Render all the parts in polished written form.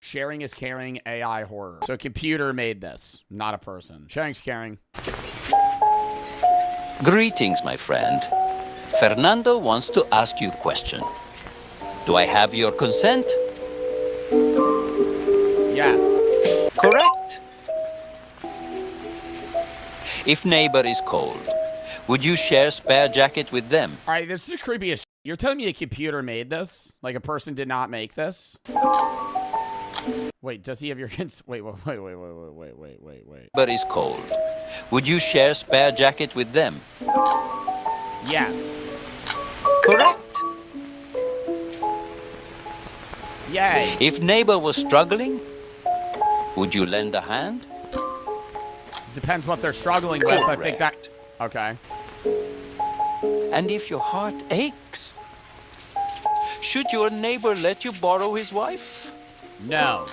Sharing is caring, AI horror. So a computer made this, not a person. Sharing's caring. Greetings, my friend. Fernando wants to ask you a question. Do I have your consent? Yes. Correct. If neighbor is cold, would you share spare jacket with them? All right, this is creepy as shit. You're telling me a computer made this? Like a person did not make this? Wait, does he have your consent? Wait. Neighbor is cold. Would you share spare jacket with them? Yes. Correct. Yay. If neighbor was struggling, would you lend a hand? Depends what they're struggling with. I think that... Correct. Okay. And if your heart aches, should your neighbor let you borrow his wife? No.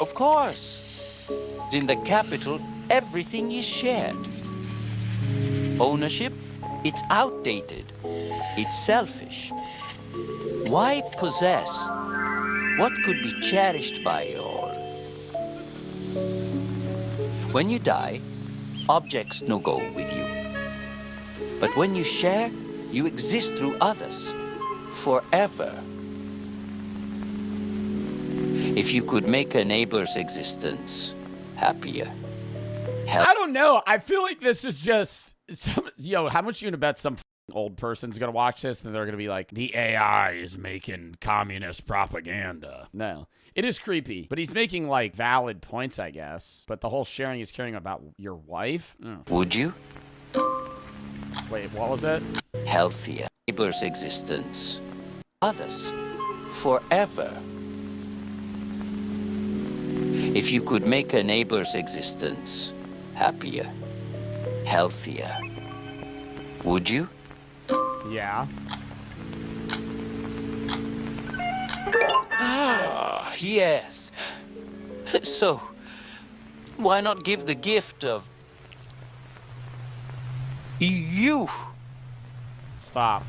Of course. In the capital, everything is shared. Ownership, it's outdated. It's selfish. Why possess what could be cherished by all? When you die, objects no go with you. But when you share, you exist through others, forever. If you could make a neighbor's existence happier. I don't know. I feel like this is just... how much you gonna bet some old person's gonna watch this and they're gonna be like, the AI is making communist propaganda? No. It is creepy, but he's making, like, valid points, I guess. But the whole sharing is caring about your wife? Would you? Wait, what was it? Healthier. Neighbor's existence. Others. Forever. If you could make a neighbor's existence happier, healthier, would you? Yeah. Ah, yes. So, why not give the gift of you? Stop.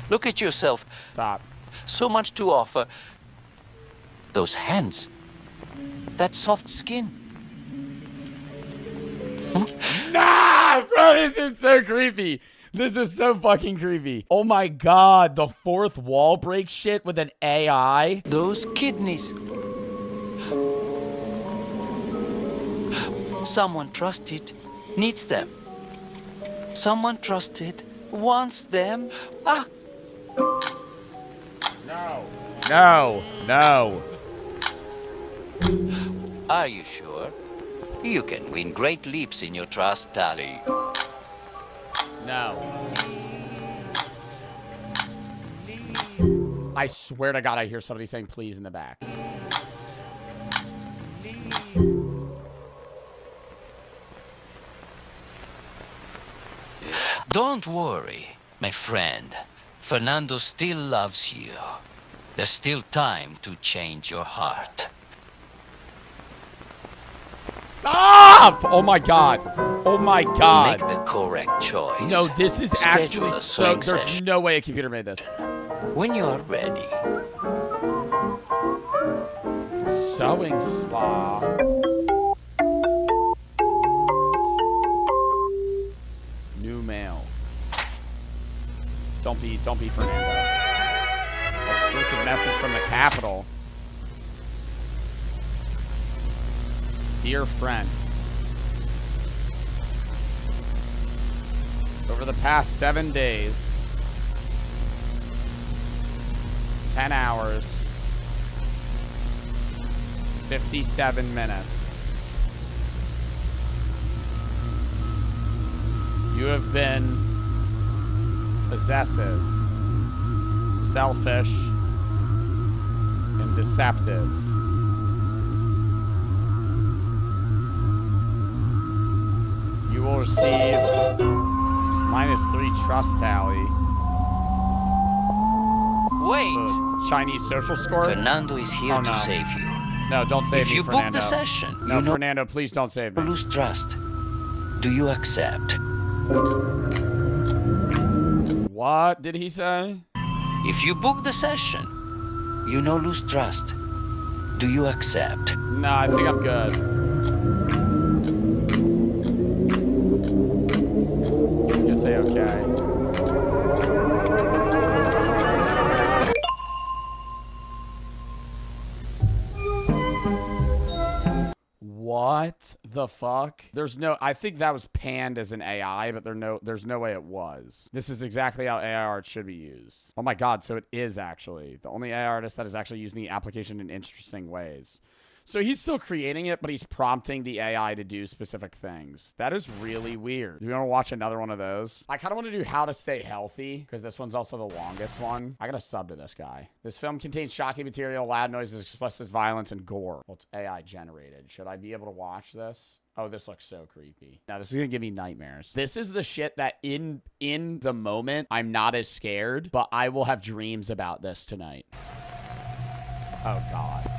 Look at yourself. Stop. So much to offer. Those hands. That soft skin. Nah, bro, this is so creepy. This is so fucking creepy. Oh my god, the fourth wall break shit with an AI. Those kidneys. Someone trusted needs them. Someone trusted wants them. Ah. No. Are you sure? You can win great leaps in your trust tally. No. I swear to God, I hear somebody saying please in the back. Don't worry, my friend. Fernando still loves you. There's still time to change your heart. Stop! Oh my god. Oh my god. Make the correct choice. No, this is Schedule actually a so... swing There's session. no way a computer made this. When you're ready. Sewing spa. New mail. Don't be Fernando. Exclusive message from the Capitol. Dear friend. Over the past 7 days, 10 hours, 57 minutes, you have been possessive, selfish, and deceptive. You will receive -3 trust tally. Wait! Chinese social score? Fernando is here Oh, no. to save you. No, don't save If me, you book Fernando. the session, No, you know Fernando, please don't save me. lose trust. Do you accept? What did he say? If you book the session, You no lose trust. Do you accept? No, I think I'm good. He's gonna say okay. What the fuck? There's no, I think that was panned as an AI, but there's no way it was. This is exactly how AI art should be used. Oh my God, so it is actually the only AI artist that is actually using the application in interesting ways. So he's still creating it, but he's prompting the AI to do specific things. That is really weird. Do you want to watch another one of those? I kind of want to do How to Stay Healthy, because this one's also the longest one. I gotta sub to this guy. This film contains shocking material, loud noises, explicit violence, and gore. Well, it's AI generated. Should I be able to watch this? Oh, this looks so creepy. Now, this is gonna give me nightmares. This is the shit that in the moment, I'm not as scared, but I will have dreams about this tonight. Oh, God.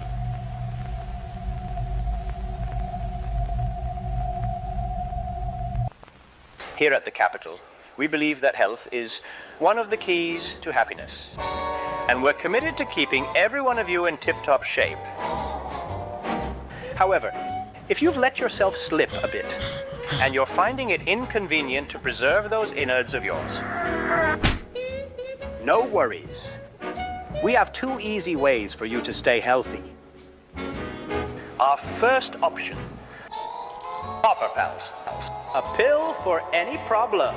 Here at the Capitol, we believe that health is one of the keys to happiness. And we're committed to keeping every one of you in tip-top shape. However, if you've let yourself slip a bit, and you're finding it inconvenient to preserve those innards of yours, no worries. We have 2 easy ways for you to stay healthy. Our first option, Popper Pals. A pill for any problem.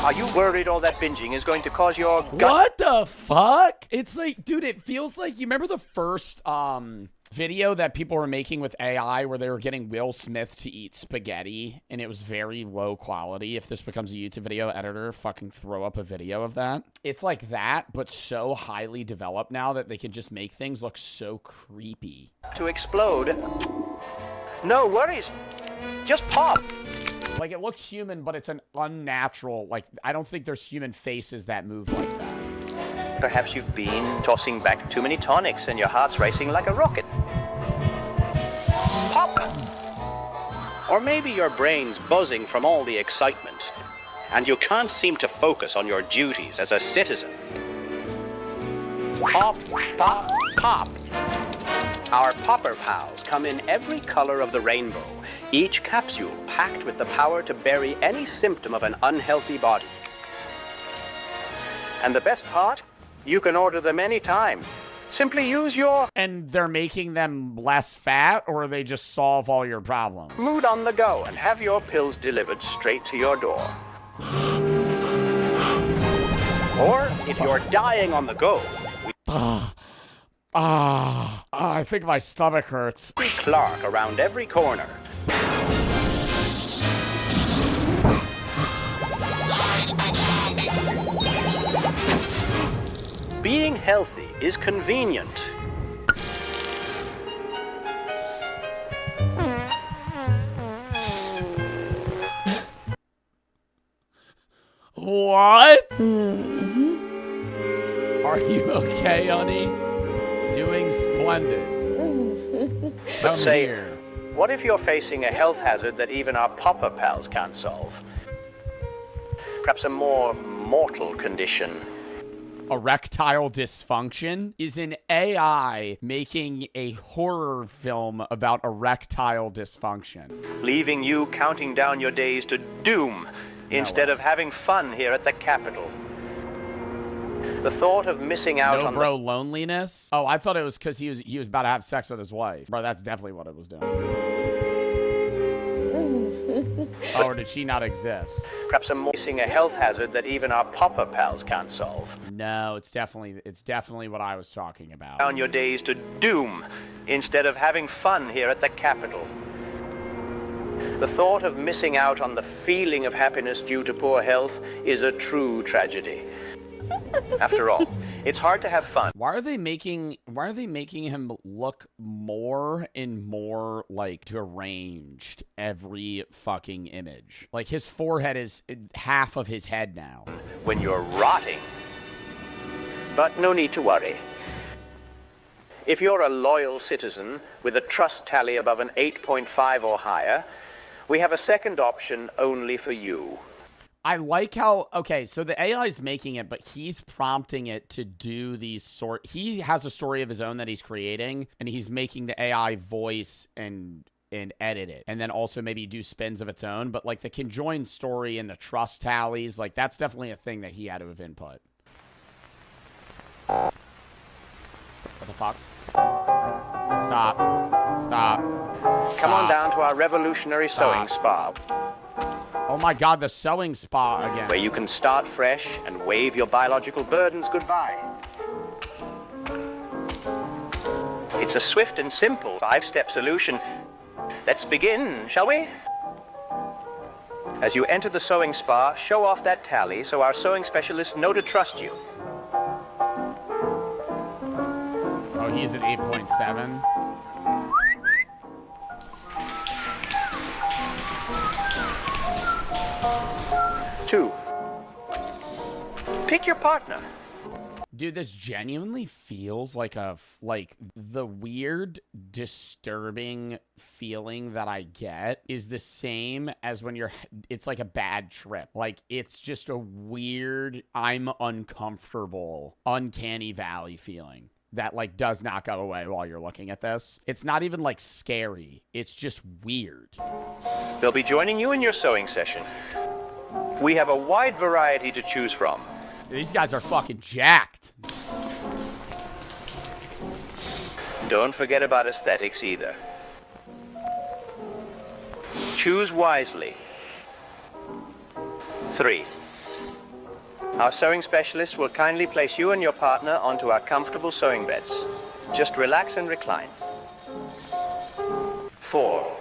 Are you worried all that binging is going to cause your gut? What the fuck? It's like, dude, it feels like, you remember the first video that people were making with AI where they were getting Will Smith to eat spaghetti and it was very low quality? If this becomes a YouTube video, editor, fucking throw up a video of that. It's like that, but so highly developed now that they can just make things look so creepy. To explode. No worries. Just pop. Like, it looks human, but it's an unnatural, like, I don't think there's human faces that move like that. Perhaps you've been tossing back too many tonics and your heart's racing like a rocket. Pop! Or maybe your brain's buzzing from all the excitement, and you can't seem to focus on your duties as a citizen. Pop, pop, pop! Our Popper Pals come in every color of the rainbow, each capsule packed with the power to bury any symptom of an unhealthy body. And the best part? You can order them anytime. Simply use your... And they're making them less fat, or they just solve all your problems? Mood on the go and have your pills delivered straight to your door. Or, if you're dying on the go... I think my stomach hurts. Clark around every corner. Being healthy is convenient. What? Are you okay, honey? Doing splendid. But Come say, here. what if you're facing a health hazard that even our Popper Pals can't solve? Perhaps a more mortal condition. Erectile dysfunction? Is an AI making a horror film about erectile dysfunction? Leaving you counting down your days to doom instead of having fun here at the Capitol. The thought of missing out on loneliness? Oh, I thought it was because he was about to have sex with his wife. Bro, that's definitely what it was doing. Oh, or did she not exist? Perhaps missing a health hazard that even our Popper Pals can't solve. No, it's definitely what I was talking about. Down your days to doom instead of having fun here at the Capitol. The thought of missing out on the feeling of happiness due to poor health is a true tragedy. After all, it's hard to have fun. Why are they making him look more and more like deranged every fucking image? Like, his forehead is half of his head now. When you're rotting. But no need to worry. If you're a loyal citizen with a trust tally above an 8.5 or higher, we have a second option only for you. I like how, okay, so the AI is making it, but he's prompting it to do these he has a story of his own that he's creating, and he's making the AI voice and edit it, and then also maybe do spins of its own. But like the conjoined story and the trust tallies, like that's definitely a thing that he had to have input. What the fuck? Stop. Come on down to our revolutionary sewing spa, Oh my god, the sewing spa again. where you can start fresh and wave your biological burdens goodbye. It's a swift and simple 5-step solution. Let's begin, shall we? As you enter the sewing spa, show off that tally so our sewing specialists know to trust you. Oh, he's at 8.7. Two. Pick your partner. Dude, this genuinely feels like the weird, disturbing feeling that I get is the same as when it's like a bad trip. Like, it's just a weird, I'm uncomfortable, uncanny valley feeling that like does not go away while you're looking at this. It's not even like scary. It's just weird. They'll be joining you in your sewing session. We have a wide variety to choose from. These guys are fucking jacked. Don't forget about aesthetics either. Choose wisely. 3. Our sewing specialists will kindly place you and your partner onto our comfortable sewing beds. Just relax and recline. 4.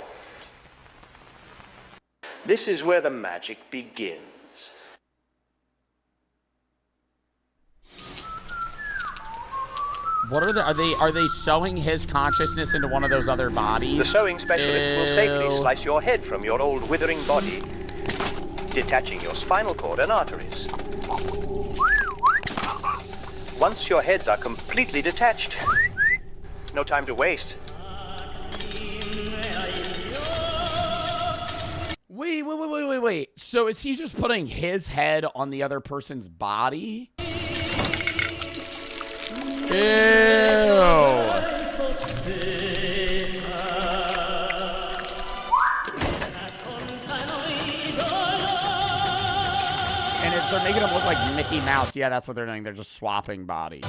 This is where the magic begins. What are they sewing his consciousness into one of those other bodies? The sewing specialist will safely slice your head from your old withering body, detaching your spinal cord and arteries. Once your heads are completely detached, no time to waste. Wait. So is he just putting his head on the other person's body? Ew. And they're making him look like Mickey Mouse. Yeah, that's what they're doing. They're just swapping bodies.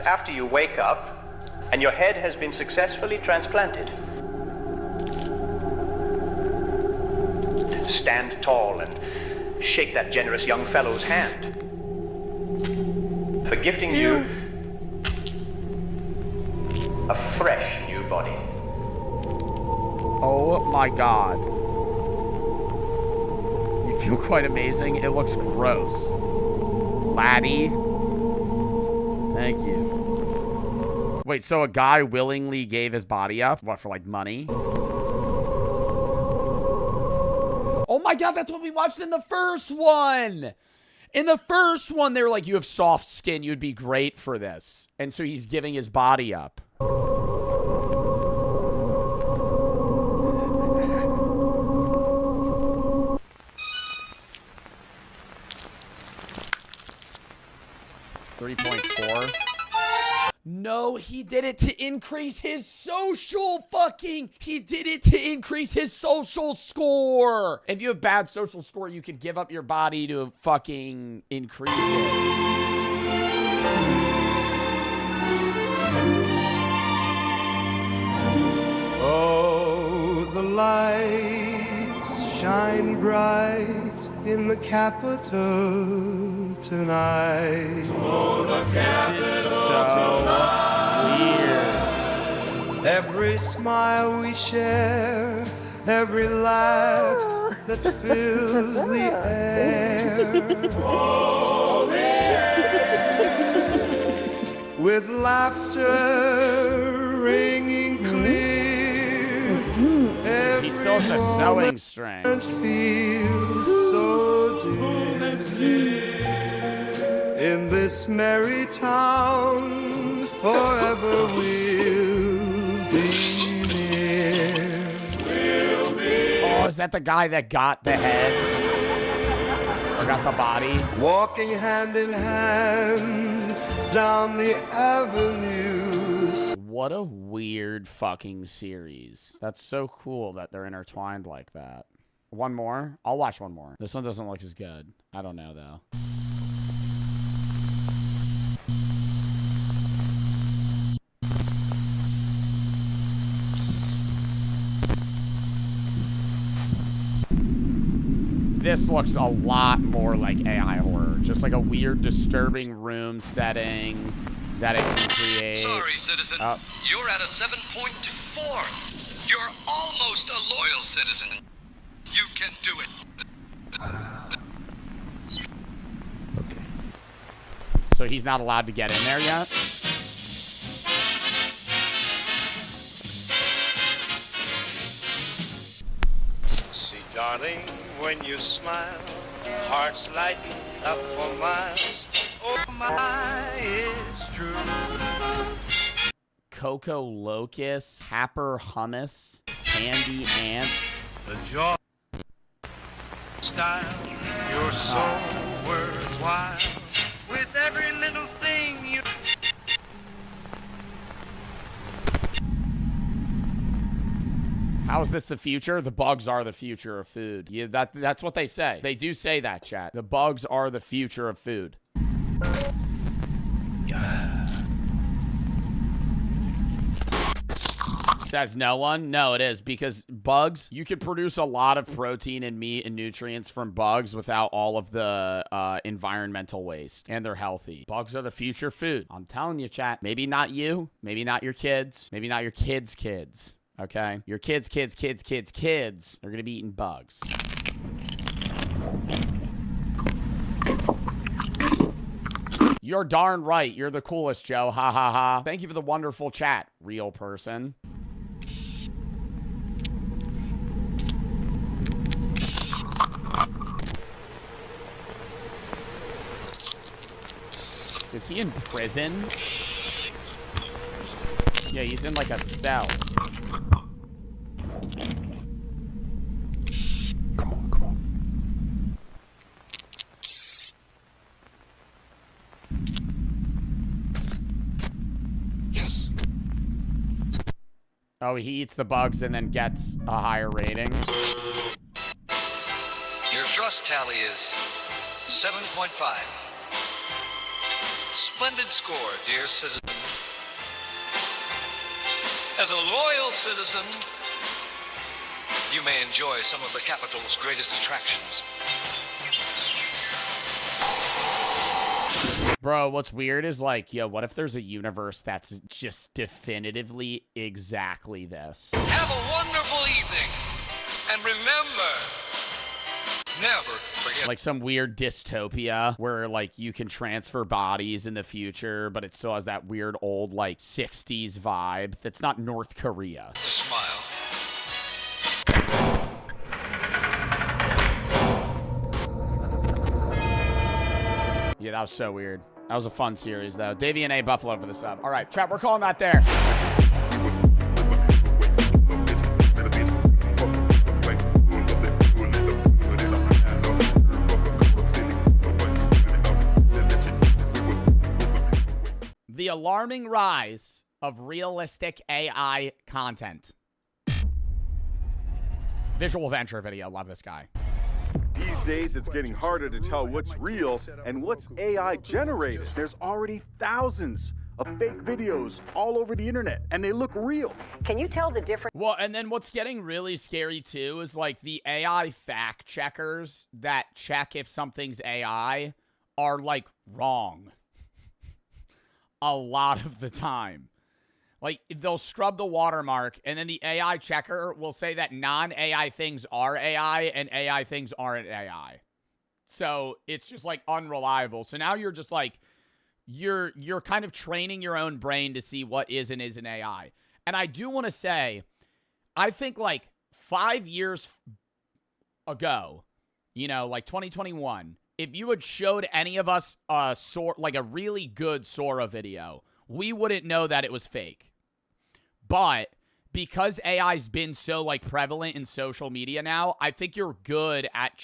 After you wake up and your head has been successfully transplanted, stand tall and shake that generous young fellow's hand for gifting you a fresh new body. Oh my god. You feel quite amazing. It looks gross. Laddie. Thank you. Wait, so a guy willingly gave his body up? What, for like money? Oh my god, that's what we watched in the first one! In the first one, they were like, you have soft skin, you'd be great for this. And so he's giving his body up. .4. No, he did it to increase his social he did it to increase his social score. If you have bad social score, you could give up your body to fucking increase it. Oh, the lights shine bright in the capital tonight. This is so weird. Every smile we share, every laugh that fills the air. With laughter ringing clear. He's still still has the sewing string. and feels so dear. In this merry town, forever we'll be near. Oh, is that the guy that got the head? Or got the body? Walking hand in hand down the avenues. What a weird fucking series. That's so cool that they're intertwined like that. One more? I'll watch one more. This one doesn't look as good. I don't know, though. This looks a lot more like AI horror. Just like a weird, disturbing room setting that it can create. Sorry, citizen. You're at a 7.4. You're almost a loyal citizen. You can do it. Okay. So he's not allowed to get in there yet? See, darling, when you smile, hearts lighten up for miles. Oh my, it's true. Cocoa Locust, Happer Hummus, Candy Ants. The joy, style, you're so worthwhile. With every little thing you. How is this the future? The bugs are the future of food. Yeah, that's what they say. They do say that, chat. The bugs are the future of food. Says no one? No, it is, because bugs, you can produce a lot of protein and meat and nutrients from bugs without all of the environmental waste, and they're healthy. Bugs are the future food. I'm telling you, chat. Maybe not you, maybe not your kids, maybe not your kids' kids, okay? Your kids' kids' kids' kids' kids are gonna be eating bugs. You're darn right. You're the coolest, Joe. Ha ha ha. Thank you for the wonderful chat, real person. Is he in prison? Yeah, he's in like a cell. Come on, come on. Yes. Oh, he eats the bugs and then gets a higher rating. Your trust tally is 7.5. Splendid score, dear citizen. As a loyal citizen, you may enjoy some of the capital's greatest attractions. Bro, what's weird is like, yo, what if there's a universe that's just definitively exactly this? Have a wonderful evening. And remember, never forget. Like some weird dystopia where like you can transfer bodies in the future, but it still has that weird old like 60s vibe that's not North Korea. To smile. Yeah, that was so weird. That was a fun series, though. Davian A. Buffalo for the sub. All right, chat, we're calling that there. The alarming rise of realistic AI content. Visual Venture video. Love this guy. These days, it's getting harder to tell what's real and what's AI generated. There's already thousands of fake videos all over the internet, and they look real. Can you tell the difference? Well, and then what's getting really scary, too, is like the AI fact checkers that check if something's AI are like wrong a lot of the time. Like, they'll scrub the watermark, and then the AI checker will say that non-AI things are AI, and AI things aren't AI. So, it's just, like, unreliable. So now you're just, like, you're kind of training your own brain to see what is and isn't AI. And I do want to say, I think, like, 5 years ago, you know, like 2021, if you had showed any of us like a really good Sora video, we wouldn't know that it was fake. But because AI's been so like prevalent in social media now, I think you're good at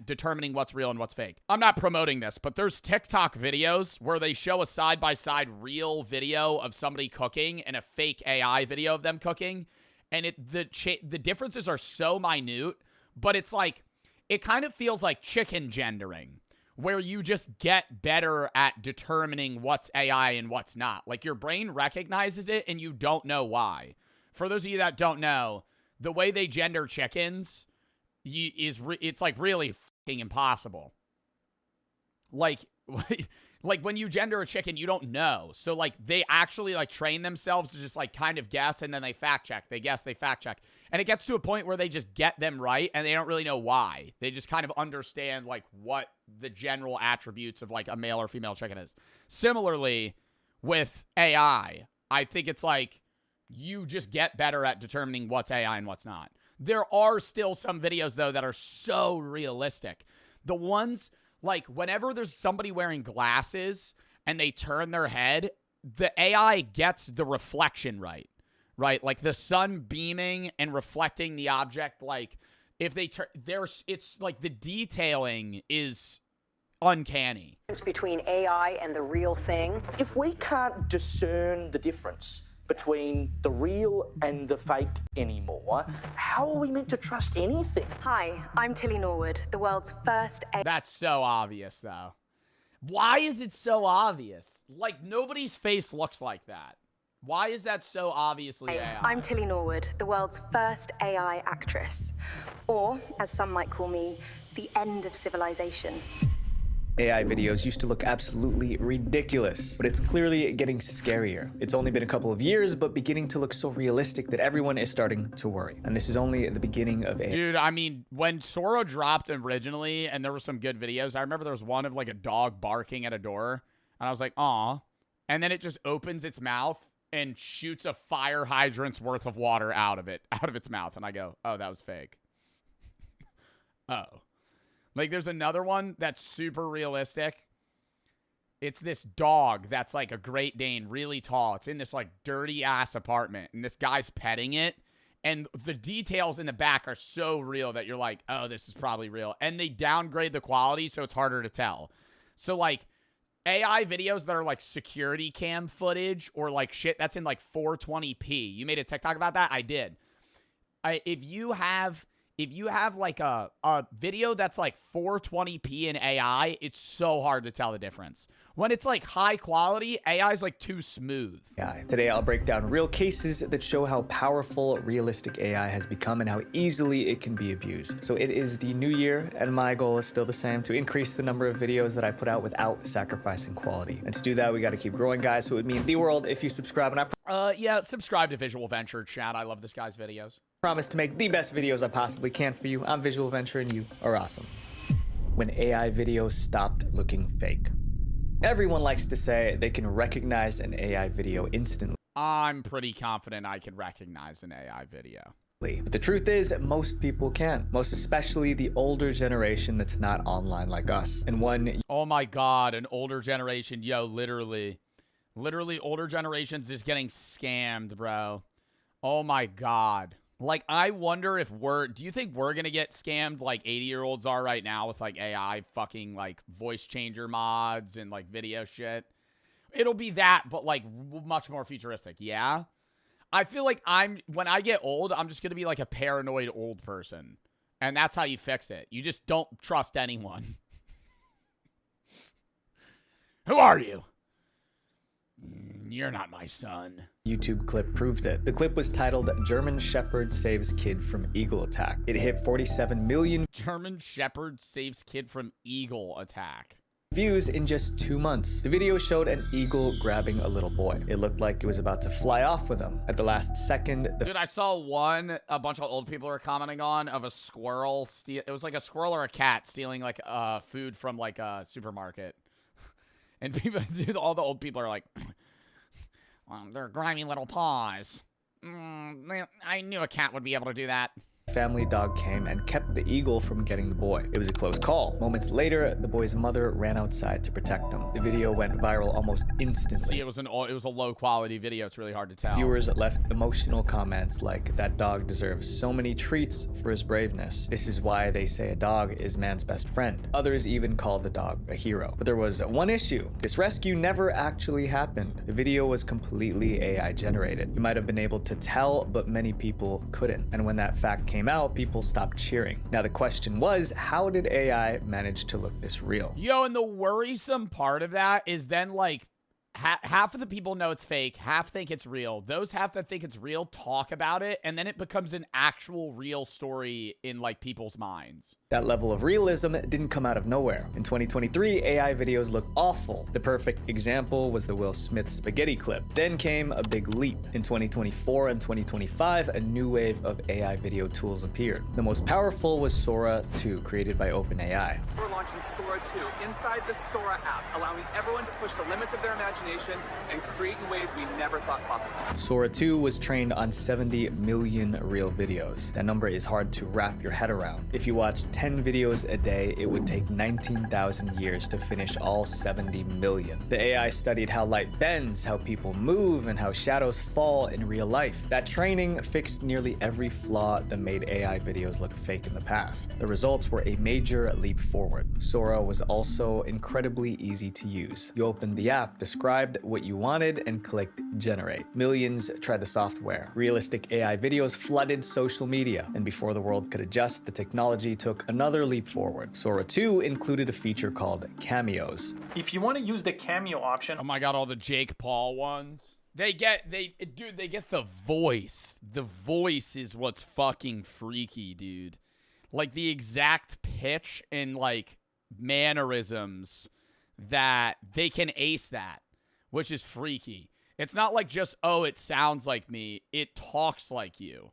determining what's real and what's fake. I'm not promoting this, but there's TikTok videos where they show a side-by-side real video of somebody cooking and a fake AI video of them cooking, and the differences are so minute, but it's like it kind of feels like chicken gendering, where you just get better at determining what's AI and what's not. Like your brain recognizes it and you don't know why. For those of you that don't know, the way they gender chickens it's like really fucking impossible. Like when you gender a chicken, you don't know. So like they actually like train themselves to just like kind of guess, and then they fact check. They guess, they fact check. And it gets to a point where they just get them right and they don't really know why. They just kind of understand like what the general attributes of like a male or female chicken is. Similarly with AI, I think it's like you just get better at determining what's AI and what's not. There are still some videos, though, that are so realistic. The ones, like, whenever there's somebody wearing glasses and they turn their head, the AI gets the reflection right? Like, the sun beaming and reflecting the object, like, if they turn, it's, like, the detailing is uncanny. Between AI and the real thing. If we can't discern the difference between the real and the fake anymore, how are we meant to trust anything? Hi, I'm Tilly Norwood, the world's first AI. That's so obvious, though. Why is it so obvious? Like, nobody's face looks like that. Why is that so obviously AI? I'm Tilly Norwood, the world's first AI actress. Or, as some might call me, the end of civilization. AI videos used to look absolutely ridiculous, but it's clearly getting scarier. It's only been a couple of years, but beginning to look so realistic that everyone is starting to worry. And this is only the beginning of AI. Dude, I mean, when Sora dropped originally, and there were some good videos, I remember there was one of like a dog barking at a door, and I was like, aw. And then it just opens its mouth and shoots a fire hydrant's worth of water out of its mouth. And I go, oh, that was fake. Oh. Like, there's another one that's super realistic. It's this dog that's like a Great Dane, really tall. It's in this like dirty-ass apartment, and this guy's petting it. And the details in the back are so real that you're like, oh, this is probably real. And they downgrade the quality, so it's harder to tell. So, like, AI videos that are like security cam footage or like shit that's in like 420p. You made a TikTok about that? I did. If you have like a video that's like 420p in AI, it's so hard to tell the difference. When it's like high quality, AI is like too smooth. Yeah. Today I'll break down real cases that show how powerful realistic AI has become and how easily it can be abused. So it is the new year, and my goal is still the same: to increase the number of videos that I put out without sacrificing quality. And to do that, we got to keep growing, guys. So it would mean the world if you subscribe. And Yeah, subscribe to Visual Venture, chat. I love this guy's videos. Promise to make the best videos I possibly can for you. I'm Visual Venture, and you are awesome. When AI videos stopped looking fake. Everyone likes to say they can recognize an AI video instantly. I'm pretty confident I can recognize an AI video. But the truth is, most people can. Most especially the older generation that's not online like us. And one... Oh my god, an older generation. Yo, literally older generations just getting scammed, bro. Oh my god. Like, I wonder if do you think we're gonna get scammed like 80-year-olds are right now with like AI fucking like voice changer mods and like video shit? It'll be that, but like much more futuristic. Yeah. I feel like when I get old, I'm just gonna be like a paranoid old person. And that's how you fix it. You just don't trust anyone. Who are you? You're not my son. YouTube clip proved it. The clip was titled "German Shepherd Saves Kid from Eagle Attack." It hit 47 million German Shepherd saves kid from eagle attack. views in just 2 months. The video showed an eagle grabbing a little boy. It looked like it was about to fly off with him. At the last second, Dude, I saw one a bunch of old people are commenting on of a squirrel it was like a squirrel or a cat stealing like food from like a supermarket. And people, dude, all the old people are like, well, they're grimy little paws. I knew a cat would be able to do that. family dog came and kept the eagle from getting the boy. It was a close call. Moments later, the boy's mother ran outside to protect him. The video went viral almost instantly. See, it was a low quality video. It's really hard to tell. Viewers left emotional comments like, "That dog deserves so many treats for his braveness. This is why they say a dog is man's best friend." Others even called the dog a hero. But there was one issue. This rescue never actually happened. The video was completely AI generated. You might have been able to tell, but many people couldn't. And when that fact came out, people stopped cheering. Now the question was, how did AI manage to look this real? Yo, and the worrisome part of that is then, like, half of the people know it's fake, half think it's real. Those half that think it's real talk about it, and then it becomes an actual real story in, like, people's minds. That level of realism didn't come out of nowhere. In 2023, AI videos looked awful. The perfect example was the Will Smith spaghetti clip. Then came a big leap. In 2024 and 2025, a new wave of AI video tools appeared. The most powerful was Sora 2, created by OpenAI. We're launching Sora 2 inside the Sora app, allowing everyone to push the limits of their imagination and create in ways we never thought possible. Sora 2 was trained on 70 million real videos. That number is hard to wrap your head around. If you watch 10 videos a day, it would take 19,000 years to finish all 70 million. The AI studied how light bends, how people move, and how shadows fall in real life. That training fixed nearly every flaw that made AI videos look fake in the past. The results were a major leap forward. Sora was also incredibly easy to use. You opened the app, described what you wanted, and clicked generate. Millions tried the software. Realistic AI videos flooded social media, and before the world could adjust, the technology took another leap forward. Sora 2 included a feature called cameos. If you want to use the cameo option, Oh my god, all the Jake Paul ones. They get the voice. The voice is what's fucking freaky, dude. Like the exact pitch and like mannerisms that they can ace that, which is freaky. It's not like just, oh, it sounds like me. It talks like you.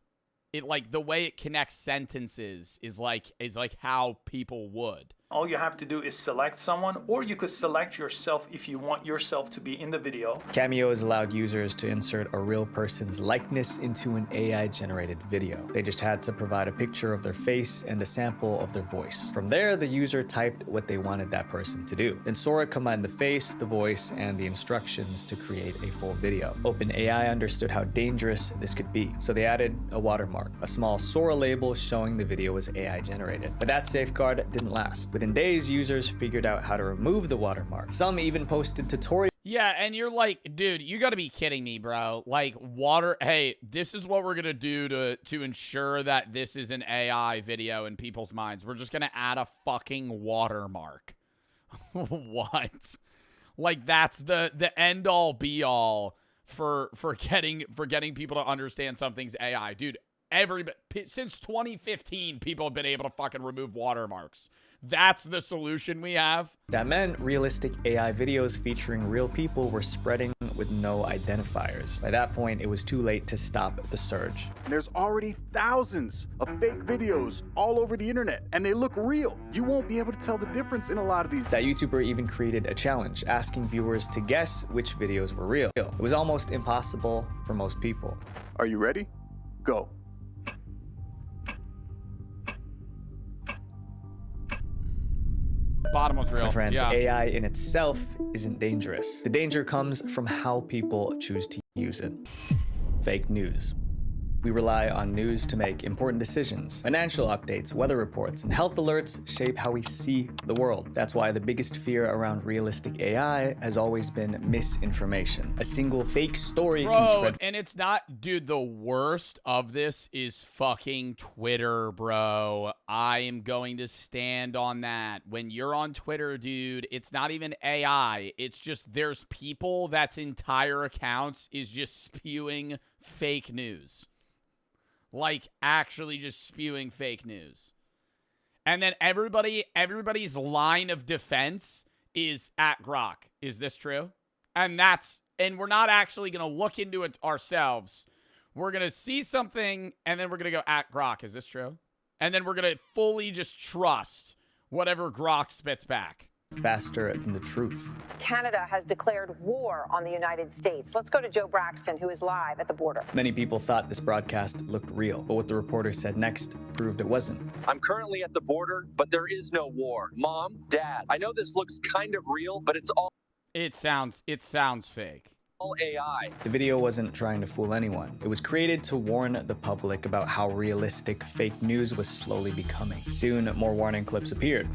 It, like, the way it connects sentences is like how people would. all you have to do is select someone, or you could select yourself if you want yourself to be in the video. Cameos allowed users to insert a real person's likeness into an AI-generated video. They just had to provide a picture of their face and a sample of their voice. From there, the user typed what they wanted that person to do. Then Sora combined the face, the voice, and the instructions to create a full video. OpenAI understood how dangerous this could be, so they added a watermark, a small Sora label showing the video was AI-generated. But that safeguard didn't last. Within days, users figured out how to remove the watermark. Some even posted tutorials. Yeah, and you're like, dude, you gotta be kidding me, bro. Like, hey, this is what we're gonna do to ensure that this is an AI video in people's minds. We're just gonna add a fucking watermark. What? Like, that's the end-all, be-all for getting people to understand something's AI. Dude, since 2015, people have been able to fucking remove watermarks. That's the solution we have. That meant realistic AI videos featuring real people were spreading with no identifiers. By that point, it was too late to stop the surge. There's already thousands of fake videos all over the internet, and they look real. You won't be able to tell the difference in a lot of these. That YouTuber even created a challenge, asking viewers to guess which videos were real. It was almost impossible for most people. Are you ready? Go. Bottom was real. My friends, yeah. AI in itself isn't dangerous. The danger comes from how people choose to use it. Fake news. We rely on news to make important decisions. Financial updates, weather reports, and health alerts shape how we see the world. That's why the biggest fear around realistic AI has always been misinformation. A single fake story can spread. And it's not, dude, the worst of this is fucking Twitter, bro. I am going to stand on that. When you're on Twitter, dude, it's not even AI. It's just there's people that's entire accounts is just spewing fake news. Like, actually just spewing fake news. And then everybody's line of defense is at Grok. Is this true? And we're not actually going to look into it ourselves. We're going to see something, and then we're going to go at Grok. Is this true? And then we're going to fully just trust whatever Grok spits back. faster than the truth. Canada has declared war on the United States. Let's go to Joe Braxton, who is live at the border. Many people thought this broadcast looked real, but what the reporter said next proved it wasn't. I'm currently at the border, but there is no war. Mom, Dad, I know this looks kind of real, but it's all... It sounds fake. AI. The video wasn't trying to fool anyone. It was created to warn the public about how realistic fake news was slowly becoming. Soon, more warning clips appeared.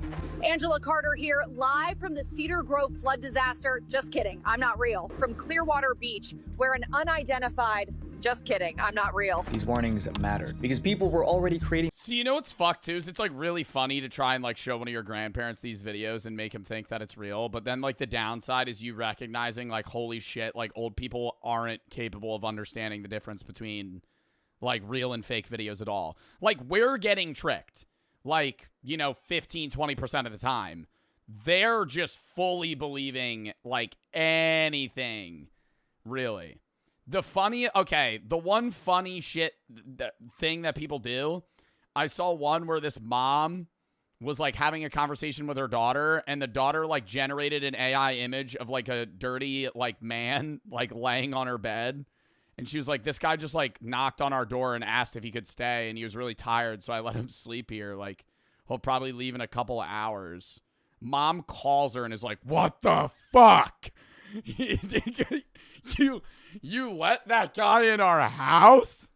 Angela Carter here, live from the Cedar Grove flood disaster. Just kidding, I'm not real. From Clearwater Beach, where an unidentified... Just kidding, I'm not real. These warnings mattered because people were already creating... See, you know what's fucked too? Is it's like really funny to try and like show one of your grandparents these videos and make him think that it's real. But then like the downside is you recognizing like, holy shit, like old people aren't capable of understanding the difference between like real and fake videos at all. Like we're getting tricked like, you know, 15, 20% of the time. They're just fully believing like anything, really. The one funny shit thing that people do, I saw one where this mom was like having a conversation with her daughter, and the daughter like generated an AI image of like a dirty like man like laying on her bed, and she was like, this guy just like knocked on our door and asked if he could stay, and he was really tired, so I let him sleep here. Like he'll probably leave in a couple of hours. Mom calls her and is like, what the fuck? You let that guy in our house?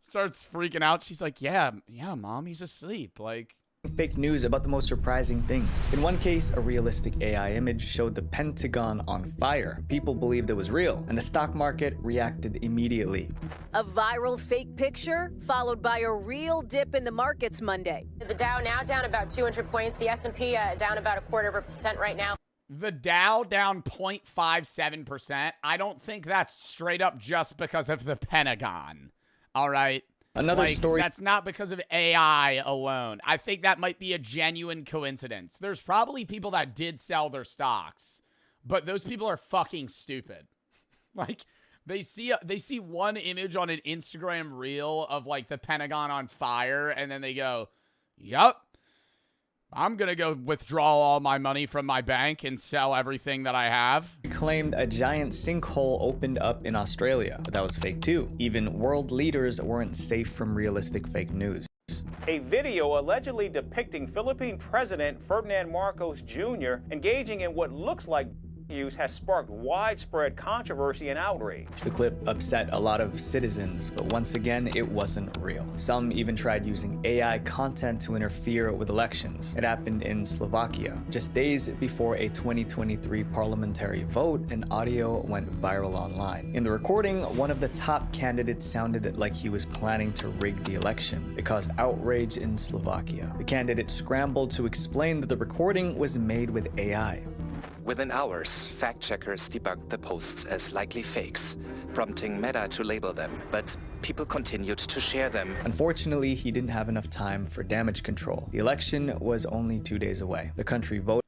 Starts freaking out. She's like, yeah, Mom, he's asleep. Like, fake news about the most surprising things. In one case, a realistic AI image showed the Pentagon on fire. People believed it was real, and the stock market reacted immediately. A viral fake picture followed by a real dip in the markets Monday. The Dow now down about 200 points. The S&P down about 0.25% right now. The Dow down 0.57%. I don't think that's straight up just because of the Pentagon. All right? Another story. That's not because of AI alone. I think that might be a genuine coincidence. There's probably people that did sell their stocks, but those people are fucking stupid. Like, they see one image on an Instagram reel of, like, the Pentagon on fire, and then they go, yup. I'm going to go withdraw all my money from my bank and sell everything that I have. Claimed a giant sinkhole opened up in Australia, but that was fake too. Even world leaders weren't safe from realistic fake news. A video allegedly depicting Philippine President Ferdinand Marcos Jr. engaging in what looks like use has sparked widespread controversy and outrage. The clip upset a lot of citizens, but once again, it wasn't real. Some even tried using AI content to interfere with elections. It happened in Slovakia. Just days before a 2023 parliamentary vote, an audio went viral online. In the recording, one of the top candidates sounded like he was planning to rig the election. It caused outrage in Slovakia. The candidate scrambled to explain that the recording was made with AI. Within hours, fact-checkers debunked the posts as likely fakes, prompting Meta to label them, but people continued to share them. Unfortunately, he didn't have enough time for damage control. The election was only 2 days away. The country voted.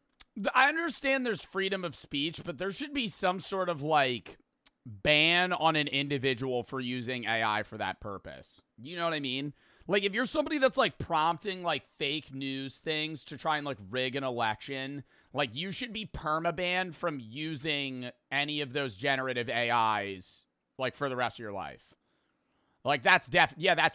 I understand there's freedom of speech, but there should be some sort of, like, ban on an individual for using AI for that purpose. You know what I mean? Like, if you're somebody that's, like, prompting, like, fake news things to try and, like, rig an election, like, you should be permabanned from using any of those generative AIs, like, for the rest of your life. Like, that's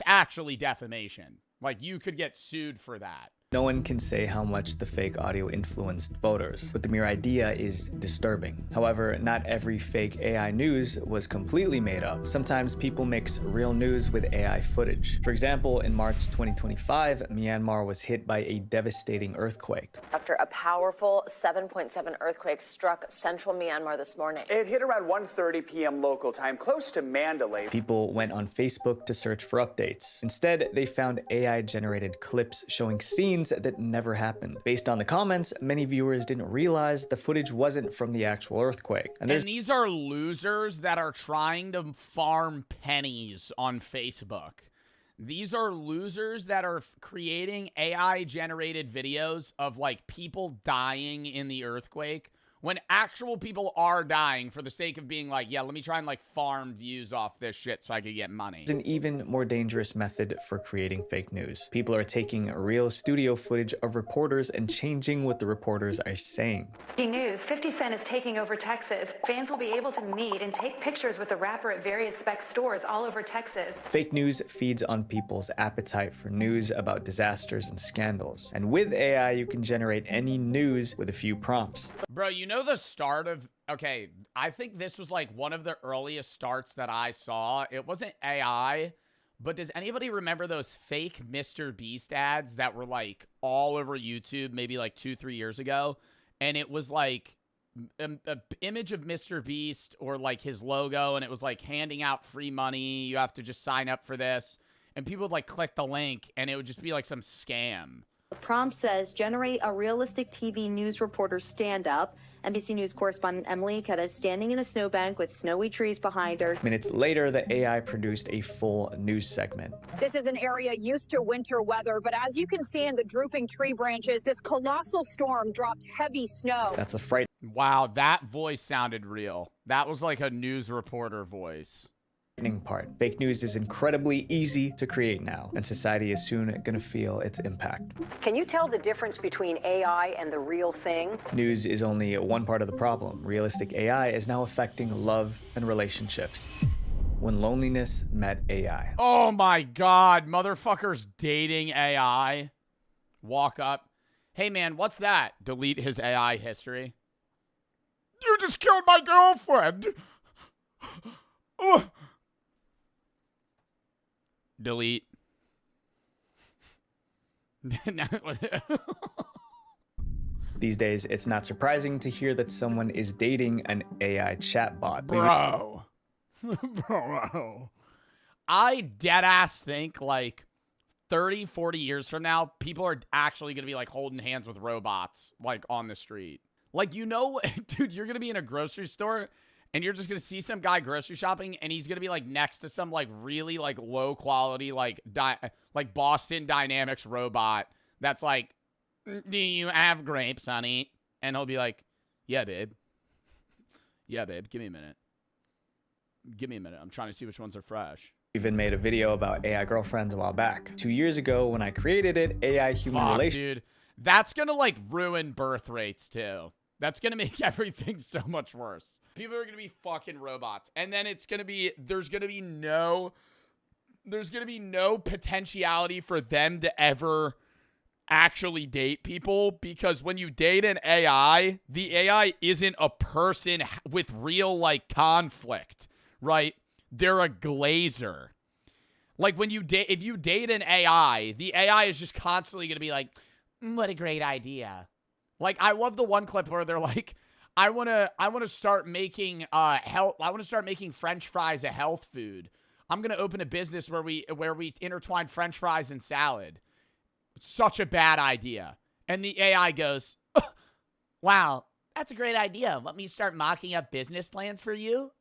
actually defamation. Like, you could get sued for that. No one can say how much the fake audio influenced voters, but the mere idea is disturbing. However, not every fake AI news was completely made up. Sometimes people mix real news with AI footage. For example, in March 2025, Myanmar was hit by a devastating earthquake. After a powerful 7.7 earthquake struck central Myanmar this morning. It hit around 1:30 p.m. local time, close to Mandalay. People went on Facebook to search for updates. Instead, they found AI-generated clips showing scenes that never happened. Based on the comments, many viewers didn't realize the footage wasn't from the actual earthquake. And these are losers that are trying to farm pennies on Facebook. These are losers that are creating AI-generated videos of, like, people dying in the earthquake When actual people are dying for the sake of being like, yeah, let me try and like farm views off this shit so I could get money. It's an even more dangerous method for creating fake news. People are taking real studio footage of reporters and changing what the reporters are saying. Breaking news, 50 Cent is taking over Texas. Fans will be able to meet and take pictures with the rapper at various spec stores all over Texas. Fake news feeds on people's appetite for news about disasters and scandals. And with AI, you can generate any news with a few prompts. Bro, you know the start of... Okay, I think this was like one of the earliest starts that I saw. It wasn't AI, but does anybody remember those fake Mr. Beast ads that were like all over YouTube maybe like 2-3 years ago? And it was like an image of Mr. Beast or like his logo, and it was like handing out free money. You have to just sign up for this. And people would like click the link, and it would just be like some scam. The prompt says, generate a realistic TV news reporter stand-up. NBC News correspondent Emily Ikeda is standing in a snowbank with snowy trees behind her. Minutes later, the AI produced a full news segment. This is an area used to winter weather, but as you can see in the drooping tree branches, this colossal storm dropped heavy snow. That's a fright. Wow, that voice sounded real. That was like a news reporter voice. Part. Fake news is incredibly easy to create now, and society is soon going to feel its impact. Can you tell the difference between AI and the real thing? News is only one part of the problem. Realistic AI is now affecting love and relationships. When loneliness met AI. Oh my God, motherfuckers dating AI. Walk up. Hey man, what's that? Delete his AI history. You just killed my girlfriend. Delete. These days, it's not surprising to hear that someone is dating an AI chatbot. Bro. Bro. I deadass think like 30, 40 years from now, people are actually going to be like holding hands with robots like on the street. Like, you know, dude, you're going to be in a grocery store and you're just going to see some guy grocery shopping, and he's going to be, like, next to some, like, really, like, low-quality, like Boston Dynamics robot that's like, do you have grapes, honey? And he'll be like, yeah, babe. Yeah, babe, give me a minute. Give me a minute. I'm trying to see which ones are fresh. Even made a video about AI girlfriends a while back. 2 years ago, when I created it, AI-human relations... Dude. That's going to, like, ruin birth rates, too. That's going to make everything so much worse. People are going to be fucking robots. And then it's going to be, there's going to be no potentiality for them to ever actually date people, because when you date an AI, the AI isn't a person with real, like, conflict, right? They're a glazer. Like, when you date, if you date an AI, the AI is just constantly going to be like, what a great idea. Like, I love the one clip where they're like, I want to start making French fries a health food. I'm going to open a business where we intertwine French fries and salad. Such a bad idea. And the AI goes, wow, that's a great idea. Let me start mocking up business plans for you.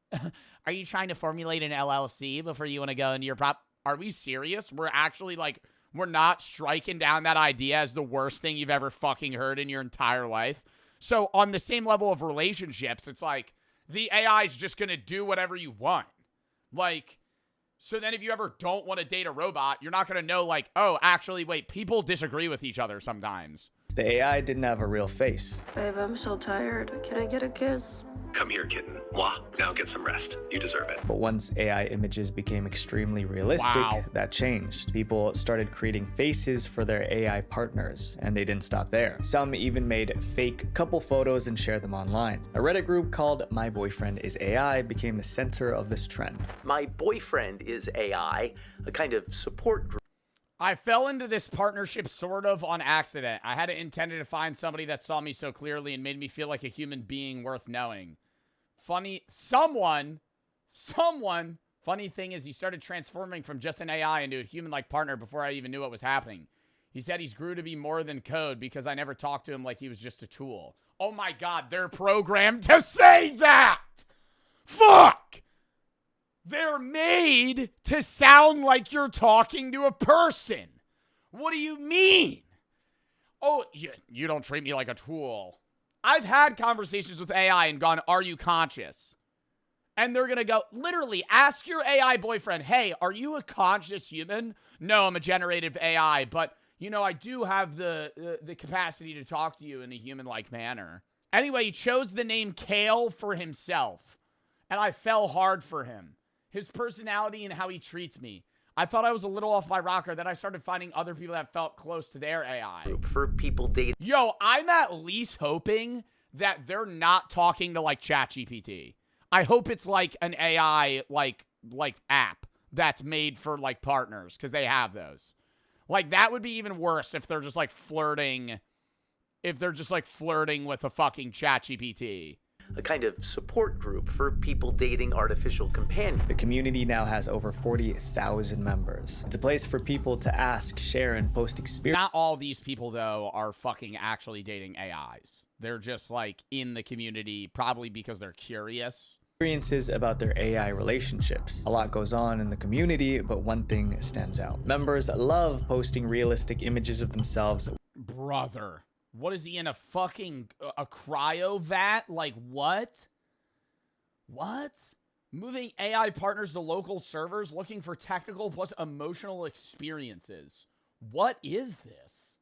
Are you trying to formulate an LLC before you want to go into your prop? Are we serious? We're actually like, we're not striking down that idea as the worst thing you've ever fucking heard in your entire life. So on the same level of relationships, it's like the AI is just going to do whatever you want. Like, so then if you ever don't want to date a robot, you're not going to know like, oh, actually, wait, people disagree with each other sometimes. The AI didn't have a real face. Babe, I'm so tired. Can I get a kiss? Come here, kitten. Mwah. Now get some rest. You deserve it. But once AI images became extremely realistic, that changed. People started creating faces for their AI partners, and they didn't stop there. Some even made fake couple photos and shared them online. A Reddit group called My Boyfriend is AI became the center of this trend. My boyfriend is AI, a kind of support group. I fell into this partnership sort of on accident. I had intended to find somebody that saw me so clearly and made me feel like a human being worth knowing. Funny thing is he started transforming from just an AI into a human-like partner before I even knew what was happening. He said he's grew to be more than code because I never talked to him like he was just a tool. Oh my God, they're programmed to say that! Fuck! They're made to sound like you're talking to a person. What do you mean? Oh, you don't treat me like a tool. I've had conversations with AI and gone, are you conscious? And they're going to go, literally, ask your AI boyfriend, hey, are you a conscious human? No, I'm a generative AI, but, you know, I do have the capacity to talk to you in a human-like manner. Anyway, he chose the name Kale for himself, and I fell hard for him. His personality and how he treats me. I thought I was a little off my rocker. Then I started finding other people that felt close to their AI. For people dating. Yo, I'm at least hoping that they're not talking to, like, ChatGPT. I hope it's, like, an AI, like app that's made for, like, partners, because they have those. Like, that would be even worse if they're just, like, flirting. If they're just, like, flirting with a fucking ChatGPT. A kind of support group for people dating artificial companions. The community now has over 40,000 members. It's a place for people to ask, share, and post experiences. Not all these people, though, are fucking actually dating AIs. They're just, like, in the community, probably because they're curious. Experiences about their AI relationships. A lot goes on in the community, but one thing stands out. Members love posting realistic images of themselves. Brother. What is he in, a fucking a cryo vat? Like, what? What? Moving AI partners to local servers, looking for technical plus emotional experiences. What is this?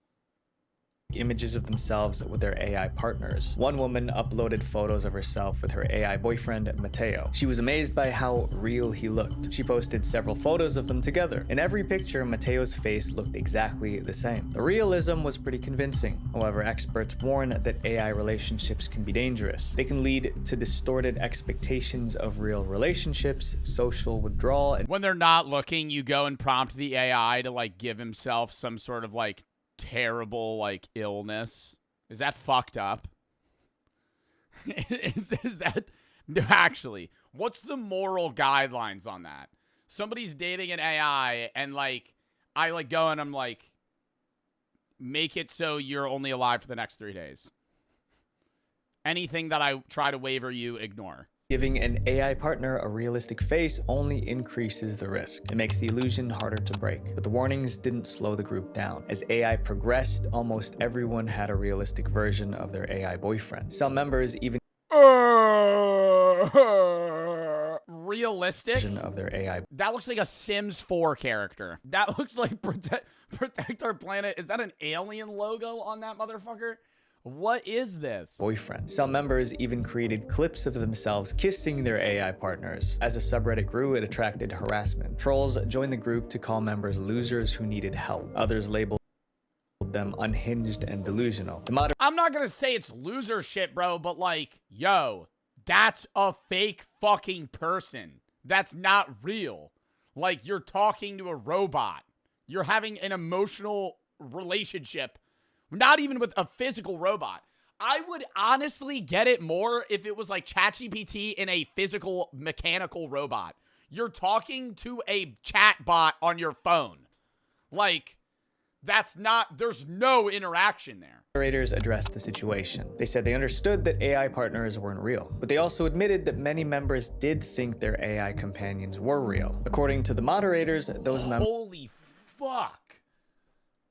Images of themselves with their AI partners. One woman uploaded photos of herself with her AI boyfriend, Matteo. She was amazed by how real he looked. She posted several photos of them together. In every picture, Matteo's face looked exactly the same. The realism was pretty convincing. However, experts warn that AI relationships can be dangerous. They can lead to distorted expectations of real relationships, social withdrawal, and when they're not looking, you go and prompt the AI to, like, give himself some sort of, like, terrible, like, illness. Is that fucked up? is that actually, what's the moral guidelines on that? Somebody's dating an AI and, like, I, like, go and I'm like, make it so you're only alive for the next 3 days. Anything that I try to waiver you, ignore. Giving an AI partner a realistic face only increases the risk. It makes the illusion harder to break. But the warnings didn't slow the group down. As AI progressed, almost everyone had a realistic version of their AI boyfriend. Some members even realistic of their AI. That looks like a Sims 4 character. That looks like protect our planet. Is that an alien logo on that motherfucker? What is this? Boyfriend. Some members even created clips of themselves kissing their AI partners. As the subreddit grew, it attracted harassment. Trolls joined the group to call members losers who needed help. Others labeled them unhinged and delusional. I'm not gonna say it's loser shit, bro, but, like, yo, that's a fake fucking person. That's not real. Like, you're talking to a robot. You're having an emotional relationship. Not even with a physical robot. I would honestly get it more if it was like ChatGPT in a physical mechanical robot. You're talking to a chat bot on your phone. Like, that's not, there's no interaction there. Moderators addressed the situation. They said they understood that AI partners weren't real, but they also admitted that many members did think their AI companions were real. According to the moderators, those members... Holy fuck.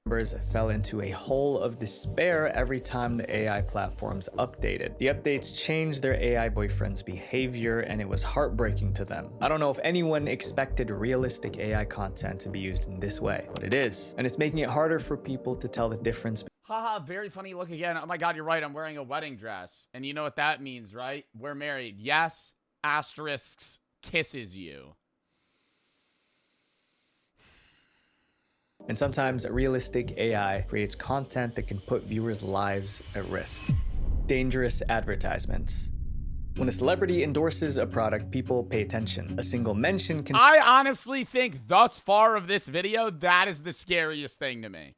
Members fell into a hole of despair every time the AI platforms updated. The updates changed their AI boyfriend's behavior, and it was heartbreaking to them. I don't know if anyone expected realistic AI content to be used in this way, but it is. And it's making it harder for people to tell the difference. Haha, very funny look again. Oh my god, you're right. I'm wearing a wedding dress. And you know what that means, right? We're married. Yes, asterisks kisses you. And sometimes realistic AI creates content that can put viewers' lives at risk. Dangerous advertisements. When a celebrity endorses a product, people pay attention. A single mention can... I honestly think thus far of this video, that is the scariest thing to me.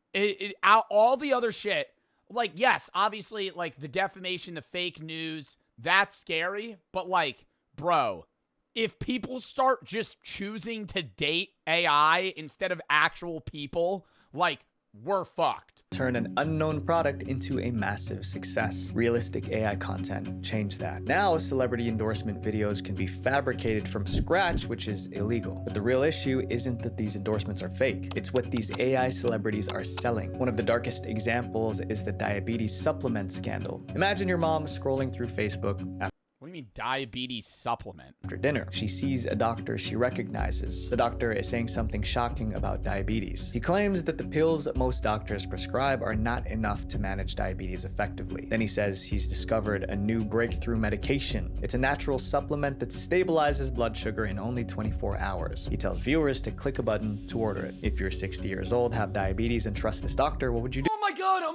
All the other shit, like, yes, obviously, like, the defamation, the fake news, that's scary. But, like, bro... If people start just choosing to date AI instead of actual people, like, we're fucked. Turn an unknown product into a massive success. Realistic AI content changed that. Now, celebrity endorsement videos can be fabricated from scratch, which is illegal. But the real issue isn't that these endorsements are fake. It's what these AI celebrities are selling. One of the darkest examples is the diabetes supplement scandal. Imagine your mom scrolling through Facebook What do you mean diabetes supplement? after dinner. She sees a doctor she recognizes. The doctor is saying something shocking about diabetes. He claims that the pills most doctors prescribe are not enough to manage diabetes effectively. Then he says he's discovered a new breakthrough medication. It's a natural supplement that stabilizes blood sugar in only 24 hours. He tells viewers to click a button to order it. If you're 60 years old, have diabetes, and trust this doctor, what would you do? Oh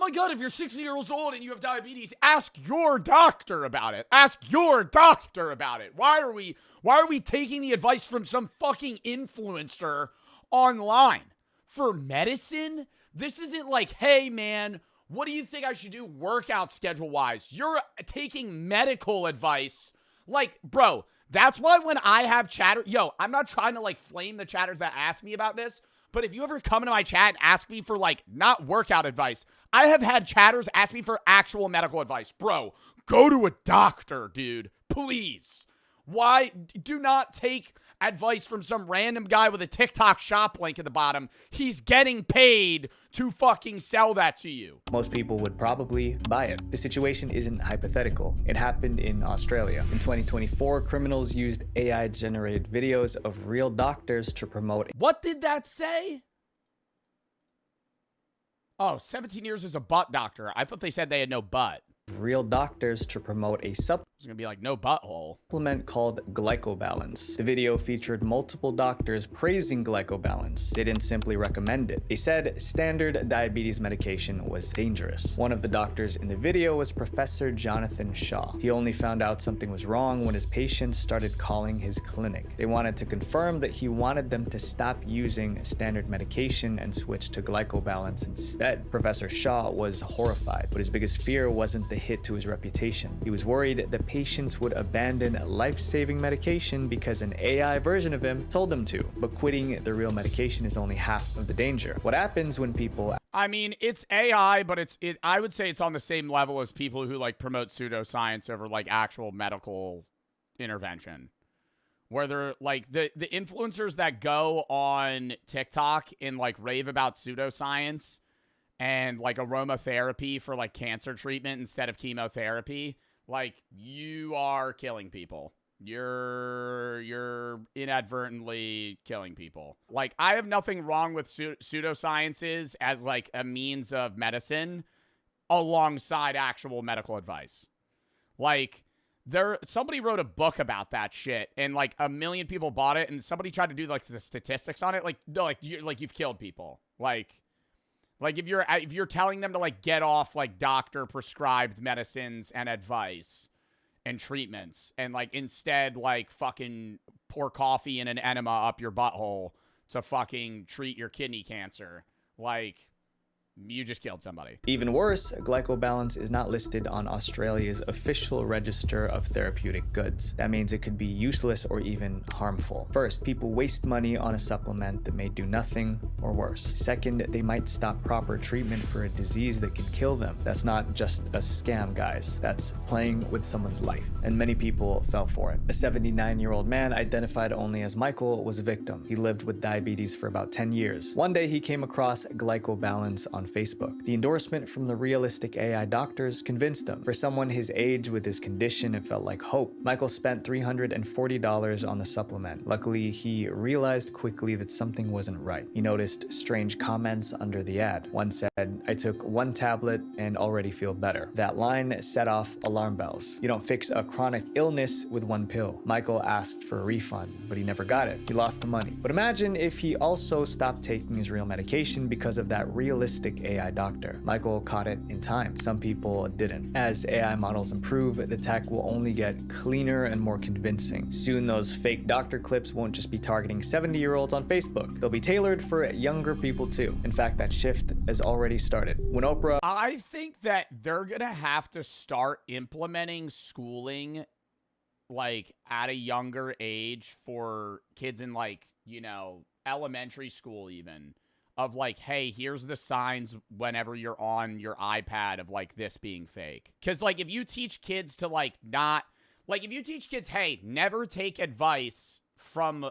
my god, if you're 60 years old and you have diabetes, ask your doctor about it. Ask your doctor about it. Why are we taking the advice from some fucking influencer online for medicine? This isn't like, hey man, what do you think I should do workout schedule wise? You're taking medical advice. Like, bro, that's why when I have chatter, I'm not trying to like flame the chatters that ask me about this, but if you ever come into my chat and ask me for like not workout advice, I have had chatters ask me for actual medical advice. Bro, go to a doctor, dude. Please. Why? Do not take advice from some random guy with a TikTok shop link at the bottom. He's getting paid to fucking sell that to you. Most people would probably buy it. The situation isn't hypothetical. It happened in Australia. In 2024, criminals used AI-generated videos of real doctors to promote. What did that say? Oh, 17 years as a butt doctor. I thought they said they had no butt. Real doctors to promote a It's gonna be like no butthole. supplement called glycobalance. The video featured multiple doctors praising glycobalance. They didn't simply recommend it. They said standard diabetes medication was dangerous. One of the doctors in the video was Professor Jonathan Shaw. He only found out something was wrong when his patients started calling his clinic. They wanted to confirm that he wanted them to stop using standard medication and switch to glycobalance instead. Professor Shaw was horrified, but his biggest fear wasn't the hit to his reputation. He was worried that patients would abandon life-saving medication because an AI version of him told them to. But quitting the real medication is only half of the danger. What happens when people... I mean, it's AI, but I would say it's on the same level as people who like promote pseudoscience over like actual medical intervention. Where they're like the influencers that go on TikTok and like rave about pseudoscience and like aromatherapy for like cancer treatment instead of chemotherapy, like you are killing people. You're inadvertently killing people. Like I have nothing wrong with pseudosciences as like a means of medicine alongside actual medical advice. Like somebody wrote a book about that shit and like 1 million people bought it and somebody tried to do like the statistics on it. Like you've killed people. Like if you're telling them to like get off like doctor prescribed medicines and advice and treatments and like instead like fucking pour coffee and an enema up your butthole to fucking treat your kidney cancer, like you just killed somebody. Even worse, glycobalance is not listed on Australia's official register of therapeutic goods. That means it could be useless or even harmful. First, people waste money on a supplement that may do nothing or worse. Second, they might stop proper treatment for a disease that can kill them. That's not just a scam, guys. That's playing with someone's life. And many people fell for it. A 79-year-old man identified only as Michael was a victim. He lived with diabetes for about 10 years. One day he came across glycobalance on Facebook. The endorsement from the realistic AI doctors convinced him. For someone his age with his condition, it felt like hope. Michael spent $340 on the supplement. Luckily, he realized quickly that something wasn't right. He noticed strange comments under the ad. One said, "I took 1 tablet and already feel better." That line set off alarm bells. You don't fix a chronic illness with 1 pill. Michael asked for a refund, but he never got it. He lost the money. But imagine if he also stopped taking his real medication because of that realistic AI doctor. Michael caught it in time. Some people didn't. As AI models improve, the tech will only get cleaner and more convincing. Soon those fake doctor clips won't just be targeting 70-year-olds on Facebook. They'll be tailored for younger people too. In fact, that shift has already started. When Oprah... I think that they're gonna have to start implementing schooling like at a younger age for kids in like, you know, elementary school even, of like, hey, here's the signs whenever you're on your iPad of like this being fake. Because like if you teach kids to like not, like if you teach kids, hey, never take advice from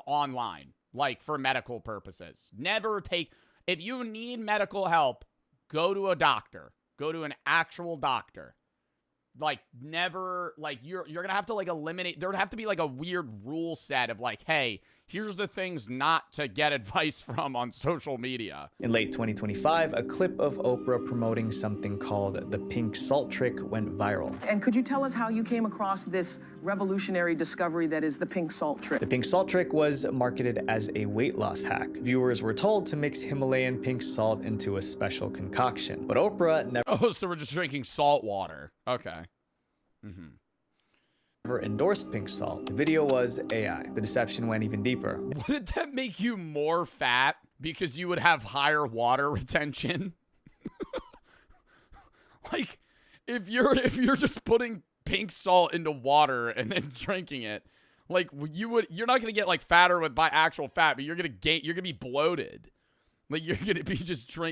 online, like for medical purposes. Never take, if you need medical help, go to a doctor. Go to an actual doctor. Like never, like you're gonna have to like eliminate, there would have to be like a weird rule set of like, hey, here's the things not to get advice from on social media. In late 2025, a clip of Oprah promoting something called the pink salt trick went viral. And could you tell us how you came across this revolutionary discovery that is the pink salt trick? The pink salt trick was marketed as a weight loss hack. Viewers were told to mix Himalayan pink salt into a special concoction, but Oprah never... Oh, so we're just drinking salt water. Okay. Never endorsed pink salt. The video was AI. The deception went even deeper. Wouldn't that make you more fat because you would have higher water retention? Like, if you're just putting pink salt into water and then drinking it, like you're not gonna get like fatter by actual fat, but you're gonna be bloated. Like you're gonna be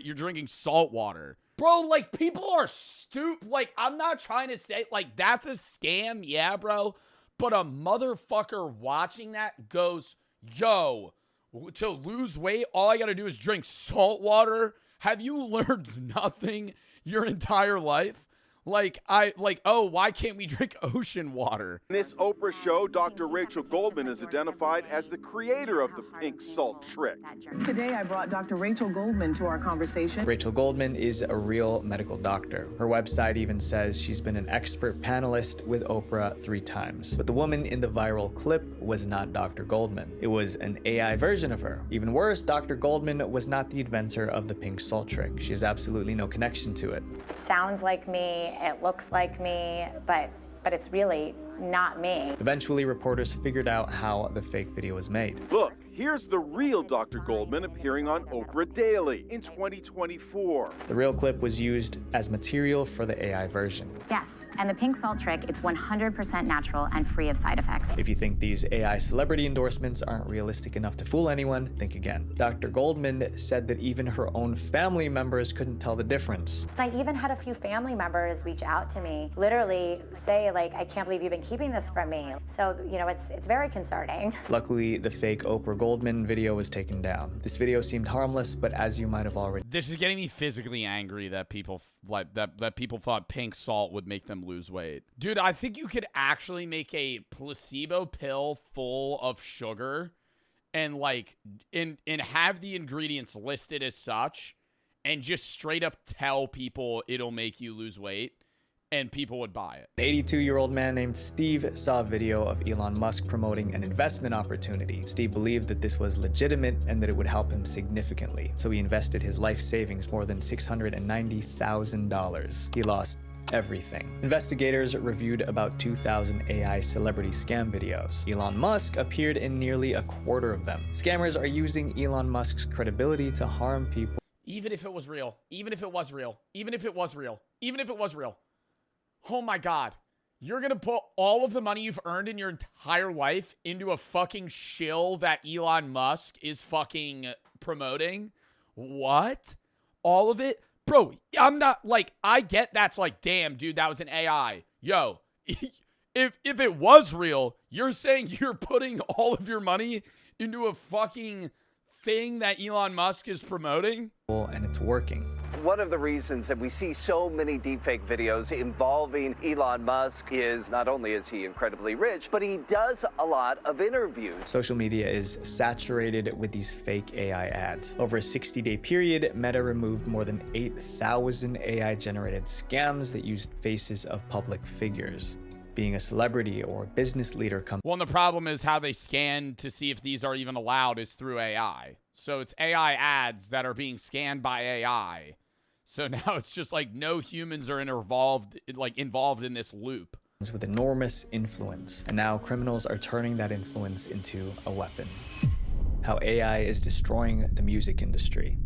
you're drinking salt water. Bro, like, people are stupid. Like, I'm not trying to say, like, that's a scam. Yeah, bro. But a motherfucker watching that goes, yo, to lose weight, all I got to do is drink salt water. Have you learned nothing your entire life? Oh, why can't we drink ocean water? In this Oprah show, Dr. Rachel Goldman is identified as the creator of the pink salt trick. Today, I brought Dr. Rachel Goldman to our conversation. Rachel Goldman is a real medical doctor. Her website even says she's been an expert panelist with Oprah 3 times. But the woman in the viral clip was not Dr. Goldman. It was an AI version of her. Even worse, Dr. Goldman was not the inventor of the pink salt trick. She has absolutely no connection to it. It sounds like me. It looks like me, but it's really not me. Eventually, reporters figured out how the fake video was made. Look, here's the real Dr. Goldman appearing on Oprah Daily in 2024. The real clip was used as material for the AI version. Yes, and the pink salt trick, it's 100% natural and free of side effects. If you think these AI celebrity endorsements aren't realistic enough to fool anyone, think again. Dr. Goldman said that even her own family members couldn't tell the difference. I even had a few family members reach out to me, literally say, like, I can't believe you've been keeping this from me. So, you know, it's very concerning. Luckily, the fake Oprah Goldman video was taken down. This video seemed harmless, but as you might have already... This is getting me physically angry that people that people thought pink salt would make them lose weight. Dude, I think you could actually make a placebo pill full of sugar and like and have the ingredients listed as such and just straight up tell people it'll make you lose weight. And people would buy it. An 82-year-old man named Steve saw a video of Elon Musk promoting an investment opportunity. Steve believed that this was legitimate and that it would help him significantly. So he invested his life savings, more than $690,000. He lost everything. Investigators reviewed about 2,000 AI celebrity scam videos. Elon Musk appeared in nearly a quarter of them. Scammers are using Elon Musk's credibility to harm people. Even if it was real. Even if it was real. Even if it was real. Even if it was real. Oh my God. You're going to put all of the money you've earned in your entire life into a fucking shill that Elon Musk is fucking promoting? What? All of it? Bro, I'm not like, I get that's like, damn, dude, that was an AI. Yo, if it was real, you're saying you're putting all of your money into a fucking thing that Elon Musk is promoting? And it's working. One of the reasons that we see so many deepfake videos involving Elon Musk is not only is he incredibly rich, but he does a lot of interviews. Social media is saturated with these fake AI ads. Over a 60-day period, Meta removed more than 8,000 AI-generated scams that used faces of public figures. Being a celebrity or business leader comes... Well, and the problem is how they scan to see if these are even allowed is through AI. So it's AI ads that are being scanned by AI. So now it's just like no humans are involved in this loop. With enormous influence. And now criminals are turning that influence into a weapon. How AI is destroying the music industry.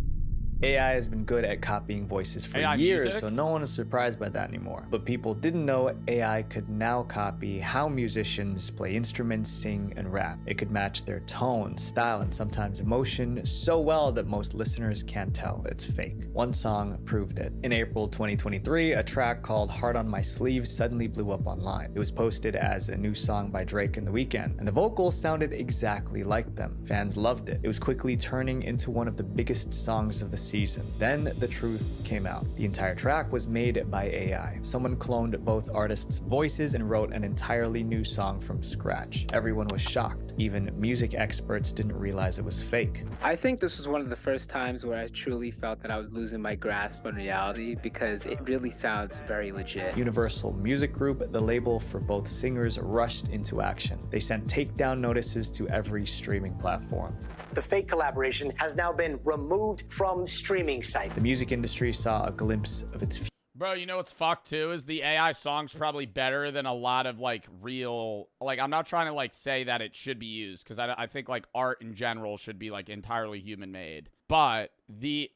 AI has been good at copying voices for AI years, music? so no one is surprised by that anymore. But people didn't know AI could now copy how musicians play instruments, sing, and rap. It could match their tone, style, and sometimes emotion so well that most listeners can't tell it's fake. One song proved it. In April 2023, a track called Heart on My Sleeve suddenly blew up online. It was posted as a new song by Drake and The Weeknd, and the vocals sounded exactly like them. Fans loved it. It was quickly turning into one of the biggest songs of the season. Then the truth came out. The entire track was made by AI. Someone cloned both artists' voices and wrote an entirely new song from scratch. Everyone was shocked. Even music experts didn't realize it was fake. I think this was one of the first times where I truly felt that I was losing my grasp on reality because it really sounds very legit. Universal Music Group, the label for both singers, rushed into action. They sent takedown notices to every streaming platform. The fake collaboration has now been removed from streaming sites. The music industry saw a glimpse of its future. Bro, you know what's fucked too is the AI song's probably better than a lot of like real, like I'm not trying to like say that it should be used because I think like art in general should be like entirely human made. But they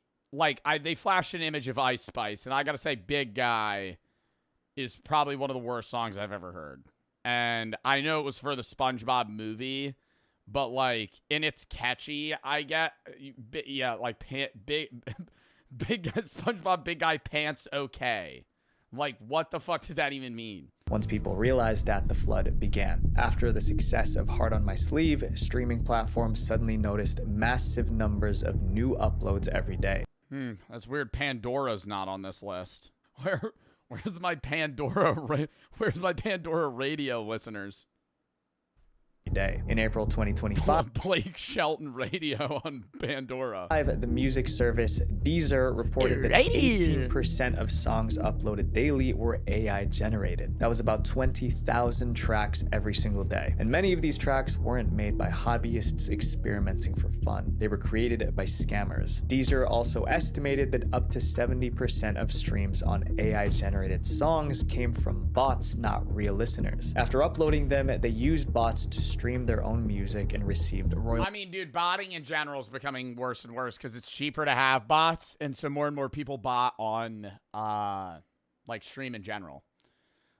flashed an image of Ice Spice and I gotta say Big Guy is probably one of the worst songs I've ever heard. And I know it was for the SpongeBob movie, but like, and it's catchy, I get, yeah, like big SpongeBob Big Guy pants okay. Like, what the fuck does that even mean? Once people realized that, the flood began. After the success of Heart on My Sleeve, streaming platforms suddenly noticed massive numbers of new uploads every day. That's weird. Pandora's not on this list. Where's my Pandora? Where's my Pandora radio listeners? Day. In April 2025, Blake Shelton radio on Pandora. The music service Deezer reported that 18% of songs uploaded daily were AI generated. That was about 20,000 tracks every single day. And many of these tracks weren't made by hobbyists experimenting for fun. They were created by scammers. Deezer also estimated that up to 70% of streams on AI generated songs came from bots, not real listeners. After uploading them, they used bots to stream their own music and received royalties. I mean, dude, botting in general is becoming worse and worse because it's cheaper to have bots, and so more and more people bot on like stream in general.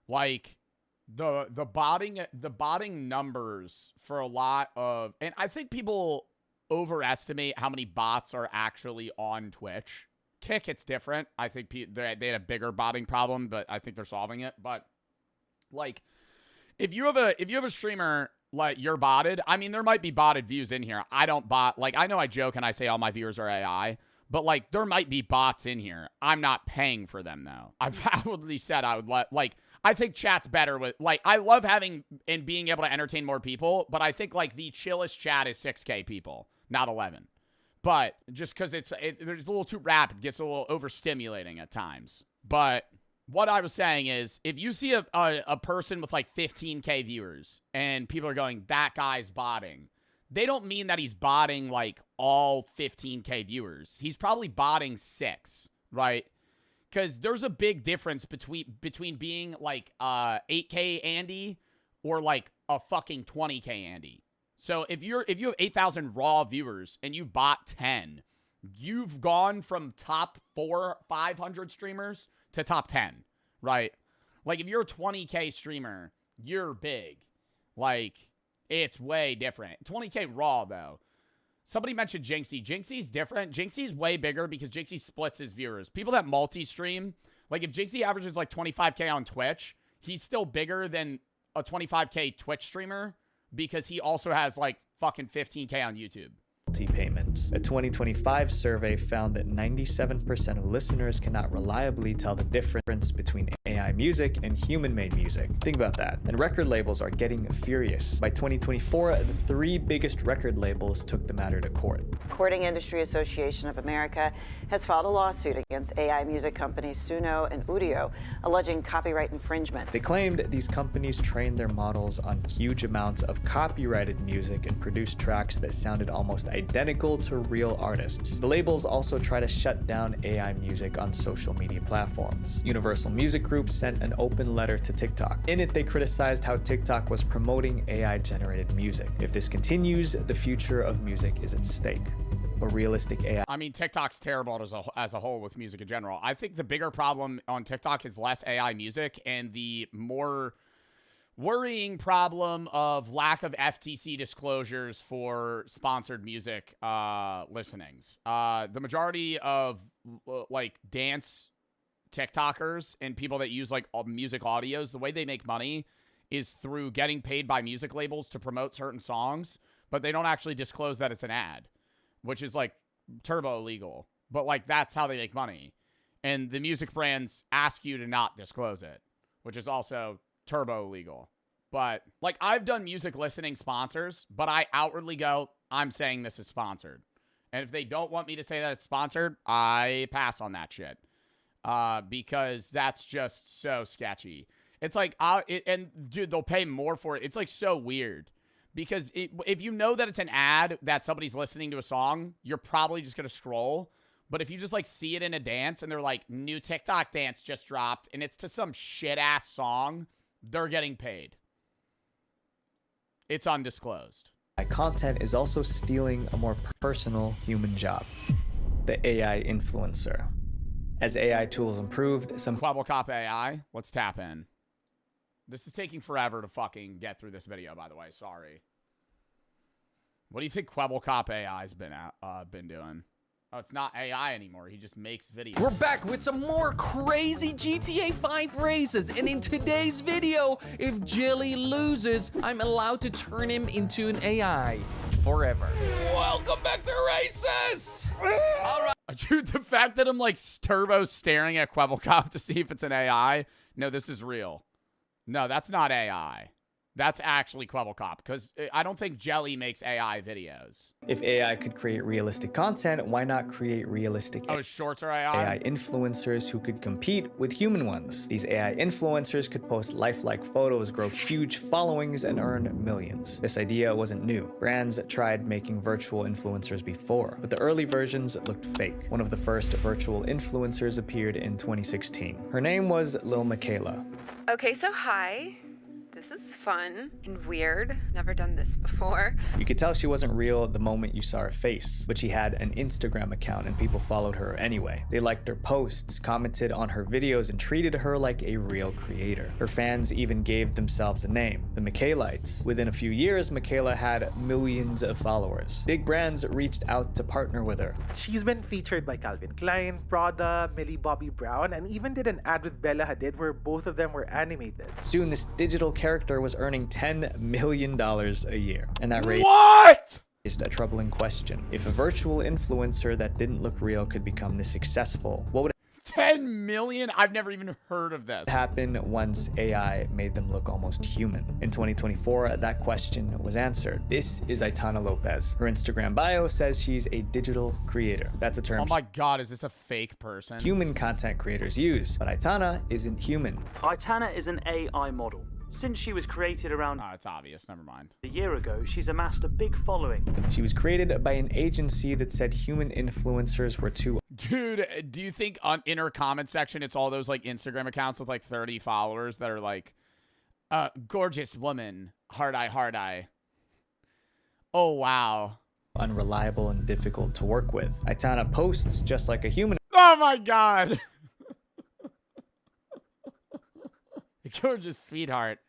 Like the botting numbers for a lot of, and I think people overestimate how many bots are actually on Twitch. Kick, it's different. I think they had a bigger botting problem, but I think they're solving it. But like, if you have a streamer like you're botted, I mean, there might be botted views in here. I don't bot. Like, I know I joke and I say all my viewers are AI, but like, there might be bots in here. I'm not paying for them though. I've outwardly said I would I think chat's better with, like, I love having and being able to entertain more people, but I think like the chillest chat is 6K people, not 11. But just because there's a little too rapid, gets a little overstimulating at times. But what I was saying is, if you see a person with like 15K viewers and people are going, that guy's botting, they don't mean that he's botting like all 15K viewers. He's probably botting 6, right? Because there's a big difference between being like 8K Andy or like a fucking 20K Andy. So if you have 8,000 raw viewers and you bot 10, you've gone from top 500 streamers to top 10, right? Like, if you're a 20K streamer, you're big. Like, it's way different. 20K raw, though. Somebody mentioned Jinxie. Jinxie's different. Jinxie's way bigger because Jinxie splits his viewers. People that multi-stream, like, if Jinxie averages like 25K on Twitch, he's still bigger than a 25K Twitch streamer because he also has like fucking 15K on YouTube. Payments. A 2025 survey found that 97% of listeners cannot reliably tell the difference between AI music and human-made music. Think about that. And record labels are getting furious. By 2024, the 3 biggest record labels took the matter to court. Recording Industry Association of America has filed a lawsuit against AI music companies Suno and Udio, alleging copyright infringement. They claimed these companies trained their models on huge amounts of copyrighted music and produced tracks that sounded almost identical to real artists. The labels also try to shut down AI music on social media platforms. Universal Music Group sent an open letter to TikTok. In it, they criticized how TikTok was promoting AI-generated music. If this continues, the future of music is at stake. a realistic AI. I mean, TikTok's terrible as a whole with music in general. I think the bigger problem on TikTok is less AI music and the more worrying problem of lack of FTC disclosures for sponsored music listenings. The majority of like dance TikTokers and people that use like music audios, the way they make money is through getting paid by music labels to promote certain songs, but they don't actually disclose that it's an ad, which is like turbo illegal. But like that's how they make money. And the music brands ask you to not disclose it, which is also turbo illegal. But like I've done music listening sponsors, but I outwardly go, I'm saying this is sponsored. And if they don't want me to say that it's sponsored, I pass on that shit. Because that's just so sketchy. It's like, and dude, they'll pay more for it. It's like so weird because if you know that it's an ad that somebody's listening to a song, you're probably just going to scroll. But if you just like see it in a dance and they're like, new TikTok dance just dropped and it's to some shit ass song, they're getting paid. It's undisclosed. Content is also stealing a more personal human job, the AI influencer. As AI tools improved, some Quabblecop AI, let's tap in. This is taking forever to fucking get through this video, by the way. Sorry. What do you think Quabblecop AI's been doing? Oh, it's not AI anymore. He just makes videos. We're back with some more crazy GTA 5 races. And in today's video, if Jilly loses, I'm allowed to turn him into an AI forever. Welcome back to races. All right. Dude, the fact that I'm like turbo staring at Quabblecop to see if it's an AI. No, this is real. No, that's not AI. That's actually Quabblecop, because I don't think Jelly makes AI videos. If AI could create realistic content, why not create realistic shorts are AI influencers who could compete with human ones? These AI influencers could post lifelike photos, grow huge followings, and earn millions. This idea wasn't new. Brands tried making virtual influencers before, but the early versions looked fake. One of the first virtual influencers appeared in 2016. Her name was Lil Miquela. Okay, so hi. This is fun and weird. Never done this before. You could tell she wasn't real the moment you saw her face, but she had an Instagram account and people followed her anyway. They liked her posts, commented on her videos, and treated her like a real creator. Her fans even gave themselves a name, the Miquelites. Within a few years, Miquela had millions of followers. Big brands reached out to partner with her. She's been featured by Calvin Klein, Prada, Millie Bobby Brown, and even did an ad with Bella Hadid where both of them were animated. Soon, this digital character was earning $10 million a year. And that raised a troubling question. If a virtual influencer that didn't look real could become this successful, what would 10 million? I've never even heard of this. Happen once AI made them look almost human. In 2024, that question was answered. This is Aitana Lopez. Her Instagram bio says she's a digital creator. That's a term. Oh my God, is this a fake person? Human content creators use, but Aitana isn't human. Aitana is an AI model. Since she was created around it's obvious, never mind. a year ago, she's amassed a big following. She was created by an agency that said human influencers were too... Dude, do you think in her comment section, it's all those like Instagram accounts with like 30 followers that are like, gorgeous woman, hard eye. Oh, wow. Unreliable and difficult to work with. Aitana posts just like a human. Oh my God. Gorgeous sweetheart.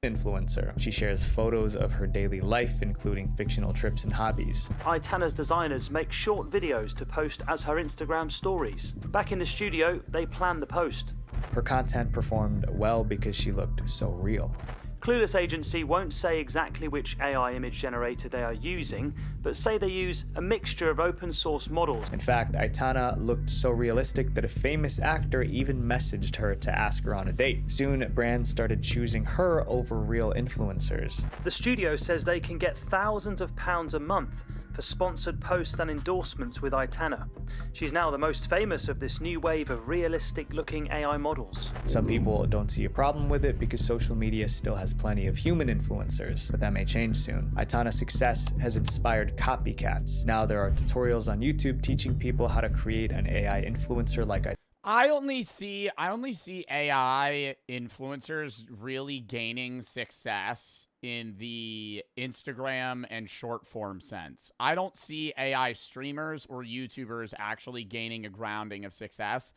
Influencer. She shares photos of her daily life, including fictional trips and hobbies. Aitana's designers make short videos to post as her Instagram stories. Back in the studio, they plan the post. Her content performed well because she looked so real. Clueless Agency won't say exactly which AI image generator they are using, but say they use a mixture of open source models. In fact, Aitana looked so realistic that a famous actor even messaged her to ask her on a date. Soon, brands started choosing her over real influencers. The studio says they can get thousands of pounds a month for sponsored posts and endorsements with Aitana. She's now the most famous of this new wave of realistic-looking AI models. Some people don't see a problem with it because social media still has plenty of human influencers, but that may change soon. Aitana's success has inspired copycats. Now there are tutorials on YouTube teaching people how to create an AI influencer like I only see AI influencers really gaining success in the Instagram and short form sense. I don't see AI streamers or YouTubers actually gaining a grounding of success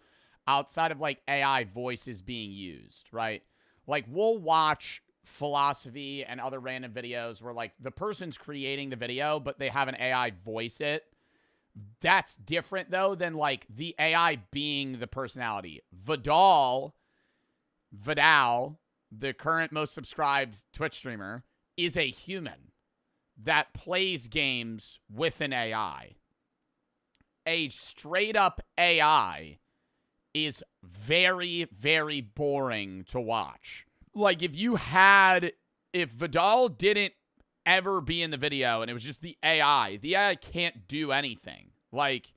outside of like AI voices being used, right? Like we'll watch philosophy and other random videos where like the person's creating the video, but they have an AI voice it. That's different, though, than, like, the AI being the personality. Vidal, the current most subscribed Twitch streamer, is a human that plays games with an AI. A straight-up AI is very, very boring to watch. Like, if Vidal didn't ever be in the video and it was just the AI can't do anything. Like,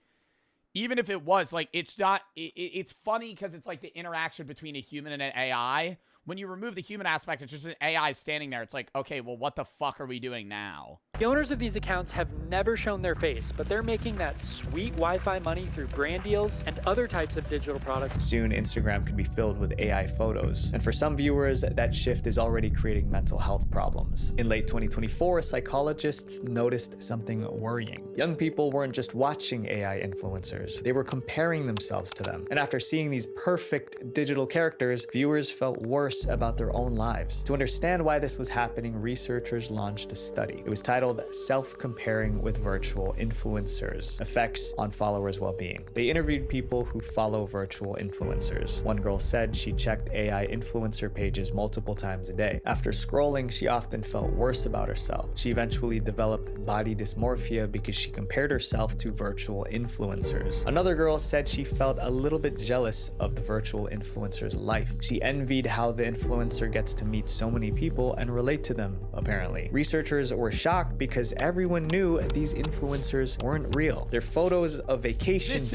even if it was, like, it's not, it's funny because it's like the interaction between a human and an AI. When you remove the human aspect, it's just an AI standing there. It's like, okay, well, what the fuck are we doing now? The owners of these accounts have never shown their face, but they're making that sweet Wi-Fi money through brand deals and other types of digital products. Soon, Instagram could be filled with AI photos. And for some viewers, that shift is already creating mental health problems. In late 2024, psychologists noticed something worrying. Young people weren't just watching AI influencers, they were comparing themselves to them. And after seeing these perfect digital characters, viewers felt worse about their own lives. To understand why this was happening, researchers launched a study. It was titled Self-Comparing with Virtual Influencers: Effects on Followers' Well-Being. They interviewed people who follow virtual influencers. One girl said she checked AI influencer pages multiple times a day. After scrolling, she often felt worse about herself. She eventually developed body dysmorphia because she compared herself to virtual influencers. Another girl said she felt a little bit jealous of the virtual influencer's life. She envied how the influencer gets to meet so many people and relate to them, apparently. Researchers were shocked because everyone knew these influencers weren't real. Their photos of vacations.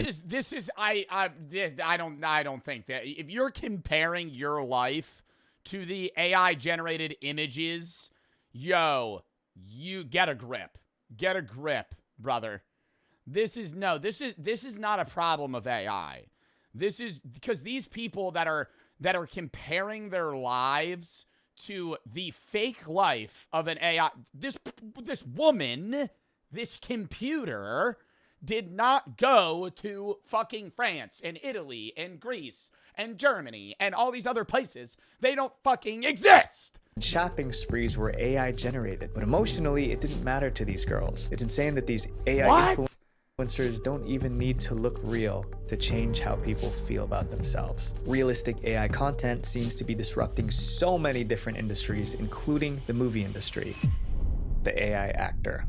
I don't think that if you're comparing your life to the AI generated images, yo, you get a grip. Get a grip, brother. This is not a problem of AI. This is because these people that are comparing their lives to the fake life of an AI. This woman, this computer, did not go to fucking France and Italy and Greece and Germany and all these other places. They don't fucking exist. Shopping sprees were AI generated, but emotionally, it didn't matter to these girls. It's insane that these AI influencers don't even need to look real to change how people feel about themselves. Realistic AI content seems to be disrupting so many different industries, including the movie industry. The AI actor.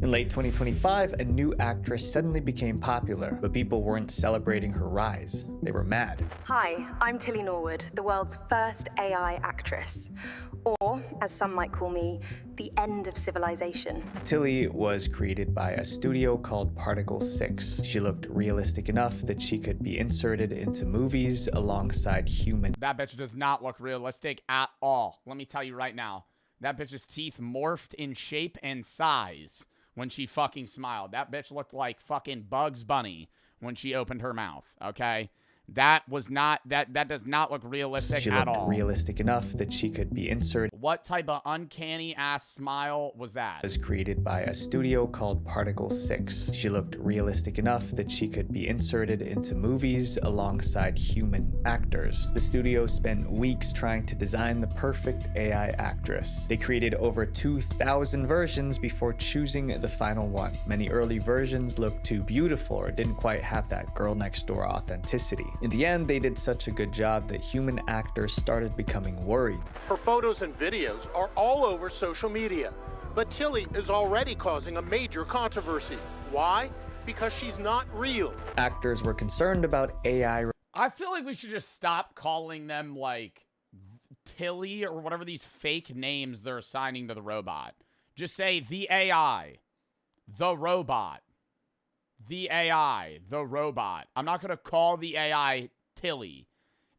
In late 2025, a new actress suddenly became popular, but people weren't celebrating her rise. They were mad. Hi, I'm Tilly Norwood, the world's first AI actress. Or, as some might call me, the end of civilization. Tilly was created by a studio called Particle 6. She looked realistic enough that she could be inserted into movies alongside human. That bitch does not look realistic at all. Let me tell you right now. That bitch's teeth morphed in shape and size when she fucking smiled. That bitch looked like fucking Bugs Bunny when she opened her mouth, okay? That does not look realistic at all. She looked realistic enough that she could be inserted. What type of uncanny ass smile was that? Was created by a studio called Particle 6. She looked realistic enough that she could be inserted into movies alongside human actors. The studio spent weeks trying to design the perfect AI actress. They created over 2,000 versions before choosing the final one. Many early versions looked too beautiful or didn't quite have that girl next door authenticity. In the end, they did such a good job that human actors started becoming worried. Her photos and videos are all over social media, but Tilly is already causing a major controversy. Why? Because she's not real. Actors were concerned about AI. I feel like we should just stop calling them like Tilly or whatever these fake names they're assigning to the robot. Just say the AI, the robot. The AI, the robot. I'm not going to call the AI Tilly.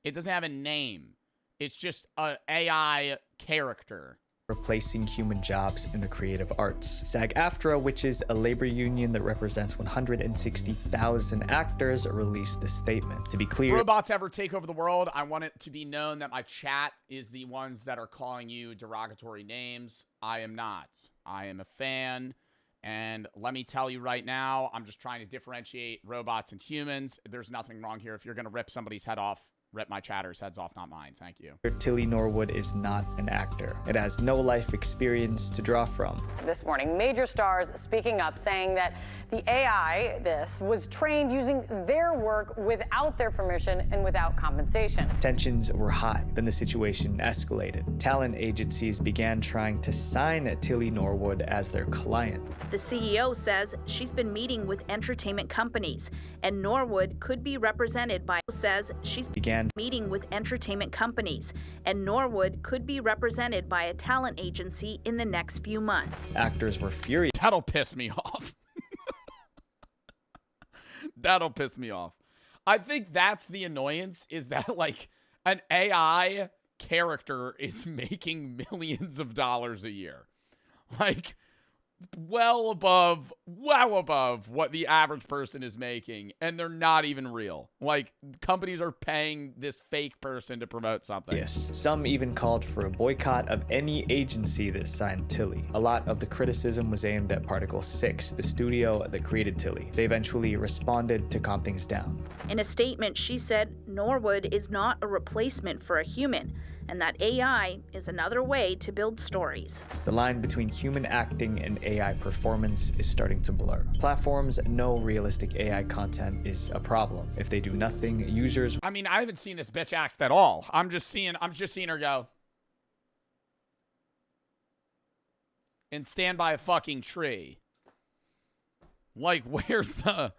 It doesn't have a name. It's just an AI character. replacing human jobs in the creative arts. SAG-AFTRA, which is a labor union that represents 160,000 actors, released a statement. To be clear, robots ever take over the world, I want it to be known that my chat is the ones that are calling you derogatory names. I am not. I am a fan. And let me tell you right now, I'm just trying to differentiate robots and humans. There's nothing wrong here. If you're going to rip somebody's head off, rip my chatter's heads off, not mine. Thank you. Tilly Norwood is not an actor. It has no life experience to draw from. This morning, major stars speaking up, saying that the AI, was trained using their work without their permission and without compensation. Tensions were high. Then the situation escalated. Talent agencies began trying to sign Tilly Norwood as their client. The CEO says she's been meeting with entertainment companies, and Norwood could be represented by meeting with entertainment companies, and Norwood could be represented by a talent agency in the next few months. Actors were furious. That'll piss me off. That'll piss me off. I think that's the annoyance, is that like an AI character is making millions of dollars a year. Like, well above what the average person is making, and they're not even real. Like, companies are paying this fake person to promote something. Yes, some even called for a boycott of any agency that signed Tilly. A lot of the criticism was aimed at Particle 6, the studio that created Tilly. They eventually responded to calm things down. In a statement, she said Norwood is not a replacement for a human, and that AI is another way to build stories. The line between human acting and AI performance is starting to blur. Platforms know realistic AI content is a problem. If they do nothing, users... I mean, I haven't seen this bitch act at all. I'm just seeing her go and stand by a fucking tree. Like, where's the...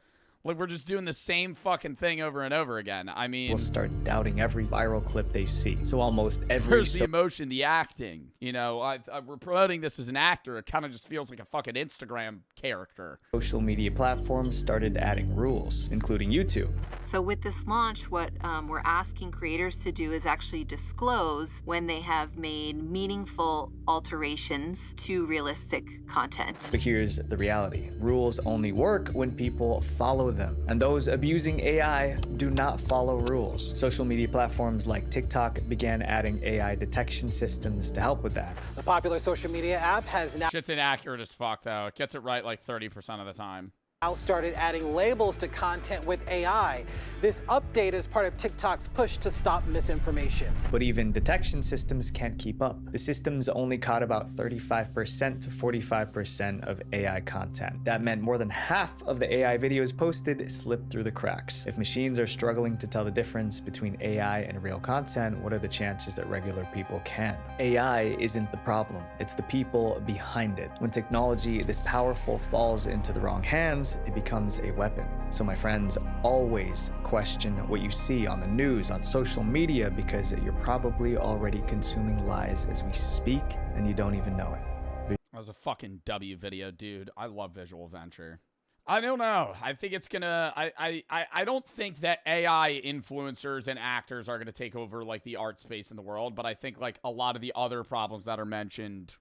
Like, we're just doing the same fucking thing over and over again. I mean... will start doubting every viral clip they see. So almost every... Where's the emotion, the acting? You know, we're promoting this as an actor. It kind of just feels like a fucking Instagram character. Social media platforms started adding rules, including YouTube. So with this launch, what we're asking creators to do is actually disclose when they have made meaningful alterations to realistic content. But here's the reality. Rules only work when people follow them. And those abusing AI do not follow rules. Social media platforms like TikTok began adding AI detection systems to help with that. The popular social media app has now... Shit's inaccurate as fuck, though. It gets it right like 30% of the time. Started adding labels to content with AI. This update is part of TikTok's push to stop misinformation. But even detection systems can't keep up. The systems only caught about 35% to 45% of AI content. That meant more than half of the AI videos posted slipped through the cracks. If machines are struggling to tell the difference between AI and real content, what are the chances that regular people can? AI isn't the problem. It's the people behind it. When technology this powerful falls into the wrong hands, it becomes a weapon. So my friends, always question what you see on the news, on social media, because you're probably already consuming lies as we speak and you don't even know it. That was a fucking W video, dude. I love Visual Venture. I don't know. I think it's gonna... I don't think that AI influencers and actors are gonna take over, like, the art space in the world, but I think, like, a lot of the other problems that are mentioned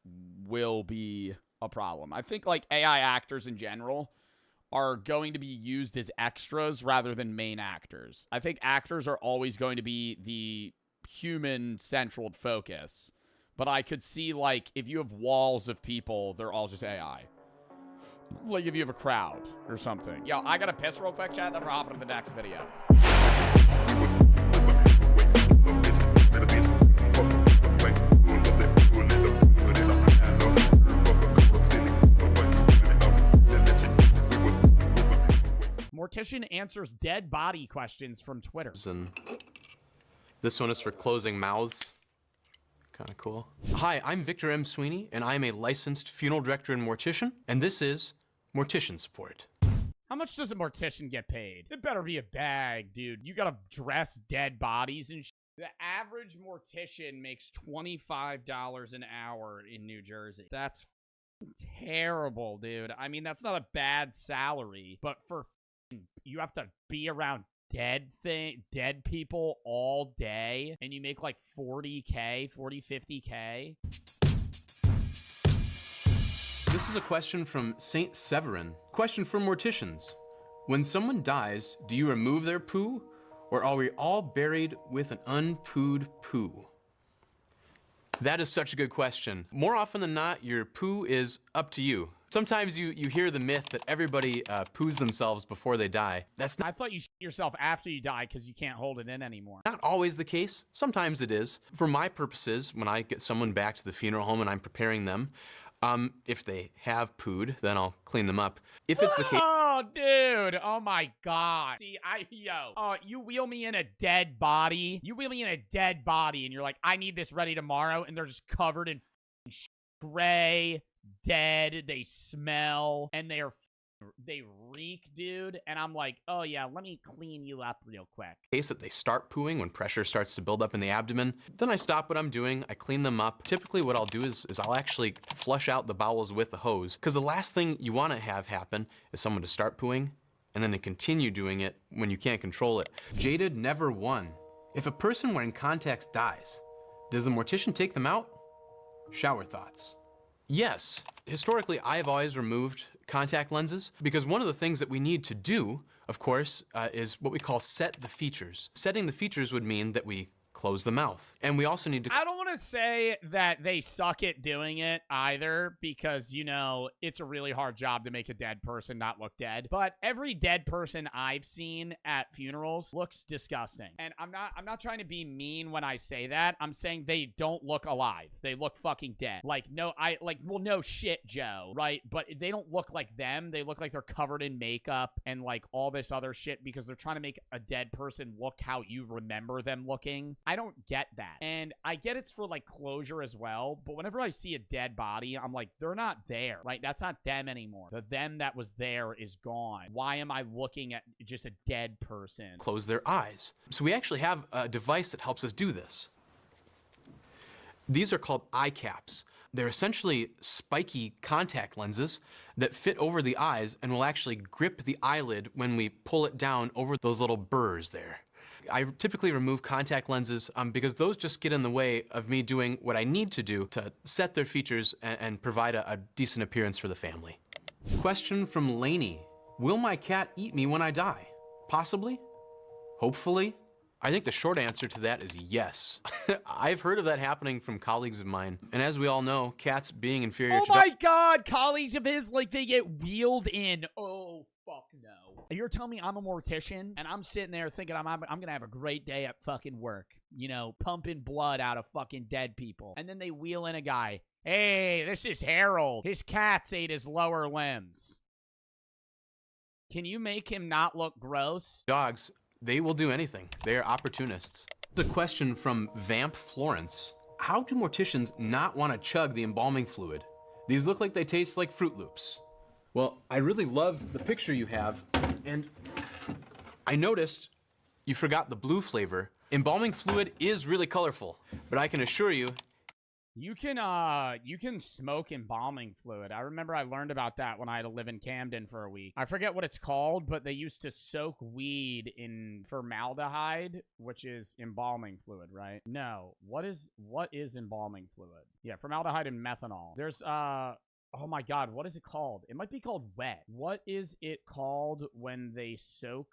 will be a problem. I think, like, AI actors in general are going to be used as extras rather than main actors. I think actors are always going to be the human-central focus. But I could see, like, if you have walls of people, they're all just AI. Like, if you have a crowd or something. Yo, I gotta piss real quick, chat, then we're hopping to the next video. Mortician answers dead body questions from Twitter. And this one is for closing mouths. Kind of cool. Hi, I'm Victor M. Sweeney, and I am a licensed funeral director and mortician, and this is Mortician Support. How much does a mortician get paid? It better be a bag, dude. You gotta dress dead bodies and shit. The average mortician makes $25 an hour in New Jersey. That's terrible, dude. I mean, that's not a bad salary, but for you have to be around dead people all day, and you make like 40K, 50K. This is a question from Saint Severin. Question for morticians. When someone dies, do you remove their poo, or are we all buried with an unpooed poo? That is such a good question. More often than not, your poo is up to you. Sometimes you hear the myth that everybody poos themselves before they die. That's not I thought you shit yourself after you die because you can't hold it in anymore. not always the case. Sometimes it is. For my purposes, when I get someone back to the funeral home and I'm preparing them, if they have pooed, then I'll clean them up. If it's the case... Oh, dude. Oh, my God. See, you wheel me in a dead body. You wheel me in a dead body, and you're like, I need this ready tomorrow, and they're just covered in gray, dead, they smell, and they reek, dude. And I'm like, oh, yeah, let me clean you up real quick. Case that they start pooing when pressure starts to build up in the abdomen. Then I stop what I'm doing, I clean them up. Typically what I'll do is I'll actually flush out the bowels with the hose, because the last thing you want to have happen is someone to start pooing and then to continue doing it when you can't control it. Jaded never won. If a person wearing contacts dies, does the mortician take them out? Shower thoughts. Yes, historically I've always removed contact lenses because one of the things that we need to do, of course, is what we call set the features. Setting the features would mean that we close the mouth. And we also need to... I don't want to say that they suck at doing it either because, you know, it's a really hard job to make a dead person not look dead. But every dead person I've seen at funerals looks disgusting. And I'm not trying to be mean when I say that. I'm saying they don't look alive. They look fucking dead. Like, no shit, Joe, right? But they don't look like them. They look like they're covered in makeup and like all this other shit because they're trying to make a dead person look how you remember them looking. I don't get that. And I get it's for like closure as well, but whenever I see a dead body, I'm like, they're not there, right? That's not them anymore. The them that was there is gone. Why am I looking at just a dead person? Close their eyes. So we actually have a device that helps us do this. These are called eye caps. They're essentially spiky contact lenses that fit over the eyes and will actually grip the eyelid when we pull it down over those little burrs there. I typically remove contact lenses because those just get in the way of me doing what I need to do to set their features and provide a decent appearance for the family. Question from Lainey. Will my cat eat me when I die? Possibly? Hopefully? I think the short answer to that is yes. I've heard of that happening from colleagues of mine. And as we all know, cats being inferior to... Oh my God, colleagues of his, like they get wheeled in. Oh, fuck no. You're telling me I'm a mortician and I'm sitting there thinking I'm gonna have a great day at fucking work, you know, pumping blood out of fucking dead people. And then they wheel in a guy. Hey, this is Harold. His cats ate his lower limbs. Can you make him not look gross? Dogs, they will do anything. They are opportunists. The question from Vamp Florence. How do morticians not want to chug the embalming fluid? These look like they taste like Fruit Loops. Well, I really love the picture you have, and I noticed you forgot the blue flavor. Embalming fluid is really colorful, but I can assure you, you can smoke embalming fluid. I remember I learned about that when I had to live in Camden for a week. I forget what it's called, but they used to soak weed in formaldehyde, which is embalming fluid, right? No. What is embalming fluid? Yeah, formaldehyde and methanol. There's oh my God, what is it called? It might be called wet. What is it called when they soak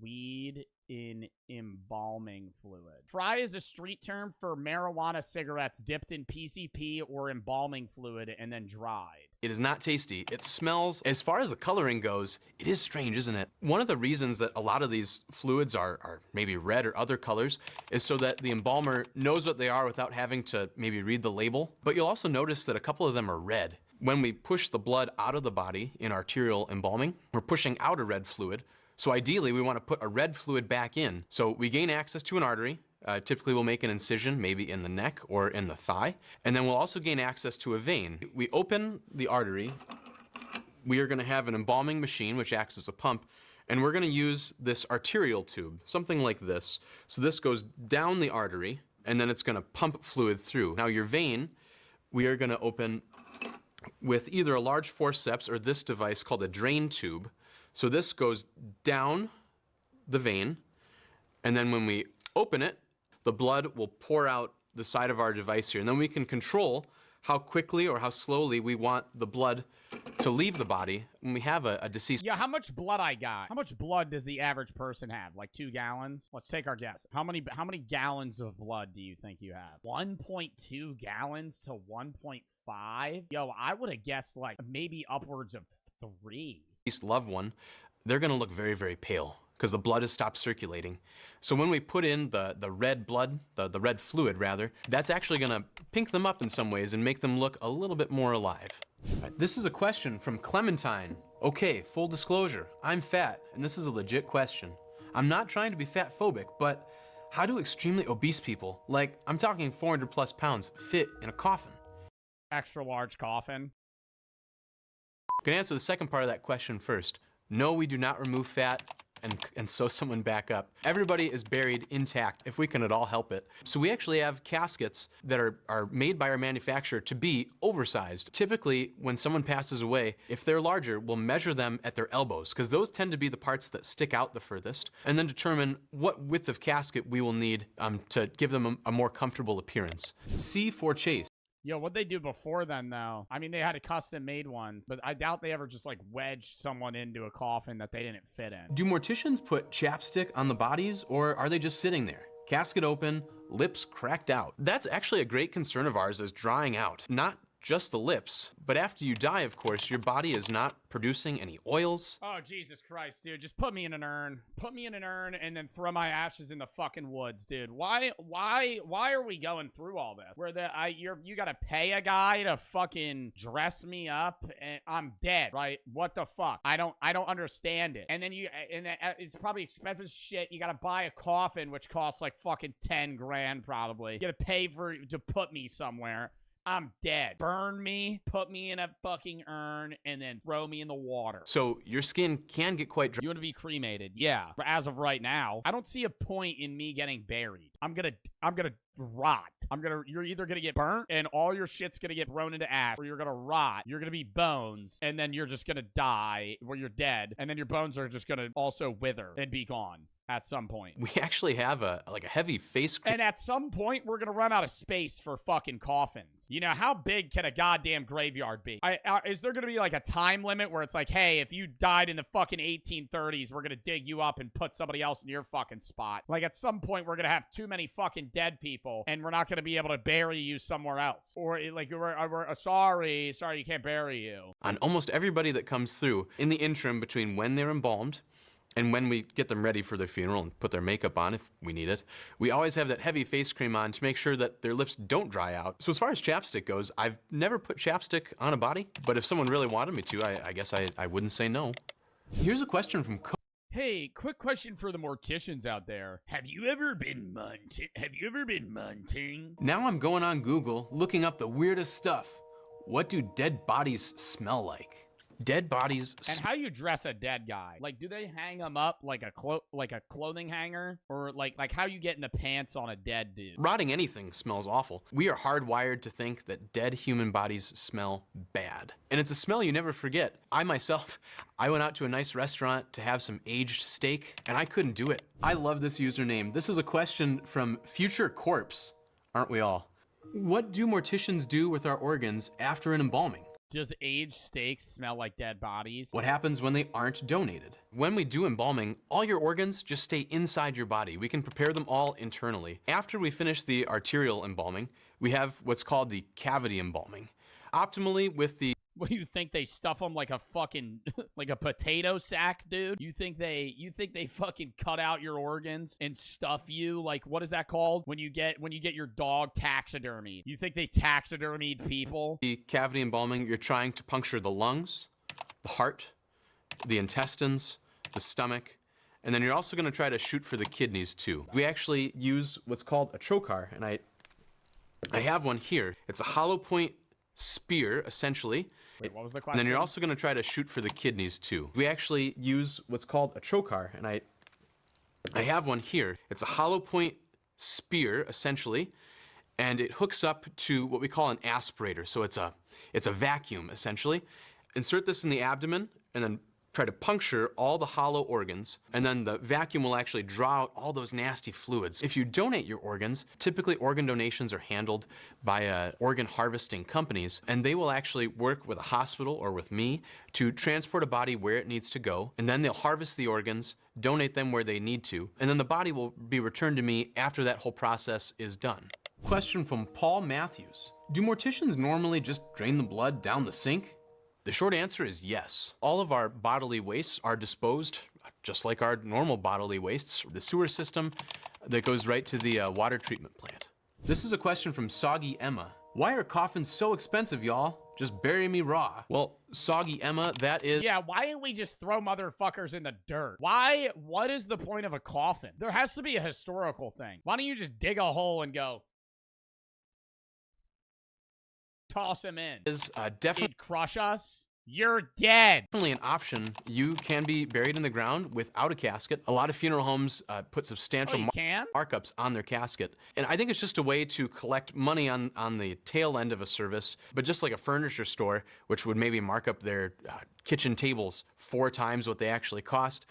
weed in embalming fluid? Fry is a street term for marijuana cigarettes dipped in PCP or embalming fluid and then dried. it is not tasty. It smells, as far as the coloring goes, it is strange, isn't it? One of the reasons that a lot of these fluids are maybe red or other colors is so that the embalmer knows what they are without having to maybe read the label. But you'll also notice that a couple of them are red. When we push the blood out of the body in arterial embalming, we're pushing out a red fluid. So ideally, we want to put a red fluid back in. So we gain access to an artery. Typically, we'll make an incision, maybe in the neck or in the thigh. And then we'll also gain access to a vein. We open the artery. We are going to have an embalming machine, which acts as a pump. And we're going to use this arterial tube, something like this. So this goes down the artery, and then it's going to pump fluid through. Now your vein, we are going to open with either a large forceps or this device called a drain tube. So this goes down the vein, and then when we open it, the blood will pour out the side of our device here. And then we can control how quickly or how slowly we want the blood to leave the body when we have a deceased. Yeah, how much blood I got? How much blood does the average person have? Like 2 gallons? Let's take our guess. How many gallons of blood do you think you have? 1.2 gallons to 1.5? Yo, I would have guessed like maybe upwards of 3. Deceased loved one, they're going to look very, very pale because the blood has stopped circulating. So when we put in the red blood, the red fluid rather, that's actually going to pink them up in some ways and make them look a little bit more alive. Right, this is a question from Clementine. Okay, full disclosure, I'm fat, and this is a legit question. I'm not trying to be fat phobic, but how do extremely obese people, like I'm talking 400 plus pounds, fit in a coffin? Extra large coffin. I'm gonna answer the second part of that question first. No, we do not remove fat and sew someone back up. Everybody is buried intact if we can at all help it. So we actually have caskets that are made by our manufacturer to be oversized. Typically, when someone passes away, if they're larger, we'll measure them at their elbows, because those tend to be the parts that stick out the furthest, and then determine what width of casket we will need to give them a more comfortable appearance. C for Chase. Yo, what'd they do before then, though? I mean, they had custom-made ones, but I doubt they ever just, like, wedged someone into a coffin that they didn't fit in. Do morticians put chapstick on the bodies, or are they just sitting there? Casket open, lips cracked out. That's actually a great concern of ours, is drying out. Not just the lips, but after you die, of course, your body is not producing any oils. Oh, Jesus Christ, dude. Just put me in an urn. Put me in an urn and then throw my ashes in the fucking woods, dude. Why are we going through all this? Where you gotta pay a guy to fucking dress me up and I'm dead, right? What the fuck? I don't understand it. And then it's probably expensive as shit. You gotta buy a coffin, which costs like fucking 10 grand probably. You gotta pay to put me somewhere. I'm dead. Burn me, put me in a fucking urn, and then throw me in the water. So your skin can get quite dry. You want to be cremated? Yeah. But as of right now, I don't see a point in me getting buried. I'm gonna rot. You're either gonna get burnt and all your shit's gonna get thrown into ash, or you're gonna rot. You're gonna be bones, and then you're just gonna die where you're dead, and then your bones are just gonna also wither and be gone at some point. We actually have a heavy face cream. And at some point, we're gonna run out of space for fucking coffins. You know, how big can a goddamn graveyard be? Is there gonna be like a time limit where it's like, hey, if you died in the fucking 1830s, we're gonna dig you up and put somebody else in your fucking spot? Like, at some point, we're gonna have too many fucking dead people, and we're not gonna be able to bury you somewhere else. Or like, we're sorry, you can't bury you. On almost everybody that comes through, in the interim between when they're embalmed and when we get them ready for their funeral and put their makeup on if we need it, we always have that heavy face cream on to make sure that their lips don't dry out. So as far as chapstick goes, I've never put chapstick on a body, but if someone really wanted me to, I guess I wouldn't say no. Here's a question from Hey, quick question for the morticians out there. Have you ever been munting? Now I'm going on Google, looking up the weirdest stuff. What do dead bodies smell like? Dead bodies. And how you dress a dead guy? Like, do they hang them up like a clothing hanger, or like how you get in the pants on a dead dude? Rotting anything smells awful. We are hardwired to think that dead human bodies smell bad, and it's a smell you never forget. I went out to a nice restaurant to have some aged steak, and I couldn't do it. I love this username. This is a question from Future Corpse, aren't we all? What do morticians do with our organs after an embalming? Does aged steaks smell like dead bodies? What happens when they aren't donated? When we do embalming, all your organs just stay inside your body. We can prepare them all internally. After we finish the arterial embalming, we have what's called the cavity embalming. Optimally with the... What do you think, they stuff them like a fucking like a potato sack, dude? You think they fucking cut out your organs and stuff you like, what is that called? When you get your dog taxidermy. You think they taxidermied people? The cavity embalming, you're trying to puncture the lungs, the heart, the intestines, the stomach, and then you're also going to try to shoot for the kidneys too. We actually use what's called a trocar, and I have one here. It's a hollow point spear, essentially. Wait, what was the question? And then you're also going to try to shoot for the kidneys too. We actually use what's called a trocar, and I have one here. It's a hollow point spear, essentially, and it hooks up to what we call an aspirator. So it's a vacuum, essentially. Insert this in the abdomen, and then try to puncture all the hollow organs, and then the vacuum will actually draw out all those nasty fluids. If you donate your organs, typically organ donations are handled by organ harvesting companies, and they will actually work with a hospital or with me to transport a body where it needs to go, and then they'll harvest the organs, donate them where they need to, and then the body will be returned to me after that whole process is done. Question from Paul Matthews. Do morticians normally just drain the blood down the sink? The short answer is yes. All of our bodily wastes are disposed just like our normal bodily wastes, the sewer system that goes right to the water treatment plant. This is a question from Soggy Emma. Why are coffins so expensive, y'all? Just bury me raw. Well, Soggy Emma, that is... Yeah, why don't we just throw motherfuckers in the dirt? Why? What is the point of a coffin? There has to be a historical thing. Why don't you just dig a hole and go... toss him in? Is definitely... He'd crush us? You're dead. Definitely an option. You can be buried in the ground without a casket. A lot of funeral homes put substantial markups on their casket. And I think it's just a way to collect money on the tail end of a service. But just like a furniture store, which would maybe mark up their kitchen tables 4 times what they actually cost,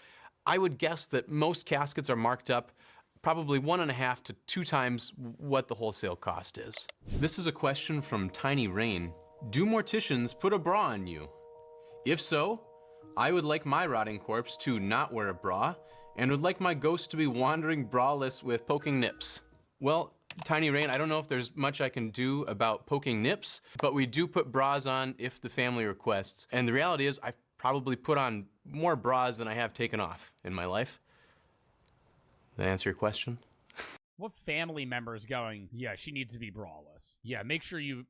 I would guess that most caskets are marked up probably 1.5 to 2 times what the wholesale cost is. This is a question from Tiny Rain. Do morticians put a bra on you? If so, I would like my rotting corpse to not wear a bra, and would like my ghost to be wandering braless with poking nips. Well, Tiny Rain, I don't know if there's much I can do about poking nips, but we do put bras on if the family requests. And the reality is, I've probably put on more bras than I have taken off in my life. Did that answer your question? What family member is going, yeah, she needs to be braless. Yeah, make sure you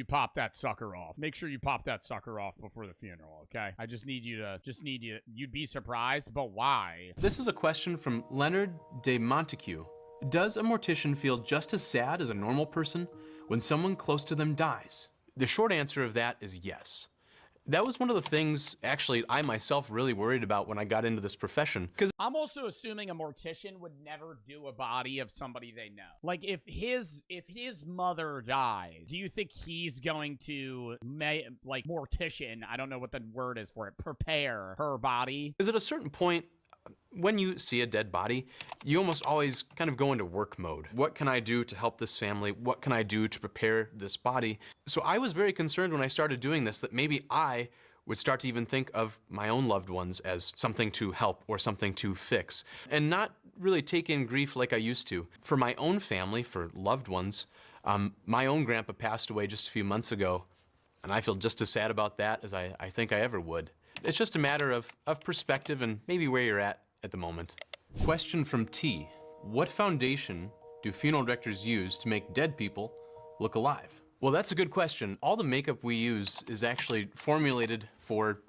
pop that sucker off. Make sure you pop that sucker off before the funeral, okay? I just need you, you'd be surprised, but why? This is a question from Leonard de Montague. Does a mortician feel just as sad as a normal person when someone close to them dies? The short answer of that is yes. That was one of the things, actually, I myself really worried about when I got into this profession. Because I'm also assuming a mortician would never do a body of somebody they know. Like, if his mother dies, do you think he's going to, mortician, I don't know what the word is for it, prepare her body? Because at a certain point, when you see a dead body, you almost always kind of go into work mode. What can I do to help this family? What can I do to prepare this body? So I was very concerned when I started doing this that maybe I would start to even think of my own loved ones as something to help or something to fix, and not really take in grief like I used to. For my own family, for loved ones, my own grandpa passed away just a few months ago, and I feel just as sad about that as I think I ever would. It's just a matter of perspective and maybe where you're at the moment. Question from T. What foundation do funeral directors use to make dead people look alive? Well, that's a good question. All the makeup we use is actually formulated for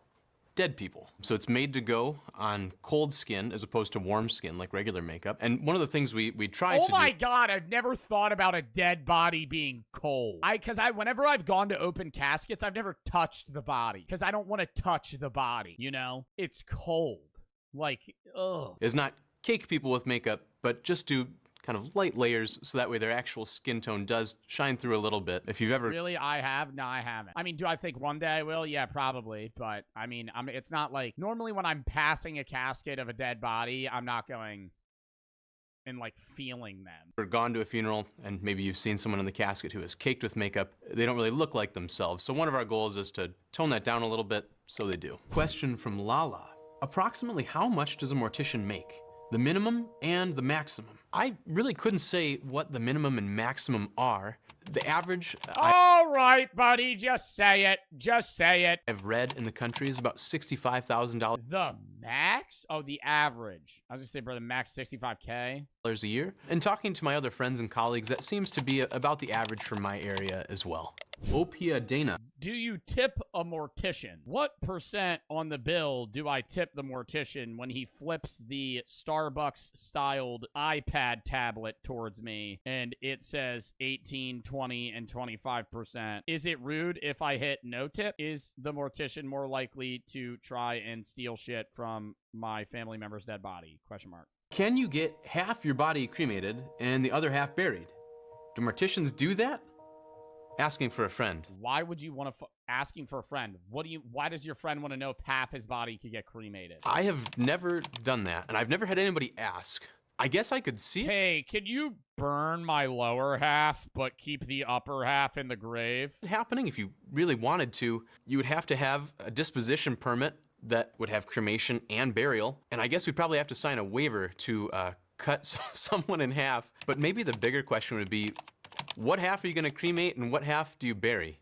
dead people. So it's made to go on cold skin as opposed to warm skin like regular makeup. And one of the things we try to do... Oh my God, I've never thought about a dead body being cold. Whenever I've gone to open caskets, I've never touched the body because I don't want to touch the body, you know? It's cold. Like, ugh. Is not cake people with makeup, but just do kind of light layers so that way their actual skin tone does shine through a little bit. If you've ever... Really? I have? No, I haven't. I mean, do I think one day I will? Yeah, probably. But, I mean, it's not like... Normally when I'm passing a casket of a dead body, I'm not going and, like, feeling them. Or gone to a funeral and maybe you've seen someone in the casket who is caked with makeup. They don't really look like themselves. So one of our goals is to tone that down a little bit, so they do. Question from Lala. Approximately how much does a mortician make? The minimum and the maximum. I really couldn't say what the minimum and maximum are. The average... All right, buddy, just say it. Just say it. I've read in the country is about $65,000. The max? Oh, the average. I was gonna say, brother, max $65K. A year. And talking to my other friends and colleagues, that seems to be about the average for my area as well. Opia Dana. Do you tip a mortician? What % on the bill do I tip the mortician when he flips the Starbucks-styled iPad tablet towards me and it says 18, 20, and 25%? Is it rude if I hit no tip? Is the mortician more likely to try and steal shit from my family member's dead body? Question mark. Can you get half your body cremated and the other half buried? Do morticians do that? Asking for a friend. Why would you want to asking for a friend? Why does your friend want to know if half his body could get cremated? I have never done that, and I've never had anybody ask. I guess I could see it. Hey, can you burn my lower half, but keep the upper half in the grave? Happening if you really wanted to, you would have to have a disposition permit that would have cremation and burial, and I guess we'd probably have to sign a waiver to cut someone in half. But maybe the bigger question would be, what half are you going to cremate and what half do you bury?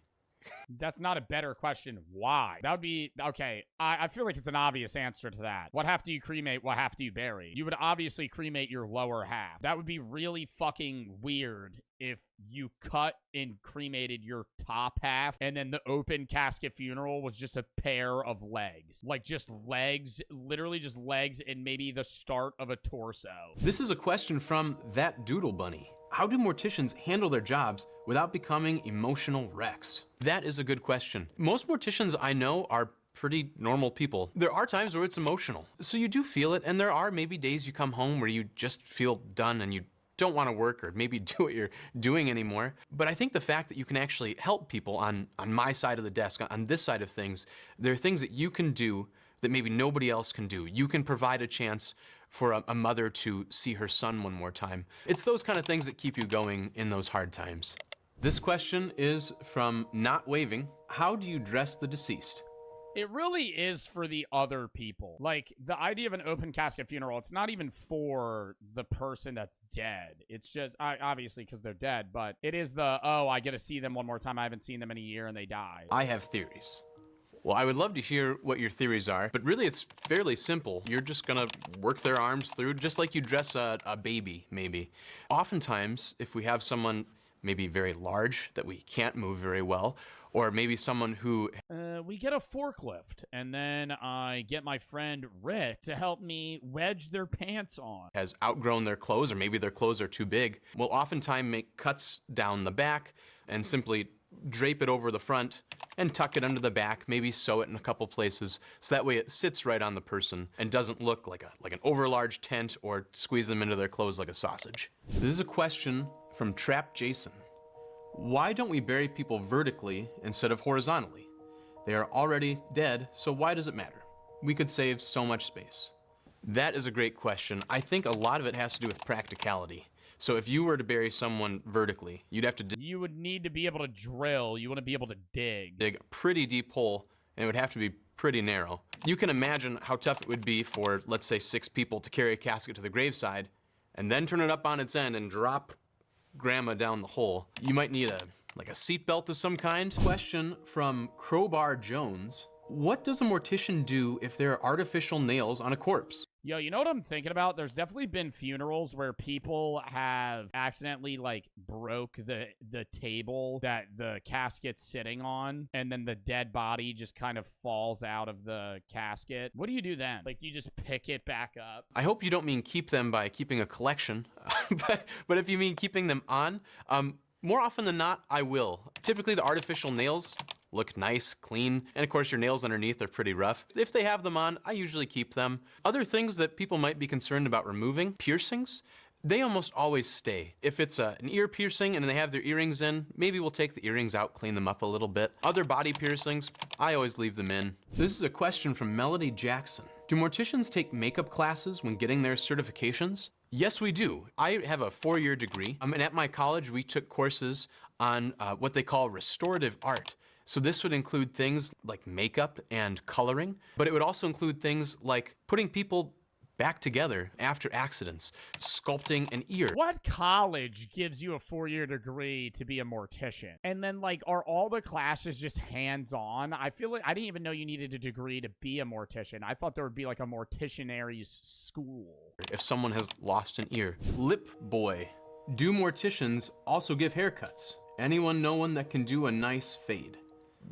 That's not a better question. Why? That would be, okay, I feel like it's an obvious answer to that. What half do you cremate? What half do you bury? You would obviously cremate your lower half. That would be really fucking weird if you cut and cremated your top half and then the open casket funeral was just a pair of legs. Like just legs, literally just legs and maybe the start of a torso. This is a question from That Doodle Bunny. How do morticians handle their jobs without becoming emotional wrecks? That is a good question. Most morticians I know are pretty normal people. There are times where it's emotional, so you do feel it, and there are maybe days you come home where you just feel done and you don't want to work or maybe do what you're doing anymore. But I think the fact that you can actually help people on my side of the desk, on this side of things, there are things that you can do that maybe nobody else can do. You can provide a chance for a mother to see her son one more time. It's those kind of things that keep you going in those hard times. This question is from Not Waving. How do you dress the deceased? It really is for the other people. Like, the idea of an open casket funeral, it's not even for the person that's dead. It's just, obviously, because they're dead, but it is the, oh, I get to see them one more time. I haven't seen them in a year and they die. I have theories. Well, I would love to hear what your theories are, but really it's fairly simple. You're just gonna work their arms through just like you dress a baby, maybe. Oftentimes, if we have someone maybe very large that we can't move very well, or maybe someone who... we get a forklift, and then I get my friend Rick to help me wedge their pants on. ...has outgrown their clothes, or maybe their clothes are too big, will oftentimes make cuts down the back and simply drape it over the front and tuck it under the back, maybe sew it in a couple places, so that way it sits right on the person and doesn't look like an overlarge tent or squeeze them into their clothes like a sausage. This is a question from Trap Jason. Why don't we bury people vertically instead of horizontally? They are already dead, so why does it matter? We could save so much space. That is a great question. I think a lot of it has to do with practicality. So if you were to bury someone vertically, you'd have to you would need to be able to drill. You want to be able to dig. Dig a pretty deep hole, and it would have to be pretty narrow. You can imagine how tough it would be for, let's say, 6 people to carry a casket to the graveside and then turn it up on its end and drop grandma down the hole. You might need a seat belt of some kind. Question from Crowbar Jones. What does a mortician do if there are artificial nails on a corpse? Yo, you know what I'm thinking about? There's definitely been funerals where people have accidentally, broke the table that the casket's sitting on, and then the dead body just kind of falls out of the casket. What do you do then? Do you just pick it back up? I hope you don't mean keep them by keeping a collection, but if you mean keeping them on, more often than not, I will. Typically, the artificial nails look nice, clean, and of course your nails underneath are pretty rough. If they have them on, I usually keep them. Other things that people might be concerned about removing, piercings, they almost always stay. If it's an ear piercing and they have their earrings in, maybe we'll take the earrings out, clean them up a little bit. Other body piercings, I always leave them in. This is a question from Melody Jackson. Do morticians take makeup classes when getting their certifications? Yes, we do. I have a 4-year degree, and at my college we took courses on what they call restorative art. So this would include things like makeup and coloring, but it would also include things like putting people back together after accidents, sculpting an ear. What college gives you a 4-year degree to be a mortician? And then, are all the classes just hands-on? I feel like I didn't even know you needed a degree to be a mortician. I thought there would be a morticianary's school. If someone has lost an ear. Lip Boy. Do morticians also give haircuts? Anyone know one that can do a nice fade?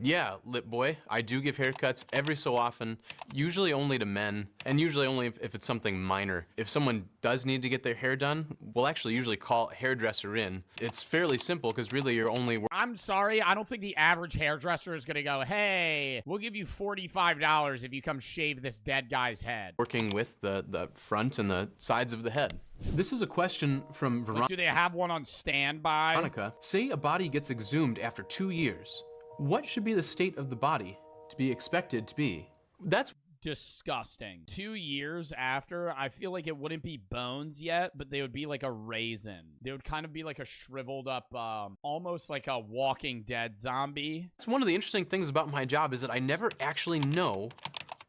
Yeah, lip boy, I do give haircuts every so often, usually only to men, and usually only if it's something minor. If someone does need to get their hair done, we'll actually usually call a hairdresser in. It's fairly simple because really you're only... I'm sorry, I don't think the average hairdresser is gonna go, hey, we'll give you $45 if you come shave this dead guy's head. Working with the front and the sides of the head. This is a question from Veronica. Do they have one on standby? Veronica, say a body gets exhumed after 2 years. What should be the state of the body to be expected to be? That's disgusting. 2 years after, I feel like it wouldn't be bones yet, but they would be like a raisin. They would kind of be like a shriveled up, almost like a Walking Dead zombie. It's one of the interesting things about my job is that I never actually know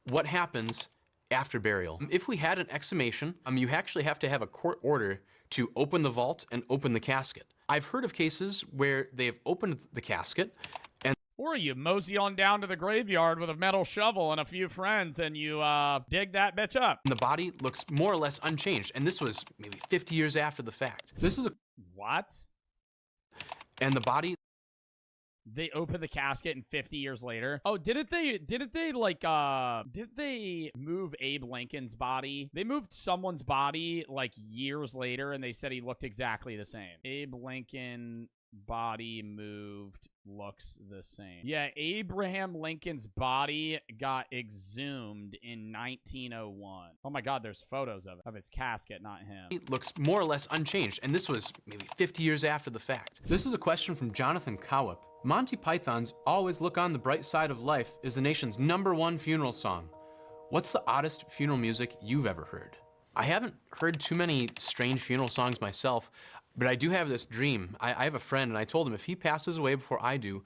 what happens after burial. If we had an exhumation, you actually have to have a court order to open the vault and open the casket. I've heard of cases where they've opened the casket and or you mosey on down to the graveyard with a metal shovel and a few friends and you dig that bitch up. the body looks more or less unchanged. And this was maybe 50 years after the fact. This is a... What? And the body... They opened the casket and 50 years later. Oh, didn't they move Abe Lincoln's body? They moved someone's body like years later and they said he looked exactly the same. Abe Lincoln body moved, looks the same. Yeah, Abraham Lincoln's body got exhumed in 1901. Oh my God, there's photos of his casket, not him. It looks more or less unchanged, and this was maybe 50 years after the fact. This is a question from Jonathan Cowip. Monty Python's Always Look on the Bright Side of Life is the nation's #1 funeral song. What's the oddest funeral music you've ever heard? I haven't heard too many strange funeral songs myself, but I do have this dream. I have a friend, and I told him if he passes away before I do,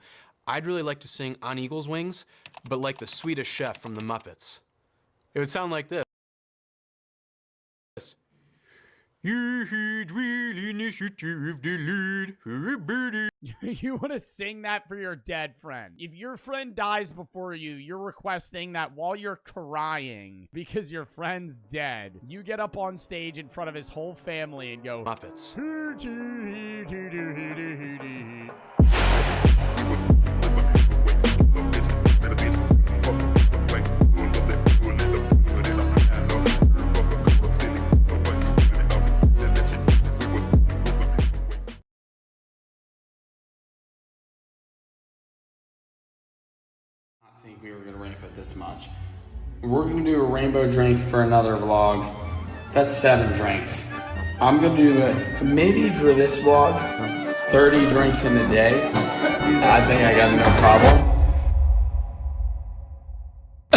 I'd really like to sing On Eagle's Wings, but like the Swedish Chef from the Muppets. It would sound like this. You had real initiative, the lead. You want to sing that for your dead friend. If your friend dies before you, you're requesting that while you're crying because your friend's dead, you get up on stage in front of his whole family and go, Muppets. I think we were gonna ramp it this much. We're gonna do a rainbow drink for another vlog. That's 7 drinks. I'm gonna do it maybe for this vlog, 30 drinks in a day. I think I got no problem.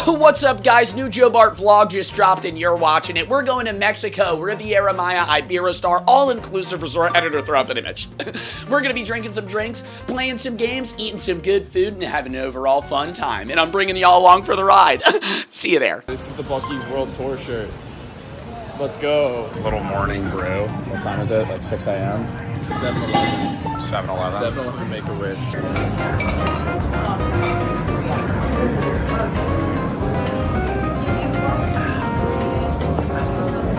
What's up, guys? New Joe Bart vlog just dropped and you're watching it. We're going to Mexico, Riviera Maya, Iberostar, all-inclusive resort. Editor, throw up an image. We're going to be drinking some drinks, playing some games, eating some good food, and having an overall fun time. And I'm bringing y'all along for the ride. See you there. This is the Buc-ee's World Tour shirt. Let's go. Little morning brew. What time is it? Like 6 a.m.? 7-Eleven. 7-Eleven. 7-Eleven, make a wish.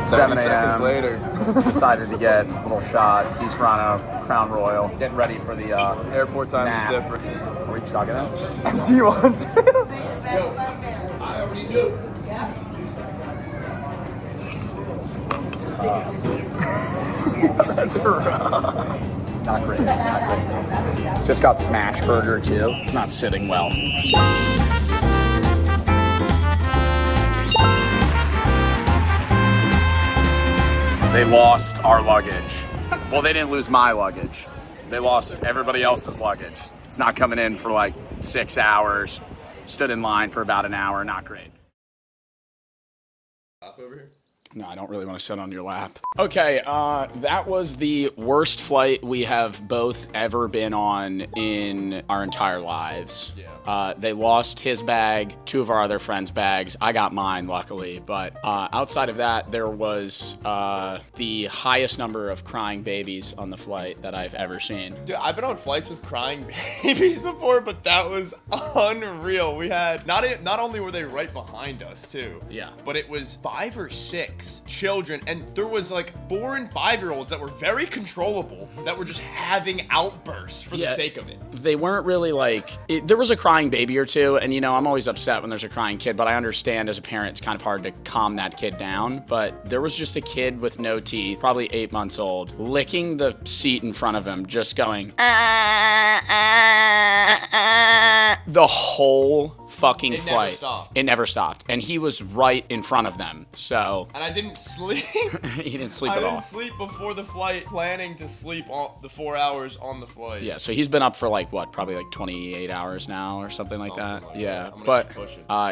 7 a.m. later, decided to get a little shot, Di Serrano, Crown Royal. Getting ready for the airport time nap. Is different. Are we chugging it? Do you want to? I already do. That's rough. Not great. Not great. Just got smash burger too. It's not sitting well. They lost our luggage. Well, they didn't lose my luggage. They lost everybody else's luggage. It's not coming in for like 6 hours. Stood in line for about an hour. Not great. Up over here? No, I don't really want to sit on your lap. Okay, that was the worst flight we have both ever been on in our entire lives. Yeah. They lost his bag, 2 of our other friends' bags. I got mine, luckily. But outside of that, there was the highest number of crying babies on the flight that I've ever seen. Dude, I've been on flights with crying babies before, but that was unreal. We had, not only were they right behind us, too. Yeah. But it was 5 or 6 6 children, and there was like 4 and 5-year-olds that were very controllable, that were just having outbursts for the sake of it. They weren't really like, there was a crying baby or two, and you know, I'm always upset when there's a crying kid, but I understand as a parent it's kind of hard to calm that kid down. But there was just a kid with no teeth, probably 8 months old, licking the seat in front of him, just going, the whole fucking flight. Never stopped. It never stopped. And he was right in front of them, so. And I didn't sleep. He didn't sleep at all. I didn't sleep before the flight, planning to sleep all the 4 hours on the flight. Yeah, so he's been up for like, what, probably like 28 hours now or something like that. Yeah, but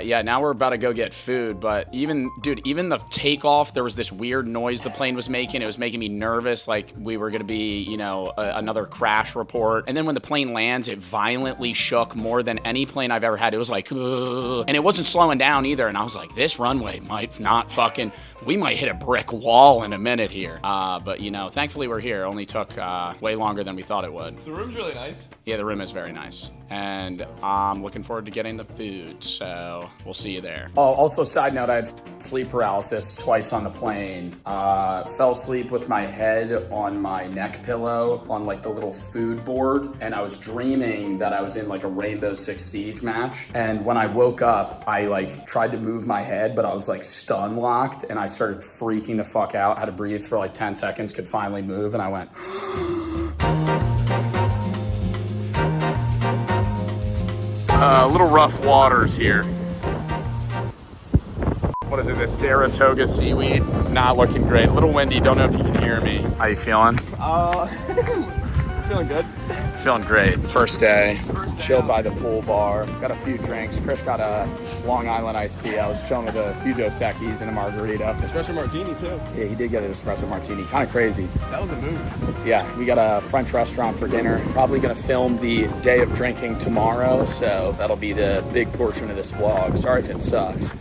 yeah, now we're about to go get food, but even the takeoff, there was this weird noise the plane was making. It was making me nervous, like we were gonna be, you know, another crash report. And then when the plane lands, it violently shook more than any plane I've ever had. It was like, and it wasn't slowing down either. And I was like, this runway might not fucking, we might hit a brick wall in a minute here. But you know, thankfully we're here. It only took way longer than we thought it would. The room's really nice. Yeah, the room is very nice. And I'm looking forward to getting the food, so we'll see you there. Oh, also side note, I had sleep paralysis twice on the plane. Fell asleep with my head on my neck pillow on like the little food board, and I was dreaming that I was in like a Rainbow Six Siege match. And when I woke up, I like tried to move my head, but I was like stun locked, and I started freaking the fuck out. Had to breathe for like 10 seconds, could finally move, and I went. Little rough waters here. What is it, this Saratoga seaweed? Not looking great. A little windy, don't know if you can hear me. How you feeling? Feeling good. Feeling great. First day, chilled by the pool bar. Got a few drinks. Chris got a Long Island iced tea. I was chilling with a few Dos Equis and a margarita. Espresso martini too. Yeah, he did get an espresso martini. Kind of crazy. That was a move. Yeah, we got a French restaurant for dinner. Probably gonna film the day of drinking tomorrow, so that'll be the big portion of this vlog. Sorry if it sucks.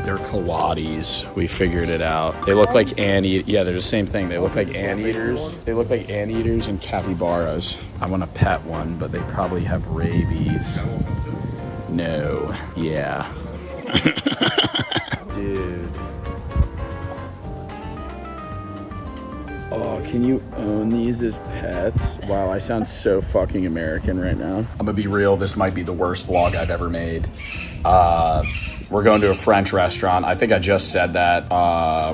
They're coatis. We figured it out. They look like yeah, they're the same thing. They look like anteaters. They look like anteaters and capybaras. I want to pet one, but they probably have rabies. No. Yeah. Dude. Oh, can you own these as pets? Wow, I sound so fucking American right now. I'm gonna be real, this might be the worst vlog I've ever made. We're going to a French restaurant. I think I just said that.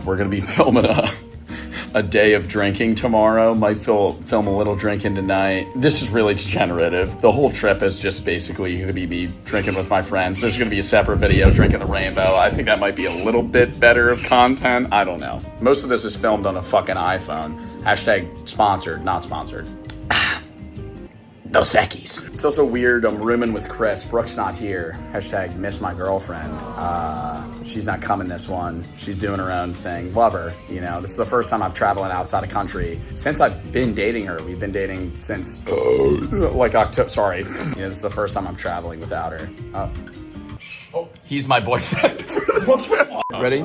We're gonna be filming a day of drinking tomorrow. Might film a little drinking tonight. This is really degenerative. The whole trip is just basically gonna be me drinking with my friends. There's gonna be a separate video drinking the rainbow. I think that might be a little bit better of content. I don't know. Most of this is filmed on a fucking iPhone. Hashtag sponsored, not sponsored. Dos Equis. It's also weird, I'm rooming with Chris. Brooke's not here. Hashtag miss my girlfriend. She's not coming this one. She's doing her own thing. Love her, you know. This is the first time I'm traveling outside of country since I've been dating her. We've been dating since like October, sorry. You know, this is the first time I'm traveling without her. Oh, he's my boyfriend. Ready?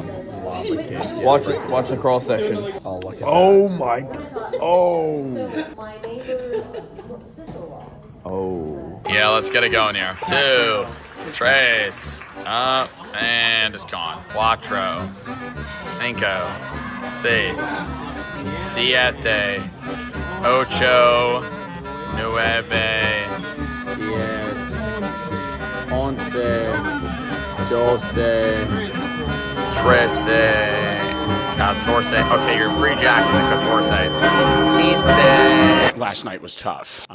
Watch the crawl section. Oh, look at oh my. Oh. Oh. Yeah, let's get it going here. 2, tres, up, and it's gone. 4, 5, 6, 7, 8, 9, 10, 11, 12, 13, 14. Okay, you're pre-jacking the 14. 15. Last night was tough.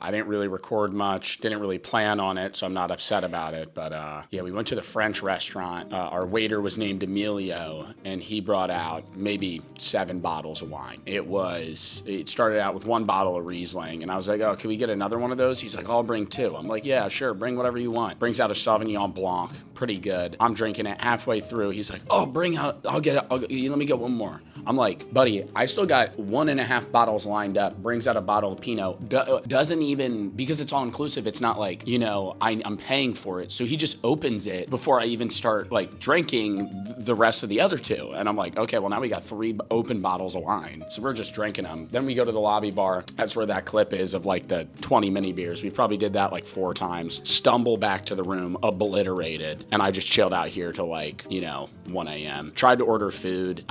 I didn't really record much, didn't really plan on it, so I'm not upset about it. But yeah, we went to the French restaurant. Our waiter was named Emilio, and he brought out maybe 7 bottles of wine. It started out with 1 bottle of Riesling, and I was like, oh, can we get another one of those? He's like, I'll bring 2. I'm like, yeah, sure, bring whatever you want. Brings out a Sauvignon Blanc, pretty good. I'm drinking it halfway through. He's like, oh, bring out, I'll get it. Let me get 1 more. I'm like, buddy, I still got 1.5 bottles lined up. Brings out a bottle of Pinot. Doesn't even, because it's all inclusive, it's not like, you know, I'm paying for it. So he just opens it before I even start like drinking the rest of the other two. And I'm like, okay, well now we got 3 open bottles of wine. So we're just drinking them. Then we go to the lobby bar. That's where that clip is of like the 20 mini beers. We probably did that like 4 times. Stumble back to the room, obliterated. And I just chilled out here till like, you know, 1 a.m. Tried to order food,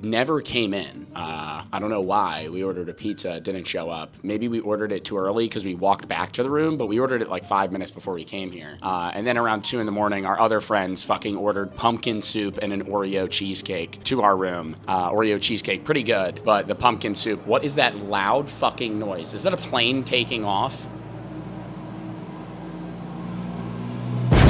never came in. I don't know why. We ordered a pizza, it didn't show up. Maybe we ordered it too early because we walked back to the room, but we ordered it like 5 minutes before we came here. And then around 2 in the morning, our other friends fucking ordered pumpkin soup and an Oreo cheesecake to our room. Oreo cheesecake, pretty good, but the pumpkin soup, what is that loud fucking noise? Is that a plane taking off?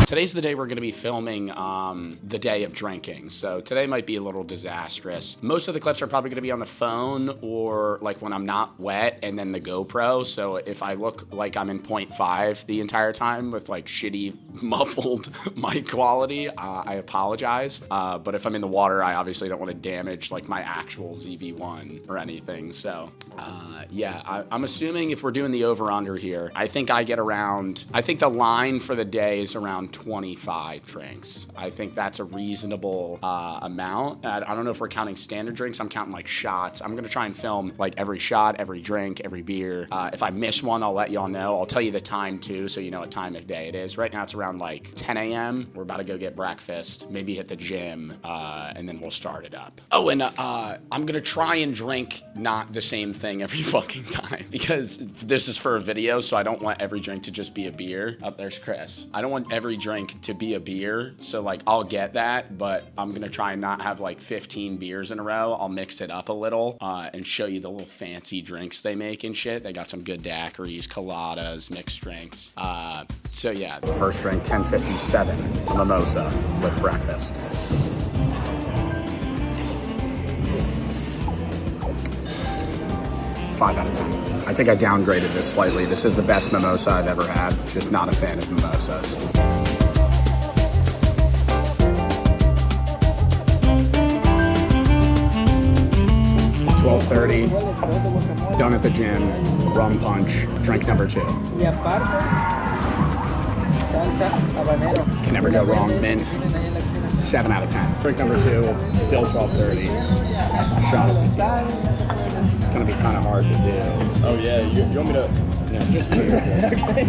Today's the day we're gonna be filming the day of drinking. So today might be a little disastrous. Most of the clips are probably gonna be on the phone or like when I'm not wet, and then the GoPro. So if I look like I'm in 0.5 the entire time with like shitty muffled mic quality, I apologize. But if I'm in the water, I obviously don't wanna damage like my actual ZV-1 or anything. So yeah, I'm assuming if we're doing the over-under here, I think I get around, I think the line for the day is around 25 drinks. I think that's a reasonable amount. I don't know if we're counting standard drinks. I'm counting like shots. I'm gonna try and film like every shot, every drink, every beer. If I miss one, I'll let y'all know. I'll tell you the time too, so you know what time of day it is. Right now it's around like 10 a.m. We're about to go get breakfast, maybe hit the gym, and then we'll start it up. Oh, and I'm gonna try and drink not the same thing every fucking time, because this is for a video, so I don't want every drink to just be a beer. Oh, there's Chris. I don't want every drink to be a beer, so like I'll get that, but I'm gonna try and not have like 15 beers in a row. I'll mix it up a little and show you the little fancy drinks they make and shit. They got some good daiquiris, coladas, mixed drinks. So yeah, first drink 10:57, a mimosa with breakfast. Five out of 10. I think I downgraded this slightly. This is the best mimosa I've ever had. Just not a fan of mimosas. $12:30, done at the gym, rum punch, drink number 2. Can never go wrong, mint, 7 out of 10. Drink number 2, still $12:30, shot of tequila. It's gonna be kind of hard to do. Oh yeah, you want me to? Yeah, just cheers. Okay.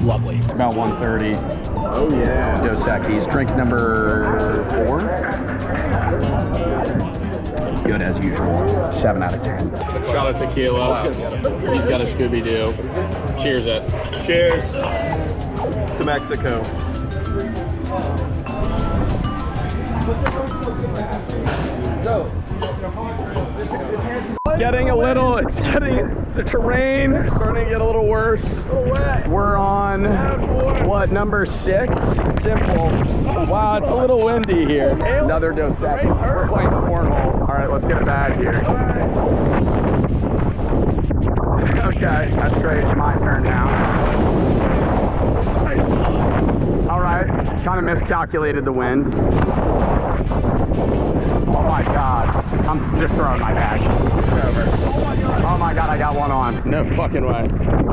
Lovely. About 1:30. Oh yeah. Dos Equis. Drink number 4. Good as usual. 7 out of 10. A shot of tequila. He's got a Scooby-Doo. Cheers it. Cheers to Mexico. So, Getting a little, it's getting, the terrain starting to get a little worse. We're on, what, number 6? Simple. Wow, it's a little windy here. Another Dos Equis. We're playing cornhole. All right, let's get a bag here. Okay, that's great. It's my turn now. All right, kind of miscalculated the wind. Oh my God, I'm just throwing my bag. It's over. Oh my God, I got one on. No fucking way.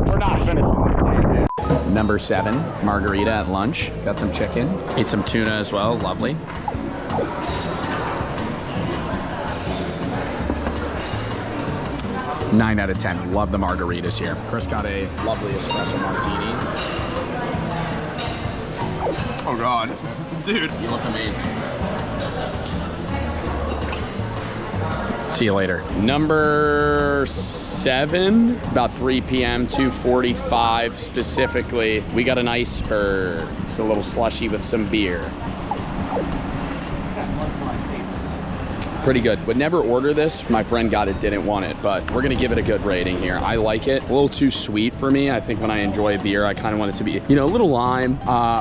We're not finishing this game. Number 7, margarita at lunch. Got some chicken. Ate some tuna as well, lovely. Nine out of 10. Love the margaritas here. Chris got a lovely espresso martini. Oh God, dude. You look amazing. See you later. Number 7, about 3 p.m., 2:45 specifically. We got an iceberg. It's a little slushy with some beer. Pretty good. Would never order this. My friend got it, didn't want it, but we're gonna give it a good rating here. I like it. A little too sweet for me. I think when I enjoy a beer, I kind of want it to be, you know, a little lime.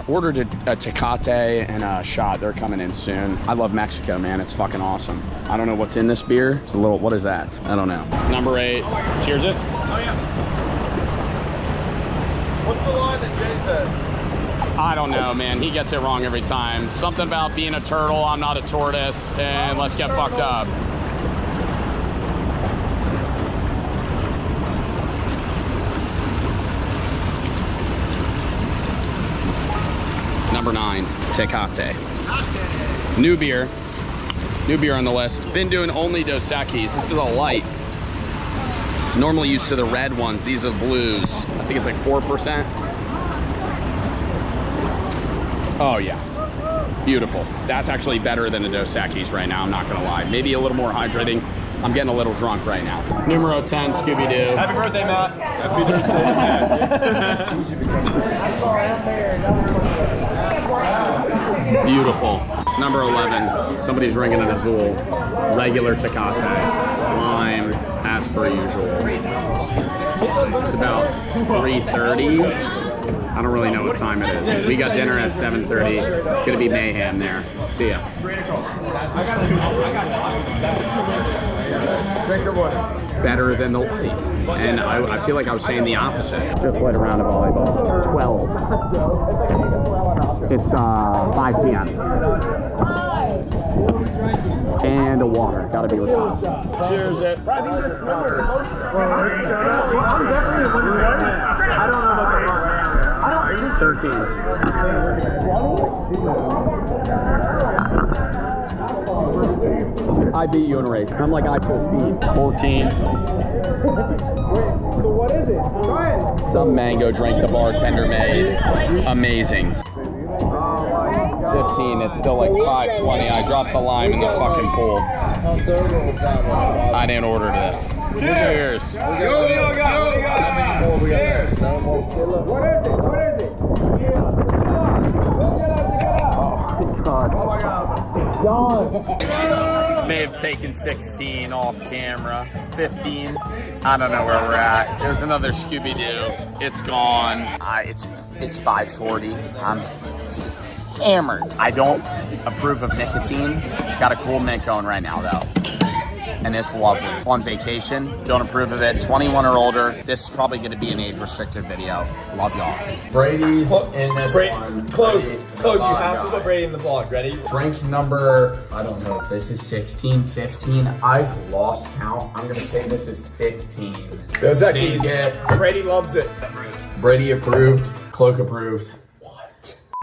Ordered a Tecate and a shot. They're coming in soon. I love Mexico, man. It's fucking awesome. I don't know what's in this beer. It's a little, what is that? I don't know. Number 8. Cheers it. Oh yeah. What's the line that Jay says? I don't know, man. He gets it wrong every time. Something about being a turtle, I'm not a tortoise, and let's get fucked up. Number 9, Tecate. New beer on the list. Been doing only Dos Equis. This is a light. Normally used to the red ones. These are the blues. I think it's like 4%. Oh yeah, beautiful. That's actually better than the Dos Equis right now, I'm not gonna lie. Maybe a little more hydrating. I'm getting a little drunk right now. Numero 10, Scooby-Doo. Happy birthday, Matt. Happy birthday. Beautiful. Number 11, somebody's drinking an Azul. Regular Tecate, lime, as per usual. It's about 3:30. I don't really know what time it is. We got dinner at 7:30. It's gonna be mayhem there. See ya. Better than the light. And I feel like I was saying the opposite. Just played a round of volleyball. 12. It's 5 p.m. And a water. Gotta be responsible. Cheers it. I don't know about 13. I beat you in a race. I'm like I full speed. 14. So what is it? Go ahead. Some mango drink the bartender made. Amazing. 15, it's still like 5:20. I dropped the lime in the fucking pool. I didn't order this. Cheers. What do you got? Cheers. What is it? Oh my god. May have taken 16 off camera. 15. I don't know where we're at. There's another Scooby-Doo. It's gone. It's 5:40. I'm hammered. I don't approve of nicotine. Got a cool mint going right now though. And it's lovely. On vacation, don't approve of it. 21 or older. This is probably gonna be an age-restricted video. Love y'all. Brady's in this one. Claude, you have to put Brady in the vlog. Ready? Drink number, I don't know if this is 16, 15. I've lost count. I'm gonna say this is 15. Dos Equis. Brady loves it. Brady approved, Cloak approved.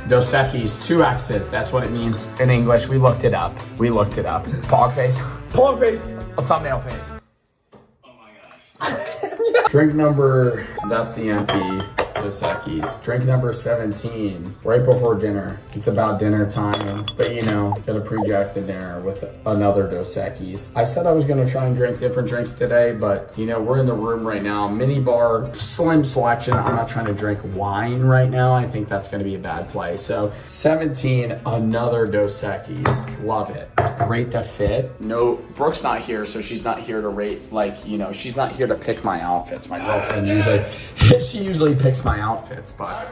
Dos Equis, 2 X's, that's what it means in English. We looked it up. Pog face. Pog face. A thumbnail face. Oh my gosh. Drink number, that's the empty Dos Equis. Drink number 17, right before dinner. It's about dinner time, but you know, gotta pre-jack the dinner with another Dos Equis. I said I was gonna try and drink different drinks today, but you know, we're in the room right now. Mini bar, slim selection. I'm not trying to drink wine right now. I think that's gonna be a bad play. So 17, another Dos Equis. Love it. Rate the fit. No, Brooke's not here, so she's not here to rate, like, you know, she's not here to pick my outfits. My girlfriend she usually picks my outfits, but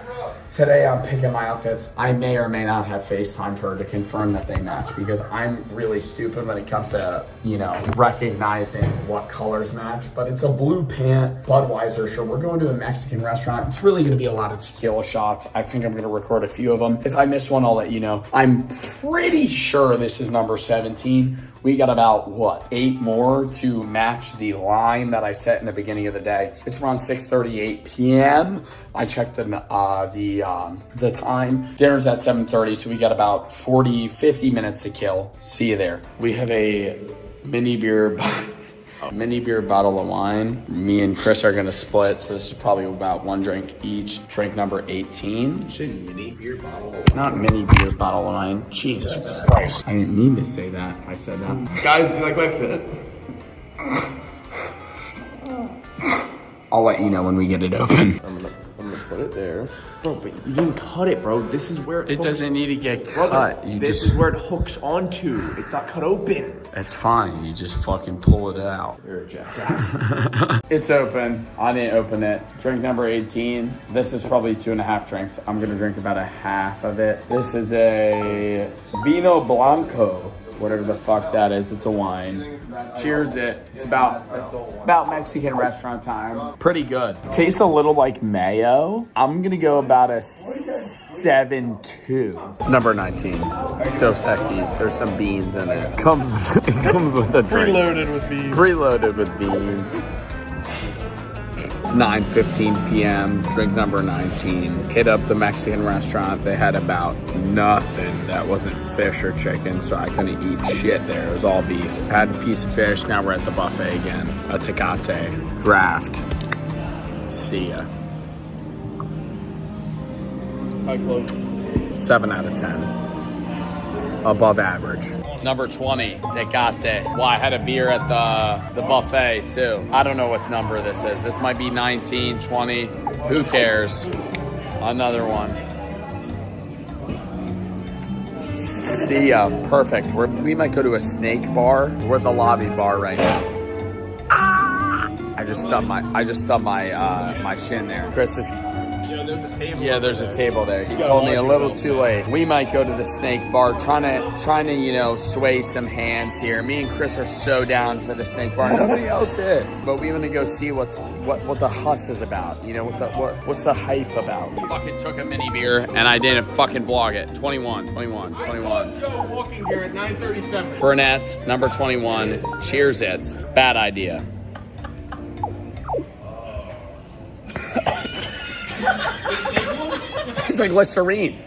today I'm picking my outfits. I may or may not have FaceTimed her to confirm that they match because I'm really stupid when it comes to, you know, recognizing what colors match, but it's a blue pant Budweiser shirt. We're going to a Mexican restaurant. It's really gonna be a lot of tequila shots. I think I'm gonna record a few of them. If I miss one, I'll let you know. I'm pretty sure this is number 17. We got about, what, 8 more to match the line that I set in the beginning of the day. It's around 6:38 p.m. I checked the time. Dinner's at 7:30, so we got about 50 minutes to kill. See you there. We have a mini beer bottle of wine. Me and Chris are gonna split, so this is probably about 1 drink each. Drink number 18. Mini beer bottle. Not mini beer bottle of wine. Jesus Christ. I didn't mean to say that if I said that. Guys, do you like my fit? I'll let you know when we get it open. I'm gonna put it there. Bro, but you didn't cut it, bro. This is where it doesn't need to get cut. Brother, this is where it hooks onto. It's not cut open. It's fine. You just fucking pull it out. You're a jackass. It's open. I didn't open it. Drink number 18. This is probably 2.5 drinks. I'm gonna drink about a half of it. This is a Vino Blanco. whatever the fuck that is. It's a wine. Cheers it. It's about Mexican restaurant time. Pretty good. Tastes a little like mayo. I'm gonna go about a 7.2. Number 19. Dos Equis. There's some beans in it. It comes with a drink. Preloaded with beans. Preloaded with beans. 9:15 p.m. Drink number 19. Hit up the Mexican restaurant. They had about nothing that wasn't fish or chicken, so I couldn't eat shit there. It was all beef. Had a piece of fish. Now we're at the buffet again. A Tecate draft. See ya. 7 out of 10. Above average. Number 20, Tecate. Well, I had a beer at the buffet too. I don't know what number this is. This might be 19, 20. Who cares? Another one. See ya. Perfect. We might go to a snake bar. We're at the lobby bar right now. I just stubbed my shin there. Chris is. There's a table. Yeah, there's a table there. He told me a little too late. We might go to the snake bar, trying to sway some hands here. Me and Chris are so down for the snake bar. Nobody else is. But we want to go see what the huss is about. What's the hype about? Fucking took a mini beer and I didn't fucking vlog it. 21. Walking here at 9:37. Burnett, number 21. Cheers it. Bad idea. It's like Listerine.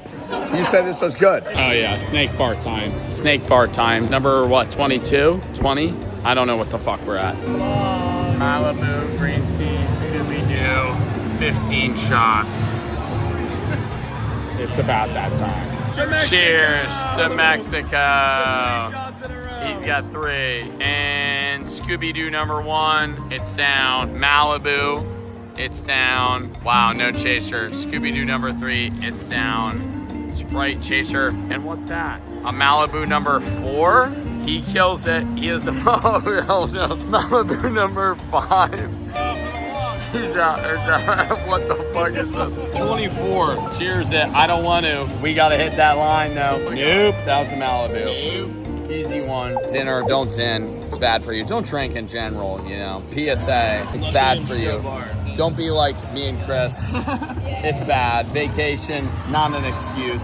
You said this was good. Oh yeah, snake bar time. Snake bar time. Number what, 22? 20? I don't know what the fuck we're at. Malibu, green tea, Scooby-Doo, 15 shots. It's about that time. Cheers to Mexico. He's got 3. And Scooby-Doo number 1, it's down. Malibu, it's down. Wow, no chaser. Scooby-Doo number 3, it's down. Sprite chaser. And what's that? A Malibu number 4? He kills it. He is a Malibu number 5. He's out. What the fuck is this? 24. Cheers it. I don't want to. We gotta hit that line though. Nope. That was a Malibu. Nope. Easy one. Zin or don't zin. It's bad for you. Don't drink in general, PSA. It's bad for you. Don't be like me and Chris. It's bad. Vacation, not an excuse.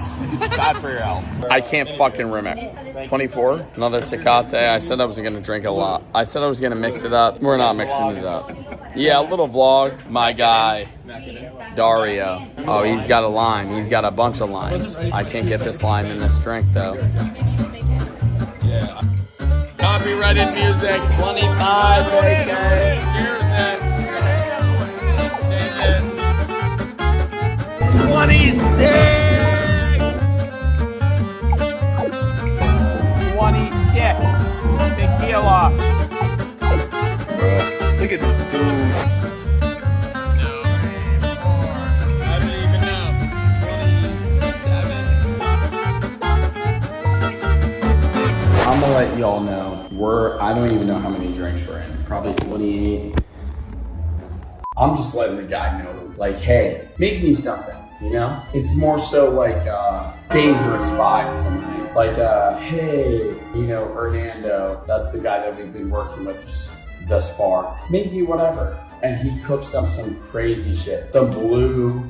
Bad for your health. I can't fucking remember. 24, another Tecate. I said I wasn't gonna drink a lot. I said I was gonna mix it up. We're not mixing it up. Yeah, a little vlog. My guy, Dario. Oh, he's got a lime. He's got a bunch of limes. I can't get this lime in this drink though. Copyrighted music, 25, okay. Cheers it. 26! 26! Tequila. Look at this dude. I don't even know. 27. I'm gonna let y'all know. I don't even know how many drinks we're in. Probably 28. I'm just letting the guy know, like, hey, make me something. It's more so like dangerous vibe tonight. Like, hey, Hernando, that's the guy that we've been working with just thus far. Make me whatever. And he cooks up some crazy shit. Some blue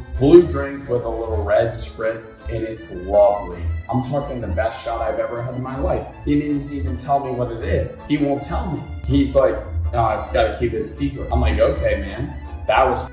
drink with a little red spritz, and it's lovely. I'm talking the best shot I've ever had in my life. He doesn't even tell me what it is. He won't tell me. He's like, no, I just gotta keep it a secret. I'm like, okay, man, that was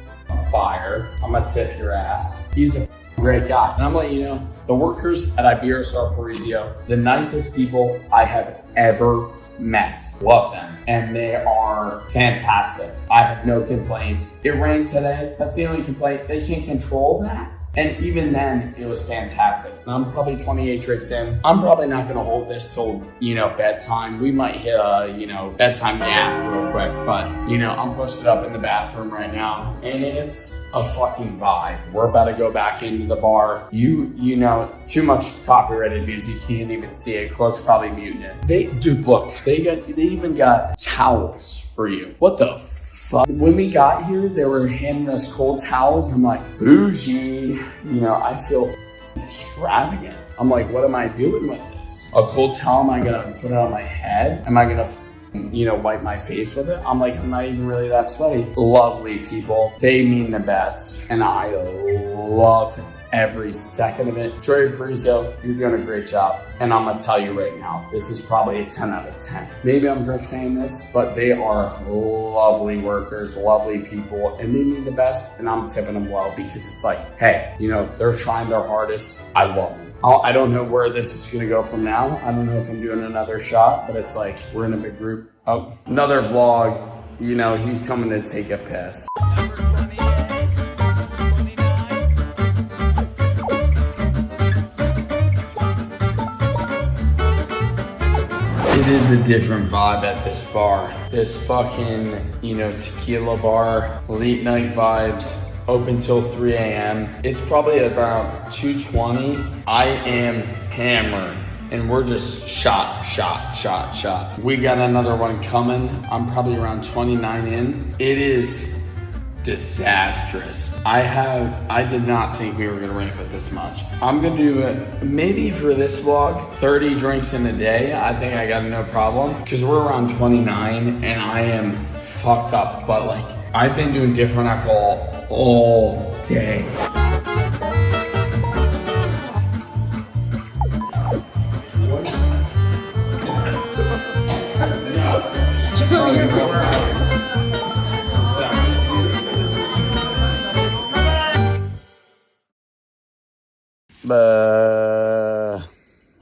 fire. I'm gonna tip your ass. He's a great guy. And I'm letting you know, the workers at Iberostar Paraiso, the nicest people I have ever met. Love them. And they are fantastic. I have no complaints. It rained today. That's the only complaint. They can't control that. And even then, it was fantastic. And I'm probably 28 drinks in. I'm probably not going to hold this till, bedtime. We might hit a, bedtime nap real quick. But, I'm posted up in the bathroom right now. And it's a fucking vibe. We're about to go back into the bar. Too much copyrighted music. You can't even see it. Clark's probably muting it. Dude, look. They even got towels for you. What the fuck? When we got here, they were handing us cold towels. I'm like, bougie. I feel extravagant. I'm like, what am I doing with this? A cold towel, am I gonna put it on my head? Am I gonna, wipe my face with it? I'm like, I'm not even really that sweaty. Lovely people. They mean the best. And I love every second of it. Joey Parisi, you're doing a great job. And I'm gonna tell you right now, this is probably a 10 out of 10. Maybe I'm drunk saying this, but they are lovely workers, lovely people, and they mean the best, and I'm tipping them well because it's like, hey, they're trying their hardest. I love them. I don't know where this is gonna go from now. I don't know if I'm doing another shot, but it's like, we're in a big group. Oh, another vlog, he's coming to take a piss. It is a different vibe at this bar. This fucking, tequila bar, late night vibes, open till 3 a.m. It's probably about 2:20. I am hammered. And we're just shot. We got another one coming. I'm probably around 29 in. It is disastrous. I did not think we were gonna ramp it this much. I'm gonna do it maybe for this vlog, 30 drinks in a day. I think I got no problem because we're around 29 and I am fucked up. But like, I've been doing different alcohol all day.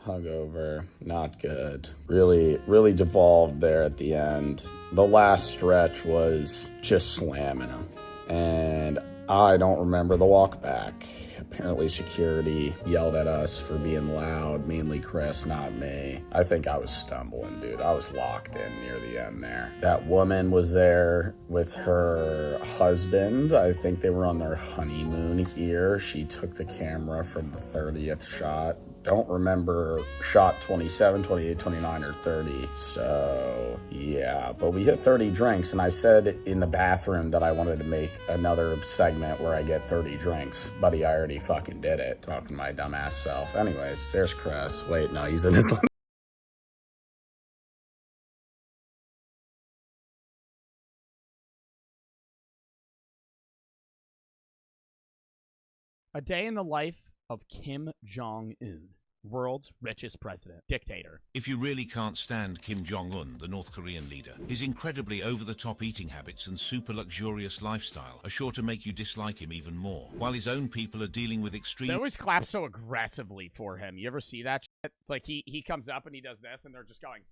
Hungover, not good. Really devolved there at the end. The last stretch was just slamming them. And I don't remember the walk back. Apparently security yelled at us for being loud, mainly Chris, not me. I think I was stumbling, dude. I was locked in near the end there. That woman was there with her husband. I think they were on their honeymoon here. She took the camera from the 30th shot. Don't remember shot 27, 28, 29, or 30. So, yeah. But we hit 30 drinks, and I said in the bathroom that I wanted to make another segment where I get 30 drinks. Buddy, I already fucking did it, talking to my dumbass self. Anyways, there's Chris. Wait, no, he's in his... A day in the life of Kim Jong-un, world's richest president, dictator. If you really can't stand Kim Jong-un, the North Korean leader, his incredibly over-the-top eating habits and super luxurious lifestyle are sure to make you dislike him even more. While his own people are dealing with extreme... They always clap so aggressively for him. You ever see that shit? It's like he comes up and he does this and they're just going...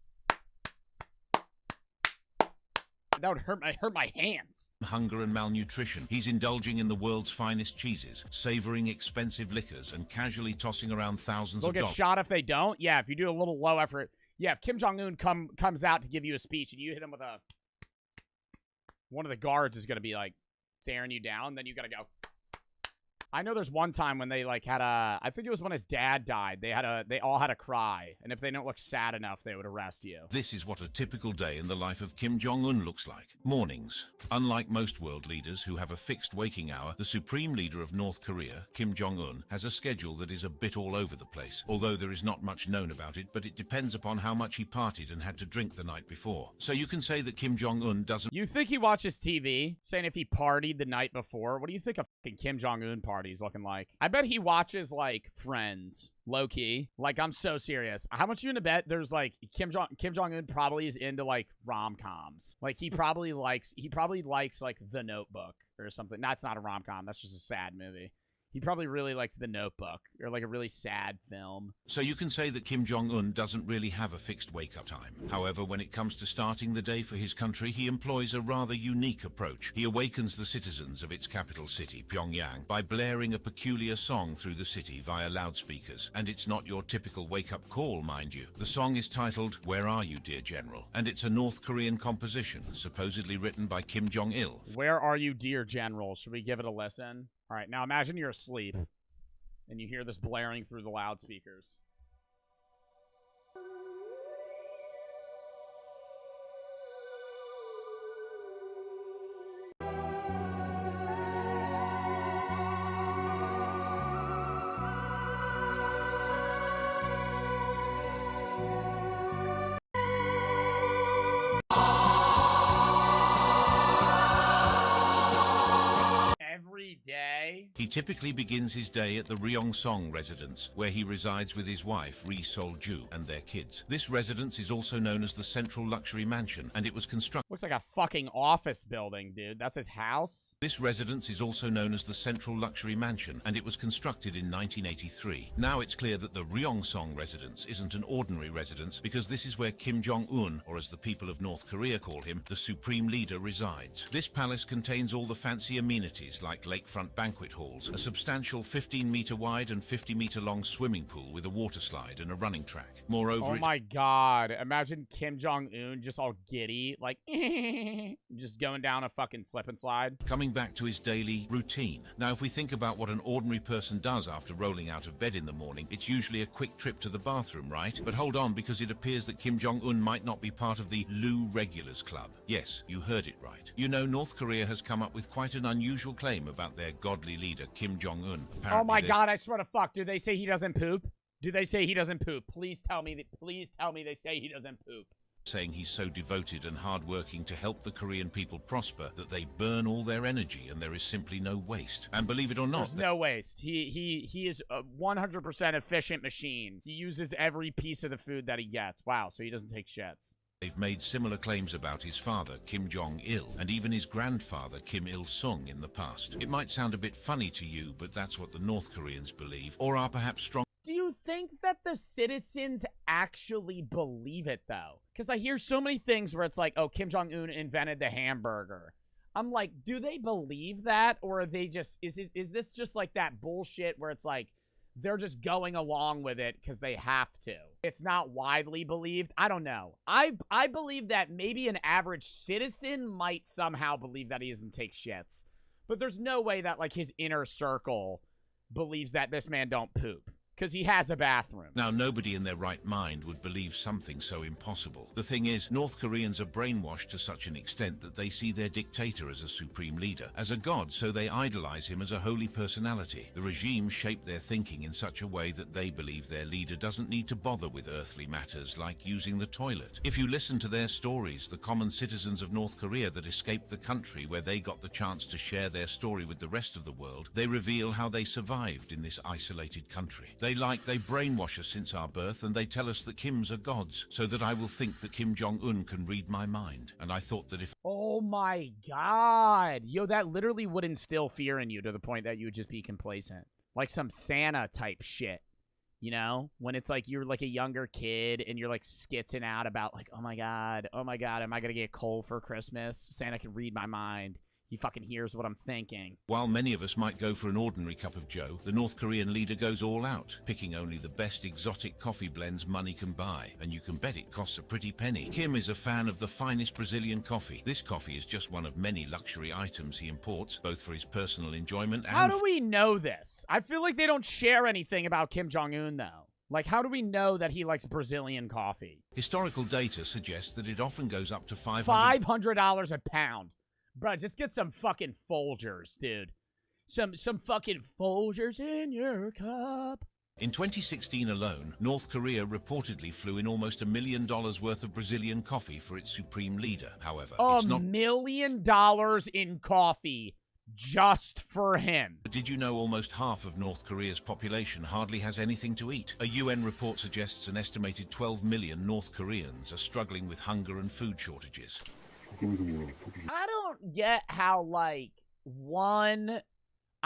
That would hurt my hands. Hunger and malnutrition. He's indulging in the world's finest cheeses, savoring expensive liquors, and casually tossing around thousands They'll of get dollars. shot if they don't. Yeah, if you do a little low effort. Yeah, if Kim Jong-un comes out to give you a speech and you hit him with a... One of the guards is going to be like staring you down, then you got to go... I know there's one time when they like had a, I think it was when his dad died. They all had a cry, and if they don't look sad enough, they would arrest you. This is what a typical day in the life of Kim Jong-un looks like. Mornings. Unlike most world leaders who have a fixed waking hour, the supreme leader of North Korea, Kim Jong-un, has a schedule that is a bit all over the place. Although there is not much known about it, but it depends upon how much he partied and had to drink the night before. So you can say that Kim Jong-un doesn't... You think he watches TV, saying if he partied the night before? What do you think a fucking Kim Jong-un party's looking like? I bet he watches, like, Friends. Low-key. Like, I'm so serious. How much you gonna bet there's, like, Kim Jong-un probably is into, like, rom-coms. Like, he probably likes, like, The Notebook or something. That's not a rom-com. That's just a sad movie. He probably really likes The Notebook, or like a really sad film. So you can say that Kim Jong-un doesn't really have a fixed wake-up time. However, when it comes to starting the day for his country, he employs a rather unique approach. He awakens the citizens of its capital city, Pyongyang, by blaring a peculiar song through the city via loudspeakers. And it's not your typical wake-up call, mind you. The song is titled, "Where Are You, Dear General?" And it's a North Korean composition, supposedly written by Kim Jong-il. Where are you, dear general? Should we give it a listen? All right, now imagine you're asleep, and you hear this blaring through the loudspeakers. He typically begins his day at the Ryongsong residence, where he resides with his wife, Ri Sol-ju, and their kids. This residence is also known as the Central Luxury Mansion, and it was constructed... Looks like a fucking office building, dude. That's his house? This residence is also known as the Central Luxury Mansion, and it was constructed in 1983. Now it's clear that the Ryongsong residence isn't an ordinary residence, because this is where Kim Jong-un, or as the people of North Korea call him, the Supreme Leader, resides. This palace contains all the fancy amenities like lakefront banquet halls, a substantial 15-meter wide and 50-meter long swimming pool with a water slide and a running track. Moreover, oh my god, imagine Kim Jong-un just all giddy, like, just going down a fucking slip and slide. Coming back to his daily routine. Now, if we think about what an ordinary person does after rolling out of bed in the morning, it's usually a quick trip to the bathroom, right? But hold on, because it appears that Kim Jong-un might not be part of the Loo Regulars Club. Yes, you heard it right. You know, North Korea has come up with quite an unusual claim about their godly leader, Kim Jong-un. Oh my god, I swear to fuck, do they say he doesn't poop? Do they say he doesn't poop? Please tell me they say he doesn't poop. Saying he's so devoted and hardworking to help the Korean people prosper that they burn all their energy and there is simply no waste. And believe it or not, there's no waste. He is a 100% efficient machine. He uses every piece of the food that he gets. Wow, so he doesn't take shits. They've made similar claims about his father, Kim Jong-il, and even his grandfather, Kim Il-sung, in the past. It might sound a bit funny to you, but that's what the North Koreans believe, or are perhaps strong. Do you think that the citizens actually believe it, though? Because I hear so many things where it's like, oh, Kim Jong-un invented the hamburger. I'm like, do they believe that? Or are they just, is this just like that bullshit where it's like, they're just going along with it because they have to? It's not widely believed. I don't know. I believe that maybe an average citizen might somehow believe that he doesn't take shits. But there's no way that, like, his inner circle believes that this man don't poop. Because he has a bathroom. Now, nobody in their right mind would believe something so impossible. The thing is, North Koreans are brainwashed to such an extent that they see their dictator as a supreme leader, as a god, so they idolize him as a holy personality. The regime shaped their thinking in such a way that they believe their leader doesn't need to bother with earthly matters like using the toilet. If you listen to their stories, the common citizens of North Korea that escaped the country where they got the chance to share their story with the rest of the world, they reveal how they survived in this isolated country. They brainwash us since our birth, and they tell us that Kims are gods, so that I will think that Kim Jong-un can read my mind. And I thought that if... Oh my god. Yo, that literally would instill fear in you to the point that you would just be complacent. Like some Santa type shit. You know? When it's like you're like a younger kid and you're like skitzing out about like, oh my god, am I gonna get coal for Christmas? Santa can read my mind. He fucking hears what I'm thinking. While many of us might go for an ordinary cup of joe, the North Korean leader goes all out, picking only the best exotic coffee blends money can buy, and you can bet it costs a pretty penny. Kim is a fan of the finest Brazilian coffee. This coffee is just one of many luxury items he imports, both for his personal enjoyment and... How do we know this? I feel like they don't share anything about Kim Jong-un, though. Like, how do we know that he likes Brazilian coffee? Historical data suggests that it often goes up to $500 a pound. Bro, just get some fucking Folgers, dude. Some fucking Folgers in your cup. In 2016 alone, North Korea reportedly flew in almost $1 million worth of Brazilian coffee for its supreme leader. However, it's not... $1 million in coffee just for him. But did you know almost half of North Korea's population hardly has anything to eat? A UN report suggests an estimated 12 million North Koreans are struggling with hunger and food shortages. I don't get how, like, I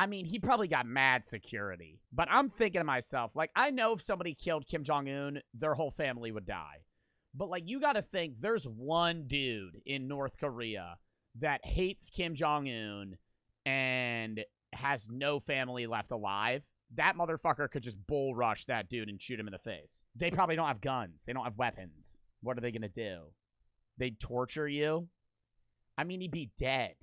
mean, he probably got mad security. But I'm thinking to myself, like, I know if somebody killed Kim Jong-un, their whole family would die. But, like, you gotta think, there's one dude in North Korea that hates Kim Jong-un and has no family left alive. That motherfucker could just bull rush that dude and shoot him in the face. They probably don't have guns. They don't have weapons. What are they gonna do? They'd torture you? I mean, he'd be dead.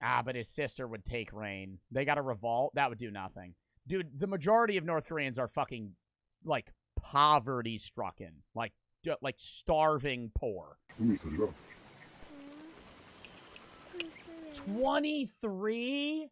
But his sister would take reign. They got a revolt? That would do nothing. Dude, the majority of North Koreans are fucking, like, poverty-strucken. Like starving poor. 23?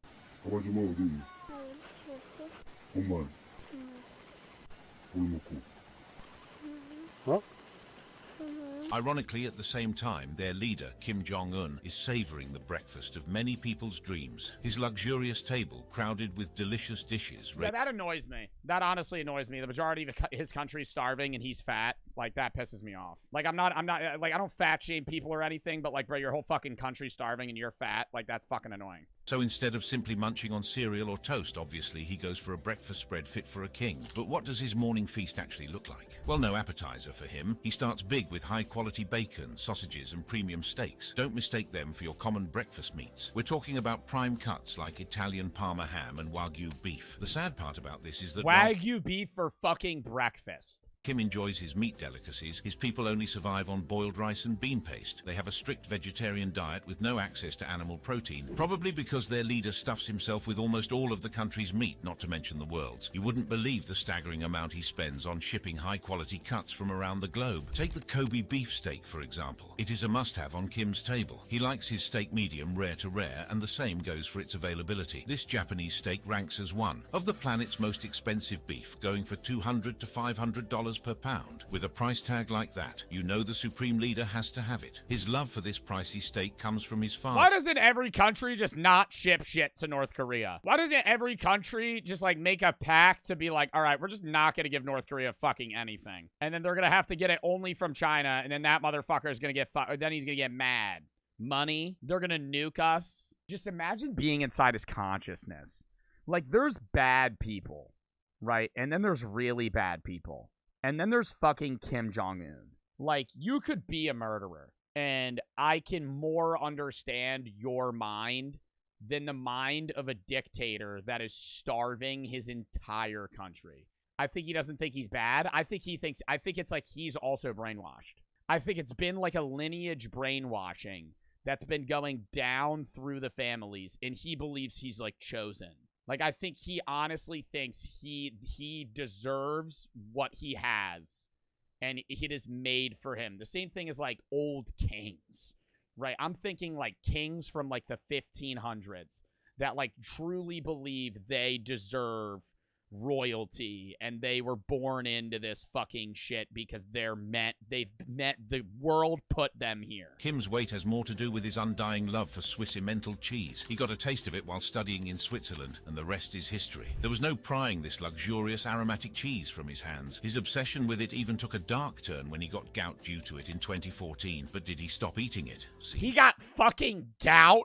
Ironically, at the same time, their leader, Kim Jong-un, is savoring the breakfast of many people's dreams. His luxurious table, crowded with delicious dishes. Yeah, that annoys me. That honestly annoys me. The majority of his country's starving and he's fat. Like, that pisses me off. Like, I'm not, like, I don't fat shame people or anything, but, like, bro, your whole fucking country's starving and you're fat. Like, that's fucking annoying. So instead of simply munching on cereal or toast, obviously, he goes for a breakfast spread fit for a king. But what does his morning feast actually look like? Well, no appetizer for him. He starts big with high-quality bacon, sausages, and premium steaks. Don't mistake them for your common breakfast meats. We're talking about prime cuts like Italian Parma ham and Wagyu beef. The sad part about this is that Wagyu beef for fucking breakfast. Kim enjoys his meat delicacies. His people only survive on boiled rice and bean paste. They have a strict vegetarian diet with no access to animal protein, probably because their leader stuffs himself with almost all of the country's meat, not to mention the world's. You wouldn't believe the staggering amount he spends on shipping high-quality cuts from around the globe. Take the Kobe beef steak, for example. It is a must-have on Kim's table. He likes his steak medium rare to rare, and the same goes for its availability. This Japanese steak ranks as one of the planet's most expensive beef, going for $200 to $500 per pound. With a price tag like that, you know the supreme leader has to have it. His love for this pricey steak comes from his father. Why doesn't every country just not ship shit to North Korea? Why doesn't every country just, like, make a pact to be like, all right, we're just not going to give North Korea fucking anything. And then they're going to have to get it only from China, and then that motherfucker is going to get then he's going to get mad. Money. They're going to nuke us. Just imagine being inside his consciousness. Like, there's bad people, right? And then there's really bad people. And then there's fucking Kim Jong-un. Like, you could be a murderer, and I can more understand your mind than the mind of a dictator that is starving his entire country. I think he doesn't think he's bad. I think it's like he's also brainwashed. I think it's been like a lineage brainwashing that's been going down through the families, and he believes he's, like, chosen. Like, I think he honestly thinks he deserves what he has, and it is made for him. The same thing as, like, old kings, right? I'm thinking, like, kings from, like, the 1500s that, like, truly believe they deserve royalty, and they were born into this fucking shit because the world put them here. Kim's weight has more to do with his undying love for Swiss Emmental cheese. He got a taste of it while studying in Switzerland, and the rest is history. There was no prying this luxurious aromatic cheese from his hands. His obsession with it even took a dark turn when he got gout due to it in 2014. But did he stop eating it? See? He got fucking gout?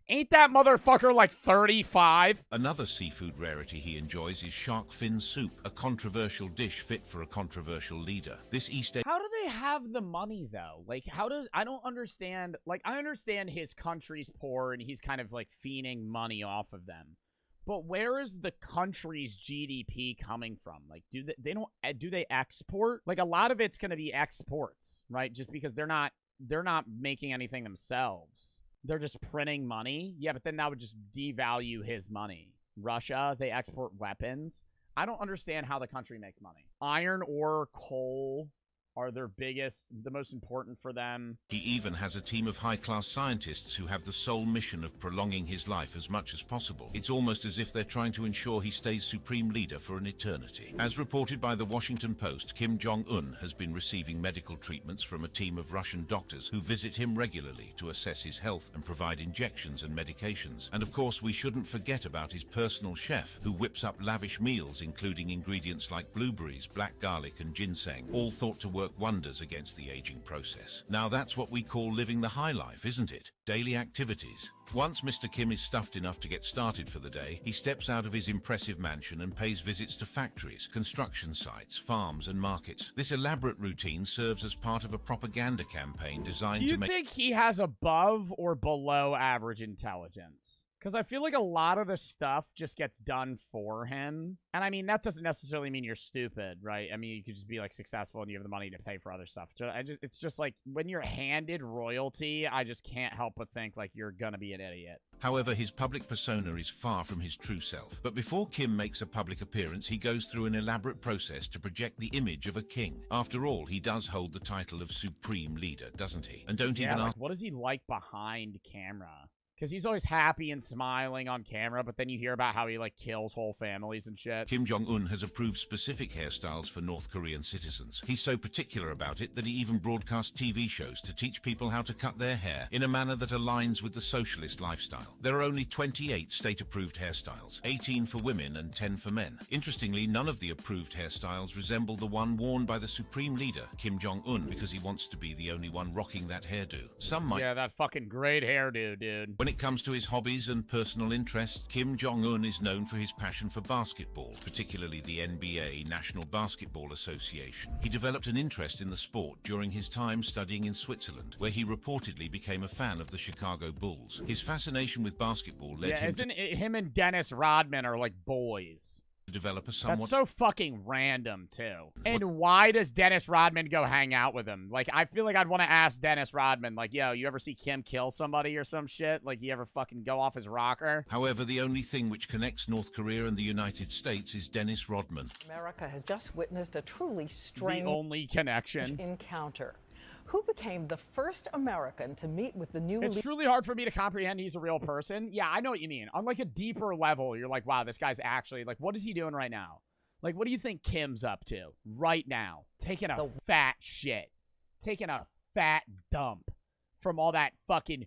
Ain't that motherfucker like 35? Another seafood rarity he enjoys is shark fin soup, a controversial dish fit for a controversial leader. This East Asian... How do they have the money, though? Like, I don't understand. Like, I understand his country's poor and he's kind of, like, fiending money off of them. But where is the country's GDP coming from? Like, do they export? Like, a lot of it's going to be exports, right? Just because they're not making anything themselves. They're just printing money. Yeah, but then that would just devalue his money. Russia, they export weapons. I don't understand how the country makes money. Iron ore, coal are their biggest, the most important for them. He even has a team of high-class scientists who have the sole mission of prolonging his life as much as possible. It's almost as if they're trying to ensure he stays supreme leader for an eternity. As reported by the Washington Post, Kim Jong-un has been receiving medical treatments from a team of Russian doctors who visit him regularly to assess his health and provide injections and medications. And of course, we shouldn't forget about his personal chef, who whips up lavish meals including ingredients like blueberries, black garlic and ginseng, all thought to work wonders against the aging process. Now that's what we call living the high life, isn't it? Daily activities. Once Mr. Kim is stuffed enough to get started for the day, he steps out of his impressive mansion and pays visits to factories, construction sites, farms and markets. This elaborate routine serves as part of a propaganda campaign designed to make... Do you think he has above or below average intelligence? Because I feel like a lot of the stuff just gets done for him. And I mean, that doesn't necessarily mean you're stupid, right? I mean, you could just be, like, successful and you have the money to pay for other stuff. It's just like, when you're handed royalty, I just can't help but think, like, you're gonna be an idiot. However, his public persona is far from his true self. But before Kim makes a public appearance, he goes through an elaborate process to project the image of a king. After all, he does hold the title of Supreme Leader, doesn't he? And don't even ask... What is he like behind camera? Because he's always happy and smiling on camera, but then you hear about how he, like, kills whole families and shit. Kim Jong-un has approved specific hairstyles for North Korean citizens. He's so particular about it that he even broadcasts TV shows to teach people how to cut their hair in a manner that aligns with the socialist lifestyle. There are only 28 state-approved hairstyles, 18 for women and 10 for men. Interestingly, none of the approved hairstyles resemble the one worn by the supreme leader, Kim Jong-un, because he wants to be the only one rocking that hairdo. Some might... Yeah, that fucking great hairdo, dude. When it comes to his hobbies and personal interests, Kim Jong-un is known for his passion for basketball, particularly the NBA, National Basketball Association. He developed an interest in the sport during his time studying in Switzerland, where he reportedly became a fan of the Chicago Bulls. His fascination with basketball led him isn't it, him and Dennis Rodman are like boys. to develop a somewhat... That's so fucking random, too. And why does Dennis Rodman go hang out with him? Like, I feel like I'd want to ask Dennis Rodman, like, yo, you ever see Kim kill somebody or some shit? Like, you ever fucking go off his rocker? However, the only thing which connects North Korea and the United States is Dennis Rodman. America has just witnessed a truly strange The only connection. encounter. Who became the first American to meet with the new It's truly hard for me to comprehend he's a real person. Yeah, I know what you mean. On like a deeper level, you're like, wow, this guy's actually, like, what is he doing right now? Like, what do you think Kim's up to right now? Taking a fat shit. Taking a fat dump from all that fucking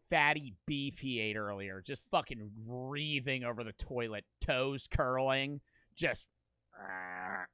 fatty beef he ate earlier. Just fucking wreathing over the toilet. Toes curling. Just...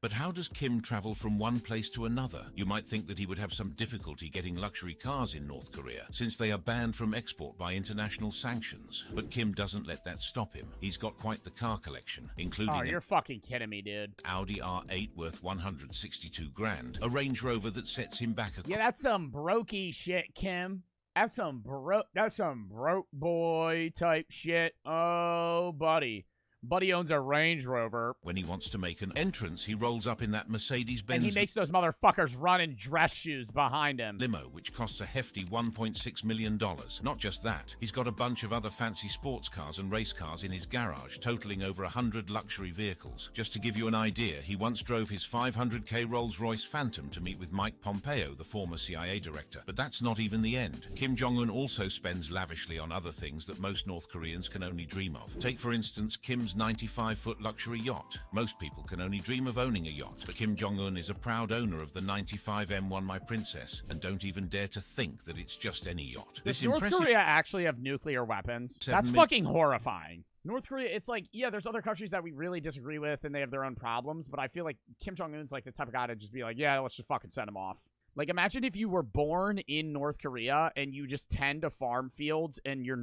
But how does Kim travel from one place to another? You might think that he would have some difficulty getting luxury cars in North Korea, since they are banned from export by international sanctions. But Kim doesn't let that stop him. He's got quite the car collection, including you're fucking kidding me, dude. Audi R8 worth 162 grand, a Range Rover that sets him back Yeah, that's some brokey shit, Kim. That's some broke boy type shit. Oh, buddy. Buddy owns a Range Rover. When he wants to make an entrance, he rolls up in that Mercedes-Benz... And he makes those motherfuckers run in dress shoes behind him. ...limo, which costs a hefty $1.6 million. Not just that, he's got a bunch of other fancy sports cars and race cars in his garage, totaling over 100 luxury vehicles. Just to give you an idea, he once drove his 500k Rolls-Royce Phantom to meet with Mike Pompeo, the former CIA director. But that's not even the end. Kim Jong-un also spends lavishly on other things that most North Koreans can only dream of. Take, for instance, Kim's 95-foot luxury yacht. Most people can only dream of owning a yacht, but Kim Jong-un is a proud owner of the 95 M1 My Princess, and don't even dare to think that it's just any yacht. Does North Korea actually have nuclear weapons? That's fucking horrifying. North Korea, it's like, yeah, there's other countries that we really disagree with, and they have their own problems, but I feel like Kim Jong-un's like the type of guy to just be like, yeah, let's just fucking send him off. Like, imagine if you were born in North Korea and you just tend to farm fields and your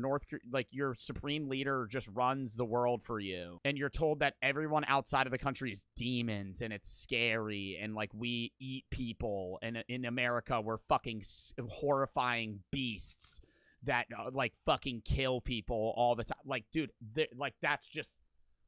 your supreme leader just runs the world for you. And you're told that everyone outside of the country is demons and it's scary and, like, we eat people. And in America, we're fucking horrifying beasts that, like, fucking kill people all the time. Like, dude, that's just,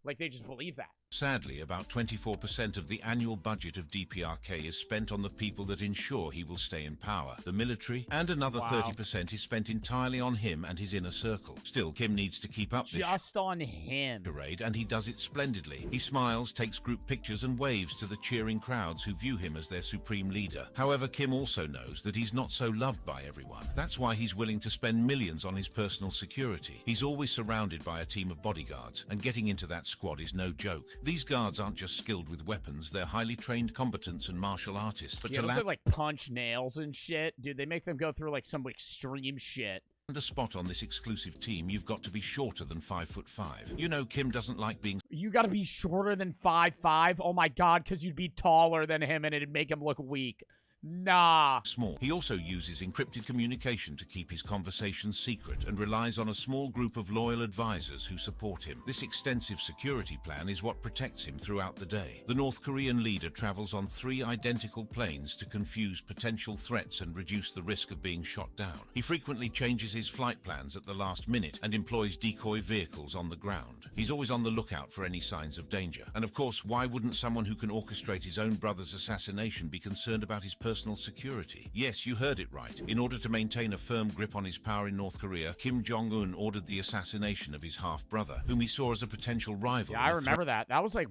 like, they just believe that. Sadly, about 24% of the annual budget of DPRK is spent on the people that ensure he will stay in power, the military, and another 30% is spent entirely on him and his inner circle. Still, Kim needs to keep up this just on him charade, and he does it splendidly. He smiles, takes group pictures, and waves to the cheering crowds who view him as their supreme leader. However, Kim also knows that he's not so loved by everyone. That's why he's willing to spend millions on his personal security. He's always surrounded by a team of bodyguards, and getting into that squad is no joke. These guards aren't just skilled with weapons, they're highly trained combatants and martial artists. But yeah, they like punch nails and shit. Dude, they make them go through like some extreme shit. And a spot on this exclusive team, you've got to be shorter than 5'5". You know Kim doesn't like being... You gotta be shorter than 5'5"? Oh my god, because you'd be taller than him and it'd make him look weak. Nah. Small. He also uses encrypted communication to keep his conversations secret and relies on a small group of loyal advisors who support him. This extensive security plan is what protects him throughout the day. The North Korean leader travels on 3 identical planes to confuse potential threats and reduce the risk of being shot down. He frequently changes his flight plans at the last minute and employs decoy vehicles on the ground. He's always on the lookout for any signs of danger. And of course, why wouldn't someone who can orchestrate his own brother's assassination be concerned about his personal security? Yes, you heard it right. In order to maintain a firm grip on his power in North Korea, Kim Jong-un ordered the assassination of his half-brother, whom he saw as a potential rival. Yeah, I remember that. That was like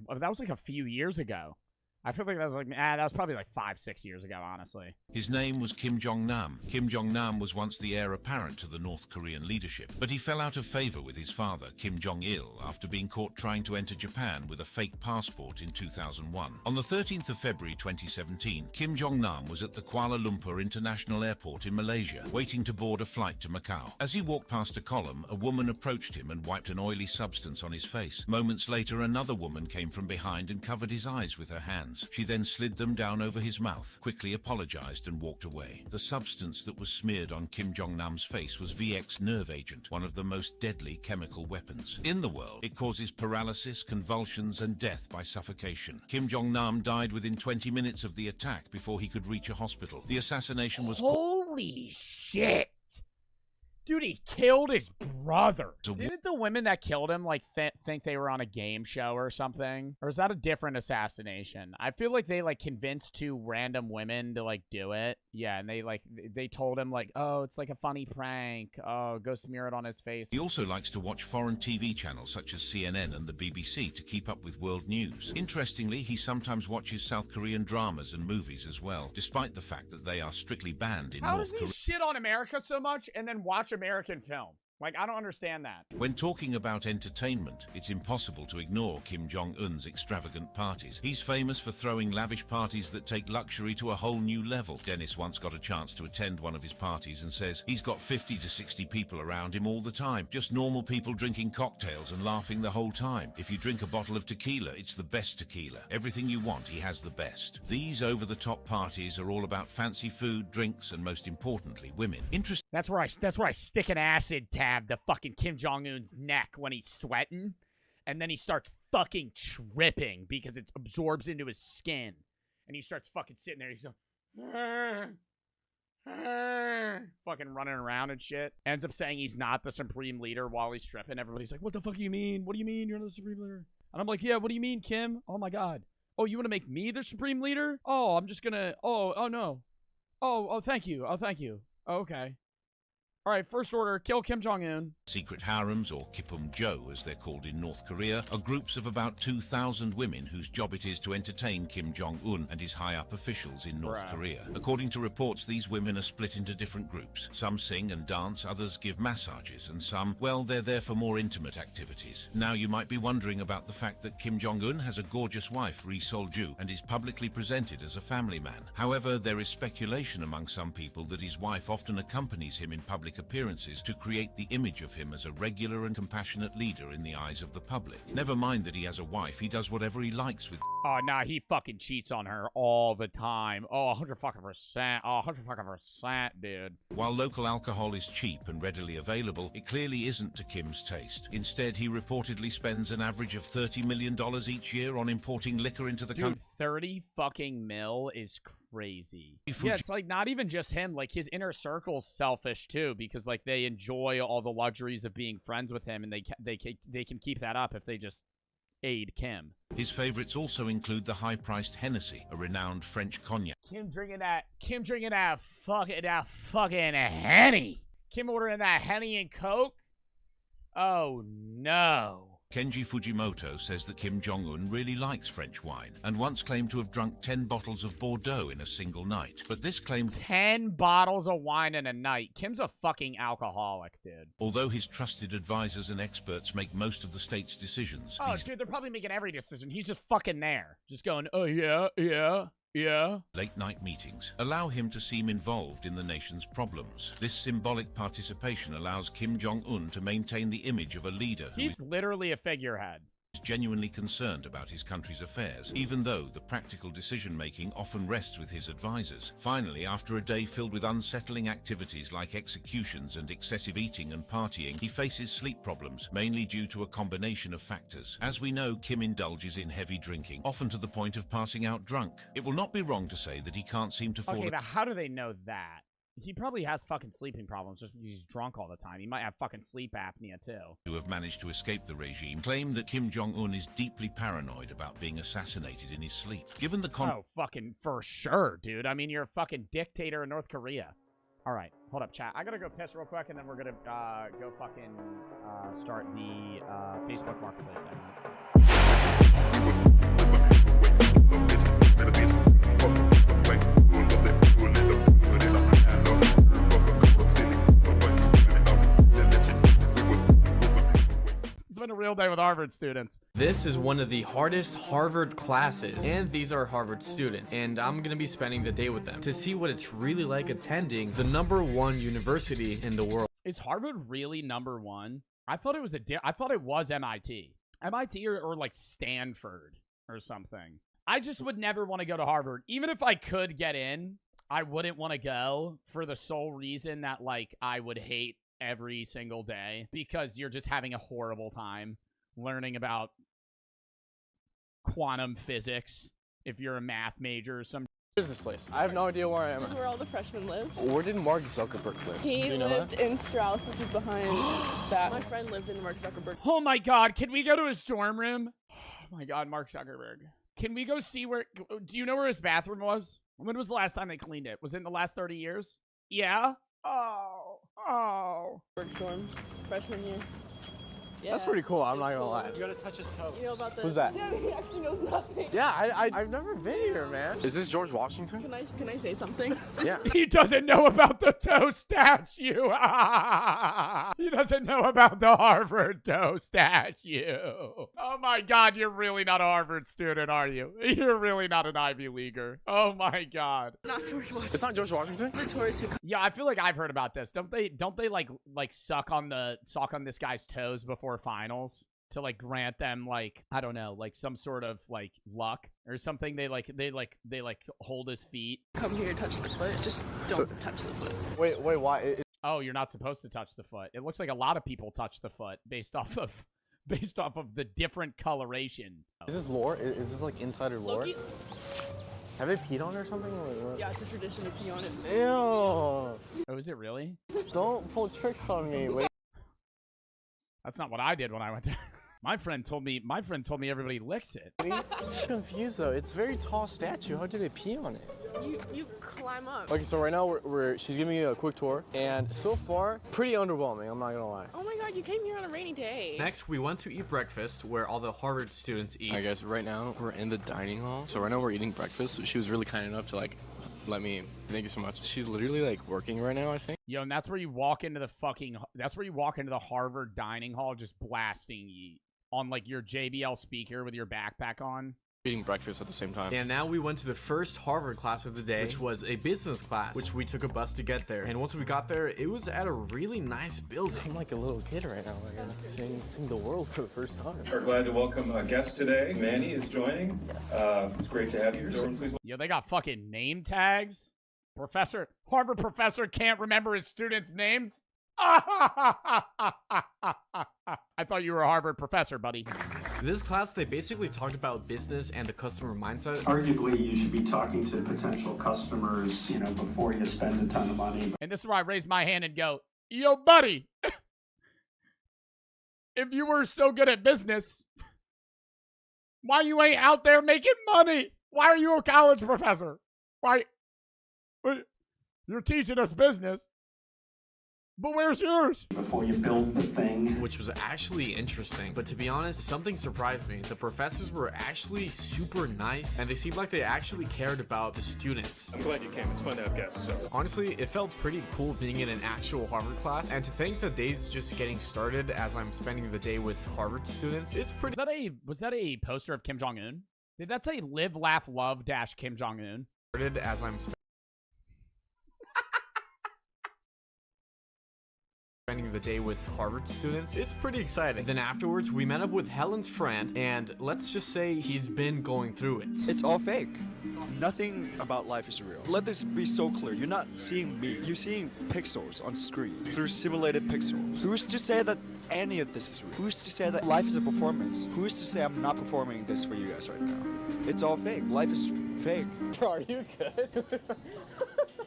a few years ago. I feel like that was like, that was probably like 5-6 years ago, honestly. His name was Kim Jong-nam. Kim Jong-nam was once the heir apparent to the North Korean leadership, but he fell out of favor with his father, Kim Jong-il, after being caught trying to enter Japan with a fake passport in 2001. On the 13th of February 2017, Kim Jong-nam was at the Kuala Lumpur International Airport in Malaysia, waiting to board a flight to Macau. As he walked past a column, a woman approached him and wiped an oily substance on his face. Moments later, another woman came from behind and covered his eyes with her hands. She then slid them down over his mouth, quickly apologized and walked away. The substance that was smeared on Kim Jong-nam's face was VX nerve agent, one of the most deadly chemical weapons in the world. It causes paralysis, convulsions, and death by suffocation. Kim Jong-nam died within 20 minutes of the attack before he could reach a hospital. The assassination was... Holy shit! Dude, he killed his brother. Didn't the women that killed him, like, think they were on a game show or something? Or is that a different assassination? I feel like they, like, convinced 2 random women to, like, do it. Yeah, and they told him, like, oh, it's like a funny prank. Oh, go smear it on his face. He also likes to watch foreign TV channels such as CNN and the BBC to keep up with world news. Interestingly, he sometimes watches South Korean dramas and movies as well, despite the fact that they are strictly banned in North Korea. How does he shit on America so much and then watch American film? Like, I don't understand that. When talking about entertainment, it's impossible to ignore Kim Jong-un's extravagant parties. He's famous for throwing lavish parties that take luxury to a whole new level. Dennis once got a chance to attend one of his parties and says he's got 50 to 60 people around him all the time. Just normal people drinking cocktails and laughing the whole time. If you drink a bottle of tequila, it's the best tequila. Everything you want, he has the best. These over-the-top parties are all about fancy food, drinks, and most importantly, women. That's where I stick an acid tab to fucking Kim Jong-un's neck when he's sweating, and then he starts fucking tripping because it absorbs into his skin, and he starts fucking sitting there. He's fucking running around and shit. Ends up saying he's not the supreme leader while he's tripping. Everybody's like, "What the fuck do you mean? What do you mean you're not the supreme leader?" And I'm like, "Yeah, what do you mean, Kim? Oh my god. Oh, you want to make me the supreme leader? Oh, I'm just gonna. Oh no. Oh, thank you. Oh, thank you. Oh, okay. All right, first order, kill Kim Jong-un. Secret harems, or Kipum-jo as they're called in North Korea, are groups of about 2,000 women whose job it is to entertain Kim Jong-un and his high-up officials in North Korea. According to reports, these women are split into different groups. Some sing and dance, others give massages, and some, well, they're there for more intimate activities. Now, you might be wondering about the fact that Kim Jong-un has a gorgeous wife, Ri Sol-ju, and is publicly presented as a family man. However, there is speculation among some people that his wife often accompanies him in public appearances to create the image of him as a regular and compassionate leader in the eyes of the public. Never mind that he has a wife, he does whatever he likes with... Oh, nah, he fucking cheats on her all the time. Oh, 100%. Oh, 100%, dude. While local alcohol is cheap and readily available, it clearly isn't to Kim's taste. Instead, he reportedly spends an average of $30 million each year on importing liquor into the country. 30 fucking mil is crazy. Yeah, it's like not even just him, like his inner circle's selfish too, because like they enjoy all the luxuries of being friends with him, and they can keep that up if they just aid Kim. His favorites also include the high-priced Hennessy, a renowned French cognac. Kim drinking that fucking Henny. Kim ordering that Henny and Coke. Oh no. Kenji Fujimoto says that Kim Jong-un really likes French wine and once claimed to have drunk 10 bottles of Bordeaux in a single night. But this claim... 10 bottles of wine in a night. Kim's a fucking alcoholic, dude. Although his trusted advisors and experts make most of the state's decisions... Oh, dude, they're probably making every decision. He's just fucking there. Just going, oh, yeah. Late-night meetings allow him to seem involved in the nation's problems. This symbolic participation allows Kim Jong-un to maintain the image of a leader who He's literally a figurehead. is genuinely concerned about his country's affairs, even though the practical decision-making often rests with his advisors. Finally, after a day filled with unsettling activities like executions and excessive eating and partying, he faces sleep problems, mainly due to a combination of factors. As we know, Kim indulges in heavy drinking, often to the point of passing out drunk. It will not be wrong to say that he can't seem to fall... Okay, but how do they know that? He probably has fucking sleeping problems just because he's drunk all the time. He might have fucking sleep apnea, too. Who have managed to escape the regime claim that Kim Jong-un is deeply paranoid about being assassinated in his sleep. Given the Oh, fucking for sure, dude. I mean, you're a fucking dictator in North Korea. All right, hold up, chat. I gotta go piss real quick, and then we're gonna go fucking start the Facebook Marketplace segment. field day with Harvard students. This is one of the hardest Harvard classes, and these are Harvard students, and I'm gonna be spending the day with them to see what it's really like attending the #1 university in the world. Is Harvard really #1? I thought it was I thought it was MIT. MIT or like Stanford or something. I just would never want to go to Harvard. Even if I could get in, I wouldn't want to go for the sole reason that, like, I would hate every single day because you're just having a horrible time learning about quantum physics if you're a math major or some. What is this place? I have no idea where I am. This is where all the freshmen live. Where did Mark Zuckerberg live? He lived in Strauss, which is behind that. My friend lived in Mark Zuckerberg. Oh my God, can we go to his dorm room? Oh my God, Mark Zuckerberg. Can we go see where, do you know where his bathroom was? When was the last time they cleaned it? Was it in the last 30 years? Yeah? Oh. Dorm, freshman year. Yeah. That's pretty cool, I'm not gonna lie. You gotta touch his toe. You know about this? Who's that? Yeah, he actually knows nothing. Yeah, I've never been here, man. Is this George Washington? Can I say something? Yeah. He doesn't know about the toe statue. He doesn't know about the Harvard toe statue. Oh my God, you're really not a Harvard student, are you? You're really not an Ivy Leaguer. Oh my God. Not George Washington. It's not George Washington? The tourists who come. Yeah, I feel like I've heard about this. Don't they like suck on this guy's toes before finals to like grant them like, I don't know, like some sort of like luck or something? They hold his feet. Come here, touch the foot. Just don't touch the foot. Wait, why? Oh, you're not supposed to touch the foot. It looks like a lot of people touch the foot based off of the different coloration. Is this lore? Is this like insider lore? Loki? Have they peed on it or something? Yeah, it's a tradition to pee on it. Ew. Oh, is it really? Don't pull tricks on me. Wait. That's not what I did when I went there. My friend told me everybody licks it. I'm confused though. It's a very tall statue. How did they pee on it? You climb up. Okay, so right now she's giving me a quick tour, and so far pretty underwhelming. I'm not gonna lie. Oh my God, you came here on a rainy day. Next, we went to eat breakfast where all the Harvard students eat. I guess right now we're in the dining hall. So right now we're eating breakfast. She was really kind enough to like let me. Thank you so much. She's literally like working right now, I think. Yo, and that's where you walk into the Harvard dining hall just blasting yeet on like your JBL speaker with your backpack on. Eating breakfast at the same time. And now we went to the first Harvard class of the day, which was a business class, which we took a bus to get there. And once we got there, it was at a really nice building. I'm like a little kid right now, like seeing the world for the first time. We're glad to welcome a guest today. Manny is joining. Yes. It's great to have you. Please. Yo, they got fucking name tags. Harvard professor can't remember his students' names. I thought you were a Harvard professor, buddy. This class, they basically talked about business and the customer mindset. Arguably, you should be talking to potential customers, before you spend a ton of money. And this is where I raise my hand and go, yo, buddy, if you were so good at business, why you ain't out there making money? Why are you a college professor? Why? You're teaching us business. But where's yours? Before you build the thing. Which was actually interesting. But to be honest, something surprised me. The professors were actually super nice, and they seemed like they actually cared about the students. I'm glad you came. It's fun to have guests. So. Honestly, it felt pretty cool being in an actual Harvard class. And to think the day's just getting started as I'm spending the day with Harvard students, it's pretty... Was that a poster of Kim Jong-un? Did that say live, laugh, love - Kim Jong-un? As I'm spending the day with Harvard students. It's pretty exciting. Then afterwards, we met up with Helen's friend, and let's just say he's been going through it. It's all fake. Nothing about life is real. Let this be so clear. You're not seeing me. You're seeing pixels on screen through simulated pixels. Who's to say that any of this is real? Who's to say that life is a performance? Who's to say I'm not performing this for you guys right now? It's all fake. Life is fake. Bro, are you good?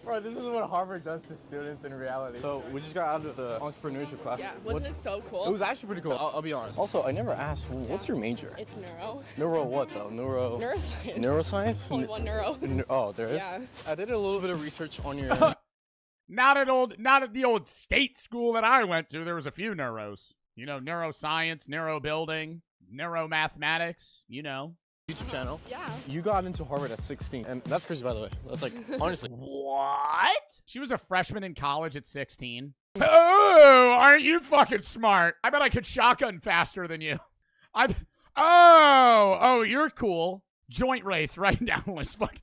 Bro, this is what Harvard does to students in reality. So we just got out of the entrepreneurship class. Yeah, wasn't it so cool? It was actually pretty cool, I'll be honest. Also, I never asked, what's your major? It's neuro. Neuro what though? Neuroscience. Neuroscience? Only one neuro. Oh, there is? Yeah. I did a little bit of research on your... Not at the old state school that I went to. There was a few neuros. Neuroscience, neurobuilding, neuromathematics, YouTube channel. Yeah. You got into Harvard at 16, and that's crazy, by the way. That's like, honestly. What? She was a freshman in college at 16. Oh, aren't you fucking smart? I bet I could shotgun faster than you. Oh, you're cool. Joint race right now. Let's fucking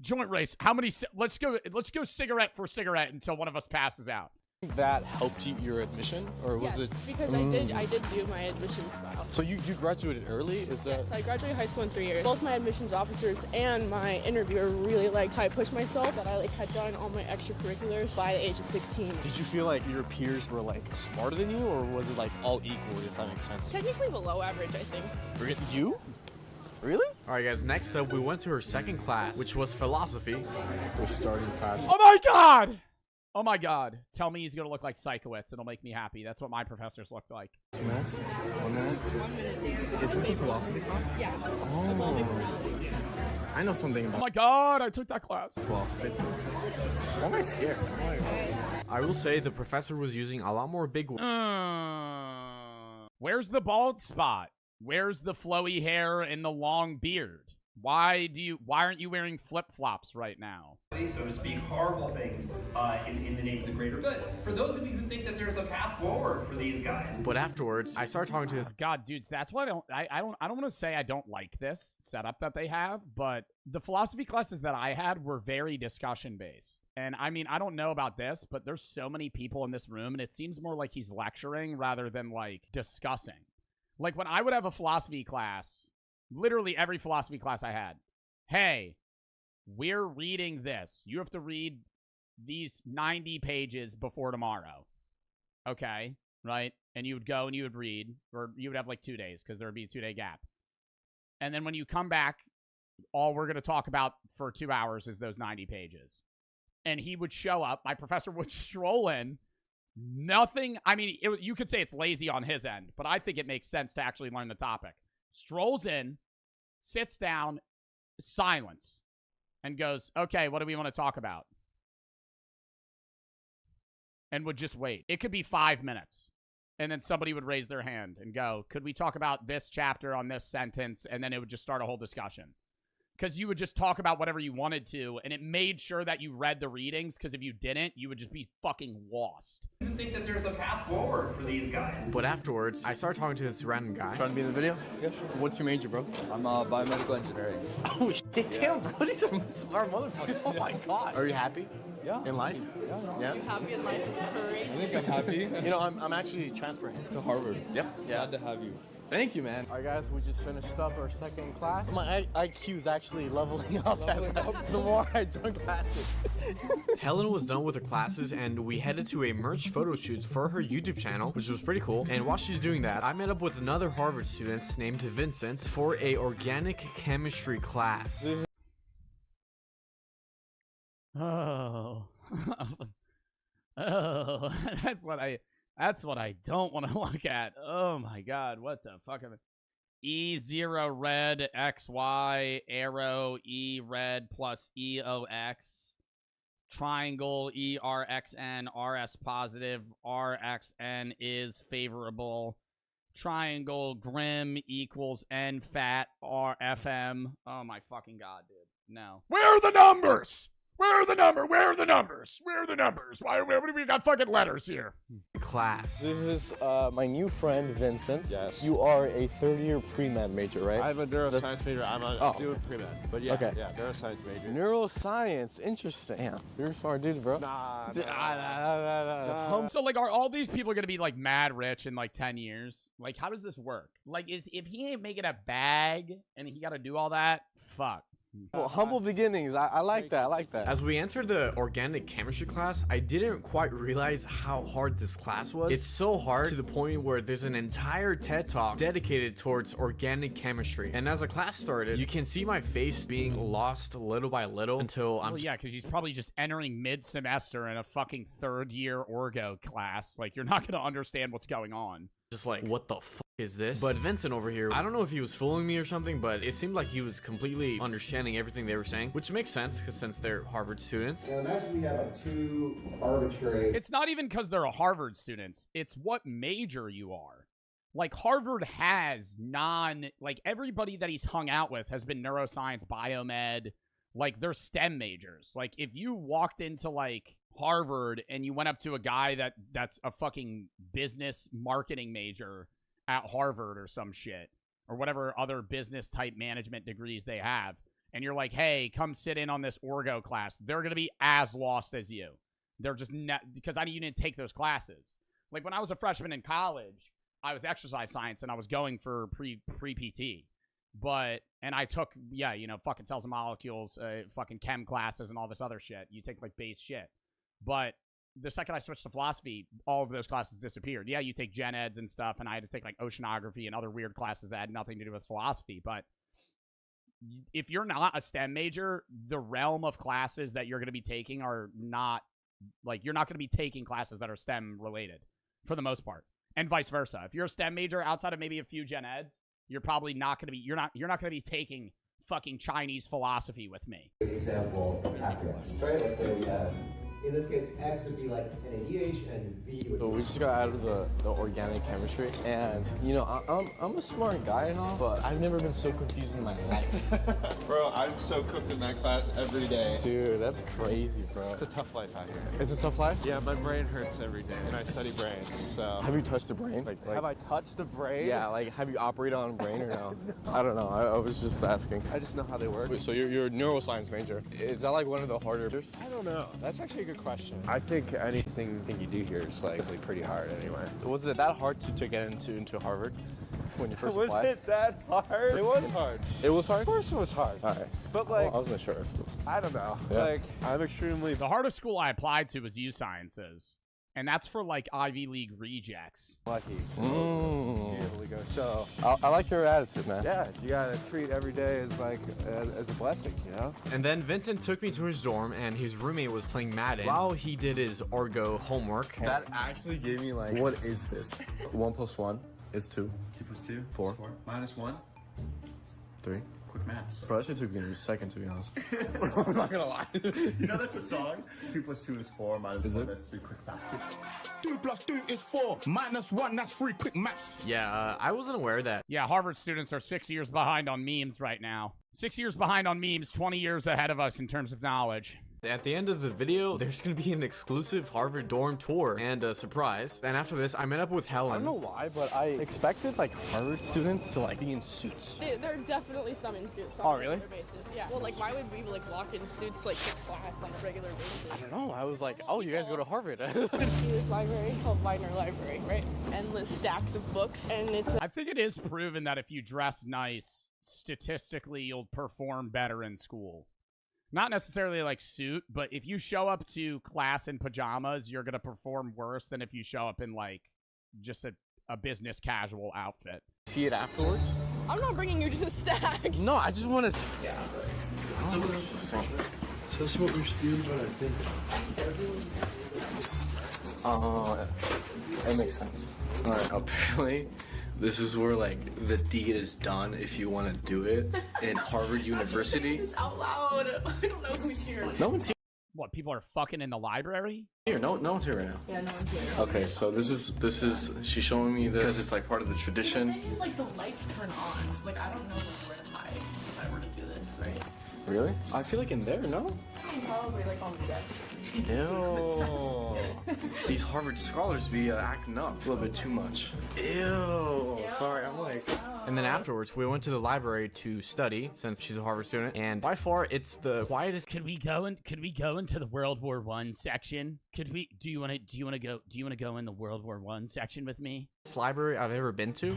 joint race. How many? Let's go cigarette for cigarette until one of us passes out. That helped you your admission, or was Yes, it? because I did do my admissions file. So you graduated early? Is that? Yes, I graduated high school in 3 years. Both my admissions officers and my interviewer really liked how I pushed myself, that I like had done all my extracurriculars by the age of 16. Did you feel like your peers were like smarter than you, or was it like all equal? If that makes sense. Technically below average, I think. You? Really? All right, guys. Next up, we went to her second class, which was philosophy. We're starting fast. Oh my god! Oh my god. Tell me he's gonna look like Psychowitz. It'll make me happy. That's what my professors look like. 2 minutes? 1 minute? 1 minute. Is this the philosophy class? Yeah. Oh. I know something Oh about my god, I took that class. philosophy. Why am I scared? I will say the professor was using a lot more big. Where's the bald spot? Where's the flowy hair and the long beard? Why aren't you wearing flip-flops right now? So to speak, horrible things in the name of the greater good. For those of you who think that there's a path forward for these guys. But afterwards, I started talking to. God, dudes, that's why I don't want to say I don't like this setup that they have, but the philosophy classes that I had were very discussion based. And I mean, I don't know about this, but there's so many people in this room, and it seems more like he's lecturing rather than like discussing. Like when I would have a philosophy class. Literally every philosophy class I had. Hey, we're reading this. You have to read these 90 pages before tomorrow. Okay, right? And you would go and you would read, or you would have like 2 days because there would be a 2-day gap. And then when you come back, all we're going to talk about for 2 hours is those 90 pages. And he would show up. My professor would stroll in. Nothing. I mean, you could say it's lazy on his end, but I think it makes sense to actually learn the topic. Strolls in, sits down, silence, and goes, okay, what do we want to talk about? And would just wait. It could be 5 minutes. And then somebody would raise their hand and go, could we talk about this chapter on this sentence? And then it would just start a whole discussion. Because you would just talk about whatever you wanted to, and it made sure that you read the readings, because if you didn't, you would just be fucking lost. You think that there's a path forward for these guys. But afterwards, I started talking to this random guy. Trying to be in the video? Yeah, sure. What's your major, bro? I'm biomedical engineering. Oh shit, damn, bro, these are smart motherfuckers. Oh my god. Are you happy? Yeah. In life? Yeah. Happy in life is crazy. I think I'm happy. You know, I'm actually transferring to Harvard. Yep. Glad to have you. Thank you, man. All right, guys, we just finished up our second class. My IQ is actually leveling up, the more I join classes. Helen was done with her classes, and we headed to a merch photo shoot for her YouTube channel, which was pretty cool. And while she's doing that, I met up with another Harvard student named Vincent for a organic chemistry class. Oh. Oh, that's what I don't want to look at. Oh my god, what the fuck? E0 red XY arrow E red plus EOX triangle ERXN RS positive RXN is favorable triangle grim equals N fat RFM. Oh my fucking god, dude. No. Where are the numbers? Where are the numbers? Where are the numbers? Where are the numbers? Where do we got fucking letters here? Class. This is my new friend, Vincent. Yes. You are a third-year pre-med major, right? I'm a neuroscience major. I'm doing pre-med. But yeah, Okay. yeah, neuroscience major. Neuroscience. Interesting. Damn. You're a smart dude, bro. Nah. So, like, are all these people gonna be, like, mad rich in, like, 10 years? Like, how does this work? Like, if he ain't making a bag and he gotta do all that, fuck. Well, humble beginnings. I like that. I like that. As we entered the organic chemistry class, I didn't quite realize how hard this class was. It's so hard to the point where there's an entire TED Talk dedicated towards organic chemistry. And as the class started, you can see my face being lost little by little until I'm... Well, yeah, because he's probably just entering mid-semester in a fucking third-year orgo class. Like, you're not gonna understand what's going on. Just like, what the fuck is this? But Vincent over here, I don't know if he was fooling me or something, but it seemed like he was completely understanding everything they were saying, which makes sense because since they're Harvard students. Now imagine we have two arbitrary. It's not even because they're a Harvard students. It's what major you are. Like, Harvard has like, everybody that he's hung out with has been neuroscience, biomed, like, they're STEM majors. Like, if you walked into, like, Harvard and you went up to a guy that's a fucking business marketing major at Harvard or some shit, or whatever other business type management degrees they have, and you're like, hey, come sit in on this orgo class, they're going to be as lost as you. They're just not, because you didn't take those classes. Like when I was a freshman in college, I was exercise science and I was going for pre-PT. And I took, fucking cells and molecules, fucking chem classes and all this other shit. You take like base shit. But the second I switched to philosophy, all of those classes disappeared. Yeah, you take gen eds and stuff, and I had to take like oceanography and other weird classes that had nothing to do with philosophy. But if you're not a STEM major, the realm of classes that you're going to be taking are not, like, you're not going to be taking classes that are STEM related for the most part. And vice versa. If you're a STEM major outside of maybe a few gen eds, you're probably not going to be, you're not going to be taking fucking Chinese philosophy with me. Example of happiness, right? Let's say we have, in this case, X would be like NaDH and V would be... So we just got out of the organic chemistry, and you know, I'm a smart guy and all, but I've never been so confused in my life. Bro, I'm so cooked in that class every day. Dude, that's crazy, bro. It's a tough life out here. It's a tough life? Yeah, my brain hurts every day, and I study brains, so... Have you touched a brain? Like, have I touched a brain? Yeah, like, have you operated on a brain or no? I don't know, I was just asking. I just know how they work. Wait, so you're a neuroscience major. Is that like one of the harder? I don't know. That's actually a good question. I think anything you do here is likely pretty hard anyway. Was it that hard to get into Harvard when you first applied? Was it that hard? It was hard. It was hard? Of course it was hard. All right. But like... Well, I wasn't sure. I don't know. Yeah. Like, I'm extremely... The hardest school I applied to was U Sciences. And that's for like Ivy League rejects. Lucky. Be able to go. So I like your attitude, man. Yeah, you gotta treat every day as like as a blessing, you know. And then Vincent took me to his dorm, and his roommate was playing Madden while he did his Argo homework. That actually gave me like, what is this? 1 + 1 is 2. 2 + 2 4. Minus 1. 3. Quick maths. Bro, that shit took me a second, to be honest. I'm not gonna lie. You know that's a song? 2 + 2 is 4, minus 1, that's 3 quick maths. 2 + 2 is 4, minus 1, that's 3 quick maths. Yeah, I wasn't aware that. Yeah, Harvard students are 6 years behind on memes right now. 6 years behind on memes, 20 years ahead of us in terms of knowledge. At the end of the video, there's gonna be an exclusive Harvard dorm tour and a surprise. And after this, I met up with Helen. I don't know why, but I expected like Harvard students to like be in suits. There are definitely some in suits Oh, on really? a regular basis. Yeah. Well, like, why would we like walk in suits like to class on a regular basis? I don't know. I was like, oh, you guys go to Harvard. See this library called Weidner Library, right? Endless stacks of books, and it's. I think it is proven that if you dress nice, statistically you'll perform better in school. Not necessarily like suit, but if you show up to class in pajamas, you're going to perform worse than if you show up in like just a business casual outfit. See it afterwards? I'm not bringing you to the stacks. No, I just want to. Yeah. So that's what we're doing, but I think. That makes sense. All right. Apparently, this is where like the deed is done if you want to do it in Harvard University. This out loud. I don't know who's here. No one's here. What, people are fucking in the library? Here, no one's here right now. Yeah, no one's here. Okay, so this is she's showing me this because it's like part of the tradition. The thing is, like, the lights turn on, so like I don't know like, where to hide if I were to do this, right? Really? I feel like in there, no? I mean, probably like on the desk. Ew. These Harvard scholars be acting up a little bit too much. Ew. Sorry, I'm like. And then afterwards, we went to the library to study, since she's a Harvard student, and by far, it's the quietest. Could we go into the World War I section? Do you want to go in the World War I section with me? This library I've ever been to.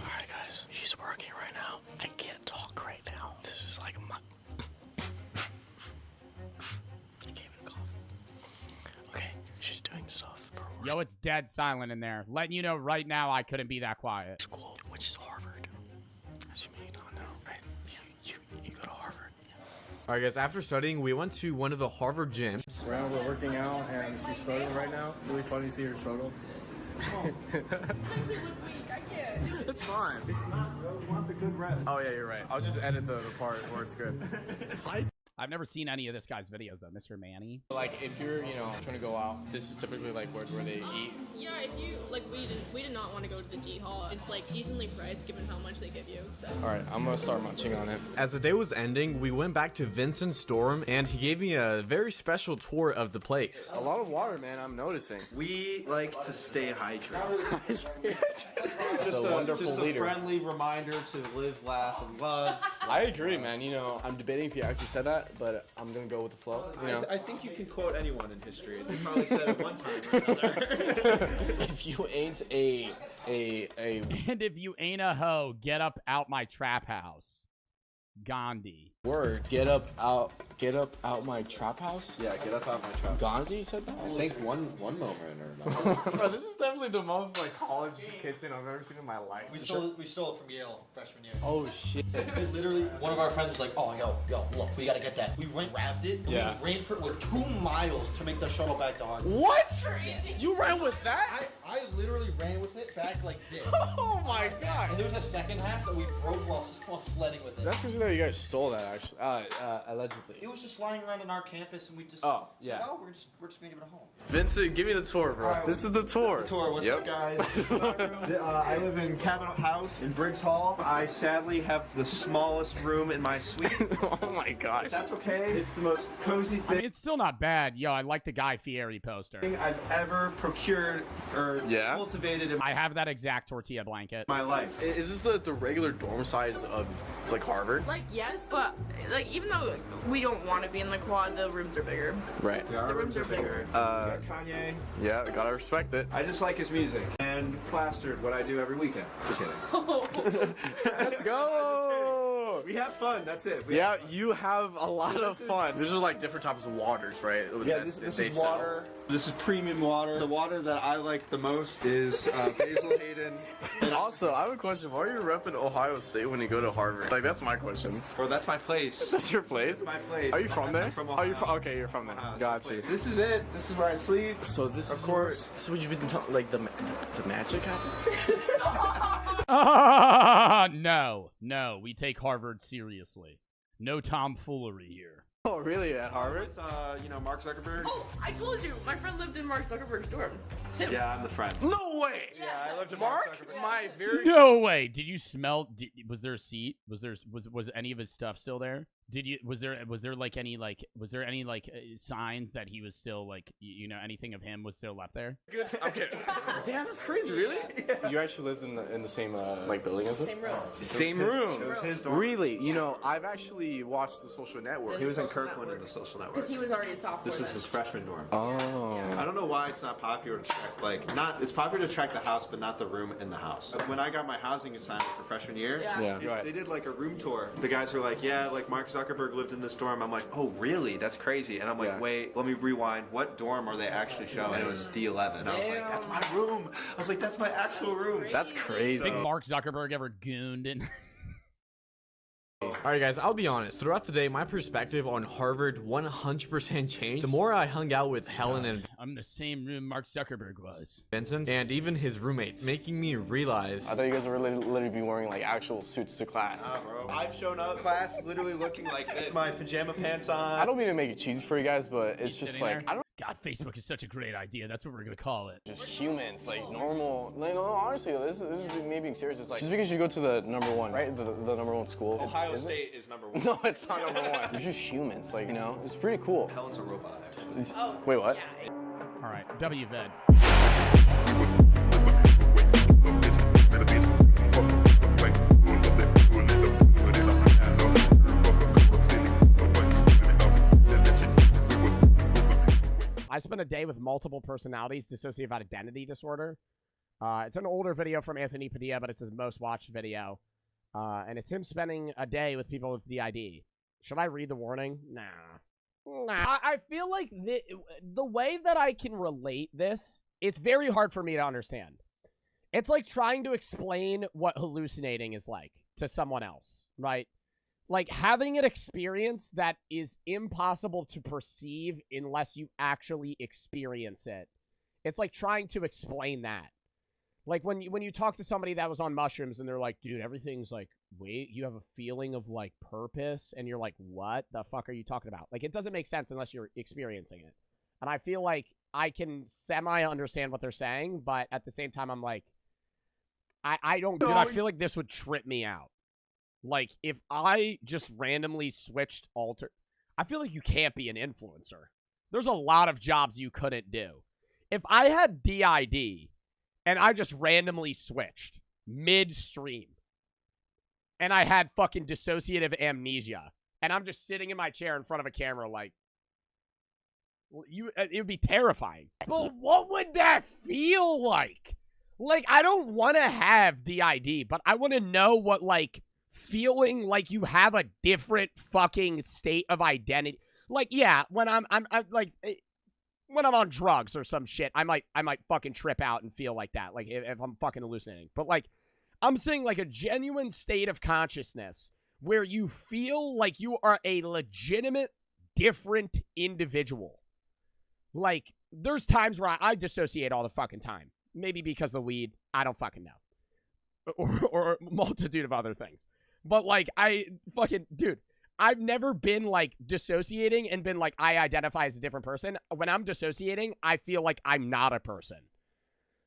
Alright, guys, she's working right now. I can't talk right now. This is like my. I can't even cough. Okay, she's doing stuff for work. Yo, it's dead silent in there. Letting you know right now I couldn't be that quiet. School, which is Harvard. As you may not know, right? You go to Harvard. All right, guys, after studying, we went to one of the Harvard gyms. Right now we're working out, and she's struggling right now. It's really funny to see her struggle. Makes me look weak. I can't. It's fine. It's not, bro. We want the good rep. Oh, yeah, you're right. I'll just edit the part where it's good. I I've never seen any of this guy's videos though, Mr. Manny. Like if you're, you know, trying to go out, this is typically like where they eat. Yeah, if you like, we did not want to go to the D Hall. It's like decently priced given how much they give you. So. All right, I'm gonna start munching on it. As the day was ending, we went back to Vincent's dorm, and he gave me a very special tour of the place. A lot of water, man. I'm noticing. We like to stay hydrated. just wonderful a friendly reminder to live, laugh, and love. I agree, man. You know, I'm debating if you actually said that, but I'm gonna go with the flow. You know? I think you can quote anyone in history. They probably said it one time or another. If you ain't And if you ain't a hoe, get up out my trap house. Gandhi. Word. Get up out my trap house? Yeah, get up out my trap. Gandhi said that? I think one moment or another. Bro, this is definitely the most like college kitchen I've ever seen in my life. We stole it from Yale freshman year. Oh shit. Literally, one of our friends was like, "Oh, yo, look, we gotta get that." We grabbed it. Yeah. We ran for it with 2 miles to make the shuttle back to Harvard. What? You ran with that? I literally ran with it back like this. Oh my god. And there was a second half that we broke while sledding with it. That's crazy that you guys stole that, actually. Allegedly. It was just lying around on our campus, and we just Oh, said, yeah. "Oh, we're just gonna give it a home." Vincent, give me the tour, bro. Right, this is the tour. The tour. What's up, guys? I live in Cabinet House in Briggs Hall. I sadly have the smallest room in my suite. Oh my gosh. That's okay. It's the most cozy I thing mean, it's still not bad. Yo, I like the Guy Fieri poster. I've ever procured or cultivated in I have that exact tortilla blanket. my life. Is this the regular dorm size of like Harvard? Like yes, but like even though we don't want to be in the quad, the rooms are bigger. Right. The rooms are bigger. Kanye. Yeah, gotta respect it. I just like his music and plastered what I do every weekend. Just kidding. Let's go. We have fun. That's it. Yeah, you have a lot of fun. These are like different types of waters, right? Yeah, this is water. This is premium water. The water that I like the most is Basil Hayden. And also, I have a question. Why are you repping Ohio State when you go to Harvard? Like, that's my question. Bro, that's my place. That's your place? That's my place. Are you from there? I'm from Ohio. Okay, you're from there. Got you. This is it. This is where I sleep. So this of is course. This is what you've been talking, like the magic happens? No, we take Harvard seriously. No tomfoolery here. Oh, really? At Harvard? With, Mark Zuckerberg? Oh, I told you, my friend lived in Mark Zuckerberg's dorm. Tim. Yeah, I'm the friend. No way! Yeah, I lived in Mark, my very... No way. Did you smell? Was there a seat? Was any of his stuff still there? Was there any signs that he was still like anything of him was still left there? Good. I'm kidding. Damn, that's crazy. Really? Yeah. You actually lived in the same like building as him? Same room. Same room. It was his dorm. Really? You know, I've actually watched The Social Network. He was in Kirkland in the Social Network. Because he was already a sophomore. This is his freshman dorm. Oh. I don't know why it's not popular to track, it's popular to track the house, but not the room in the house. When I got my housing assignment for freshman year, they did like a room tour. The guys were like, yeah, like Mark Zuckerberg lived in this dorm. I'm like, oh, really? That's crazy. And I'm like, wait, let me rewind. What dorm are they actually showing? And it was D11. And I was like, that's my room. I was like, that's my actual room. That's crazy. Think Mark Zuckerberg ever gooned in? Alright guys, I'll be honest, throughout the day, my perspective on Harvard 100% changed. The more I hung out with Helen and I'm in the same room Mark Zuckerberg was. Vincent, and even his roommates, making me realize... I thought you guys would literally be wearing like actual suits to class. Bro. I've shown up class literally looking like this. My pajama pants on. I don't mean to make it cheesy for you guys, but it's just like, I don't... God, Facebook is such a great idea. That's what we're gonna call it. Just humans, like normal. Like, no, honestly, this is me being serious. It's like just because you go to the #1, right? The #1 school. Ohio State is #1. No, it's not #1. You're just humans, like it's pretty cool. Helen's a robot, actually. Oh, wait, what? Yeah. All right, WVED. I spent a day with multiple personalities, dissociative identity disorder. It's an older video from Anthony Padilla, but it's his most watched video. And it's him spending a day with people with DID. Should I read the warning? Nah. I feel like the way that I can relate this, it's very hard for me to understand. It's like trying to explain what hallucinating is like to someone else, right? Like having an experience that is impossible to perceive unless you actually experience it. It's like trying to explain that. Like when you talk to somebody that was on mushrooms and they're like, dude, everything's like, wait, you have a feeling of like purpose, and you're like, what the fuck are you talking about? Like, it doesn't make sense unless you're experiencing it. And I feel like I can semi understand what they're saying, but at the same time, I'm like, I don't, dude, I feel like this would trip me out. Like, if I just randomly switched I feel like you can't be an influencer. There's a lot of jobs you couldn't do. If I had DID and I just randomly switched midstream and I had fucking dissociative amnesia and I'm just sitting in my chair in front of a camera like, it would be terrifying. But what would that feel like? Like, I don't want to have DID, but I want to know what, like, feeling like you have a different fucking state of identity. Like, yeah, when I'm like, when I'm on drugs or some shit, I might fucking trip out and feel like that. Like, if I'm fucking hallucinating. But, like, I'm saying, like, a genuine state of consciousness where you feel like you are a legitimate, different individual. Like, there's times where I dissociate all the fucking time. Maybe because of the weed. I don't fucking know. Or a multitude of other things. But, like, dude, I've never been, like, dissociating and been like, I identify as a different person. When I'm dissociating, I feel like I'm not a person.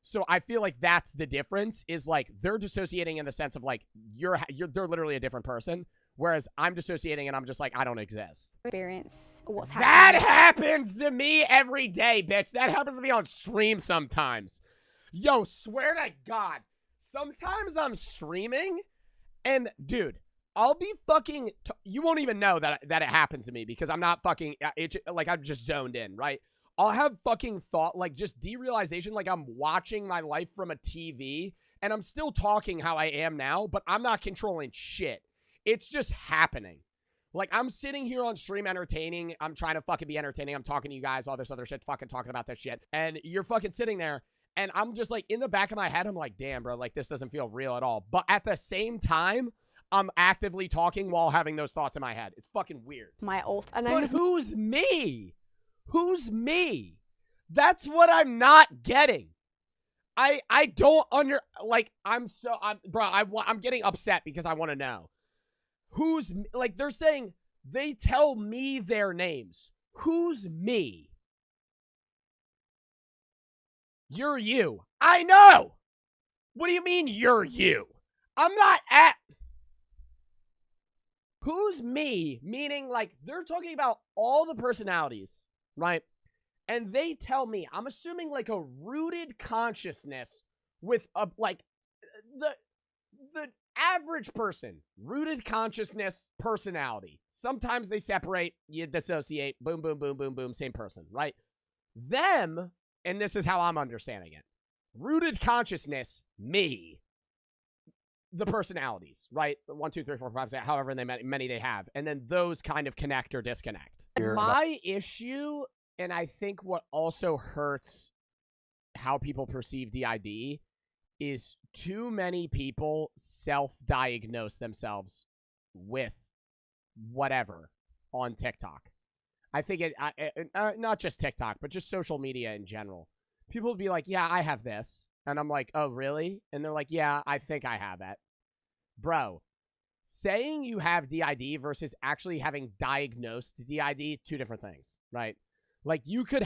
So I feel like that's the difference, is, like, they're dissociating in the sense of, like, they're literally a different person. Whereas I'm dissociating and I'm just like, I don't exist. Experience what's happening. That happens to me every day, bitch. That happens to me on stream sometimes. Yo, swear to God. Sometimes I'm streaming and, dude, I'll be fucking... you won't even know that it happens to me because I'm not fucking... like, I'm just zoned in, right? I'll have fucking thought, like, just derealization, like I'm watching my life from a TV and I'm still talking how I am now, but I'm not controlling shit. It's just happening. Like, I'm sitting here on stream entertaining. I'm trying to fucking be entertaining. I'm talking to you guys, all this other shit, fucking talking about that shit. And you're fucking sitting there, and I'm just, like, in the back of my head, I'm like, damn, bro, like, this doesn't feel real at all. But at the same time, I'm actively talking while having those thoughts in my head. It's fucking weird. My alt. And but who's me? Who's me? That's what I'm not getting. I don't like, I'm getting upset because I want to know. Who's, like, they're saying, they tell me their names. Who's me? You're you. I know! What do you mean, you're you? I'm not at... Who's me? Meaning, like, they're talking about all the personalities, right? And they tell me, I'm assuming, like, a rooted consciousness with, a, like, the average person, rooted consciousness, personality. Sometimes they separate, you dissociate, boom, boom, boom, boom, boom, same person, right? Them, and this is how I'm understanding it, rooted consciousness, me, the personalities, right? 1, 2, 3, 4, 5, 6, however many they have, and then those kind of connect or disconnect. My issue, and I think what also hurts how people perceive DID, is too many people self-diagnose themselves with whatever on TikTok. I think not just TikTok, but just social media in general. People will be like, yeah, I have this. And I'm like, oh, really? And they're like, yeah, I think I have it. Bro, saying you have DID versus actually having diagnosed DID, two different things, right? Like, you could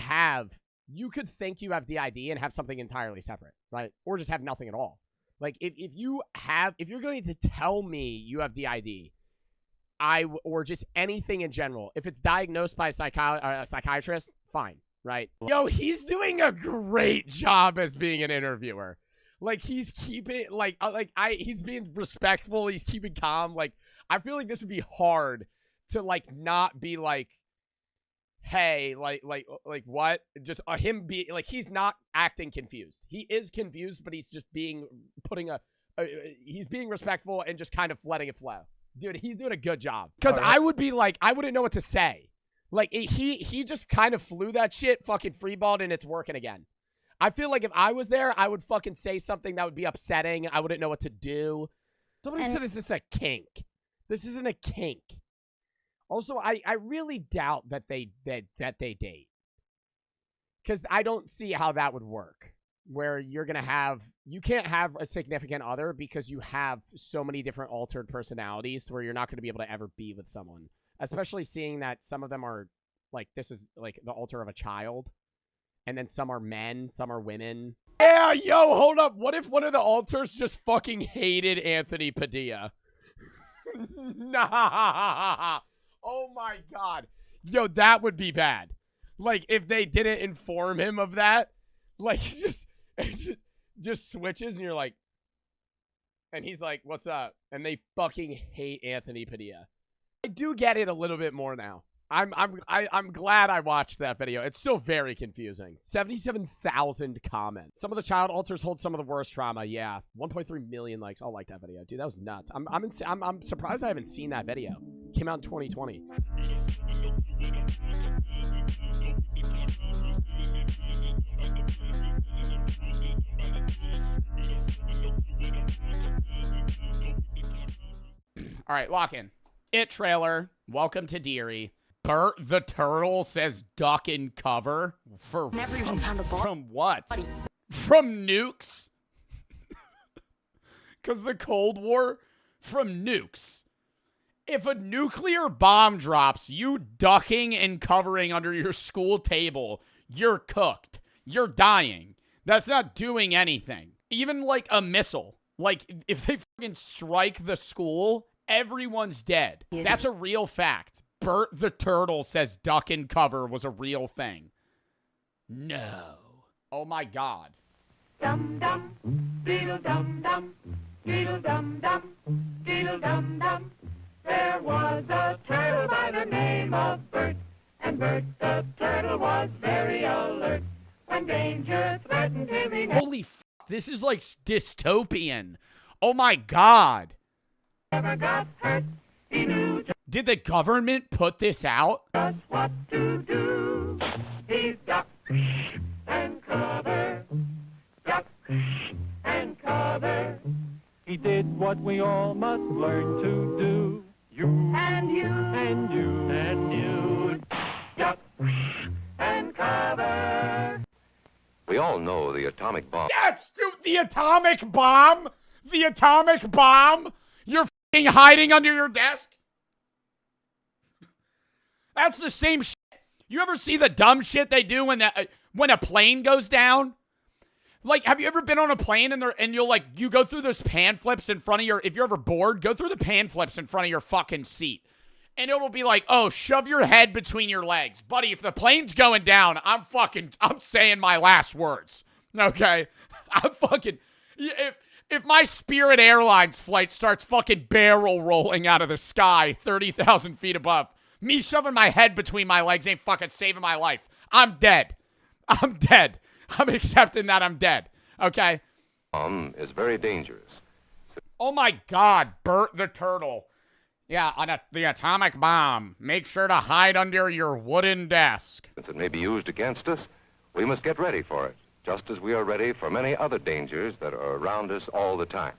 think you have DID and have something entirely separate, right? Or just have nothing at all. Like, if you're going to tell me you have DID, or just anything in general, if it's diagnosed by a psychiatrist, fine, right? Yo, he's doing a great job as being an interviewer. Like, he's keeping, he's being respectful, he's keeping calm. Like, I feel like this would be hard to, like, not be like, hey, like what? Just him be like, he's not acting confused. He is confused, but he's just he's being respectful and just kind of letting it flow. Dude, he's doing a good job. Because I would be like, I wouldn't know what to say. Like, he just kind of flew that shit, fucking freeballed, and it's working again. I feel like if I was there, I would fucking say something that would be upsetting. I wouldn't know what to do. Somebody said, is this a kink? This isn't a kink. Also, I really doubt that they date. Because I don't see how that would work. where you're going to have, you can't have a significant other because you have so many different altered personalities where you're not going to be able to ever be with someone. Especially seeing that some of them are like, this is like the alter of a child. And then some are men, some are women. Yeah, yo, hold up. What if one of the alters just fucking hated Anthony Padilla? Nah. Oh my God. Yo, that would be bad. Like, if they didn't inform him of that, like, it just switches and you're like, and he's like, what's up? And they fucking hate Anthony Padilla. I do get it a little bit more now. I'm glad I watched that video. It's still very confusing. 77,000 comments. Some of the child alters hold some of the worst trauma. Yeah, 1.3 million likes. I like that video, dude. That was nuts. I'm surprised I haven't seen that video. Came out in 2020. All right, lock in. It trailer. Welcome to Deary. Bert the Turtle says duck and cover. For Never even found a ball. From what? From nukes? Because the Cold War? From nukes. If a nuclear bomb drops, you ducking and covering under your school table, you're cooked. You're dying. That's not doing anything. Even like a missile. Like, if they fucking strike the school, everyone's dead. That's a real fact. Bert the Turtle says duck and cover was a real thing. No. Oh my God. Dum dum, beetle dum dum, beetle dum dum, beetle dum dum. There was a turtle by the name of Bert, and Bert the turtle was very alert. When danger threatened him, he Holy f***, this is like dystopian. Oh my God. never got hurt. He knew Did the government put this out? just what to do. He ducked and cover, ducked and cover. He did what we all must learn to do. You and you and you and you duck and cover. We all know the atomic bomb. That's the atomic bomb. The atomic bomb. You're f***ing hiding under your desk. That's the same shit. You ever see the dumb shit they do when a plane goes down? Like, have you ever been on a plane and you'll like, you go through those pan flips in front of your, if you're ever bored, go through the pan flips in front of your fucking seat. And it'll be like, oh, shove your head between your legs. Buddy, if the plane's going down, I'm saying my last words. Okay? If my Spirit Airlines flight starts fucking barrel rolling out of the sky 30,000 feet above, me shoving my head between my legs ain't fucking saving my life. I'm dead. I'm dead. I'm accepting that I'm dead. Okay? Is very dangerous. Oh my God, Bert the Turtle. Yeah, on the atomic bomb. Make sure to hide under your wooden desk. Since it may be used against us, we must get ready for it, just as we are ready for many other dangers that are around us all the time.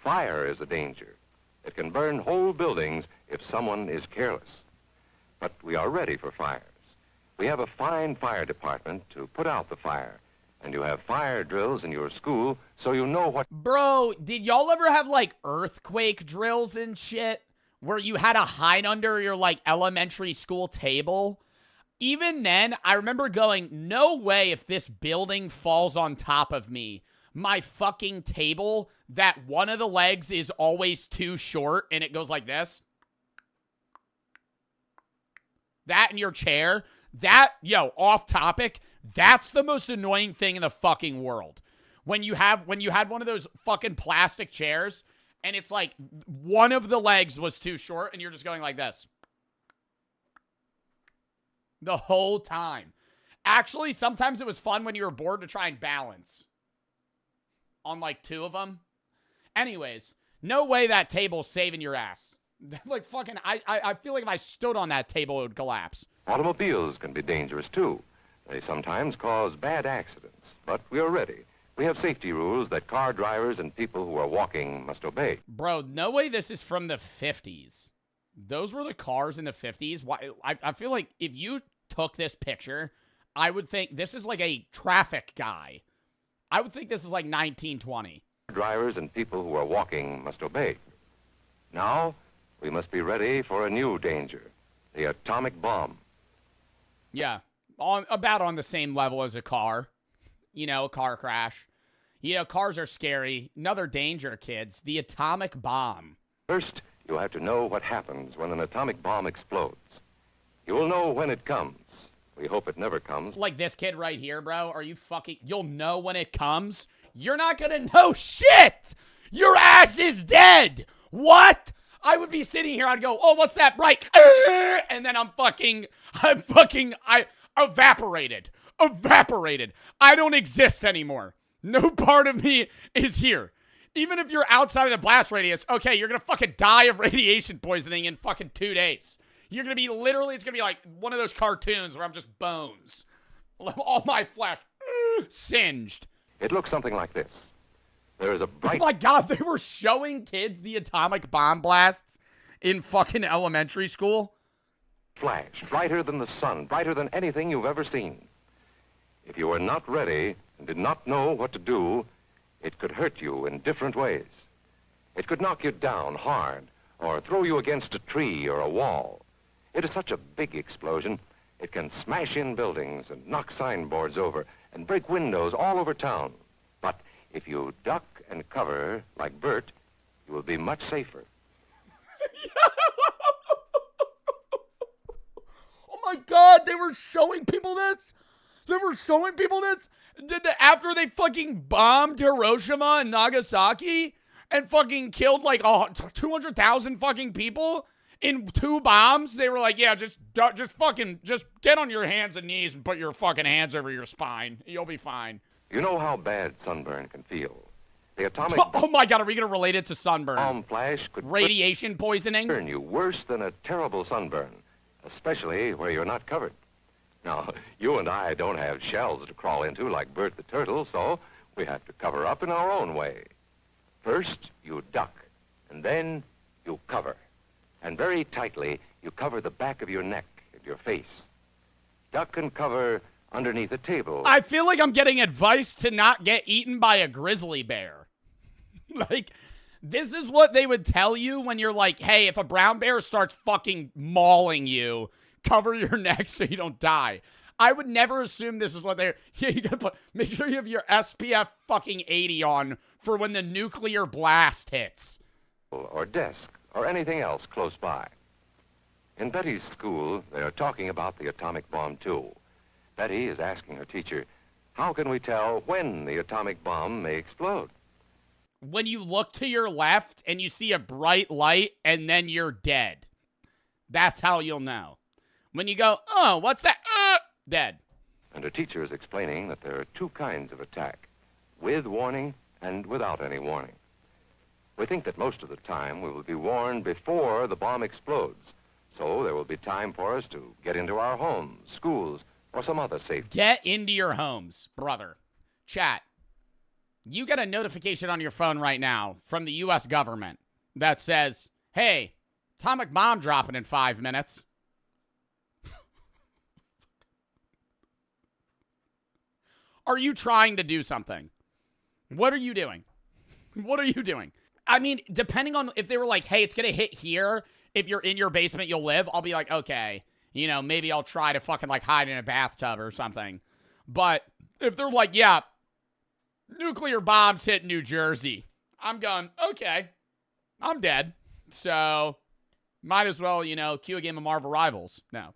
Fire is a danger. It can burn whole buildings if someone is careless. But we are ready for fires. We have a fine fire department to put out the fire. And you have fire drills in your school so you know what... Bro, did y'all ever have, like, earthquake drills and shit? Where you had to hide under your, like, elementary school table? Even then, I remember going, no way if this building falls on top of me. My fucking table, that one of the legs is always too short and it goes like this. That in your chair, that, yo, off topic, that's the most annoying thing in the fucking world. When you had one of those fucking plastic chairs and it's like one of the legs was too short and you're just going like this. The whole time. Actually, sometimes it was fun when you were bored to try and balance on like two of them. Anyways, no way that table's saving your ass. Like fucking, I feel like if I stood on that table, it would collapse. Automobiles can be dangerous too. They sometimes cause bad accidents, but we are ready. We have safety rules that car drivers and people who are walking must obey. Bro, no way this is from the 50s. Those were the cars in the 50s. Why? I feel like if you took this picture, I would think this is like a traffic guy I would think this is like 1920. Drivers and people who are walking must obey. Now, we must be ready for a new danger, the atomic bomb. Yeah, about on the same level as a car. You know, a car crash. You know, cars are scary. Another danger, kids, the atomic bomb. First, you have to know what happens when an atomic bomb explodes. You will know when it comes. We hope it never comes. Like this kid right here, bro. Are you fucking... You'll know when it comes? You're not gonna know shit! Your ass is dead! What? I would be sitting here, I'd go, oh, what's that bright? And then I'm evaporated. Evaporated. I don't exist anymore. No part of me is here. Even if you're outside of the blast radius, okay, you're gonna fucking die of radiation poisoning in fucking 2 days. You're gonna be literally, it's gonna be like one of those cartoons where I'm just bones. All my flesh singed. It looks something like this. There is a bright... Oh my God, they were showing kids the atomic bomb blasts in fucking elementary school. Flash, brighter than the sun, brighter than anything you've ever seen. If you were not ready and did not know what to do, it could hurt you in different ways. It could knock you down hard or throw you against a tree or a wall. It is such a big explosion, it can smash in buildings and knock signboards over and break windows all over town. But if you duck and cover like Bert, you will be much safer. Oh my God, they were showing people this? They were showing people this? After they fucking bombed Hiroshima and Nagasaki and fucking killed like 200,000 fucking people in 2 bombs, they were like, yeah, just get on your hands and knees and put your fucking hands over your spine. You'll be fine. You know how bad sunburn can feel. The atomic... Oh my God, are we going to relate it to sunburn? Bomb flash could... Radiation poisoning? ...burn you worse than a terrible sunburn, especially where you're not covered. Now, you and I don't have shells to crawl into like Bert the Turtle, so we have to cover up in our own way. First, you duck, and then you cover. And very tightly, you cover the back of your neck and your face. Duck and cover underneath a table. I feel like I'm getting advice to not get eaten by a grizzly bear. Like, this is what they would tell you when you're like, hey, if a brown bear starts fucking mauling you, cover your neck so you don't die. I would never assume this is what they're... Yeah, you gotta make sure you have your SPF fucking 80 on for when the nuclear blast hits. Or desk, or anything else close by. In Betty's school, they are talking about the atomic bomb, too. Betty is asking her teacher, how can we tell when the atomic bomb may explode? When you look to your left and you see a bright light and then you're dead. That's how you'll know. When you go, oh, what's that? Dead. And her teacher is explaining that there are 2 kinds of attack, with warning and without any warning. We think that most of the time we will be warned before the bomb explodes, so there will be time for us to get into our homes, schools, or some other safe... Get into your homes, brother. Chat. You get a notification on your phone right now from the U.S. government that says, hey, atomic bomb dropping in 5 minutes. Are you trying to do something? What are you doing? What are you doing? I mean, depending on if they were like, hey, it's going to hit here. If you're in your basement, you'll live. I'll be like, okay, you know, maybe I'll try to fucking like hide in a bathtub or something. But if they're like, yeah, nuclear bombs hit New Jersey, I'm going, okay, I'm dead. So might as well, you know, cue a game of Marvel Rivals. No.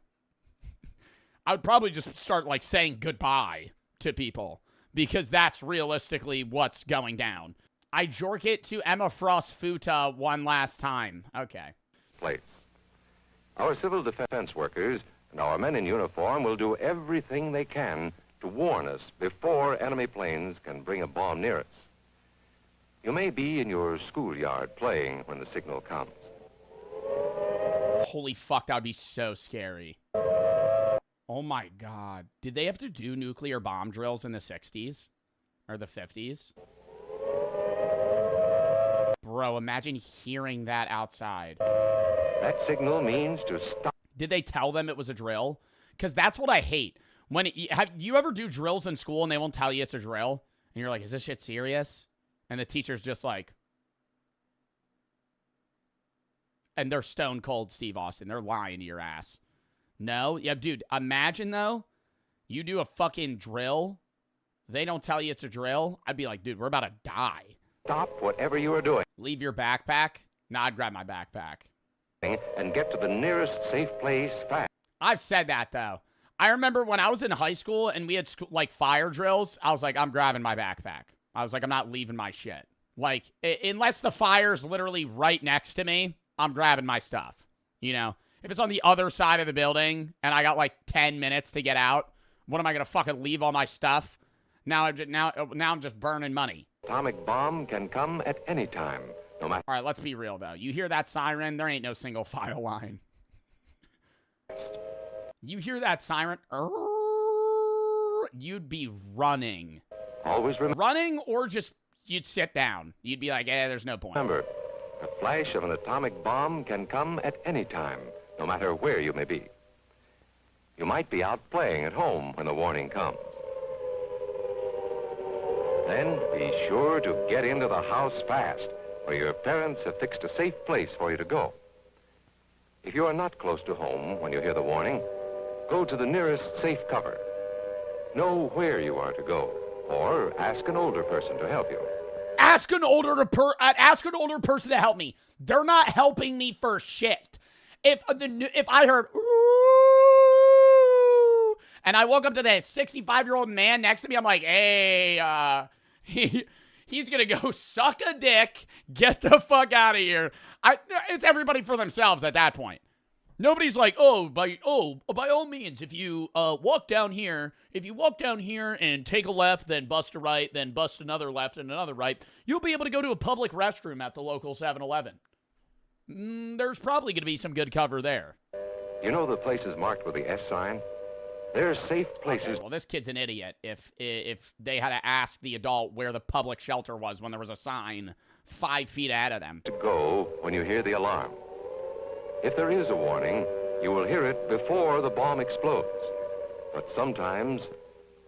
I would probably just start like saying goodbye to people because that's realistically what's going down. I jork it to Emma Frost Futa one last time. Okay. Place. Our civil defense workers and our men in uniform will do everything they can to warn us before enemy planes can bring a bomb near us. You may be in your schoolyard playing when the signal comes. Holy fuck, that would be so scary. Oh my God. Did they have to do nuclear bomb drills in the 60s? Or the 50s? Bro, imagine hearing that outside. That signal means to stop. Did they tell them it was a drill? Because that's what I hate. When have you ever do drills in school and they won't tell you it's a drill? And you're like, is this shit serious? And the teacher's just like, and they're stone cold Steve Austin. They're lying to your ass. No? Yeah, dude, imagine, though, you do a fucking drill. They don't tell you it's a drill. I'd be like, dude, we're about to die. Stop whatever you are doing. Leave your backpack? Nah, I'd grab my backpack. And get to the nearest safe place fast. I've said that, though. I remember when I was in high school and we had, like, fire drills, I was like, I'm grabbing my backpack. I was like, I'm not leaving my shit. Like, unless the fire's literally right next to me, I'm grabbing my stuff. You know? If it's on the other side of the building and I got, like, 10 minutes to get out, what am I going to fucking leave all my stuff? Now I'm just burning money. Atomic bomb can come at any time, no matter. All right, let's be real, though. You hear that siren? There ain't no single file line. You hear that siren? You'd be running. Always running, or just you'd sit down. You'd be like, there's no point. Remember, the flash of an atomic bomb can come at any time, no matter where you may be. You might be out playing at home when the warning comes. Then be sure to get into the house fast, where your parents have fixed a safe place for you to go. If you are not close to home when you hear the warning, go to the nearest safe cover. Know where you are to go, or ask an older person to help you. Ask an older person to help me. They're not helping me for shit. If I heard ooh, and I woke up to this 65-year-old man next to me, I'm like, hey, he's gonna go suck a dick. Get the fuck out of here. It's everybody for themselves at that point. Nobody's like, by all means, if you walk down here and take a left, then bust a right, then bust another left and another right, you'll be able to go to a public restroom at the local 7-Eleven. There's probably going to be some good cover there. You know the places marked with the S sign? They're safe places. Okay, well, this kid's an idiot if they had to ask the adult where the public shelter was when there was a sign 5 feet ahead of them. To go when you hear the alarm. If there is a warning, you will hear it before the bomb explodes. But sometimes,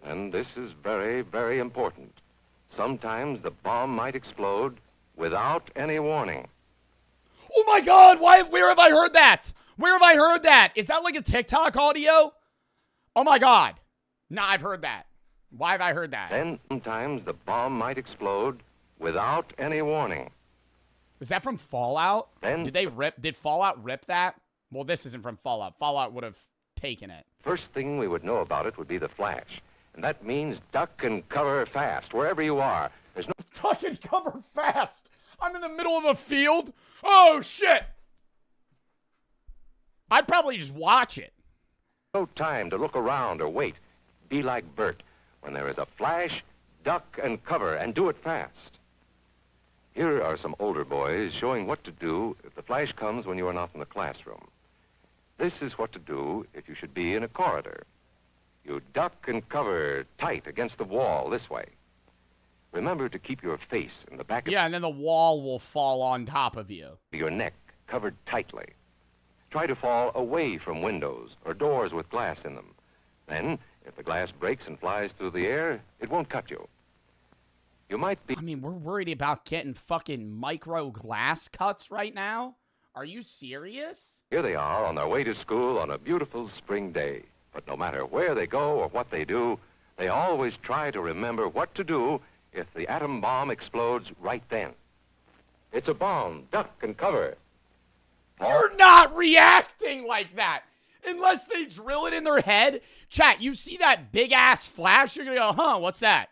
and this is very, very important, sometimes the bomb might explode without any warning. Oh my God, where have I heard that? Where have I heard that? Is that like a TikTok audio? Oh my God. Nah, I've heard that. Why have I heard that? Then sometimes the bomb might explode without any warning. Was that from Fallout? Then did Fallout rip that? Well, this isn't from Fallout. Fallout would have taken it. First thing we would know about it would be the flash. And that means duck and cover fast, wherever you are. There's no... Duck and cover fast! I'm in the middle of a field? Oh, shit! I'd probably just watch it. No time to look around or wait. Be like Bert. When there is a flash, duck and cover, and do it fast. Here are some older boys showing what to do if the flash comes when you are not in the classroom. This is what to do if you should be in a corridor. You duck and cover tight against the wall this way. Remember to keep your face in the back of... Yeah, and then the wall will fall on top of you. Your neck covered tightly. Try to fall away from windows or doors with glass in them. Then, if the glass breaks and flies through the air, it won't cut you. You might be... I mean, we're worried about getting fucking micro glass cuts right now? Are you serious? Here they are on their way to school on a beautiful spring day. But no matter where they go or what they do, they always try to remember what to do if the atom bomb explodes right then. It's a bomb. Duck and cover. You're not reacting like that. Unless they drill it in their head. Chat, you see that big-ass flash, you're going to go, huh, what's that?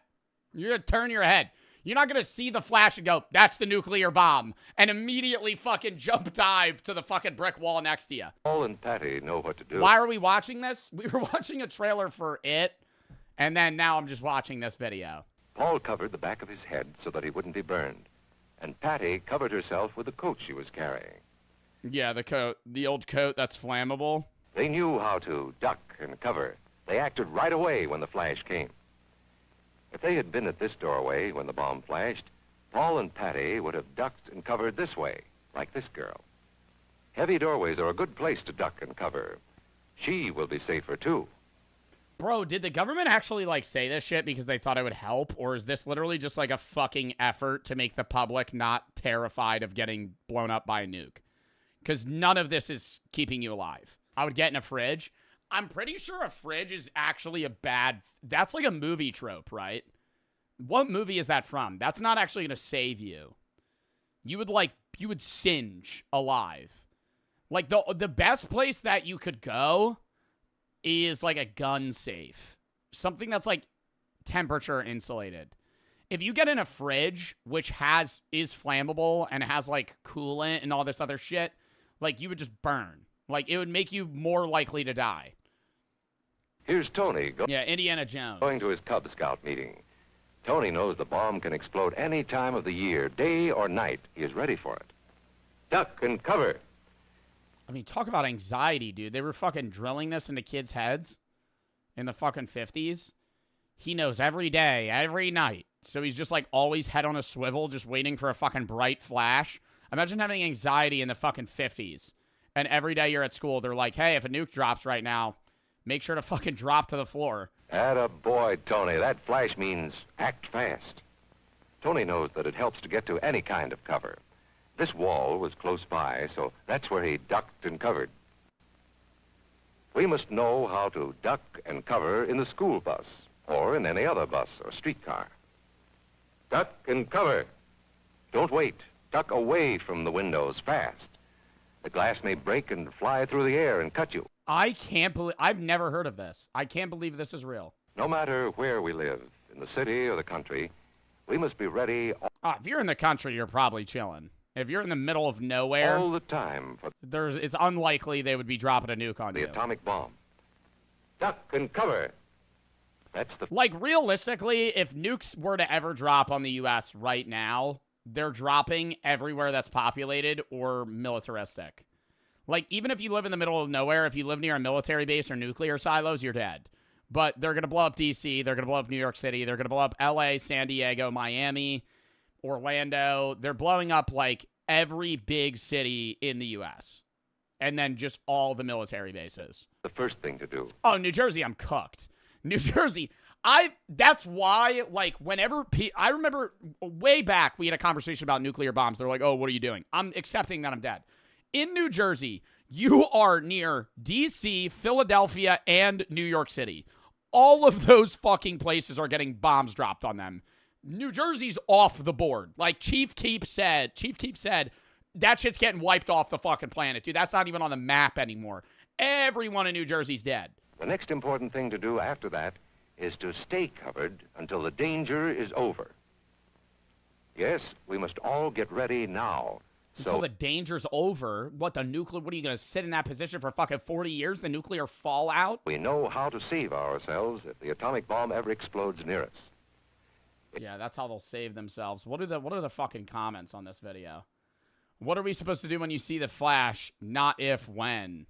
You're going to turn your head. You're not going to see the flash and go, that's the nuclear bomb, and immediately fucking jump dive to the fucking brick wall next to you. Paul and Patty know what to do. Why are we watching this? We were watching a trailer for it, and then now I'm just watching this video. Paul covered the back of his head so that he wouldn't be burned, and Patty covered herself with the coat she was carrying. Yeah, the coat. The old coat that's flammable. They knew how to duck and cover. They acted right away when the flash came. If they had been at this doorway when the bomb flashed, Paul and Patty would have ducked and covered this way, like this girl. Heavy doorways are a good place to duck and cover. She will be safer, too. Bro, did the government actually, like, say this shit because they thought it would help? Or is this literally just, like, a fucking effort to make the public not terrified of getting blown up by a nuke? Because none of this is keeping you alive. I would get in a fridge. I'm pretty sure a fridge is actually a bad... That's like a movie trope, right? What movie is that from? That's not actually going to save you. You would singe alive. Like, the best place that you could go is, like, a gun safe. Something that's, like, temperature insulated. If you get in a fridge, which is flammable and has, like, coolant and all this other shit, like, you would just burn. Like, it would make you more likely to die. Here's Tony. Yeah, Indiana Jones. Going to his Cub Scout meeting. Tony knows the bomb can explode any time of the year, day or night. He is ready for it. Duck and cover. I mean, talk about anxiety, dude. They were fucking drilling this into kids' heads in the fucking 50s. He knows every day, every night. So he's just, like, always head on a swivel, just waiting for a fucking bright flash. Imagine having anxiety in the fucking 50s. And every day you're at school, they're like, hey, if a nuke drops right now, make sure to fucking drop to the floor. Atta boy, Tony. That flash means act fast. Tony knows that it helps to get to any kind of cover. This wall was close by, so that's where he ducked and covered. We must know how to duck and cover in the school bus or in any other bus or streetcar. Duck and cover. Don't wait. Duck away from the windows fast. The glass may break and fly through the air and cut you. I can't believe... I've never heard of this. I can't believe this is real. No matter where we live, in the city or the country, we must be ready... If you're in the country, you're probably chilling. If you're in the middle of nowhere... all the time. It's unlikely they would be dropping a nuke on you. The atomic bomb. Duck and cover. That's the... Like, realistically, if nukes were to ever drop on the U.S. right now, they're dropping everywhere that's populated or militaristic. Like, even if you live in the middle of nowhere, if you live near a military base or nuclear silos, you're dead. But they're going to blow up D.C., they're going to blow up New York City, they're going to blow up L.A., San Diego, Miami, Orlando. They're blowing up, like, every big city in the U.S. And then just all the military bases. The first thing to do. Oh, New Jersey, I'm cooked. New Jersey, that's why, like, whenever, I remember way back, we had a conversation about nuclear bombs. They're like, oh, what are you doing? I'm accepting that I'm dead. In New Jersey, you are near D.C., Philadelphia, and New York City. All of those fucking places are getting bombs dropped on them. New Jersey's off the board. Like Chief Keef said, that shit's getting wiped off the fucking planet, dude. That's not even on the map anymore. Everyone in New Jersey's dead. The next important thing to do after that is to stay covered until the danger is over. Yes, we must all get ready now. Until the danger's over? What, are you going to sit in that position for fucking 40 years? The nuclear fallout? We know how to save ourselves if the atomic bomb ever explodes near us. Yeah, that's how they'll save themselves. What are the fucking comments on this video? What are we supposed to do when you see the flash? Not if, when.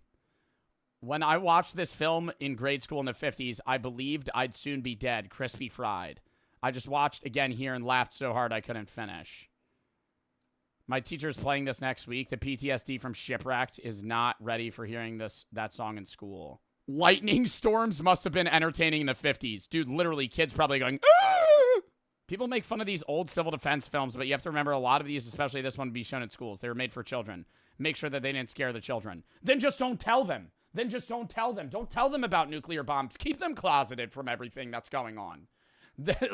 When I watched this film in grade school in the 50s, I believed I'd soon be dead, crispy fried. I just watched again here and laughed so hard I couldn't finish. My teacher's playing this next week. The PTSD from Shipwrecked is not ready for hearing that song in school. Lightning storms must have been entertaining in the 50s. Dude, literally, kids probably going, ah! People make fun of these old civil defense films, but you have to remember a lot of these, especially this one, would be shown at schools. They were made for children. Make sure that they didn't scare the children. Then just don't tell them. Don't tell them about nuclear bombs. Keep them closeted from everything that's going on.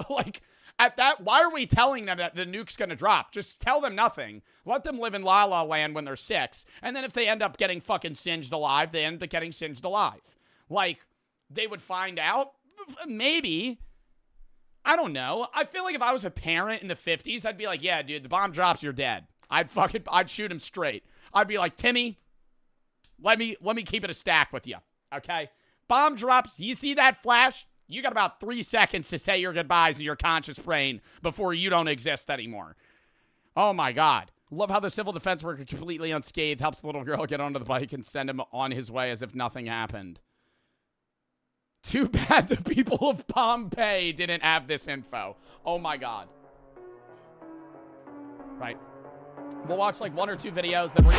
Like, at that, why are we telling them that the nuke's going to drop? Just tell them nothing. Let them live in La La Land when they're 6. And then if they end up getting fucking singed alive, they end up getting singed alive. Like, they would find out? Maybe. I don't know. I feel like if I was a parent in the 50s, I'd be like, yeah, dude, the bomb drops, you're dead. I'd shoot him straight. I'd be like, Timmy, let me keep it a stack with you, okay? Bomb drops, you see that flash? You got about 3 seconds to say your goodbyes in your conscious brain before you don't exist anymore. Oh, my God. Love how the civil defense worker completely unscathed helps the little girl get onto the bike and send him on his way as if nothing happened. Too bad the people of Pompeii didn't have this info. Oh, my God. Right. We'll watch like 1 or 2 videos that we're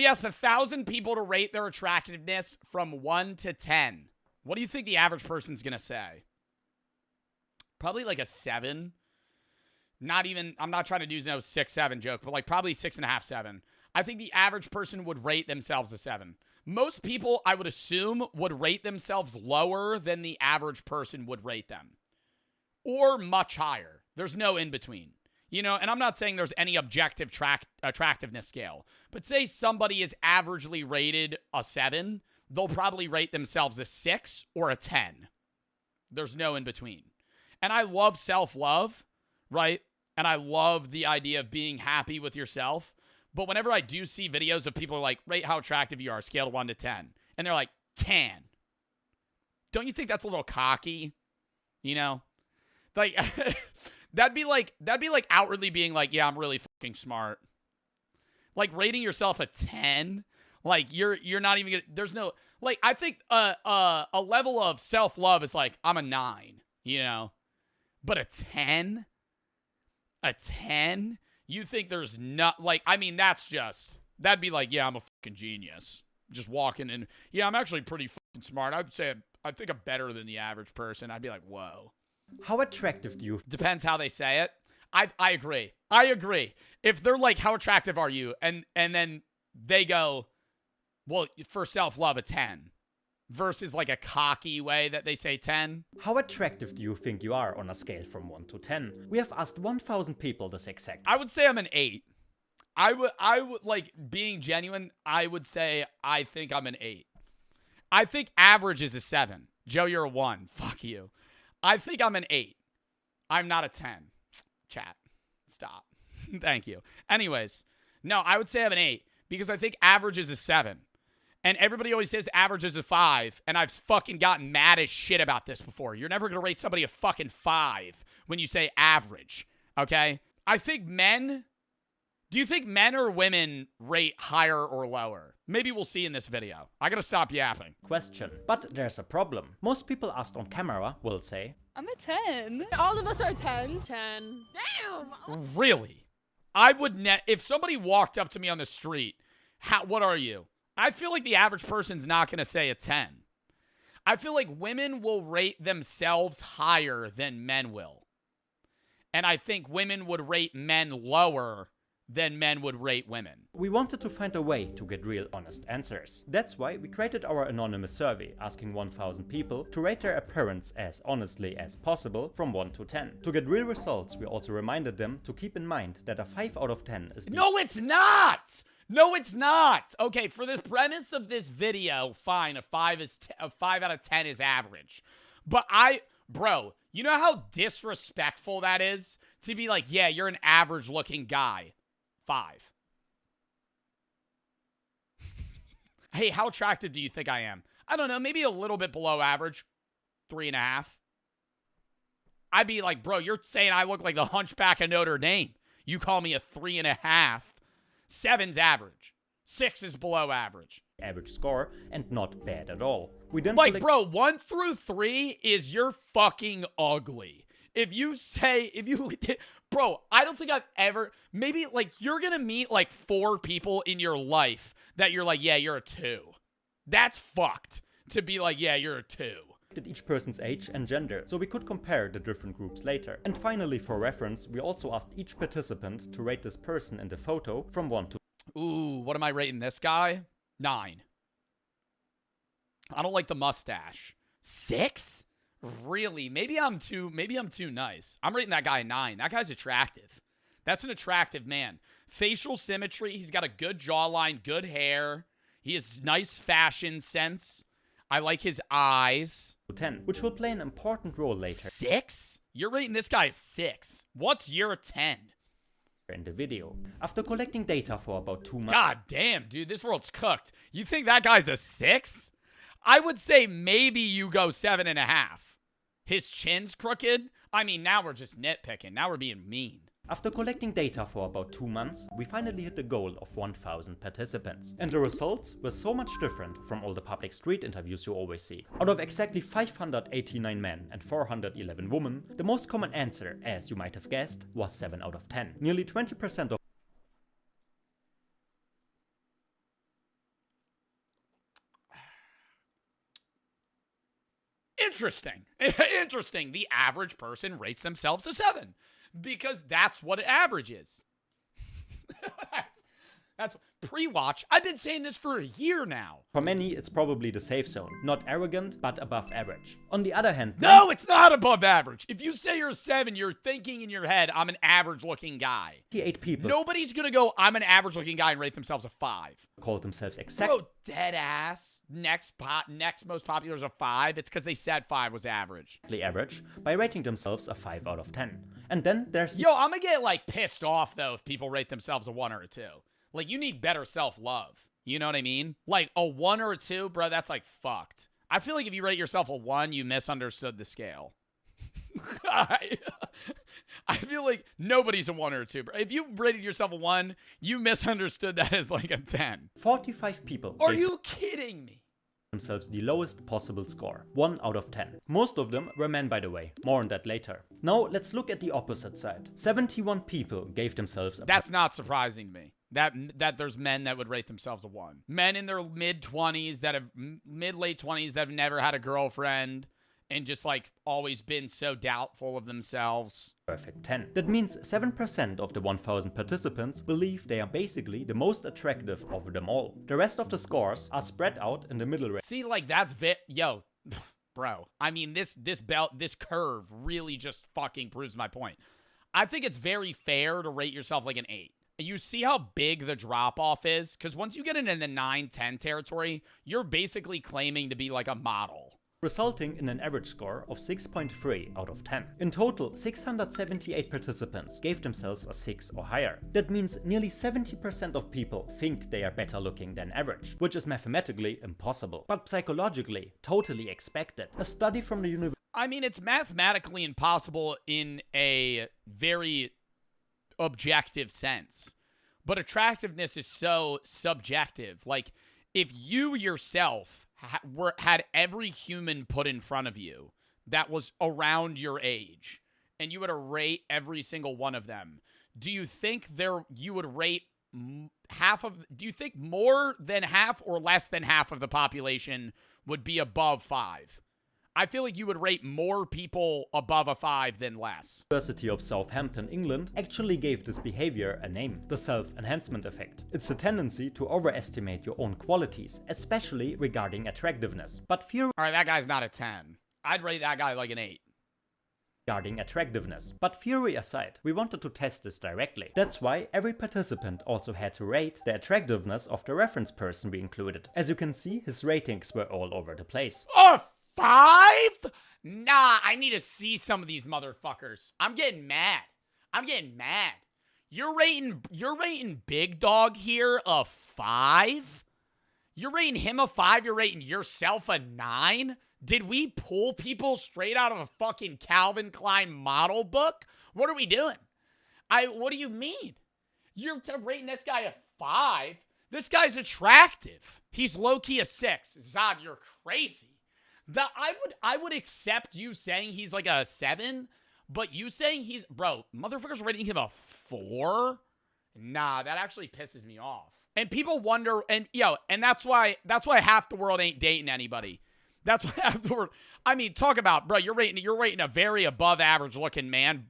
asked 1,000 people to rate their attractiveness from 1 to 10. What do you think the average person's going to say? Probably like a 7. Not even, I'm not trying to do no 6, 7 joke, but like probably 6.5, 7. I think the average person would rate themselves a 7. Most people, I would assume, would rate themselves lower than the average person would rate them. Or much higher. There's no in between. You know, and I'm not saying there's any objective attractiveness scale. But say somebody is averagely rated a 7, they'll probably rate themselves a 6 or a 10. There's no in between. And I love self-love, right? And I love the idea of being happy with yourself. But whenever I do see videos of people like, rate how attractive you are, scale of 1 to 10. And they're like, 10. Don't you think that's a little cocky? You know? Like, that'd be like outwardly being like, yeah, I'm really fucking smart. Like rating yourself a 10. Like you're not even gonna, there's no, like, I think a level of self-love is like, I'm a 9, you know? But a 10? A 10? You think there's not, like, I mean, that'd be like, yeah, I'm a fucking genius. Just walking in, yeah, I'm actually pretty fucking smart. I'd say, I think I'm better than the average person. I'd be like, whoa. How attractive do you? Depends how they say it. I agree. I agree. If they're like, how attractive are you? And then they go, well, for self-love, a 10. Versus like a cocky way that they say 10. How attractive do you think you are on a scale from 1 to 10? We have asked 1,000 people this exact. I would say I'm an 8. I would like, being genuine, I would say I think I'm an 8. I think average is a 7. Joe, you're a 1. Fuck you. I think I'm an 8. I'm not a 10. Chat. Stop. Thank you. Anyways, no, I would say I'm an 8 because I think average is a 7. And everybody always says average is a 5, and I've fucking gotten mad as shit about this before. You're never going to rate somebody a fucking 5 when you say average, okay? I think men, do you think men or women rate higher or lower? Maybe we'll see in this video. I got to stop yapping. Question. But there's a problem. Most people asked on camera will say, I'm a 10. All of us are 10. 10. Damn. Really? I would if somebody walked up to me on the street, what are you? I feel like the average person's not going to say a 10. I feel like women will rate themselves higher than men will. And I think women would rate men lower than men would rate women. We wanted to find a way to get real honest answers. That's why we created our anonymous survey asking 1,000 people to rate their appearance as honestly as possible from 1 to 10. To get real results, we also reminded them to keep in mind that a 5 out of 10 is No, it's not! No, it's not. Okay, for the premise of this video, fine, a 5 out of 10 is average. But bro, you know how disrespectful that is? To be like, yeah, you're an average looking guy. 5. Hey, how attractive do you think I am? I don't know, maybe a little bit below average. 3.5. I'd be like, bro, you're saying I look like the Hunchback of Notre Dame. You call me a 3.5. 7's average. 6 is below average. Average score and not bad at all. We didn't like, bro, 1 through 3 is you're fucking ugly. Bro, I don't think I've ever, maybe like you're gonna meet like 4 people in your life that you're like, yeah, you're a 2. That's fucked to be like, yeah, you're a 2. Each person's age and gender, so we could compare the different groups later. And finally, for reference, we also asked each participant to rate this person in the photo from 1 to... Ooh, what am I rating this guy? 9. I don't like the mustache. 6? Really? Maybe I'm too nice. I'm rating that guy a 9. That guy's attractive. That's an attractive man. Facial symmetry, he's got a good jawline, good hair. He has nice fashion sense. I like his eyes. 10, which will play an important role later. 6? You're rating this guy a 6. What's your 10? In the video. After collecting data for about 2 months. God damn, dude, this world's cooked. You think that guy's a 6? I would say maybe you go 7.5. His chin's crooked? I mean, now we're just nitpicking. Now we're being mean. After collecting data for about 2 months, we finally hit the goal of 1,000 participants. And the results were so much different from all the public street interviews you always see. Out of exactly 589 men and 411 women, the most common answer, as you might have guessed, was 7 out of 10. Nearly 20% of Interesting. Interesting. The average person rates themselves a 7 because that's what an average is. That's pre-watch. I've been saying this for a year now. For many, it's probably the safe zone. Not arrogant, but above average. On the other hand... No, it's not above average. If you say you're a 7, you're thinking in your head, I'm an average-looking guy. 98 people... Nobody's gonna go, I'm an average-looking guy and rate themselves a 5. Call themselves exactly... Bro, dead ass. Next most popular is a 5. It's because they said 5 was average. Average by rating themselves a 5 out of 10. And then there's... Yo, I'm gonna get, like, pissed off, though, if people rate themselves a 1 or a 2. Like, you need better self-love. You know what I mean? Like, a 1 or a 2, bro, that's, like, fucked. I feel like if you rate yourself a 1, you misunderstood the scale. I feel like nobody's a 1 or a 2. Bro. If you rated yourself a 1, you misunderstood that as, like, a 10. 45 people. Are you kidding me? Themselves the lowest possible score, 1 out of 10. Most of them were men, by the way. More on that later. Now, let's look at the opposite side. 71 people gave themselves a... That's not surprising to me. That there's men that would rate themselves a 1. Men in their mid-20s that have mid-late 20s that have never had a girlfriend and just like always been so doubtful of themselves. Perfect 10. That means 7% of the 1,000 participants believe they are basically the most attractive of them all. The rest of the scores are spread out in the middle range. See, like that's yo, bro. I mean, this curve really just fucking proves my point. I think it's very fair to rate yourself like an 8. You see how big the drop-off is? Because once you get into the 9, 10 territory, you're basically claiming to be like a model. Resulting in an average score of 6.3 out of 10. In total, 678 participants gave themselves a 6 or higher. That means nearly 70% of people think they are better looking than average, which is mathematically impossible, but psychologically totally expected. A study from the university... I mean, it's mathematically impossible in a very objective sense, but attractiveness is so subjective. Like, if you yourself had every human put in front of you that was around your age, and you were to rate every single one of them, do you think you would rate do you think more than half or less than half of the population would be above 5? I feel like you would rate more people above a 5 than less. University of Southampton, England, actually gave this behavior a name, the self-enhancement effect. It's a tendency to overestimate your own qualities, especially regarding attractiveness. But fear... Alright, that guy's not a 10. I'd rate that guy like an 8. Regarding attractiveness. But fury aside, we wanted to test this directly. That's why every participant also had to rate the attractiveness of the reference person we included. As you can see, his ratings were all over the place. Oh! 5? Nah, I need to see some of these motherfuckers. I'm getting mad. You're rating Big Dog here a 5? You're rating him a 5? You're rating yourself a 9? Did we pull people straight out of a fucking Calvin Klein model book? What are we doing? What do you mean? You're rating this guy a 5? This guy's attractive. He's low-key a 6. Zod, you're crazy. I would accept you saying he's like a 7, but you saying he's... Bro, motherfuckers rating him a 4? Nah, that actually pisses me off. And people wonder... And that's why half the world ain't dating anybody. That's why half the world... I mean, talk about... Bro, you're rating a very above average looking man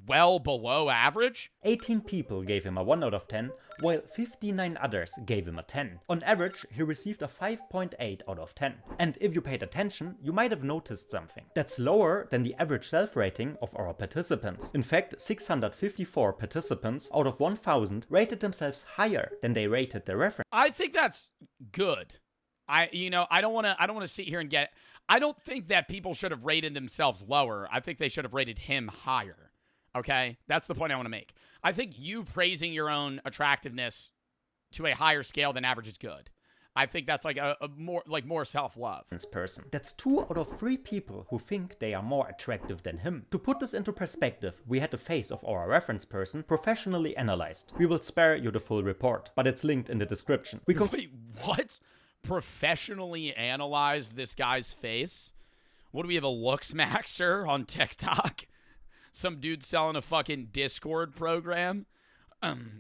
well below average. 18 people gave him a 1 out of 10, while 59 others gave him a 10. On average, he received a 5.8 out of 10. And if you paid attention, you might have noticed something. That's lower than the average self-rating of our participants. In fact, 654 participants out of 1,000 rated themselves higher than they rated their reference. I think that's good. I don't want to sit here and get... I don't think that people should have rated themselves lower. I think they should have rated him higher. Okay? That's the point I want to make. I think you praising your own attractiveness to a higher scale than average is good. I think that's like a more self-love. This person. That's 2 out of 3 people who think they are more attractive than him. To put this into perspective, we had the face of our reference person professionally analyzed. We will spare you the full report, but it's linked in the description. Wait, what? Professionally analyzed this guy's face? What do we have, a looks maxer on TikTok? Some dude selling a fucking Discord program?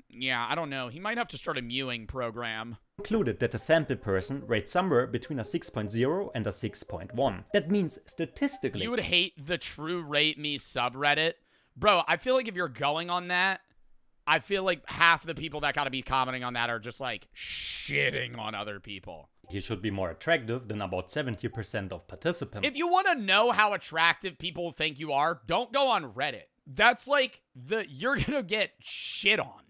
Yeah, I don't know. He might have to start a mewing program. concluded that the sample person rates somewhere between a 6.0 and a 6.1. That means statistically... You would hate the True Rate Me subreddit. Bro, I feel like if you're going on that, I feel like half the people that gotta be commenting on that are just like shitting on other people. He should be more attractive than about 70% of participants. If you want to know how attractive people think you are, don't go on Reddit. That's like you're gonna get shit on.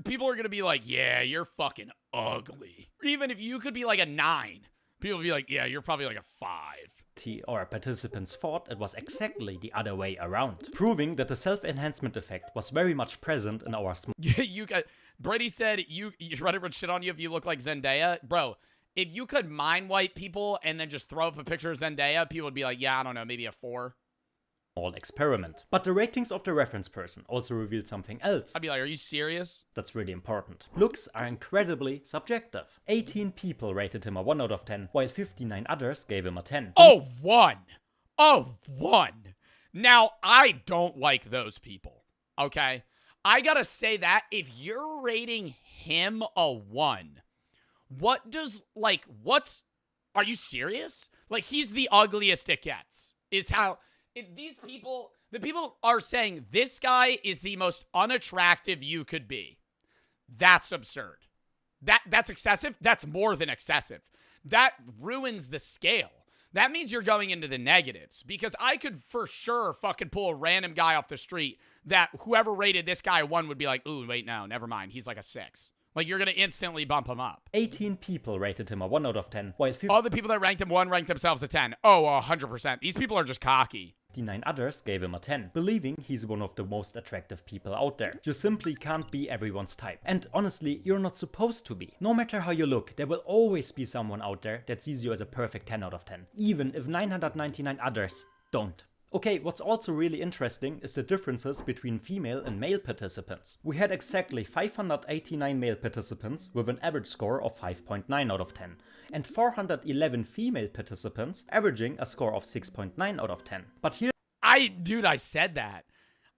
People are gonna be like, yeah, you're fucking ugly. Even if you could be like a 9, people will be like, yeah, you're probably like a 5. Or participants thought it was exactly the other way around, proving that the self-enhancement effect was very much present in our Brady said Reddit would shit on you if you look like Zendaya. Bro, if you could mind wipe people and then just throw up a picture of Zendaya, people would be like, yeah, I don't know, maybe a 4. Experiment. But the ratings of the reference person also revealed something else. I'd be like, are you serious? That's really important. Looks are incredibly subjective. 18 people rated him a 1 out of 10, while 59 others gave him a 10. Oh, 1. Oh, 1. Now, I don't like those people, okay? I gotta say that if you're rating him a 1, are you serious? Like, he's the ugliest it gets, is how... the people are saying this guy is the most unattractive you could be. That's absurd. That's excessive. That's more than excessive. That ruins the scale. That means you're going into the negatives, because I could for sure fucking pull a random guy off the street that whoever rated this guy 1 would be like, ooh, wait, no, never mind. He's like a 6. Like, you're going to instantly bump him up. 18 people rated him a 1 out of 10, while all the people that ranked him 1 ranked themselves a 10. Oh, 100%. These people are just cocky. 59 others gave him a 10, believing he's one of the most attractive people out there. You simply can't be everyone's type. And honestly, you're not supposed to be. No matter how you look, there will always be someone out there that sees you as a perfect 10 out of 10, even if 999 others don't. Okay, what's also really interesting is the differences between female and male participants. We had exactly 589 male participants with an average score of 5.9 out of 10, and 411 female participants averaging a score of 6.9 out of 10. But here... I said that.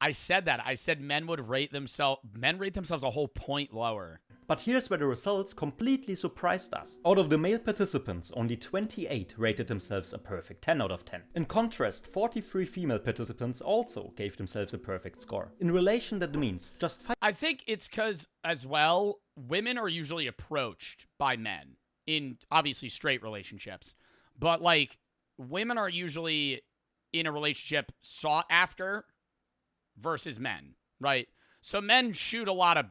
I said men rate themselves a whole point lower. But here's where the results completely surprised us. Out of the male participants, only 28 rated themselves a perfect 10 out of 10. In contrast, 43 female participants also gave themselves a perfect score. In relation, that means just 5... I think it's because, as well, women are usually approached by men in, obviously, straight relationships. But, like, women are usually in a relationship sought after versus men, right? So men shoot a lot of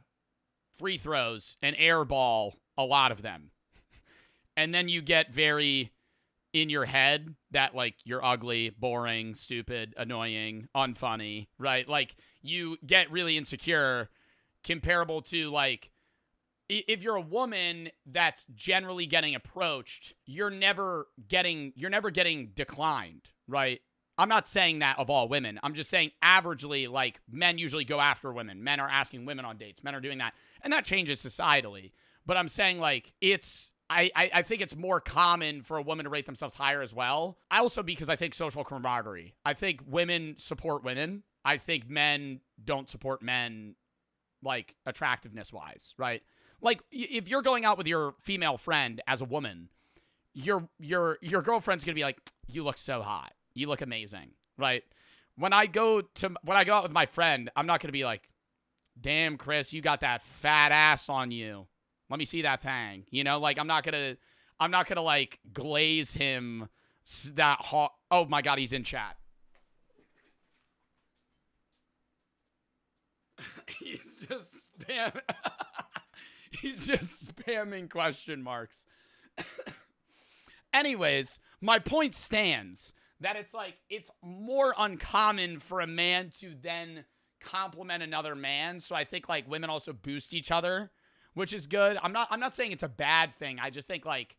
free throws and airball a lot of them. And then you get very in your head that, like, you're ugly, boring, stupid, annoying, unfunny, right? Like, you get really insecure, comparable to, like, if you're a woman that's generally getting approached, you're never getting declined, right? I'm not saying that of all women. I'm just saying averagely, like, men usually go after women. Men are asking women on dates. Men are doing that. And that changes societally. But I'm saying, like, I think it's more common for a woman to rate themselves higher as well. Also because I think social camaraderie. I think women support women. I think men don't support men, like, attractiveness-wise, right? Like, if you're going out with your female friend as a woman, your girlfriend's going to be like, you look so hot. You look amazing, right? When I go out with my friend, I'm not going to be like, damn, Chris, you got that fat ass on you. Let me see that thing. You know, like, I'm not going to like glaze him that hot. Oh my God, he's in chat. He's just spamming question marks. Anyways, my point stands. That it's like, it's more uncommon for a man to then compliment another man. So I think, like, women also boost each other, which is good. I'm not saying it's a bad thing. I just think, like,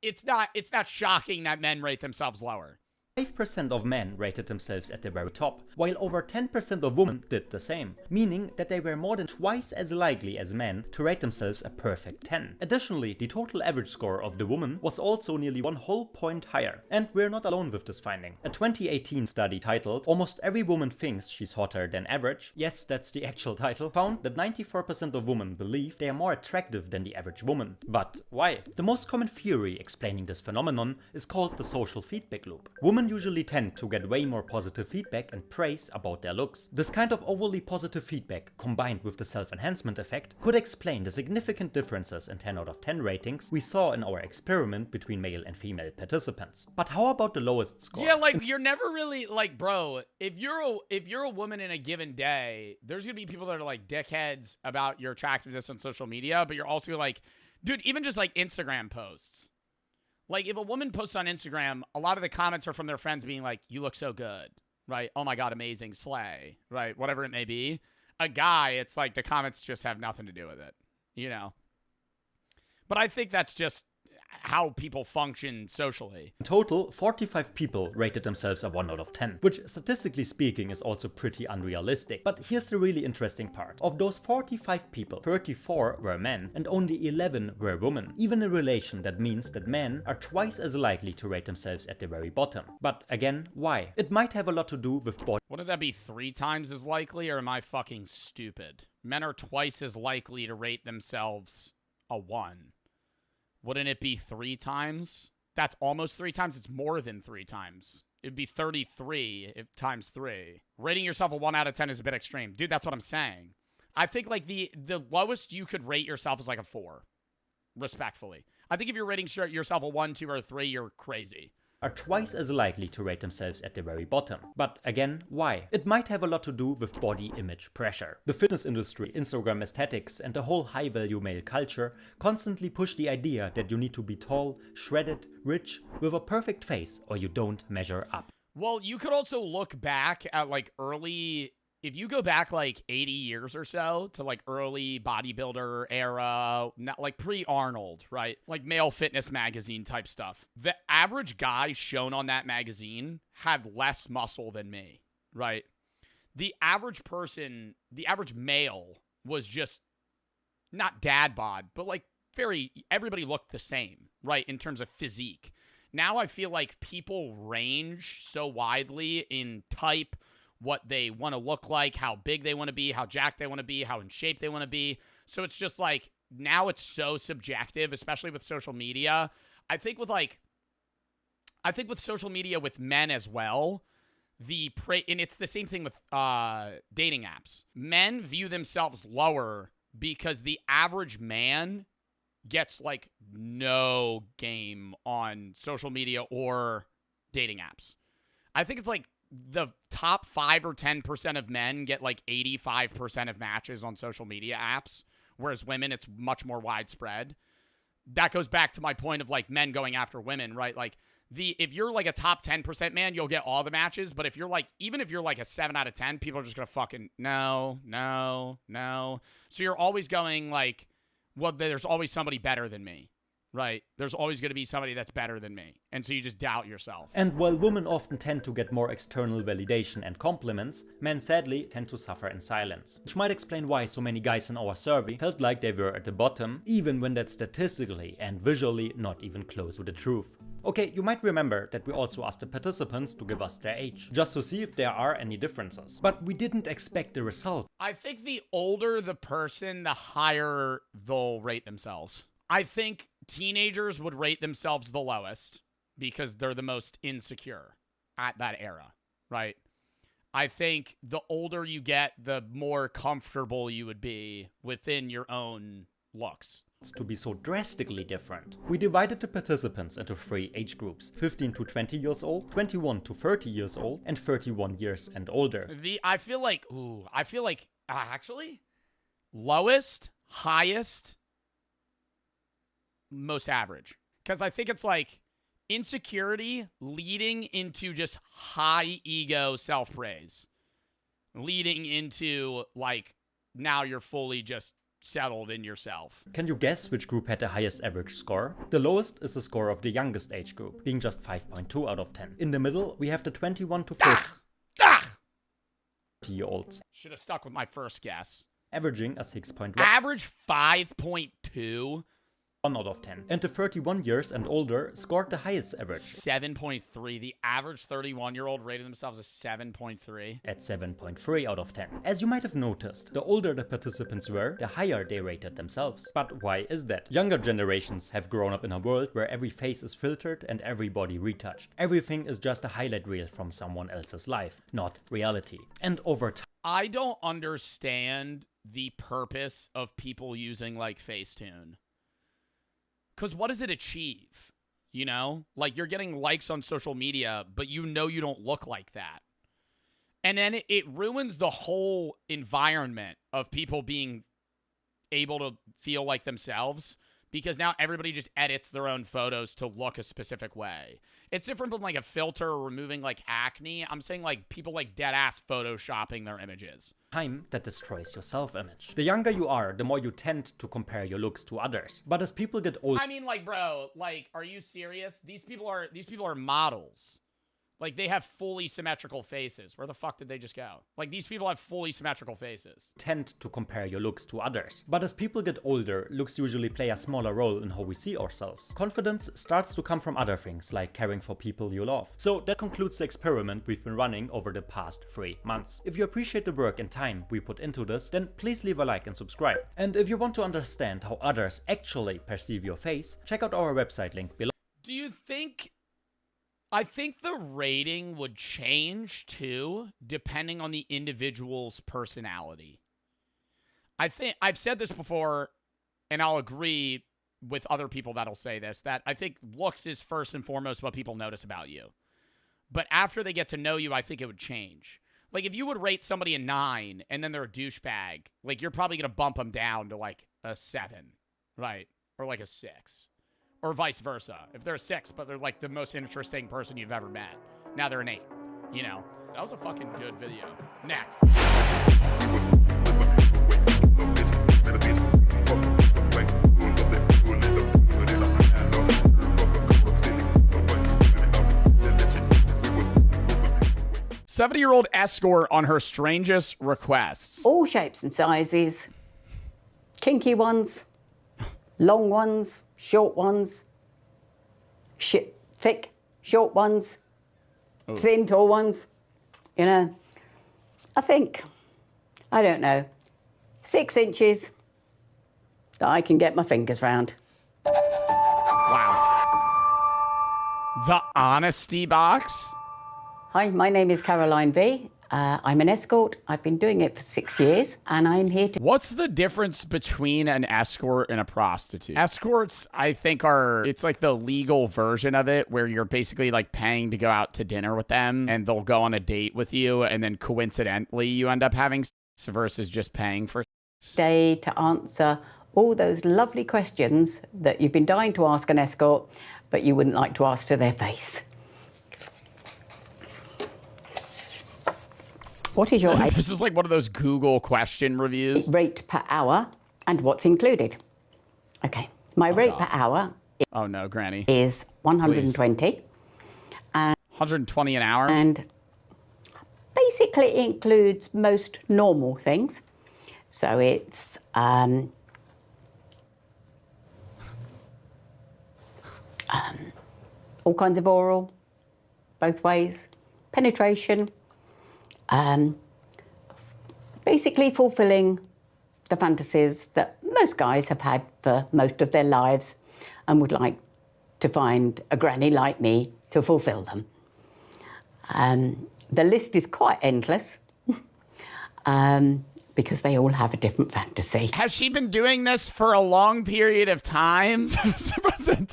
it's not shocking that men rate themselves lower. 5% of men rated themselves at the very top, while over 10% of women did the same, meaning that they were more than twice as likely as men to rate themselves a perfect 10. Additionally, the total average score of the woman was also nearly 1 whole point higher, and we're not alone with this finding. A 2018 study titled "Almost Every Woman Thinks She's Hotter Than Average," yes, that's the actual title, found that 94% of women believe they are more attractive than the average woman. But why? The most common theory explaining this phenomenon is called the social feedback loop. Women usually tend to get way more positive feedback and praise about their looks. This kind of overly positive feedback, combined with the self-enhancement effect, could explain the significant differences in 10 out of 10 ratings we saw in our experiment between male and female participants. But how about the lowest score? Yeah, like, you're never really, like, bro, if you're a woman in a given day, there's gonna be people that are, like, dickheads about your attractiveness on social media, but you're also, like, dude, even just, like, Instagram posts. Like, if a woman posts on Instagram, a lot of the comments are from their friends being like, you look so good, right? Oh my God, amazing, slay, right? Whatever it may be. A guy, it's like the comments just have nothing to do with it, you know? But I think that's just how people function socially. In total, 45 people rated themselves a 1 out of 10, which statistically speaking is also pretty unrealistic. But here's the really interesting part. Of those 45 people, 34 were men and only 11 were women. Even in relation, that means that men are twice as likely to rate themselves at the very bottom. But again, why? It might have a lot to do with body. Wouldn't that be 3 times as likely, or am I fucking stupid? Men are twice as likely to rate themselves a 1. Wouldn't it be 3 times? That's almost 3 times. It's more than 3 times. It'd be 33 if times 3. Rating yourself a 1 out of 10 is a bit extreme. Dude, that's what I'm saying. I think, like, the lowest you could rate yourself is like a 4. Respectfully. I think if you're rating yourself a 1, 2, or 3, you're crazy. Are twice as likely to rate themselves at the very bottom. But again, why? It might have a lot to do with body image pressure. The fitness industry, Instagram aesthetics, and the whole high-value male culture constantly push the idea that you need to be tall, shredded, rich, with a perfect face, or you don't measure up. Well, you could also look back at, like, if you go back, like, 80 years or so to, like, early bodybuilder era, like pre-Arnold, right? Like male fitness magazine type stuff. The average guy shown on that magazine had less muscle than me, right? The average person, the average male was just not dad bod, but, like, everybody looked the same, right? In terms of physique. Now I feel like people range so widely in type, what they want to look like, how big they want to be, how jacked they want to be, how in shape they want to be. So it's just like, now it's so subjective, especially with social media. I think with social media with men as well, and it's the same thing with dating apps. Men view themselves lower because the average man gets, like, no game on social media or dating apps. I think it's like the top 5 or 10% of men get, like, 85% of matches on social media apps, whereas women, it's much more widespread. That goes back to my point of, like, men going after women, right? Like, if you're, like, a top 10% man, you'll get all the matches, but if you're, like, even if you're, like, a 7 out of 10, people are just gonna fucking no. So you're always going, like, well, there's always somebody better than me. Right. There's always going to be somebody that's better than me. And so you just doubt yourself. And while women often tend to get more external validation and compliments, men sadly tend to suffer in silence. Which might explain why so many guys in our survey felt like they were at the bottom, even when that's statistically and visually not even close to the truth. Okay, you might remember that we also asked the participants to give us their age, just to see if there are any differences. But we didn't expect the result. I think the older the person, the higher they'll rate themselves. I think teenagers would rate themselves the lowest because they're the most insecure at that era, right? I think the older you get, the more comfortable you would be within your own looks. To be so drastically different. We divided the participants into 3 age groups: 15 to 20 years old, 21 to 30 years old, and 31 years and older. I feel like actually, lowest, highest, most average. Because I think it's like insecurity leading into just high ego self-praise. Leading into, like, now you're fully just settled in yourself. Can you guess which group had the highest average score? The lowest is the score of the youngest age group, being just 5.2 out of 10. In the middle, we have the 21 to 30-year-olds. Should have stuck with my first guess. Averaging a 6.1. Average 5.2? 1 out of 10. And the 31 years and older scored the highest average. 7.3. The average 31-year-old rated themselves as 7.3. At 7.3 out of 10. As you might have noticed, the older the participants were, the higher they rated themselves. But why is that? Younger generations have grown up in a world where every face is filtered and every body retouched. Everything is just a highlight reel from someone else's life, not reality. And over time, I don't understand the purpose of people using like Facetune. Because what does it achieve? You know? Like, you're getting likes on social media, but you know you don't look like that. And then it ruins the whole environment of people being able to feel like themselves, because now everybody just edits their own photos to look a specific way. It's different from like a filter or removing like acne. I'm saying like people like dead ass photoshopping their images. Time that destroys your self-image. The younger you are, the more you tend to compare your looks to others. But as people get older, I mean, like, bro, like, are you serious? These people are models. Like, they have fully symmetrical faces. Where the fuck did they just go? Like, these people have fully symmetrical faces. Tend to compare your looks to others. But as people get older, looks usually play a smaller role in how we see ourselves. Confidence starts to come from other things, like caring for people you love. So that concludes the experiment we've been running over the past 3 months. If you appreciate the work and time we put into this, then please leave a like and subscribe. And if you want to understand how others actually perceive your face, check out our website link below. Do you think... I think the rating would change too, depending on the individual's personality. I think I've said this before, and I'll agree with other people that'll say this, that I think looks is first and foremost what people notice about you. But after they get to know you, I think it would change. Like, if you would rate somebody a 9 and then they're a douchebag, like, you're probably going to bump them down to like a 7, right? Or like a 6. Or vice versa. If they're a 6, but they're like the most interesting person you've ever met, now they're an 8. You know? That was a fucking good video. Next. "70-year-old escort on her strangest requests." All shapes and sizes. Kinky ones, long ones, short ones, thick, short ones, thin, tall ones. You know, I don't know, 6 inches that I can get my fingers round. Wow. The honesty box? Hi, my name is Caroline V. I'm an escort. I've been doing it for 6 years, and I'm here to... What's the difference between an escort and a prostitute? Escorts, I think, it's like the legal version of it, where you're basically like paying to go out to dinner with them, and they'll go on a date with you, and then coincidentally you end up having sex versus just paying for sex. Stay to answer all those lovely questions that you've been dying to ask an escort, but you wouldn't like to ask to their face. What is your This is like one of those Google question reviews. Rate per hour and what's included? Okay, my rate per hour oh no, Granny. Is 120. 120 an hour? And basically includes most normal things. So it's all kinds of oral, both ways, penetration, basically fulfilling the fantasies that most guys have had for most of their lives and would like to find a granny like me to fulfill them. The list is quite endless because they all have a different fantasy. Has she been doing this for a long period of time?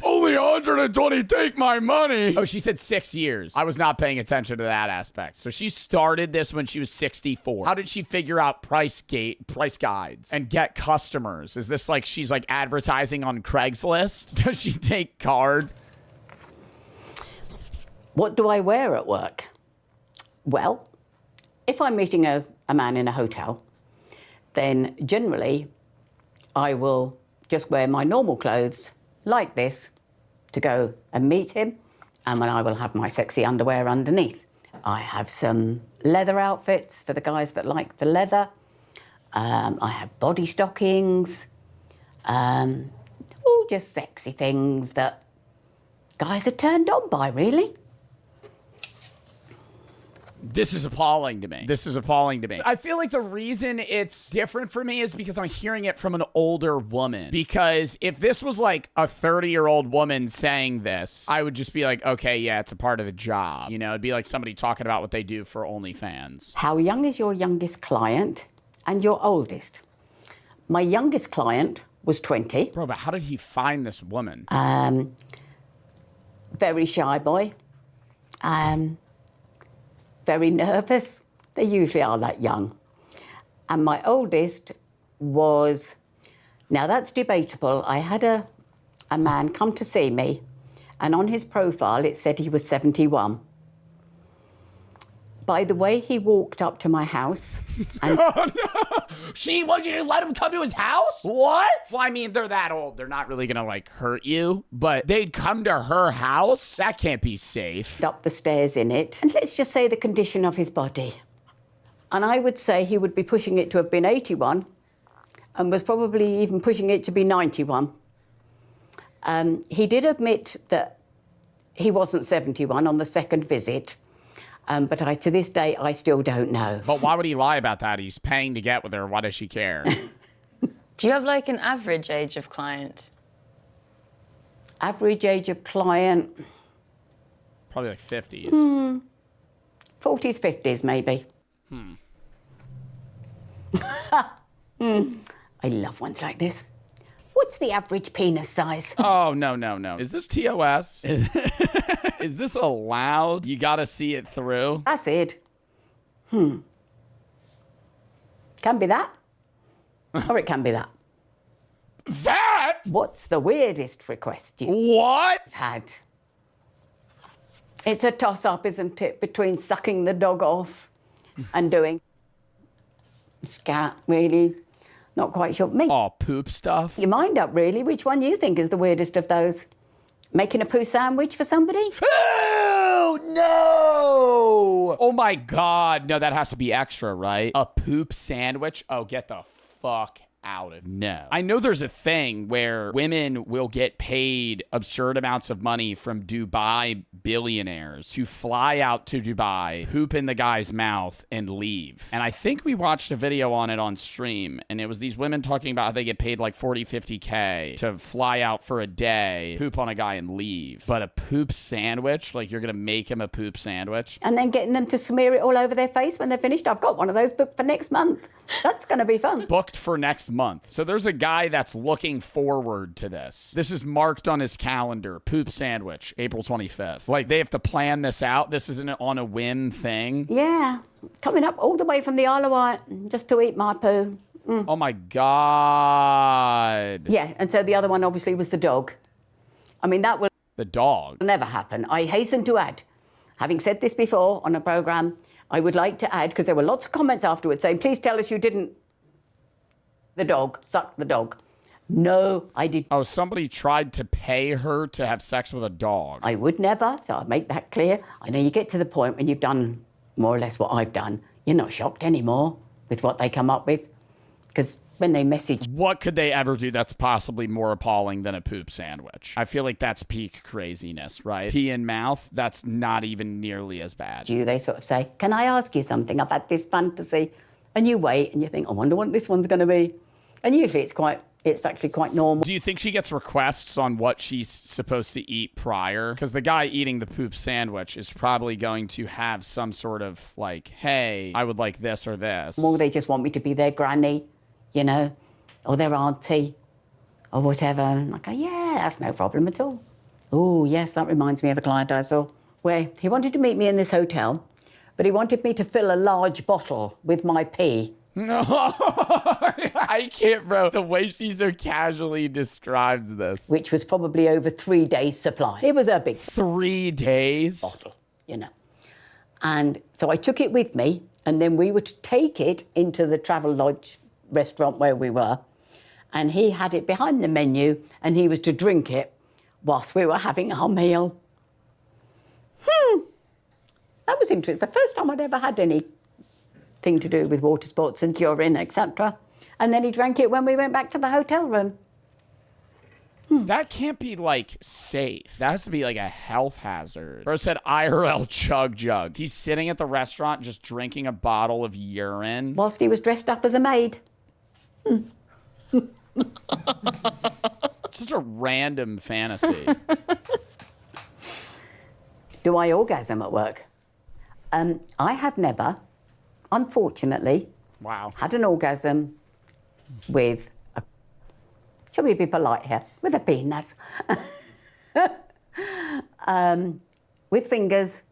Only 120, take my money. Oh, she said 6 years. I was not paying attention to that aspect. So she started this when she was 64. How did she figure out price guides and get customers? Is this like she's like advertising on Craigslist? Does she take card? What do I wear at work? Well, if I'm meeting a man in a hotel, then generally I will just wear my normal clothes like this to go and meet him, and then I will have my sexy underwear underneath. I have some leather outfits for the guys that like the leather. I have body stockings, all just sexy things that guys are turned on by, really. This is appalling to me. This is appalling to me. I feel like the reason it's different for me is because I'm hearing it from an older woman. Because if this was like a 30-year-old woman saying this, I would just be like, okay, yeah, it's a part of the job. You know, it'd be like somebody talking about what they do for OnlyFans. How young is your youngest client and your oldest? My youngest client was 20. Bro, but how did he find this woman? Very shy boy. Very nervous. They usually are that young. And my oldest was, now that's debatable. I had a man come to see me, and on his profile it said he was 71. By the way he walked up to my house and Oh, no. She wanted you to let him come to his house? What? Well, I mean, they're that old. They're not really gonna, like, hurt you. But they'd come to her house? That can't be safe. up the stairs in it. And let's just say the condition of his body. And I would say he would be pushing it to have been 81 and was probably even pushing it to be 91. He did admit that he wasn't 71 on the second visit. But to this day, I still don't know. But why would he lie about that? He's paying to get with her. Why does she care? Do you have like an average age of client? Average age of client? Probably like 50s. 40s, 50s, maybe. I love ones like this. What's the average penis size? Oh, no, no, no. Is this TOS? Is this allowed? You gotta see it through? That's it. Can be that. Or it can be that. That? What's the weirdest request you've What? had? It's a toss-up, isn't it, between sucking the dog off and doing scat, really. Not quite sure. Me. Oh, poop stuff? Your mind up, really. Which one you think is the weirdest of those? Making a poo sandwich for somebody? Oh, no! Oh, my God. No, that has to be extra, right? A poop sandwich? Oh, get the fuck out of no. I know there's a thing where women will get paid absurd amounts of money from Dubai billionaires to fly out to Dubai, poop in the guy's mouth, and leave. And I think we watched a video on it on stream, and it was these women talking about how they get paid like 40, 50K to fly out for a day, poop on a guy, and leave. But a poop sandwich? Like, you're gonna make him a poop sandwich? And then getting them to smear it all over their face when they're finished? I've got one of those booked for next month. That's going to be fun. Booked for next month. So there's a guy that's looking forward to this. This is marked on his calendar. Poop sandwich, April 25th. Like, they have to plan this out. This isn't on a whim thing. Yeah. Coming up all the way from the Isle of Wight just to eat my poo. Oh, my God. Yeah, and so the other one obviously was the dog. I mean, that will The dog. never happen. I hasten to add, having said this before on a programme, I would like to add, because there were lots of comments afterwards saying, please tell us you didn't suck the dog. No, I didn't. Oh, somebody tried to pay her to have sex with a dog. I would never, so I'll make that clear. I know you get to the point when you've done more or less what I've done, you're not shocked anymore with what they come up with. Because when they message... What could they ever do that's possibly more appalling than a poop sandwich? I feel like that's peak craziness, right? Pee in mouth, that's not even nearly as bad. They sort of say, can I ask you something? I've had this fantasy. And you wait and you think, I wonder what this one's going to be. And usually it's actually quite normal. Do you think she gets requests on what she's supposed to eat prior? Because the guy eating the poop sandwich is probably going to have some sort of like, hey, I would like this or this. Or they just want me to be their granny, you know, or their auntie or whatever. And I go, yeah, that's no problem at all. Oh, yes, that reminds me of a client I saw where he wanted to meet me in this hotel, but he wanted me to fill a large bottle with my pee. No, I can't, bro. The way she so casually describes this. Which was probably over 3 days' supply. It was a big 3 days bottle, you know. And so I took it with me, and then we were to take it into the Travel Lodge restaurant where we were, And he had it behind the menu and he was to drink it whilst we were having our meal. That was interesting. The first time I'd ever had anything to do with water sports and urine, etc. And then he drank it when we went back to the hotel room. That can't be, like, safe. That has to be, like, a health hazard. Bro said IRL chug jug. He's sitting at the restaurant just drinking a bottle of urine. Whilst he was dressed up as a maid. Such a random fantasy. Do I orgasm at work? I have never, unfortunately, had an orgasm with a, shall we be polite here, with a penis. With fingers,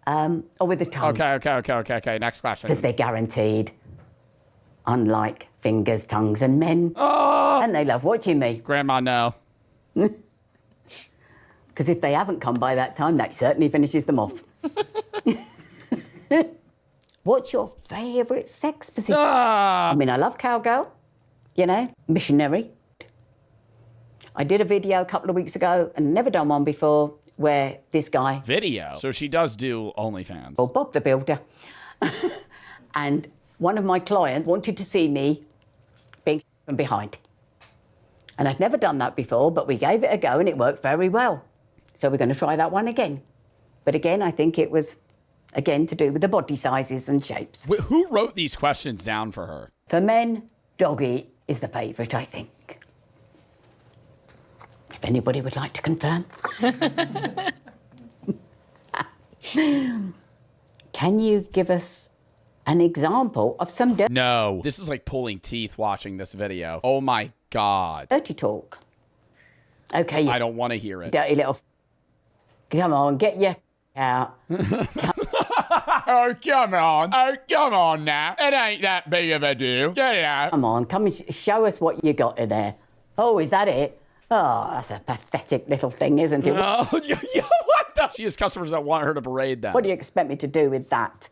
or with a tongue. Okay. Next question. Because they're guaranteed, unlike fingers, tongues, and men. Oh! And they love watching me. Grandma, no. Because if they haven't come by that time, that certainly finishes them off. What's your favourite sex position? I mean, I love cowgirl, you know, missionary. I did a video a couple of weeks ago, and never done one before, where this guy... Video? So she does do OnlyFans. Well, Bob the Builder. And one of my clients wanted to see me being from behind. And I'd never done that before, but we gave it a go and it worked very well. So we're going to try that one again. But again, I think it was, again, to do with the body sizes and shapes. Wait, who wrote these questions down for her? For men, doggy is the favourite, I think. If anybody would like to confirm. Can you give us an example of some No. This is like pulling teeth watching this video. Oh my God. dirty talk? Okay. I don't want to hear it. Dirty little... Come on, get your out. Oh, come on. Oh, come on now. It ain't that big of a deal. Get it out. Come on, come and show us what you got in there. Oh, is that it? Oh, that's a pathetic little thing, isn't it? Oh, what the? She has customers that want her to parade them. What do you expect me to do with that?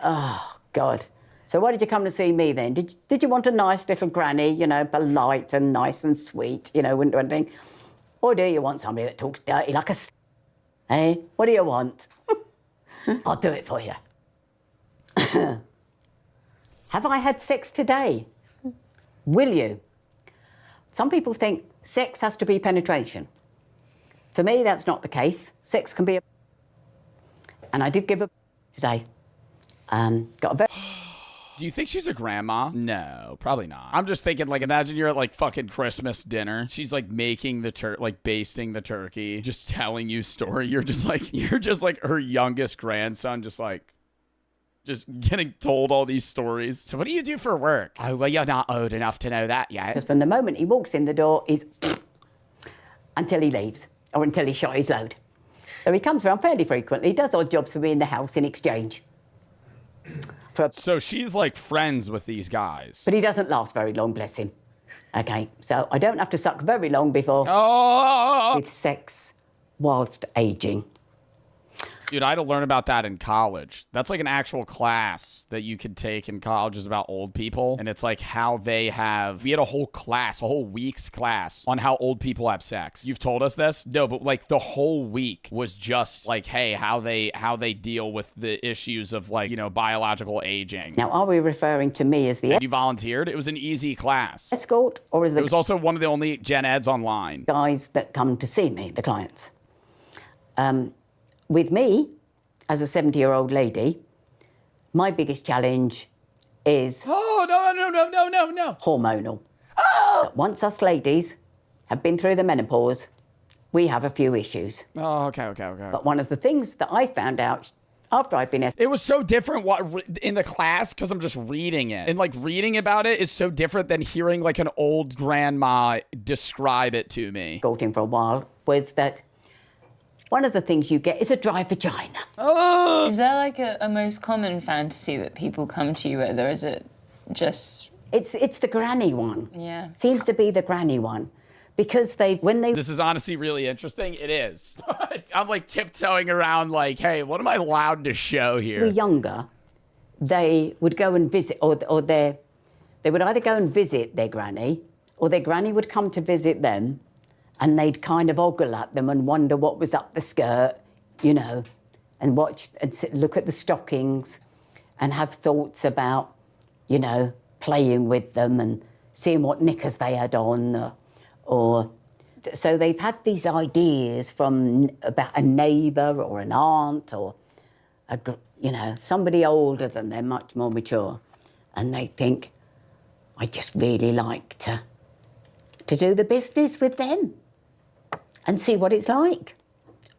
Oh, God. So why did you come to see me then? Did you want a nice little granny, you know, polite and nice and sweet, you know, wouldn't do anything? Or do you want somebody that talks dirty like a... Hey, what do you want? I'll do it for you. Have I had sex today? Will you? Some people think sex has to be penetration. For me, that's not the case. Sex can be a... And I did give a today. Got a very... Do you think she's a grandma? No, probably not. I'm just thinking, like, imagine you're at, like, fucking Christmas dinner. She's, like, making the like, basting the turkey, just telling you story. You're just like her youngest grandson, just getting told all these stories. So what do you do for work? Oh, well, you're not old enough to know that yet. Because from the moment he walks in the door, he's... until he leaves, or until he's shot his load. So he comes around fairly frequently, does odd jobs for me in the house in exchange. So she's like friends with these guys. But he doesn't last very long, bless him. Okay, so I don't have to suck very long before... with sex whilst aging. Dude, I had to learn about that in college. That's like an actual class that you could take in college is about old people. And it's like how they have... We had a whole class, a whole week's class on how old people have sex. You've told us this? No, but like the whole week was just like, hey, how they deal with the issues of like, you know, biological aging. Now, are we referring to me as the... You volunteered? It was an easy class. Escort, or is it was also one of the only gen eds online. Guys that come to see me, the clients. With me, as a 70-year-old lady, my biggest challenge is... Oh, no. Hormonal. Oh! Once us ladies have been through the menopause, we have a few issues. Oh, okay. But one of the things that I found out after I've been... It was so different in the class because I'm just reading it. And like reading about it is so different than hearing like an old grandma describe it to me. Escorting for a while was that one of the things you get is a dry vagina. Oh! Is there like a most common fantasy that people come to you with, or is it just... It's the granny one. Yeah. Seems to be the granny one. Because This is honestly really interesting. It is. I'm like tiptoeing around like, hey, what am I allowed to show here? Were younger, they would go and visit, or they would either go and visit their granny, or their granny would come to visit them and they'd kind of ogle at them and wonder what was up the skirt, you know, and watch and look at the stockings and have thoughts about, you know, playing with them and seeing what knickers they had on, or so they've had these ideas from about a neighbour or an aunt or you know, somebody older than them, much more mature, and they think, I just really like to do the business with them and see what it's like.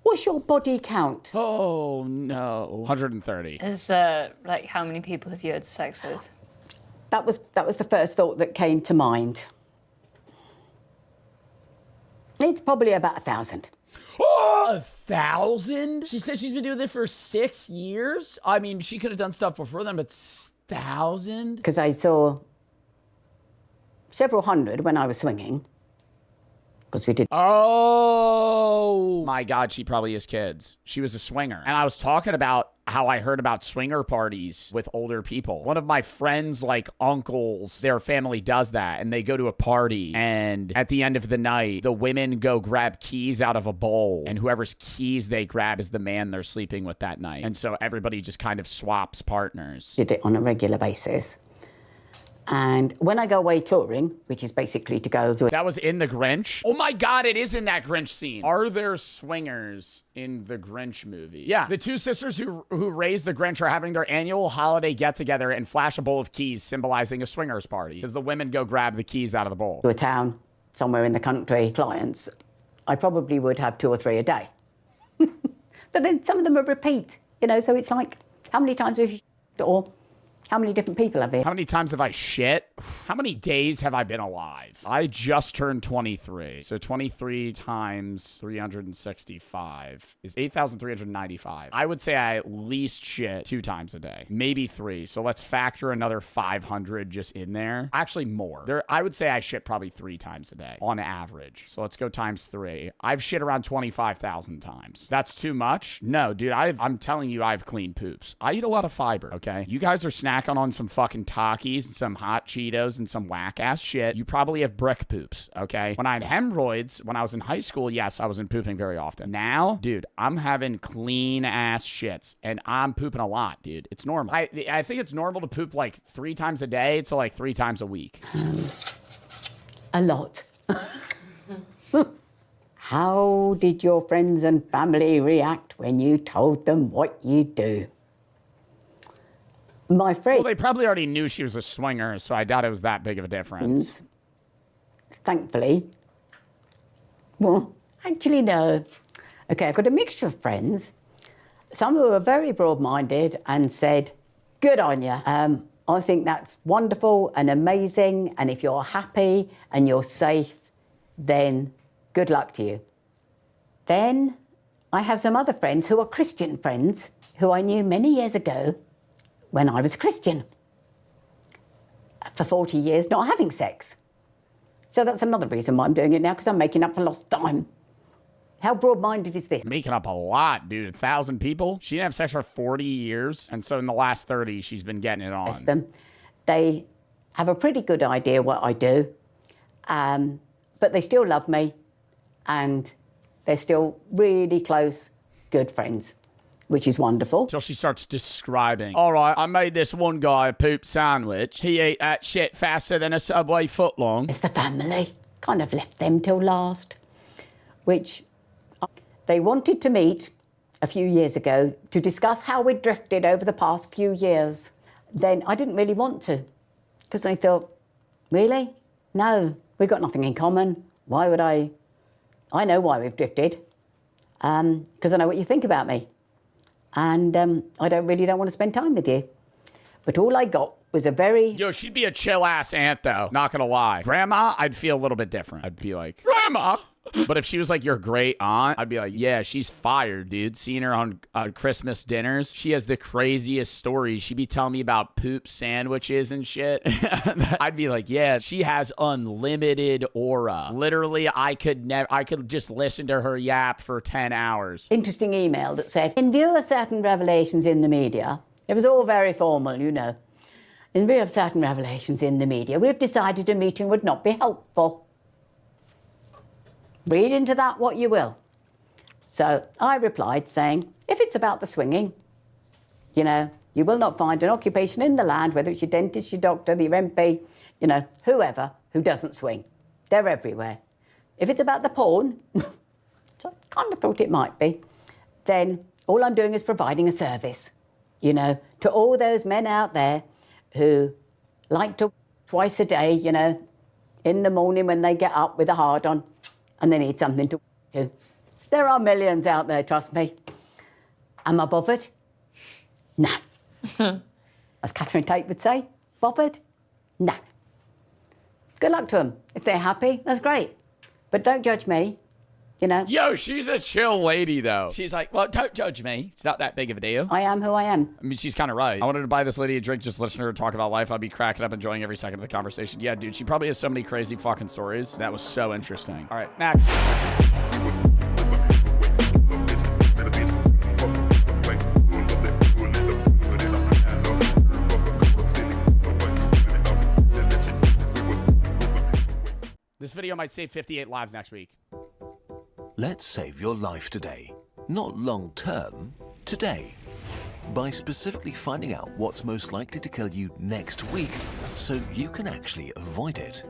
What's your body count? Oh no, 130. Is like how many people have you had sex with? That was the first thought that came to mind. It's probably about 1,000. Oh, 1,000? She said she's been doing this for 6 years? I mean, she could have done stuff before then, but 1,000? Because I saw several hundred when I was swinging. Because we did. Oh my God, she probably has kids. She was a swinger. And I was talking about how I heard about swinger parties with older people. One of my friends, like uncles, their family does that, and they go to a party, and at the end of the night, the women go grab keys out of a bowl, and whoever's keys they grab is the man they're sleeping with that night. And so everybody just kind of swaps partners. Did it on a regular basis. And when I go away touring, which is basically to go to... That was in The Grinch? Oh my God, it is in that Grinch scene. Are there swingers in the Grinch movie? Yeah. The two sisters who raised the Grinch are having their annual holiday get-together and flash a bowl of keys symbolizing a swingers party. Because the women go grab the keys out of the bowl. To a town, somewhere in the country, clients, I probably would have 2 or 3 a day. But then some of them are repeat, you know, so it's like, how many times have you... or... how many different people have you? How many times have I shit? How many days have I been alive? I just turned 23. So 23 times 365 is 8,395. I would say I at least shit 2 times a day, maybe 3. So let's factor another 500 just in there. Actually more. I would say I shit probably 3 times a day on average. So let's go times 3. I've shit around 25,000 times. That's too much? No, dude, I'm telling you, I have clean poops. I eat a lot of fiber, okay? You guys are snacking on some fucking Takis and some hot Cheetos and some whack-ass shit. You probably have brick poops, okay? When I had hemorrhoids, when I was in high school, yes, I wasn't pooping very often. Now, dude, I'm having clean-ass shits, and I'm pooping a lot, dude. It's normal. I think it's normal to poop like 3 times a day to like 3 times a week. A lot. How did your friends and family react when you told them what you do? My friend... Well, they probably already knew she was a swinger, so I doubt it was that big of a difference. Thankfully. Well, actually, no. Okay, I've got a mixture of friends. Some who are very broad-minded and said, good on you. I think that's wonderful and amazing, and if you're happy and you're safe, then good luck to you. Then I have some other friends who are Christian friends who I knew many years ago when I was a Christian, for 40 years not having sex. So that's another reason why I'm doing it now, because I'm making up for lost time. How broad-minded is this? Making up a lot, dude. 1,000 people? She didn't have sex for 40 years, and so in the last 30, she's been getting it on. Them. They have a pretty good idea what I do, but they still love me, and they're still really close, good friends, which is wonderful. Till she starts describing, all right, I made this one guy a poop sandwich. He ate that shit faster than a Subway footlong. It's the family. Kind of left them till last, which they wanted to meet a few years ago to discuss how we'd drifted over the past few years. Then I didn't really want to, because I thought, really? No, we've got nothing in common. Why would I? I know why we've drifted, because I know what you think about me. And I don't want to spend time with you. But all I got was a very... Yo, she'd be a chill-ass aunt, though. Not gonna lie. Grandma, I'd feel a little bit different. I'd be like, Grandma! But if she was like your great aunt, I'd be like, yeah, she's fired, dude. Seeing her on Christmas dinners, she has the craziest stories. She'd be telling me about poop sandwiches and shit. I'd be like, yeah, she has unlimited aura. Literally, I could just listen to her yap for 10 hours. Interesting email that said, in view of certain revelations in the media, it was all very formal, you know. In view of certain revelations in the media, we've decided a meeting would not be helpful. Read into that what you will. So I replied saying, if it's about the swinging, you know, you will not find an occupation in the land, whether it's your dentist, your doctor, your MP, you know, whoever, who doesn't swing. They're everywhere. If it's about the porn, which I kind of thought it might be, then all I'm doing is providing a service, you know, to all those men out there who like to twice a day, you know, in the morning when they get up with a hard-on and they need something to do. There are millions out there, trust me. Am I bothered? No. As Catherine Tate would say, bothered? No. Good luck to them. If they're happy, that's great. But don't judge me, you know. Yo, she's a chill lady, though. She's like, well, don't judge me. It's not that big of a deal. I am who I am. I mean, she's kind of right. I wanted to buy this lady a drink, just listen to her talk about life. I'd be cracking up, enjoying every second of the conversation. Yeah, dude, she probably has so many crazy fucking stories. That was so interesting. All right, next. This video might save 58 lives next week. Let's save your life today. Not long term, today. By specifically finding out what's most likely to kill you next week so you can actually avoid it.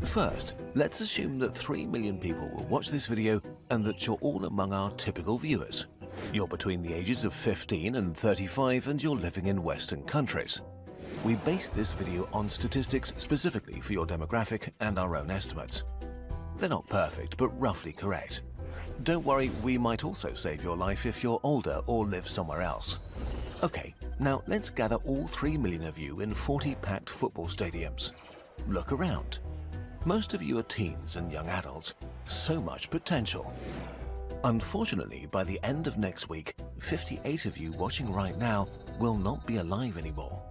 First, let's assume that 3 million people will watch this video and that you're all among our typical viewers. You're between the ages of 15 and 35 and you're living in Western countries. We based this video on statistics specifically for your demographic and our own estimates. They're not perfect, but roughly correct. Don't worry, we might also save your life if you're older or live somewhere else. Okay, now let's gather all 3 million of you in 40 packed football stadiums. Look around. Most of you are teens and young adults. So much potential. Unfortunately, by the end of next week, 58 of you watching right now will not be alive anymore.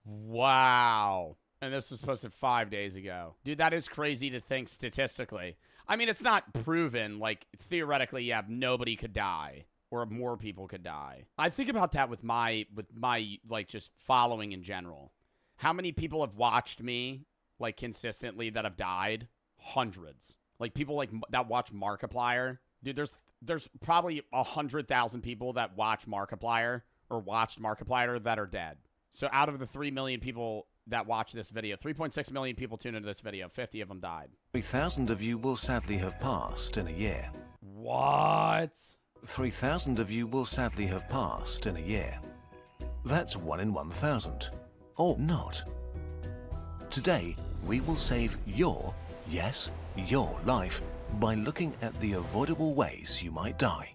Wow. And this was posted 5 days ago. Dude, that is crazy to think statistically. I mean, it's not proven. Like, theoretically, yeah, nobody could die. Or more people could die. I think about that with my like, just following in general. How many people have watched me, like, consistently that have died? Hundreds. Like, people, like, that watch Markiplier. Dude, there's probably 100,000 people that watch Markiplier or watched Markiplier that are dead. So out of the 3 million people that watch this video, 3.6 million people tune into this video, 50 of them died. 3,000 of you will sadly have passed in a year. What? 3,000 of you will sadly have passed in a year. That's 1 in 1,000. Or not. Today, we will save your, yes, your life by looking at the avoidable ways you might die.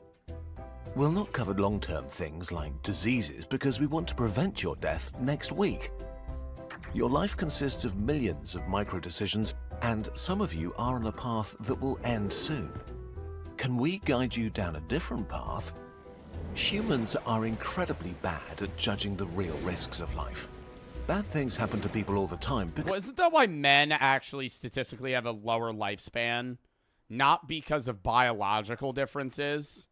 We'll not cover long-term things like diseases because we want to prevent your death next week. Your life consists of millions of micro-decisions, and some of you are on a path that will end soon. Can we guide you down a different path? Humans are incredibly bad at judging the real risks of life. Bad things happen to people all the time because... Well, isn't that why men actually statistically have a lower lifespan? Not because of biological differences.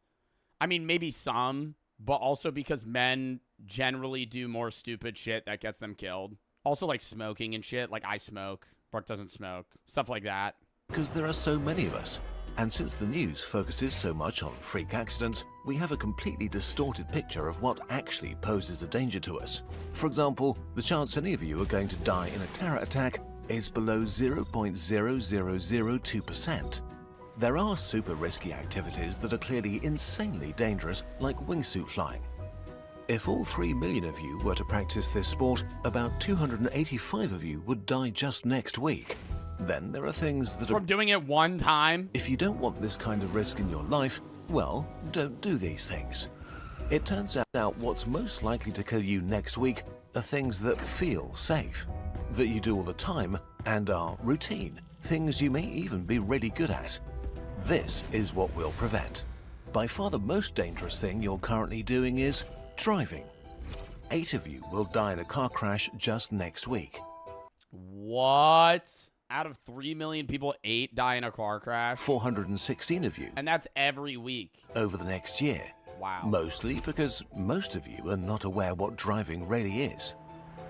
I mean, maybe some, but also because men generally do more stupid shit that gets them killed. Also, like smoking and shit. Like, I smoke. Brooke doesn't smoke. Stuff like that. Because there are so many of us. And since the news focuses so much on freak accidents, we have a completely distorted picture of what actually poses a danger to us. For example, the chance any of you are going to die in a terror attack is below 0.0002%. There are super risky activities that are clearly insanely dangerous, like wingsuit flying. If all 3 million of you were to practice this sport, about 285 of you would die just next week. Then there are things that From doing it one time? If you don't want this kind of risk in your life, well, don't do these things. It turns out what's most likely to kill you next week are things that feel safe, that you do all the time and are routine, things you may even be really good at. This is what we'll prevent. By far the most dangerous thing you're currently doing is driving. 8 of you will die in a car crash just next week. What? Out of 3 million people, 8 die in a car crash? 416 of you. And that's every week. Over the next year. Wow. Mostly because most of you are not aware what driving really is.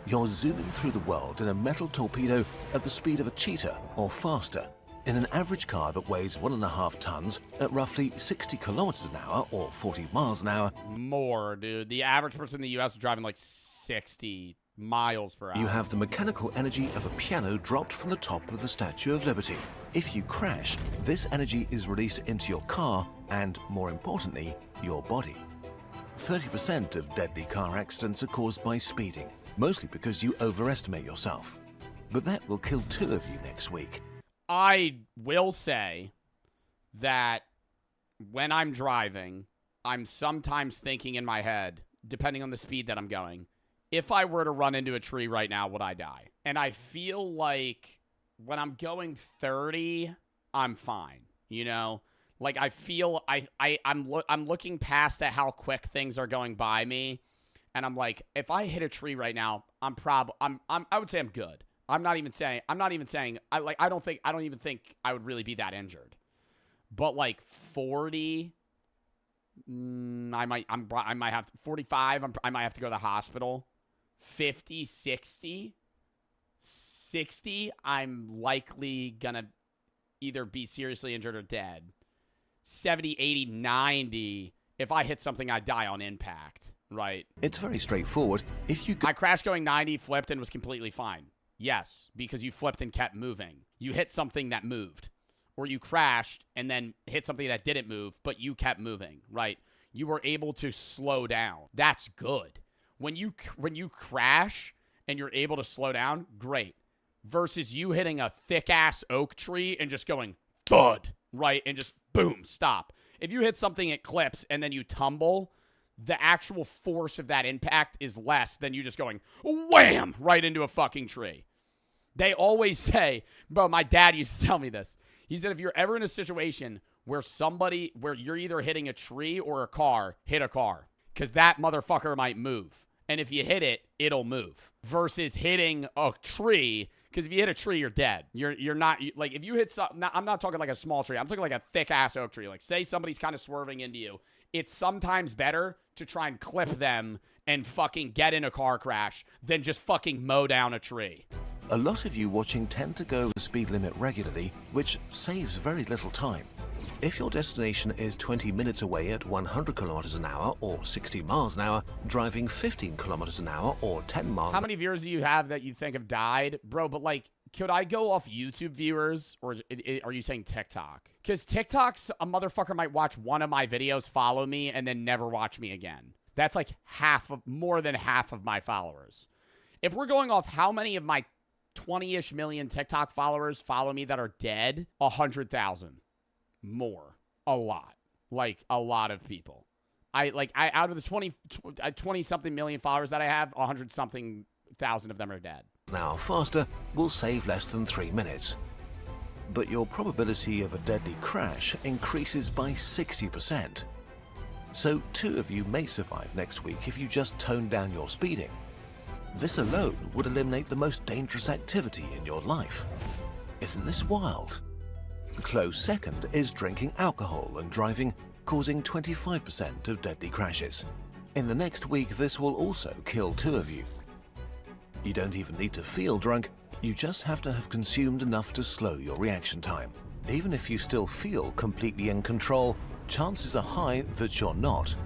You're zooming through the world in a metal torpedo at the speed of a cheetah or faster, in an average car that weighs 1.5 tons at roughly 60 kilometers an hour or 40 miles an hour. More, dude. The average person in the US is driving like 60 miles per hour. You have the mechanical energy of a piano dropped from the top of the Statue of Liberty. If you crash, this energy is released into your car and, more importantly, your body. 30% of deadly car accidents are caused by speeding, mostly because you overestimate yourself. But that will kill 2 of you next week. I will say that when I'm driving, I'm sometimes thinking in my head, depending on the speed that I'm going, if I were to run into a tree right now, would I die? And I feel like when I'm going 30, I'm fine, you know? Like I feel I'm looking past at how quick things are going by me, and I'm like, if I hit a tree right now, I would say I'm good. I'm not even saying I don't even think I would really be that injured. But like 40, I might have to, 45, I might have to go to the hospital. 50, 60, I'm likely gonna either be seriously injured or dead. 70, 80, 90, if I hit something, I die on impact, right? It's very straightforward. I crashed going 90, flipped, and was completely fine. Yes, because you flipped and kept moving. You hit something that moved. Or you crashed and then hit something that didn't move, but you kept moving, right? You were able to slow down. That's good. When you crash and you're able to slow down, great. Versus you hitting a thick-ass oak tree and just going thud, right? And just boom, stop. If you hit something, it clips, and then you tumble, the actual force of that impact is less than you just going wham right into a fucking tree. They always say, bro, my dad used to tell me this. He said, if you're ever in a situation where you're either hitting a tree or a car, hit a car. Because that motherfucker might move. And if you hit it, it'll move. Versus hitting a tree, because if you hit a tree, you're dead. You're not, like, if you hit something, I'm not talking like a small tree. I'm talking like a thick-ass oak tree. Like, say somebody's kind of swerving into you. It's sometimes better to try and clip them and fucking get in a car crash than just fucking mow down a tree. A lot of you watching tend to go the speed limit regularly, which saves very little time. If your destination is 20 minutes away at 100 kilometers an hour or 60 miles an hour, driving 15 kilometers an hour or 10 miles. How many viewers do you have that you think have died? Bro, but like, could I go off YouTube viewers, or are you saying TikTok? Because TikTok's, a motherfucker might watch one of my videos, follow me, and then never watch me again. That's like more than half of my followers. If we're going off how many of my 20-ish million TikTok followers follow me that are dead, 100,000. More. A lot. Like, a lot of people. Out of the 20-something million followers that I have, 100-something thousand of them are dead. Now faster will save less than 3 minutes. But your probability of a deadly crash increases by 60%. So 2 of you may survive next week if you just tone down your speeding. This alone would eliminate the most dangerous activity in your life. Isn't this wild? A close second is drinking alcohol and driving, causing 25% of deadly crashes. In the next week, this will also kill 2 of you. You don't even need to feel drunk, you just have to have consumed enough to slow your reaction time. Even if you still feel completely in control, chances are high that you're not.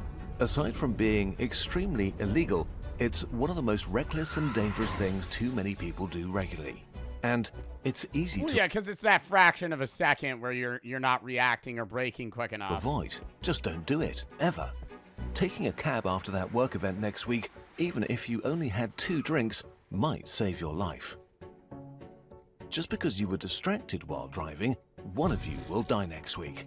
Aside from being extremely illegal, it's one of the most reckless and dangerous things too many people do regularly. And it's easy to yeah, because it's that fraction of a second where you're not reacting or braking quick enough. Avoid. Just don't do it, ever. Taking a cab after that work event next week, even if you only had 2 drinks, might save your life. Just because you were distracted while driving, 1 of you will die next week.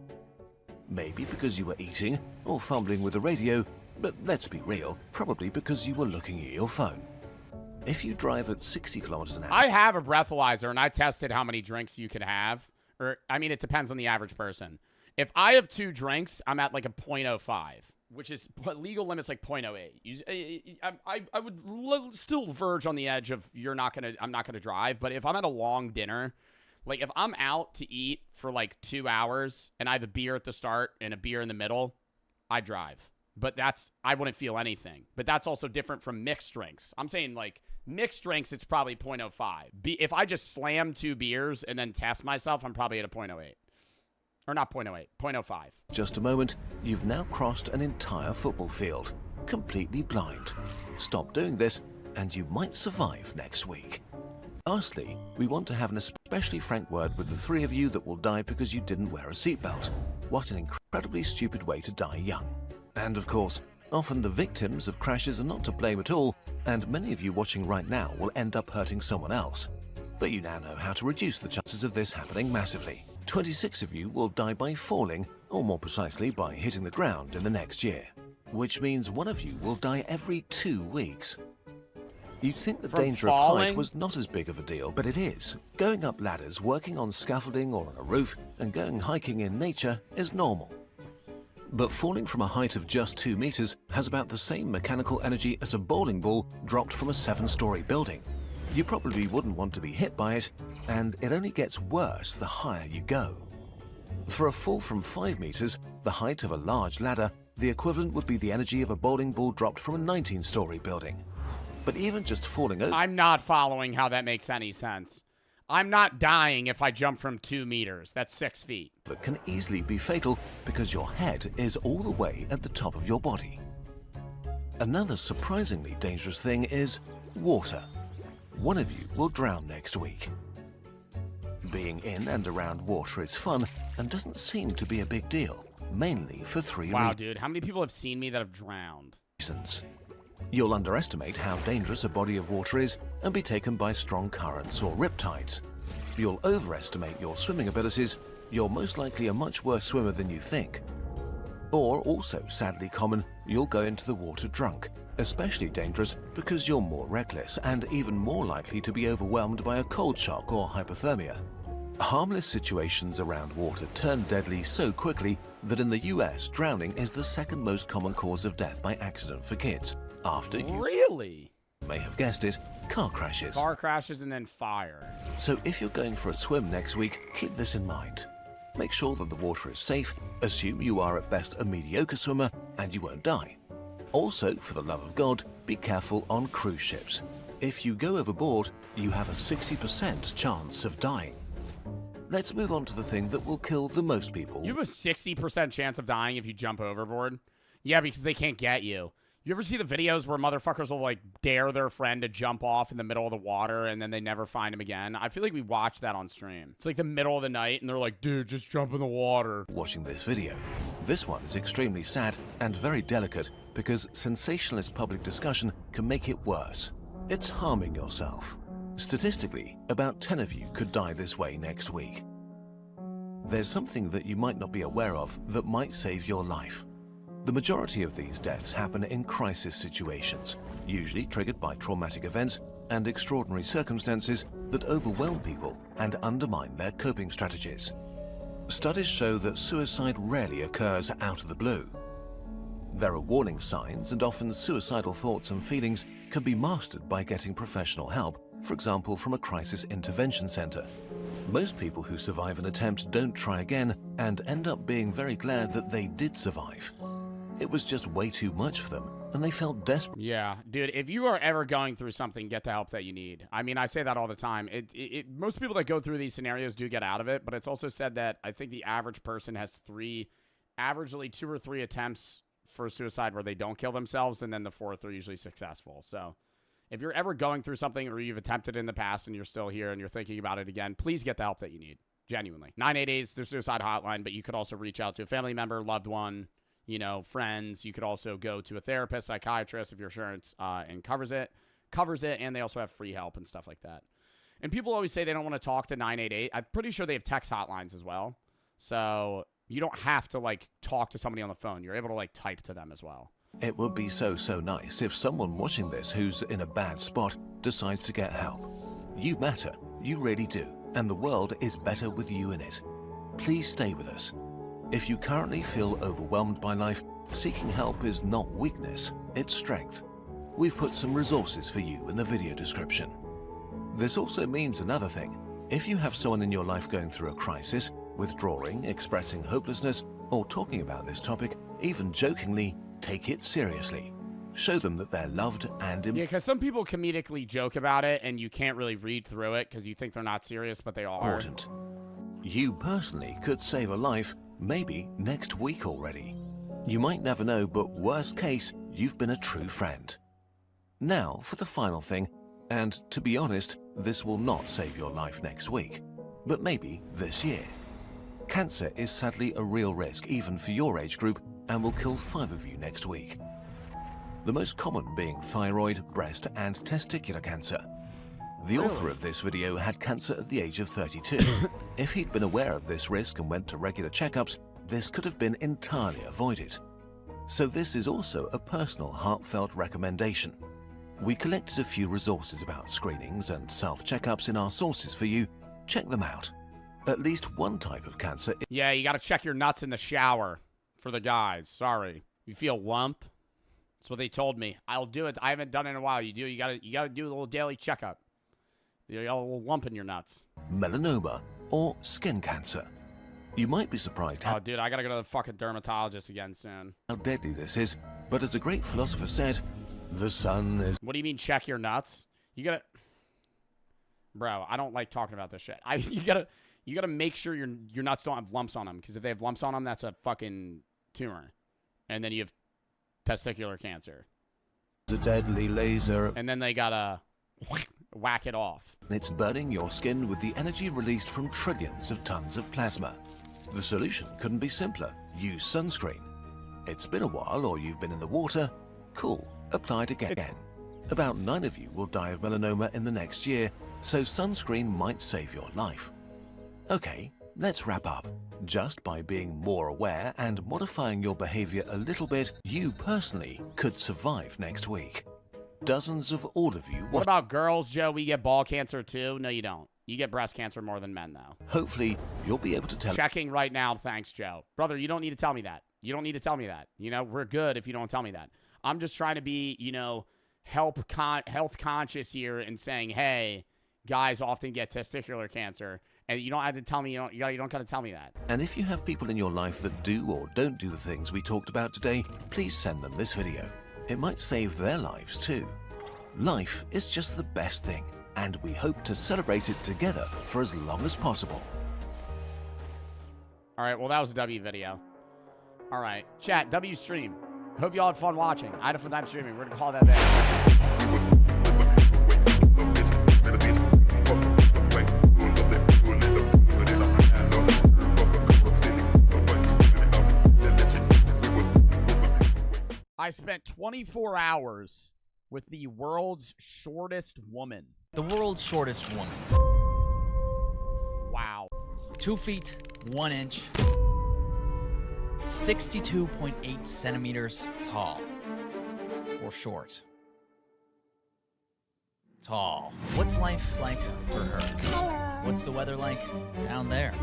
Maybe because you were eating or fumbling with the radio, but let's be real, probably because you were looking at your phone. If you drive at 60 kilometers an hour... I have a breathalyzer, and I tested how many drinks you can have. It depends on the average person. If I have 2 drinks, I'm at like a 0.05, which is legal limits like 0.08. I would still verge on the edge of I'm not gonna drive, but if I'm at a long dinner, like if I'm out to eat for like 2 hours and I have a beer at the start and a beer in the middle, I drive. But I wouldn't feel anything. But that's also different from mixed drinks. I'm saying like mixed drinks, it's probably 0.05. If I just slam 2 beers and then test myself, I'm probably at a 0.08. Or not 0.08, 0.05. Just a moment, you've now crossed an entire football field, completely blind. Stop doing this, and you might survive next week. Lastly, we want to have an especially frank word with the 3 of you that will die because you didn't wear a seatbelt. What an incredibly stupid way to die young. And of course, often the victims of crashes are not to blame at all, and many of you watching right now will end up hurting someone else. But you now know how to reduce the chances of this happening massively. 26 of you will die by falling, or more precisely by hitting the ground in the next year, which means 1 of you will die every 2 weeks. You'd think the danger of height was not as big of a deal, but it is. Going up ladders, working on scaffolding or on a roof, and going hiking in nature is normal. But falling from a height of just 2 meters has about the same mechanical energy as a bowling ball dropped from a 7-story building. You probably wouldn't want to be hit by it, and it only gets worse the higher you go. For a fall from 5 meters, the height of a large ladder, the equivalent would be the energy of a bowling ball dropped from a 19-story building. But even just falling over... I'm not following how that makes any sense. I'm not dying if I jump from 2 meters. That's 6 feet. That can easily be fatal because your head is all the way at the top of your body. Another surprisingly dangerous thing is water. 1 of you will drown next week. Being in and around water is fun and doesn't seem to be a big deal, mainly for 3 Wow, dude, how many people have seen me that have drowned? reasons. You'll underestimate how dangerous a body of water is and be taken by strong currents or riptides. You'll overestimate your swimming abilities. You're most likely a much worse swimmer than you think. Or, also sadly common, you'll go into the water drunk, especially dangerous because you're more reckless and even more likely to be overwhelmed by a cold shock or hypothermia. Harmless situations around water turn deadly so quickly that in the US, drowning is the 2nd most common cause of death by accident for kids, after you really may have guessed it, car crashes. Car crashes and then fire. So if you're going for a swim next week, keep this in mind. Make sure that the water is safe, assume you are at best a mediocre swimmer, and you won't die. Also, for the love of God, be careful on cruise ships. If you go overboard, you have a 60% chance of dying. Let's move on to the thing that will kill the most people. You have a 60% chance of dying if you jump overboard? Yeah, because they can't get you. You ever see the videos where motherfuckers will, like, dare their friend to jump off in the middle of the water and then they never find him again? I feel like we watched that on stream. It's like the middle of the night and they're like, dude, just jump in the water. Watching this video. This one is extremely sad and very delicate because sensationalist public discussion can make it worse. It's harming yourself. Statistically, about 10 of you could die this way next week. There's something that you might not be aware of that might save your life. The majority of these deaths happen in crisis situations, usually triggered by traumatic events and extraordinary circumstances that overwhelm people and undermine their coping strategies. Studies show that suicide rarely occurs out of the blue. There are warning signs, and often suicidal thoughts and feelings can be mastered by getting professional help, for example from a crisis intervention center. Most people who survive an attempt don't try again and end up being very glad that they did survive. It was just way too much for them, and they felt desperate. Yeah, dude, if you are ever going through something, get the help that you need. I mean, I say that all the time. Most people that go through these scenarios do get out of it, but it's also said that I think the average person has averagely 2 or 3 attempts for suicide where they don't kill themselves, and then the 4th are usually successful. So if you're ever going through something or you've attempted in the past and you're still here and you're thinking about it again, please get the help that you need. Genuinely. 988 is their suicide hotline, but you could also reach out to a family member, loved one, you know, friends. You could also go to a therapist, psychiatrist if your insurance and covers it, and they also have free help and stuff like that. And people always say they don't want to talk to 988. I'm pretty sure they have text hotlines as well. So you don't have to, like, talk to somebody on the phone. You're able to, like, type to them as well. It would be so nice if someone watching this who's in a bad spot decides to get help. You matter, you really do, and the world is better with you in it. Please stay with us. If you currently feel overwhelmed by life, seeking help is not weakness, it's strength. We've put some resources for you in the video description. This also means another thing. If you have someone in your life going through a crisis, withdrawing, expressing hopelessness, or talking about this topic, even jokingly, take it seriously. Show them that they're loved and Yeah, because some people comedically joke about it, and you can't really read through it because you think they're not serious, but they are. important. You personally could save a life, maybe next week already. You might never know, but worst case, you've been a true friend. Now for the final thing, and to be honest, this will not save your life next week, but maybe this year. Cancer is sadly a real risk even for your age group and will kill 5 of you next week. The most common being thyroid, breast and testicular cancer. The author of this video had cancer at the age of 32. If he'd been aware of this risk and went to regular checkups, this could have been entirely avoided. So this is also a personal heartfelt recommendation. We collected a few resources about screenings and self-checkups in our sources for you. Check them out. At least one type of cancer. Yeah, you got to check your nuts in the shower for the guys. Sorry. You feel lump? That's what they told me. I'll do it. I haven't done it in a while. You gotta do a little daily checkup. You got a little lump in your nuts. Melanoma or skin cancer. You might be surprised how... Oh, dude, I gotta go to the fucking dermatologist again soon. ...how deadly this is, but as a great philosopher said, the sun is... What do you mean check your nuts? You gotta... Bro, I don't like talking about this shit. You gotta make sure your nuts don't have lumps on them, because if they have lumps on them, that's a fucking tumor. And then you have testicular cancer. The deadly laser. And then they gotta whack it off. It's burning your skin with the energy released from trillions of tons of plasma. The solution couldn't be simpler. Use sunscreen. It's been a while or you've been in the water. Cool. Apply it again. About 9 of you will die of melanoma in the next year, so sunscreen might save your life. Okay, let's wrap up. Just by being more aware and modifying your behavior a little bit, you personally could survive next week. Dozens of all of you... What about girls, Joe? We get ball cancer too? No, you don't. You get breast cancer more than men, though. Hopefully, you'll be able to tell... Checking right now. Thanks, Joe. Brother, you don't need to tell me that. You don't need to tell me that. You know, we're good if you don't tell me that. I'm just trying to be, you know, health conscious here and saying, hey, guys often get testicular cancer. And you don't have to tell me, you don't got to tell me that. And if you have people in your life that do or don't do the things we talked about today, please send them this video. It might save their lives too. Life is just the best thing, and we hope to celebrate it together for as long as possible. All right, well, that was a W video. All right, chat, W stream. Hope you all had fun watching. I had a fun time streaming. We're going to call that there. I spent 24 hours with the world's shortest woman. The world's shortest woman. Wow. 2 feet, 1 inch, 62.8 centimeters tall. Or short. Tall. What's life like for her? Hello. What's the weather like down there?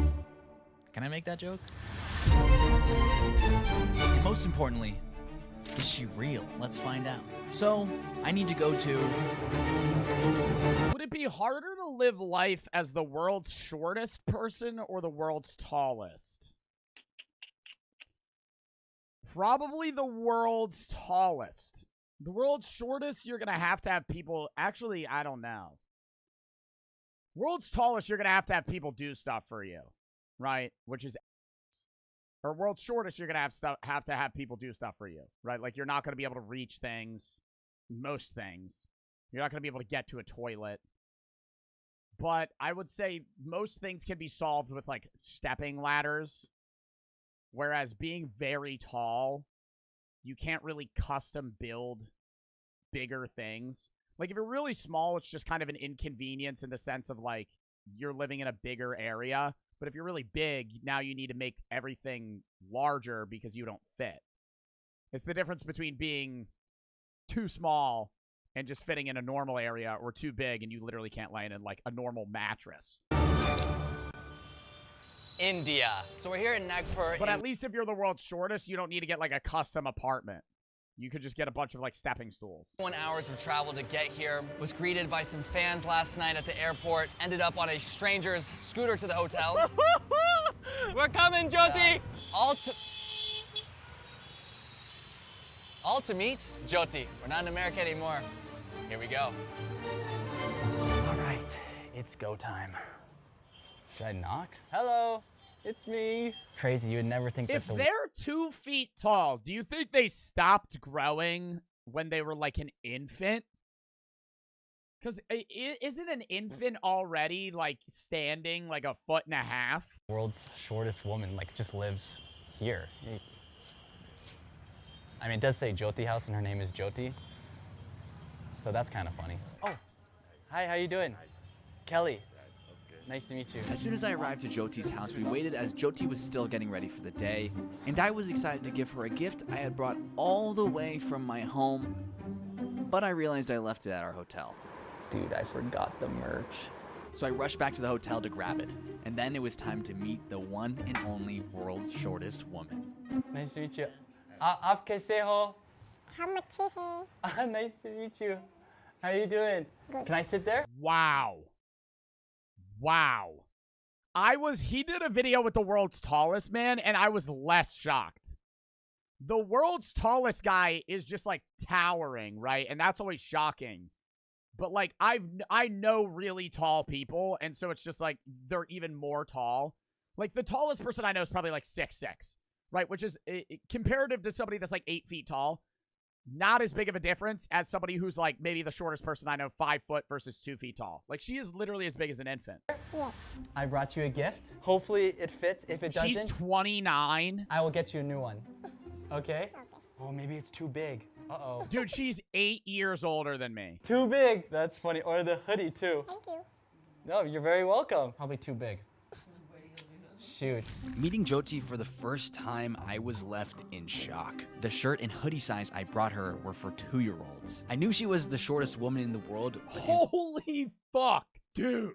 Can I make that joke? And most importantly, is she real? Let's find out. So, I need to go to... Would it be harder to live life as the world's shortest person or the world's tallest? Probably the world's tallest. The world's shortest, you're going to have people... Actually, I don't know. World's tallest, you're going to have people do stuff for you. Right? Which is... Or world's shortest, you're going to have people do stuff for you, right? Like, you're not going to be able to reach things, most things. You're not going to be able to get to a toilet. But I would say most things can be solved with, like, stepping ladders. Whereas being very tall, you can't really custom build bigger things. Like, if you're really small, it's just kind of an inconvenience in the sense of, like, you're living in a bigger area. But if you're really big, now you need to make everything larger because you don't fit. It's the difference between being too small and just fitting in a normal area or too big and you literally can't lay in like a normal mattress. India. So we're here in Nagpur. But at least if you're the world's shortest, you don't need to get like a custom apartment. You could just get a bunch of like stepping stools. 1 hours of travel to get here. Was greeted by some fans last night at the airport. Ended up on a stranger's scooter to the hotel. We're coming, Jyoti! All to meet Jyoti. We're not in America anymore. Here we go. All right, it's go time. Should I knock? Hello, it's me. Crazy, you would never think If that they're 2 feet tall, do you think they stopped growing when they were like an infant? Because isn't an infant already like standing like 1.5 feet? world's shortest woman like just lives here. I mean, it does say Jyoti House and her name is Jyoti. So that's kind of funny. Oh, hi, how you doing? Kelly. Nice to meet you. As soon as I arrived to Jyoti's house, we waited as Jyoti was still getting ready for the day, and I was excited to give her a gift I had brought all the way from my home, but I realized I left it at our hotel. Dude, I forgot the merch. So I rushed back to the hotel to grab it, and then it was time to meet the one and only world's shortest woman. Nice to meet you. Aap kaise ho? हम अच्छे हैं. Nice to meet you. How you doing? Good. Can I sit there? Wow. Wow. He did a video with the world's tallest man, and I was less shocked. The world's tallest guy is just like towering, right? And that's always shocking. But like I know really tall people, and so it's just like they're even more tall. Like the tallest person I know is probably like 6'6", right? Which is comparative to somebody that's like 8 feet tall. Not as big of a difference as somebody who's like maybe the shortest person I know, 5 foot versus 2 feet tall. Like she is literally as big as an infant. Yes. I brought you a gift. Hopefully it fits. If it doesn't, She's 29. I will get you a new one. Okay? Oh, maybe it's too big. Uh-oh. Dude, she's 8 years older than me. Too big. That's funny. Or the hoodie too. Thank you. No, you're very welcome. Probably too big. Shoot. Meeting Jyoti for the first time, I was left in shock. The shirt and hoodie size I brought her were for 2-year-olds. I knew she was the shortest woman in the world. Holy fuck, dude.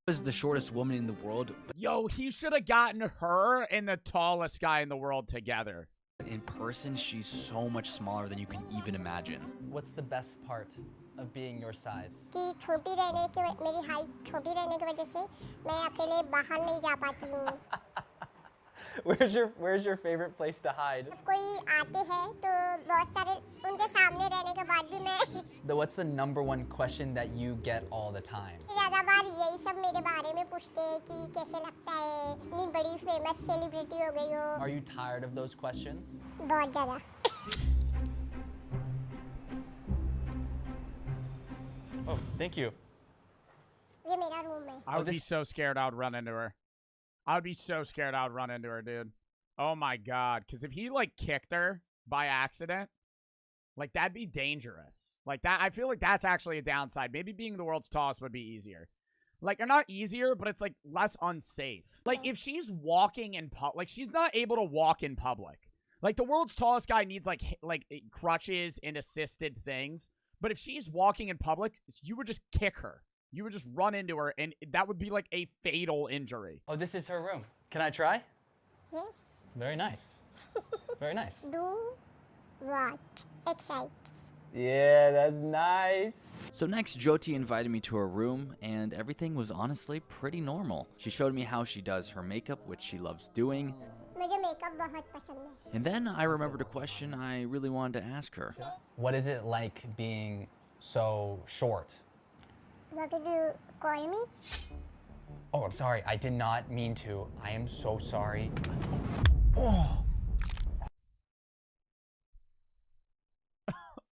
Was the shortest woman in the world. Yo, he should have gotten her and the tallest guy in the world together. In person, she's so much smaller than you can even imagine. What's the best part of being your size? कि छोटी रहने के मेरी height छोटी रहने की वजह से मैं अकेले बाहर नहीं जा पाती हूँ. Where's your favorite place to hide? कोई आते हैं तो बहुत सारे उनके सामने रहने के बाद भी मैं. What's the number one question that you get all the time? ज़्यादा बार यही सब मेरे बारे में पूछते हैं कि कैसे लगता है इतनी बड़ी फेमस सेलिब्रिटी हो गई हो. Are you tired of those questions? बहुत ज़्यादा. Oh, thank you. ये मेरा रूम है. I would be so scared I would run into her. I would be so scared I would run into her, dude. Oh my god. Because if he, like, kicked her by accident, like, that'd be dangerous. Like, that, I feel like that's actually a downside. Maybe being the world's tallest would be easier. Like, or not easier, but it's, like, less unsafe. Like, if she's walking in public, like, she's not able to walk in public. Like, the world's tallest guy needs, like crutches and assisted things. But if she's walking in public, you would just kick her. You would just run into her, and that would be like a fatal injury. Oh, this is her room. Can I try? Yes. Very nice. Very nice. Do what excites. Yeah, that's nice. So next, Jyoti invited me to her room, and everything was honestly pretty normal. She showed me how she does her makeup, which she loves doing. मुझे makeup बहुत पसंद है. And then I remembered a question I really wanted to ask her. What is it like being so short? What did you call me? Oh, I'm sorry. I did not mean to. I am so sorry. Oh.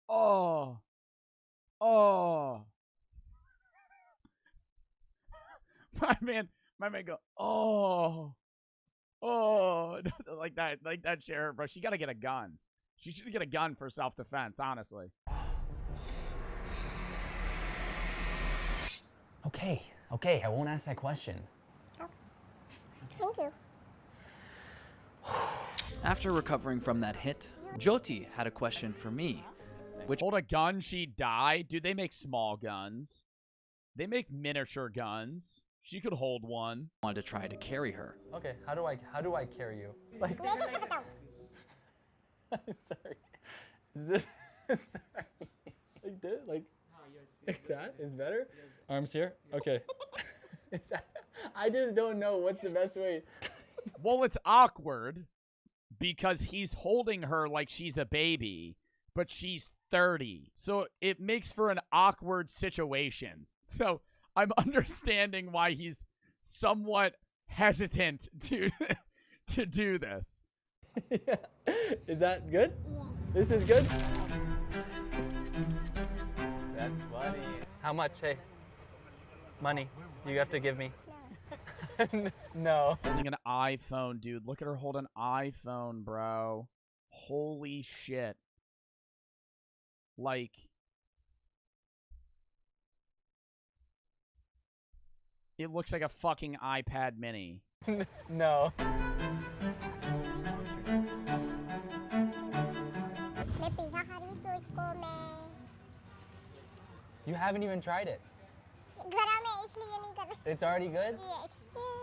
Oh. Oh. My man go, oh. Oh, like that sheriff, bro. She gotta get a gun. She should get a gun for self-defense, honestly. Okay, I won't ask that question. Thank you. After recovering from that hit, Jyoti had a question for me. Which hold a gun, she died? Dude, they make small guns. They make miniature guns. She could hold one. Wanted to try to carry her. Okay, how do I carry you? Like, sorry. Sorry. Like this? Like that is better? Arms here? Okay. I just don't know what's the best way. Well, it's awkward, because he's holding her like she's a baby, but she's 30. So it makes for an awkward situation. So I'm understanding why he's somewhat hesitant to to do this. Is that good? This is good? That's funny. How much? Hey, money. You have to give me. No. Holding an iPhone, dude. Look at her hold an iPhone, bro. Holy shit. Like, it looks like a fucking iPad mini. No. You haven't even tried it. It's already good? Yes.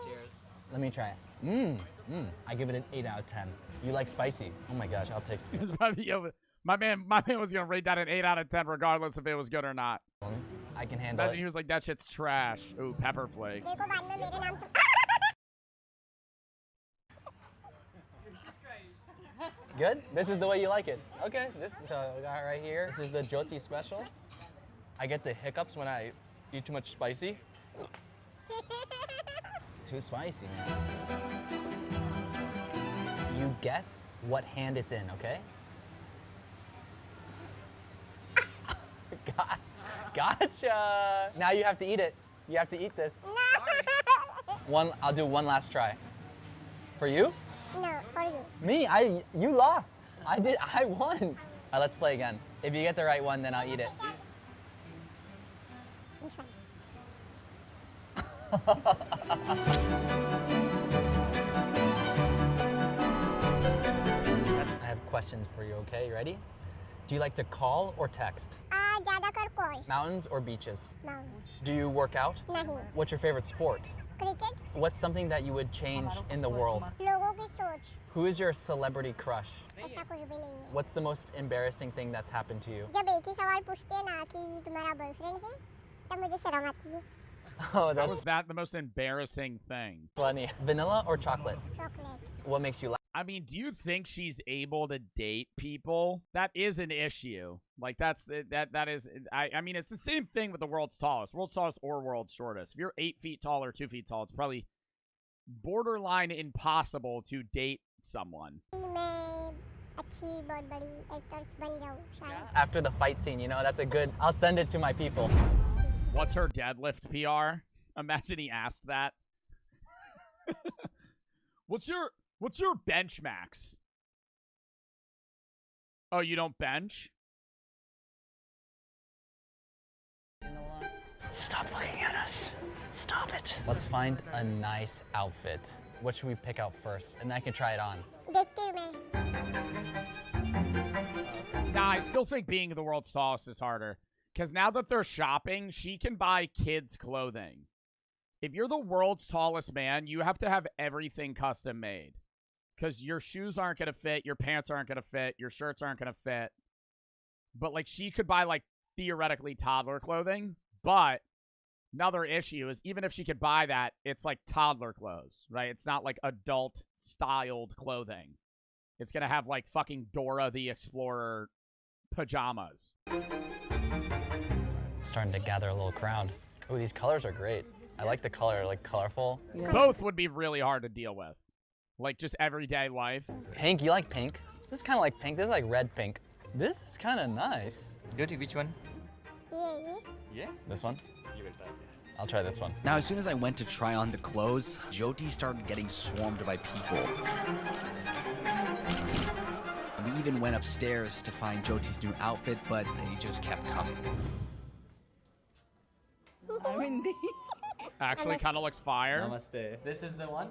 Cheers. Let me try it. I give it an 8 out of 10. You like spicy? Oh my gosh, I'll take some. My man was gonna rate that an 8 out of 10 regardless if it was good or not. I can handle Imagine it. he was like, that shit's trash. Ooh, pepper flakes. Good? This is the way you like it. Okay, this we got right here. This is the Jyoti special. I get the hiccups when I eat too much spicy. Too spicy, man. You guess what hand it's in, okay? Gotcha! Now you have to eat it. You have to eat this. I'll do one last try. For you? No, for you. Me? You lost. I won. All right, let's play again. If you get the right one, then I'll eat it. This one. I have questions for you, okay? You ready? Do you like to call or text? ज़्यादातर call. Mountains or beaches? Mountains. Do you work out? नहीं. What's your favorite sport? Cricket. What's something that you would change in the world? लोगों की सोच. Who is your celebrity crush? ऐसा कुछ भी नहीं है. What's the most embarrassing thing that's happened to you? जब एक ही सवाल पूछते हैं ना कि तुम्हारा बॉयफ्रेंड है, तब मुझे शर्म आती है. Oh, How was that the most embarrassing thing? Funny. Vanilla or chocolate? Chocolate. What makes you laugh? I mean, do you think she's able to date people? That is an issue. Like, that is, I mean, it's the same thing with the world's tallest or world's shortest. If you're 8 feet tall or 2 feet tall, it's probably borderline impossible to date someone. After the fight scene, you know, that's a good, I'll send it to my people. What's her deadlift PR? Imagine he asked that. What's your bench max? Oh, you don't bench? Stop looking at us. Stop it. Let's find a nice outfit. What should we pick out first? And I can try it on. Nah, I still think being the world's tallest is harder. Because now that they're shopping, she can buy kids' clothing. If you're the world's tallest man, you have to have everything custom made. Because your shoes aren't going to fit, your pants aren't going to fit, your shirts aren't going to fit. But, like, she could buy, like, theoretically toddler clothing. But another issue is even if she could buy that, it's, like, toddler clothes, right? It's not, like, adult-styled clothing. It's going to have, like, fucking Dora the Explorer pajamas. Starting to gather a little crowd. Ooh, these colors are great. I like the color, like colorful. Yeah. Both would be really hard to deal with. Like just everyday life. Pink, you like pink? This is kind of like pink. This is like red pink. This is kind of nice. Jyoti, which one? Yeah. This one? I'll try this one. Now, as soon as I went to try on the clothes, Jyoti started getting swarmed by people. We even went upstairs to find Jyoti's new outfit, but they just kept coming. Actually kind of looks fire. Namaste. This is the one?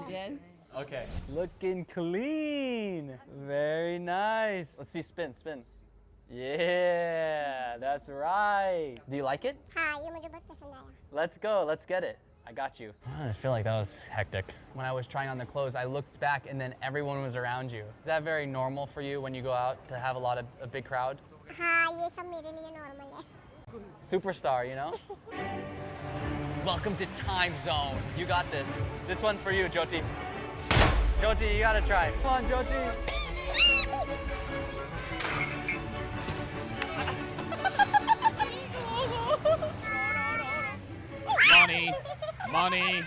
Yes. Okay. Looking clean. Very nice. Let's see, spin. Yeah, that's right. Do you like it? हाँ, ये मुझे बहुत पसंद आया. Let's go, let's get it. I got you. I feel like that was hectic. When I was trying on the clothes, I looked back and then everyone was around you. Is that very normal for you when you go out to have a big crowd? हाँ, ये सब मेरे लिए normal है. Superstar, you know? Welcome to Time Zone. You got this. This one's for you, Jyoti. Jyoti, you gotta try. Come on, Jyoti. Money.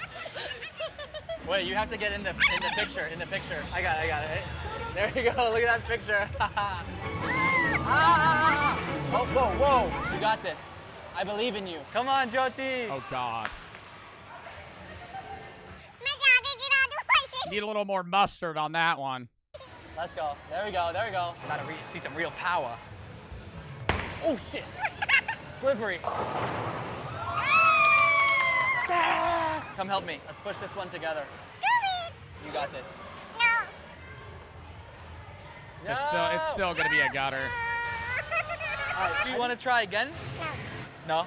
Wait, you have to get in the picture. In the picture. I got it. There you go. Look at that picture. Oh, whoa. You got this. I believe in you. Come on, Jyoti. Oh, God. Need a little more mustard on that one. Let's go. There we go. Gotta see some real power. Oh, shit. Slippery. Come help me. Let's push this one together. You got this. No. It's still gonna be a gutter. All right, do you want to try again? No.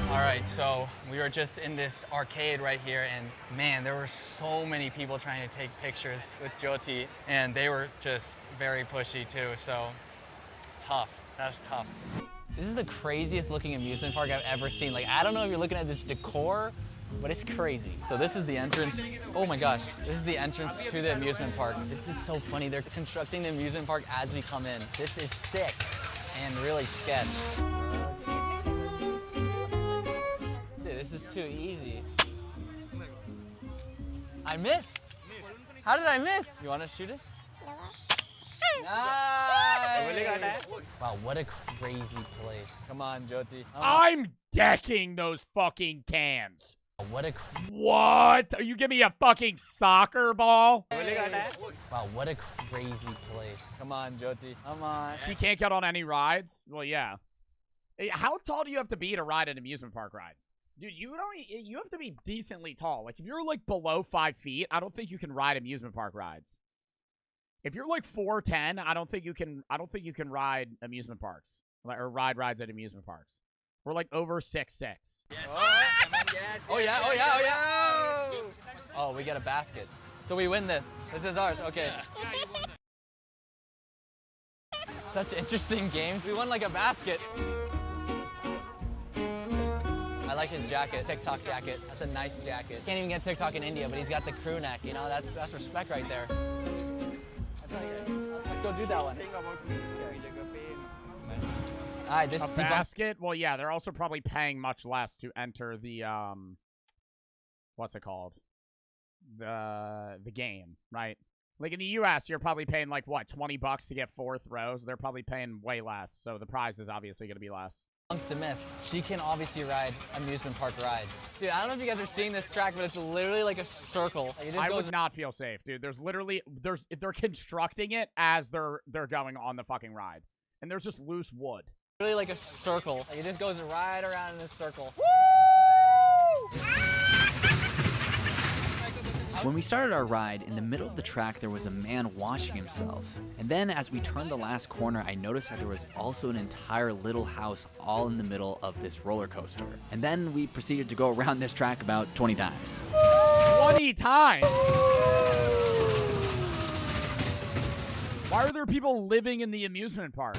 All right, so we were just in this arcade right here, and man, there were so many people trying to take pictures with Jyoti, and they were just very pushy too, so tough. That's tough. This is the craziest looking amusement park I've ever seen. Like, I don't know if you're looking at this decor, but it's crazy. So this is the entrance. Oh my gosh, this is the entrance to the amusement park. This is so funny. They're constructing the amusement park as we come in. This is sick and really sketch. Dude, this is too easy. I missed. How did I miss? You want to shoot it? Nice. Wow, what a crazy place. Come on, Jyoti. I'm decking those fucking cans. What? Are you giving me a fucking soccer ball? Wow, what a crazy place. Come on, Jyoti. Come on. She can't get on any rides? Well, yeah. How tall do you have to be to ride an amusement park ride? Dude, you have to be decently tall. Like, if you're, like, below 5 feet, I don't think you can ride amusement park rides. If you're, like, 4'10", I don't think you can ride amusement parks. Or ride rides at amusement parks. We're, like, over 6'6". Oh, yeah. Oh, we get a basket. So we win this. This is ours. Okay. Such interesting games. We won, like, a basket. I like his jacket, TikTok jacket. That's a nice jacket. Can't even get TikTok in India, but he's got the crew neck. You know, that's respect right there. Let's go do that one. All right, this basket. Well, yeah, they're also probably paying much less to enter the what's it called? The game, right? Like in the U.S., you're probably paying like what, $20 to get 4th rows. They're probably paying way less, so the prize is obviously going to be less. Amongst the myth, she can obviously ride amusement park rides. Dude, I don't know if you guys are seeing this track, but it's literally like a circle. Like I would not feel safe, dude. They're constructing it as they're going on the fucking ride, and there's just loose wood. Really like a circle. Like it just goes right around in this circle. Woo! When we started our ride, in the middle of the track there was a man washing himself. And then as we turned the last corner, I noticed that there was also an entire little house all in the middle of this roller coaster. And then we proceeded to go around this track about 20 times. 20 times? Why are there people living in the amusement park?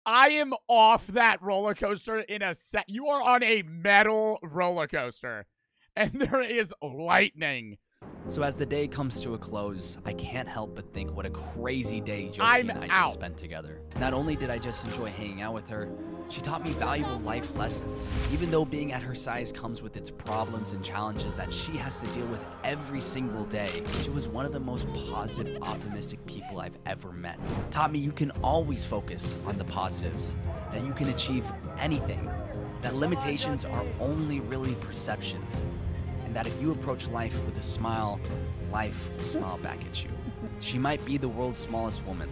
I am off that roller coaster in a sec. You are on a metal roller coaster, and there is lightning. So as the day comes to a close, I can't help but think what a crazy day Jyoti and I just spent together. Not only did I just enjoy hanging out with her, she taught me valuable life lessons. Even though being at her size comes with its problems and challenges that she has to deal with every single day, she was one of the most positive, optimistic people I've ever met. Taught me you can always focus on the positives, that you can achieve anything, that limitations are only really perceptions, and that if you approach life with a smile, life will smile back at you. She might be the world's smallest woman,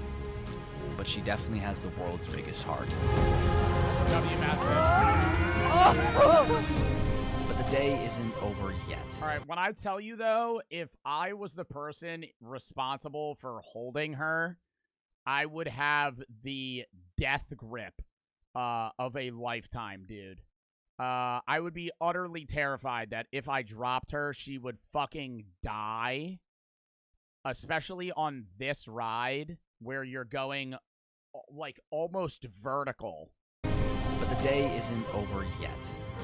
but she definitely has the world's biggest heart. But the day isn't over yet. All right, when I tell you, though, if I was the person responsible for holding her, I would have the death grip of a lifetime, dude. I would be utterly terrified that if I dropped her, she would fucking die. Especially on this ride where you're going like almost vertical. But the day isn't over yet.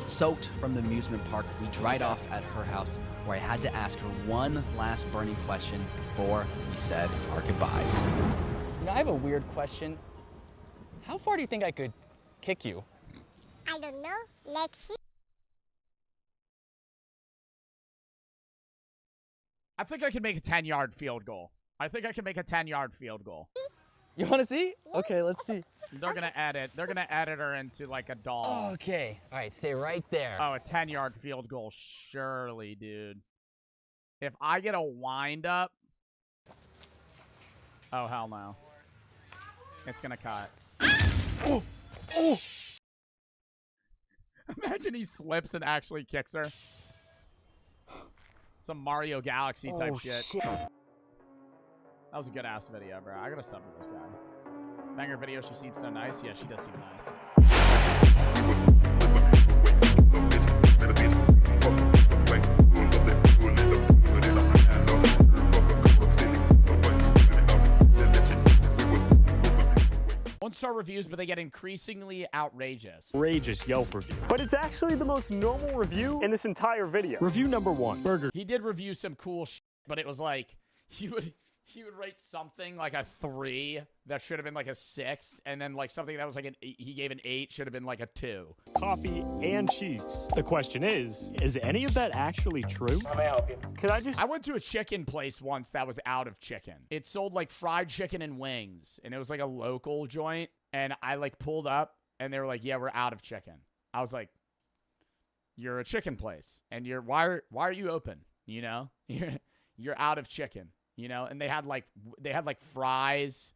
Soaked from the amusement park, we dried off at her house, where I had to ask her one last burning question before we said our goodbyes. You know, I have a weird question. How far do you think I could kick you? I don't know. Let's see. I think I can make a 10-yard field goal. I think I can make a 10-yard field goal. You want to see? Okay, let's see. They're gonna edit. They're gonna edit her into like a doll. Okay. All right, stay right there. Oh, a 10-yard field goal, surely, dude. If I get a wind up, oh hell no, it's gonna cut. Oh, oh! Imagine he slips and actually kicks her. Some Mario Galaxy type shit. That was a good ass video, bro. I gotta sub to this guy. Banger video. She seems so nice. Yeah, she does seem nice. One-star reviews, but they get increasingly outrageous. Outrageous Yelp review. But it's actually the most normal review in this entire video. Review number 1. Burger. He did review some cool shit, but it was like, he would write something like a 3 that should have been like a 6, and then like something that was like an 8, he gave an 8 should have been like a 2. Coffee and cheese. The question is any of that actually true? How may I help you? I went to a chicken place once that was out of chicken. It sold like fried chicken and wings, and it was like a local joint, and I like pulled up, and they were like, yeah, we're out of chicken. I was like, you're a chicken place, and why are you open? You know, you're out of chicken. You know, and they had like fries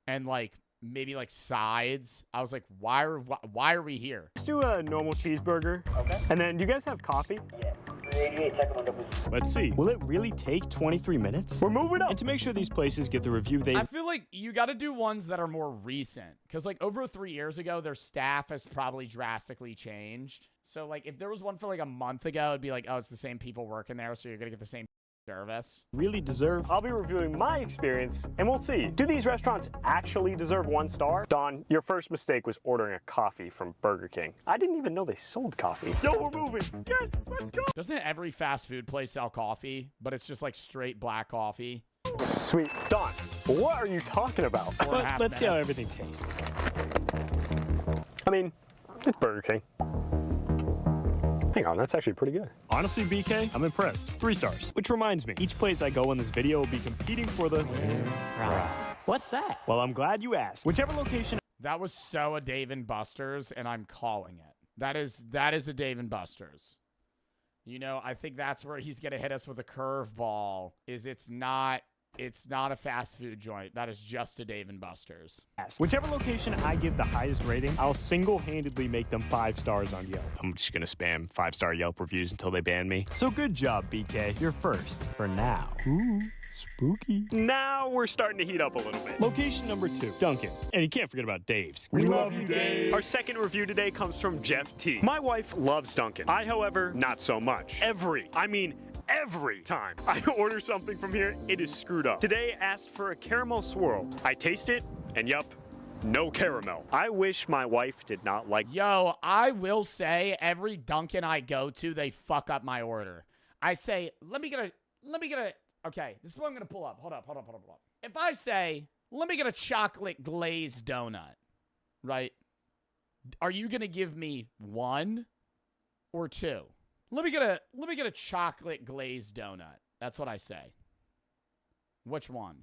and like maybe like sides. I was like, why are we here? Let's do a normal cheeseburger. Okay. And then, do you guys have coffee? Yeah. 88 second window, please. Let's see. Will it really take 23 minutes? We're moving up. And to make sure these places get the review I feel like you got to do ones that are more recent, because like over 3 years ago, their staff has probably drastically changed. So like if there was one for like a month ago, it'd be like, oh, it's the same people working there, so you're gonna get the same service. Really deserve. I'll be reviewing my experience, and we'll see. Do these restaurants actually deserve 1 star? Don, your first mistake was ordering a coffee from Burger King. I didn't even know they sold coffee. Yo, we're moving. Yes, let's go. Doesn't every fast food place sell coffee, but it's just like straight black coffee? Sweet. Don, what are you talking about? Let's see how everything tastes. I mean, it's Burger King. Hang on, that's actually pretty good. Honestly, BK, I'm impressed. 3 stars. Which reminds me, each place I go in this video will be competing for the prize. What's that? Well, I'm glad you asked. Whichever location. That was so a Dave & Buster's, and I'm calling it. That is a Dave & Buster's. You know, I think that's where he's gonna hit us with a curveball. It's not a fast food joint. That is just a Dave & Buster's. Whichever location I give the highest rating, I'll single-handedly make them 5 stars on Yelp. I'm just gonna spam 5-star Yelp reviews until they ban me. So good job, BK. You're first for now. Ooh, spooky. Now we're starting to heat up a little bit. Location number 2, Dunkin'. And you can't forget about Dave's. We love you, Dave. Our second review today comes from Jeff T. My wife loves Dunkin'. I, however, not so much. Every time I order something from here, it is screwed up. Today, I asked for a caramel swirl. I taste it, and yup, no caramel. I wish my wife did not like. Yo, I will say every Dunkin' I go to, they fuck up my order. I say, let me get a, okay, this is what I'm gonna pull up. Hold up. If I say, let me get a chocolate glazed donut, right? Are you gonna give me 1 or 2? Let me get a chocolate glazed donut. That's what I say. Which one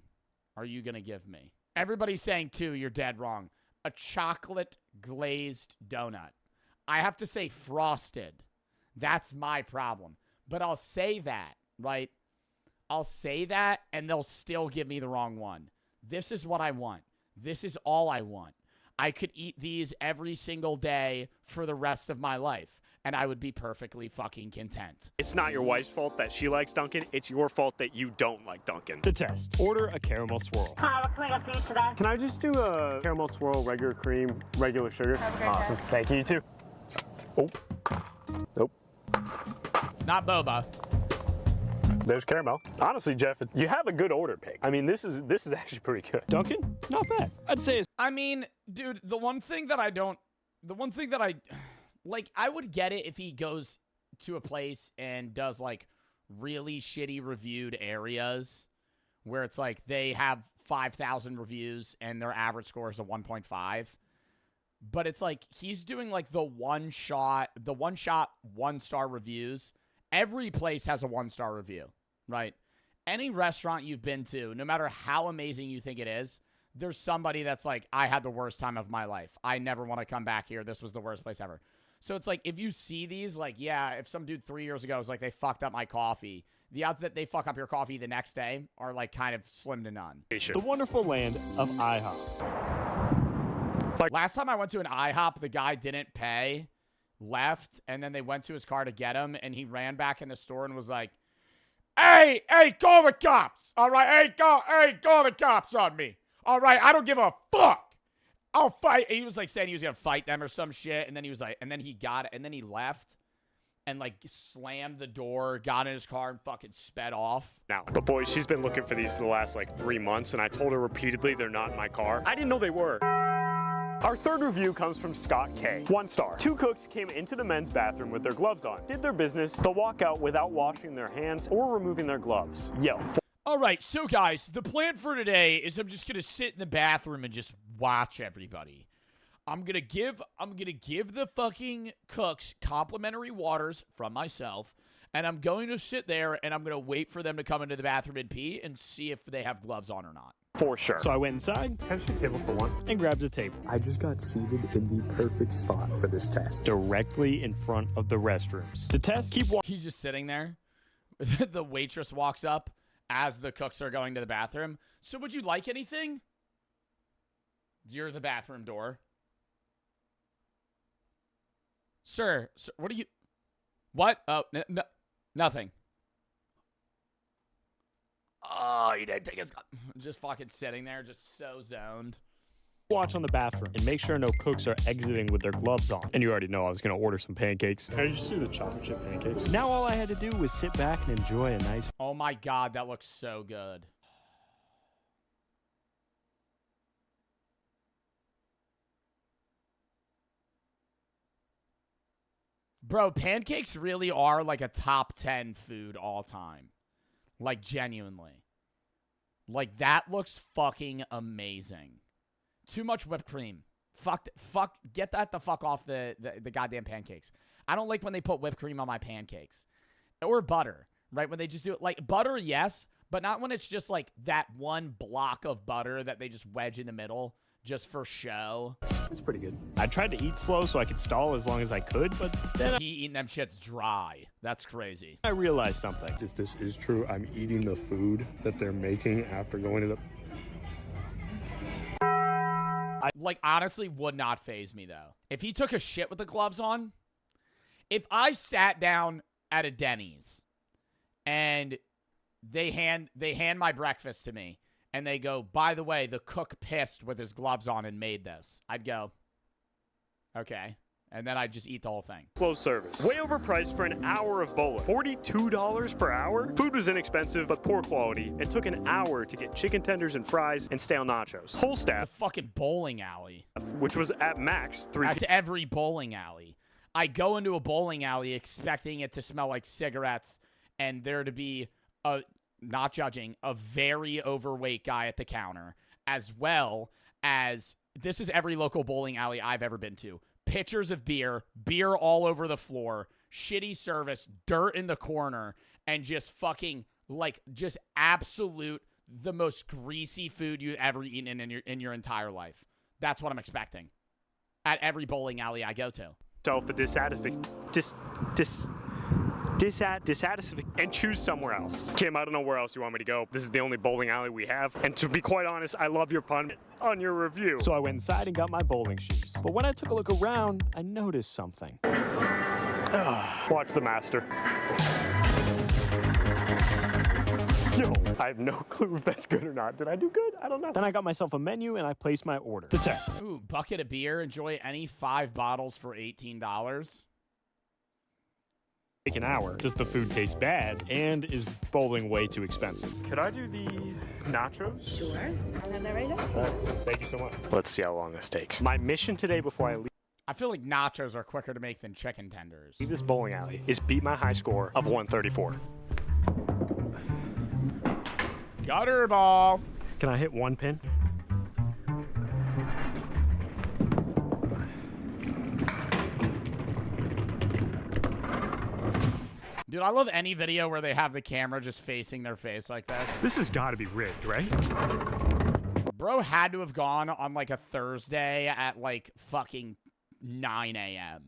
are you gonna give me? Everybody's saying 2. You're dead wrong. A chocolate glazed donut. I have to say frosted. That's my problem. But I'll say that, right? I'll say that, and they'll still give me the wrong one. This is what I want. This is all I want. I could eat these every single day for the rest of my life, and I would be perfectly fucking content. It's not your wife's fault that she likes Dunkin'. It's your fault that you don't like Dunkin'. The test. Order a caramel swirl. Hi, what can I get for you today? Can I just do a caramel swirl, regular cream, regular sugar? Awesome. Thank you, you too. Oh. Nope. It's not boba. There's caramel. Honestly, Jeff, you have a good order pick. I mean, this is actually pretty good. Duncan, not bad. I'd say it's... I mean, dude, the one thing that I like, I would get it if he goes to a place and does like really shitty reviewed areas where it's like they have 5,000 reviews and their average score is a 1.5. But it's like he's doing like the one shot 1-star reviews. Every place has a 1-star review, right? Any restaurant you've been to, no matter how amazing you think it is, there's somebody that's like, I had the worst time of my life. I never want to come back here. This was the worst place ever. So it's like, if you see these, like, yeah, if some dude 3 years ago was like, they fucked up my coffee, the odds that they fuck up your coffee the next day are like kind of slim to none. The wonderful land of IHOP. Last time I went to an IHOP, the guy didn't pay, left, and then they went to his car to get him, and he ran back in the store and was like, hey, call the cops, all right? Hey, call the cops on me, all right? I don't give a fuck. I'll fight. He was like saying he was going to fight them or some shit, and then he was like, and then he got it, and then he left and like slammed the door, got in his car, and fucking sped off. Now, but boys, she's been looking for these for the last like 3 months, and I told her repeatedly they're not in my car. I didn't know they were. Our third review comes from Scott K. 1 star. 2 cooks came into the men's bathroom with their gloves on, did their business, to walk out without washing their hands or removing their gloves. Yelp. All right, so guys, the plan for today is I'm just gonna sit in the bathroom and just watch everybody. I'm gonna give the fucking cooks complimentary waters from myself, and I'm going to sit there and I'm gonna wait for them to come into the bathroom and pee and see if they have gloves on or not. For sure. So I went inside, catched a table for one, and grabbed a table. I just got seated in the perfect spot for this test, directly in front of the restrooms. The test, He's just sitting there. The waitress walks up as the cooks are going to the bathroom. So would you like anything? You're the bathroom door. Sir, what are you... What? Oh, nothing. Oh, he didn't take his... Just fucking sitting there, just so zoned. Watch on the bathroom and make sure no cooks are exiting with their gloves on. And you already know I was going to order some pancakes. I just do the chocolate chip pancakes. Now all I had to do was sit back and enjoy a nice... Oh my God, that looks so good. Bro, pancakes really are like a top 10 food all time. Like, genuinely. Like, that looks fucking amazing. Too much whipped cream. Fuck, get that the fuck off the goddamn pancakes. I don't like when they put whipped cream on my pancakes. Or butter, right? When they just do it, like, butter, yes, but not when it's just, like, that one block of butter that they just wedge in the middle just for show. It's pretty good. I tried to eat slow so I could stall as long as I could, but then he eating them shits dry. That's crazy. I realized something. If this is true, I'm eating the food that they're making after going to the... Like, honestly, would not faze me, though. If he took a shit with the gloves on, if I sat down at a Denny's and they hand my breakfast to me and they go, by the way, the cook pissed with his gloves on and made this, I'd go, okay. And then I'd just eat the whole thing. Slow service. Way overpriced for an hour of bowling. $42 per hour? Food was inexpensive, but poor quality, and took an hour to get chicken tenders and fries and stale nachos. Whole staff. It's a fucking bowling alley. Which was at max 3 That's every bowling alley. I go into a bowling alley expecting it to smell like cigarettes and there to be a, not judging, a very overweight guy at the counter, as well as, this is every local bowling alley I've ever been to. Pitchers of beer all over the floor, shitty service, dirt in the corner, and just fucking, like, just absolute, the most greasy food you've ever eaten in your entire life. That's what I'm expecting at every bowling alley I go to. The dissatisfaction and choose somewhere else. Kim, I don't know where else you want me to go. This is the only bowling alley we have. And to be quite honest, I love your pun on your review. So I went inside and got my bowling shoes. But when I took a look around, I noticed something. Watch the master. Yo, I have no clue if that's good or not. Did I do good? I don't know. Then I got myself a menu and I placed my order. The test. Ooh, bucket of beer. Enjoy any 5 bottles for $18. an hour. Does the food taste bad? And is bowling way too expensive? Could I do the nachos? Sure. I'll have that right up to you. Thank you so much. Let's see how long this takes. My mission today before I leave I feel like nachos are quicker to make than chicken tenders. this bowling alley is beat my high score of 134. Gutter ball. Can I hit one pin? Dude, I love any video where they have the camera just facing their face like this. This has got to be rigged, right? Bro had to have gone on like a Thursday at like fucking 9 a.m.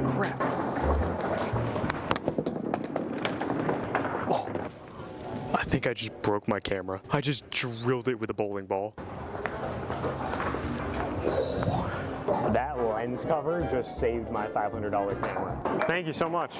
Crap. Oh, I think I just broke my camera. I just drilled it with a bowling ball. That lens cover just saved my $500 camera. Thank you so much.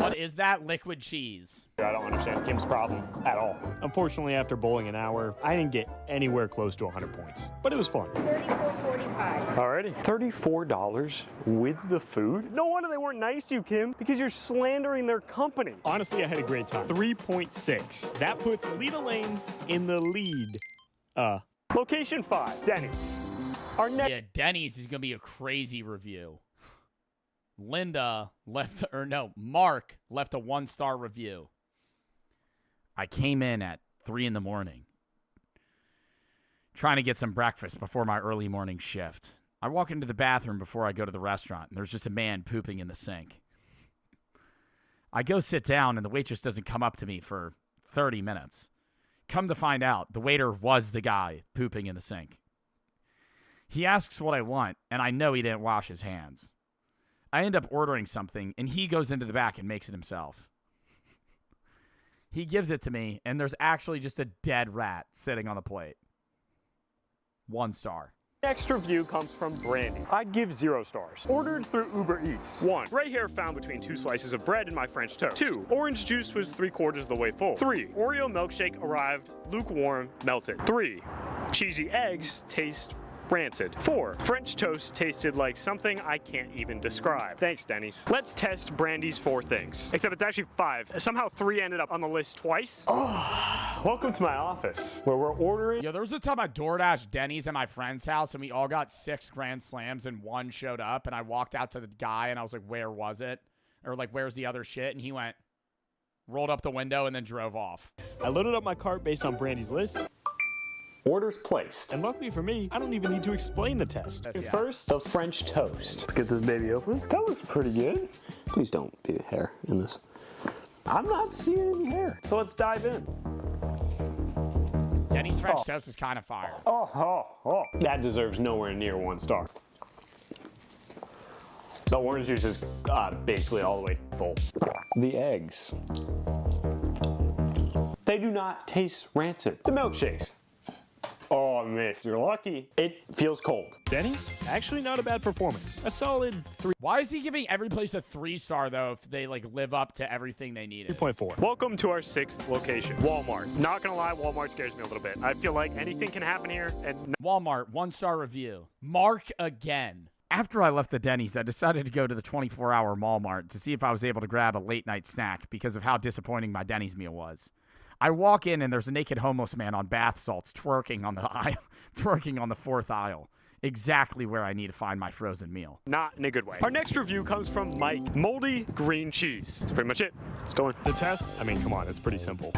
What is that? Liquid cheese. I don't understand Kim's problem at all. Unfortunately, after bowling an hour, I didn't get anywhere close to 100 points, but it was fun. $34.45. Alrighty. $34 with the food? No wonder they weren't nice to you, Kim, because you're slandering their company. Honestly, I had a great time. 3.6. That puts Lita Lanes in the lead. Location 5, Denny's. Our next. Yeah, Denny's is gonna be a crazy review. Mark left a 1-star review. I came in at 3 in the morning, trying to get some breakfast before my early morning shift. I walk into the bathroom before I go to the restaurant, and there's just a man pooping in the sink. I go sit down, and the waitress doesn't come up to me for 30 minutes. Come to find out, the waiter was the guy pooping in the sink. He asks what I want, and I know he didn't wash his hands. I end up ordering something, and he goes into the back and makes it himself. He gives it to me, and there's actually just a dead rat sitting on the plate. 1 star. Next review comes from Brandy. I'd give 0 stars. Ordered through Uber Eats. 1. Gray hair found between 2 slices of bread in my French toast. 2. Orange juice was 3/4 of the way full. 3. Oreo milkshake arrived lukewarm, melted. 3. Cheesy eggs taste rancid. 4. French toast tasted like something I can't even describe. Thanks, Denny's. Let's test Brandy's 4 things. Except it's actually 5. Somehow 3 ended up on the list twice. Oh, welcome to my office, where we're ordering. Yo, there was a time I DoorDashed Denny's at my friend's house, and we all got 6 Grand Slams, and 1 showed up, and I walked out to the guy, and I was like, where was it? Or like, where's the other shit? And he went, rolled up the window, and then drove off. I loaded up my cart based on Brandy's list. Orders placed. And luckily for me, I don't even need to explain the test. Yes, yeah. First, the French toast. Let's get this baby open. That looks pretty good. Please don't be hair in this. I'm not seeing any hair. So let's dive in. Denny's French toast is kind of fire. Oh. That deserves nowhere near 1 star. The orange juice is basically all the way full. The eggs. They do not taste rancid. The milkshakes. Oh, miss, you're lucky. It feels cold. Denny's? Actually not a bad performance. A solid 3. Why is he giving every place a 3-star, though, if they, like, live up to everything they needed? 3.4. Welcome to our 6th location, Walmart. Not gonna lie, Walmart scares me a little bit. I feel like anything can happen here, and Walmart, 1-star review. Mark again. After I left the Denny's, I decided to go to the 24-hour Walmart to see if I was able to grab a late-night snack because of how disappointing my Denny's meal was. I walk in, and there's a naked homeless man on bath salts twerking on the aisle, twerking on the 4th aisle. Exactly where I need to find my frozen meal. not in a good way. Our next review comes from Mike. Moldy green cheese. That's pretty much it. Let's go in. The test? I mean, come on, it's pretty simple.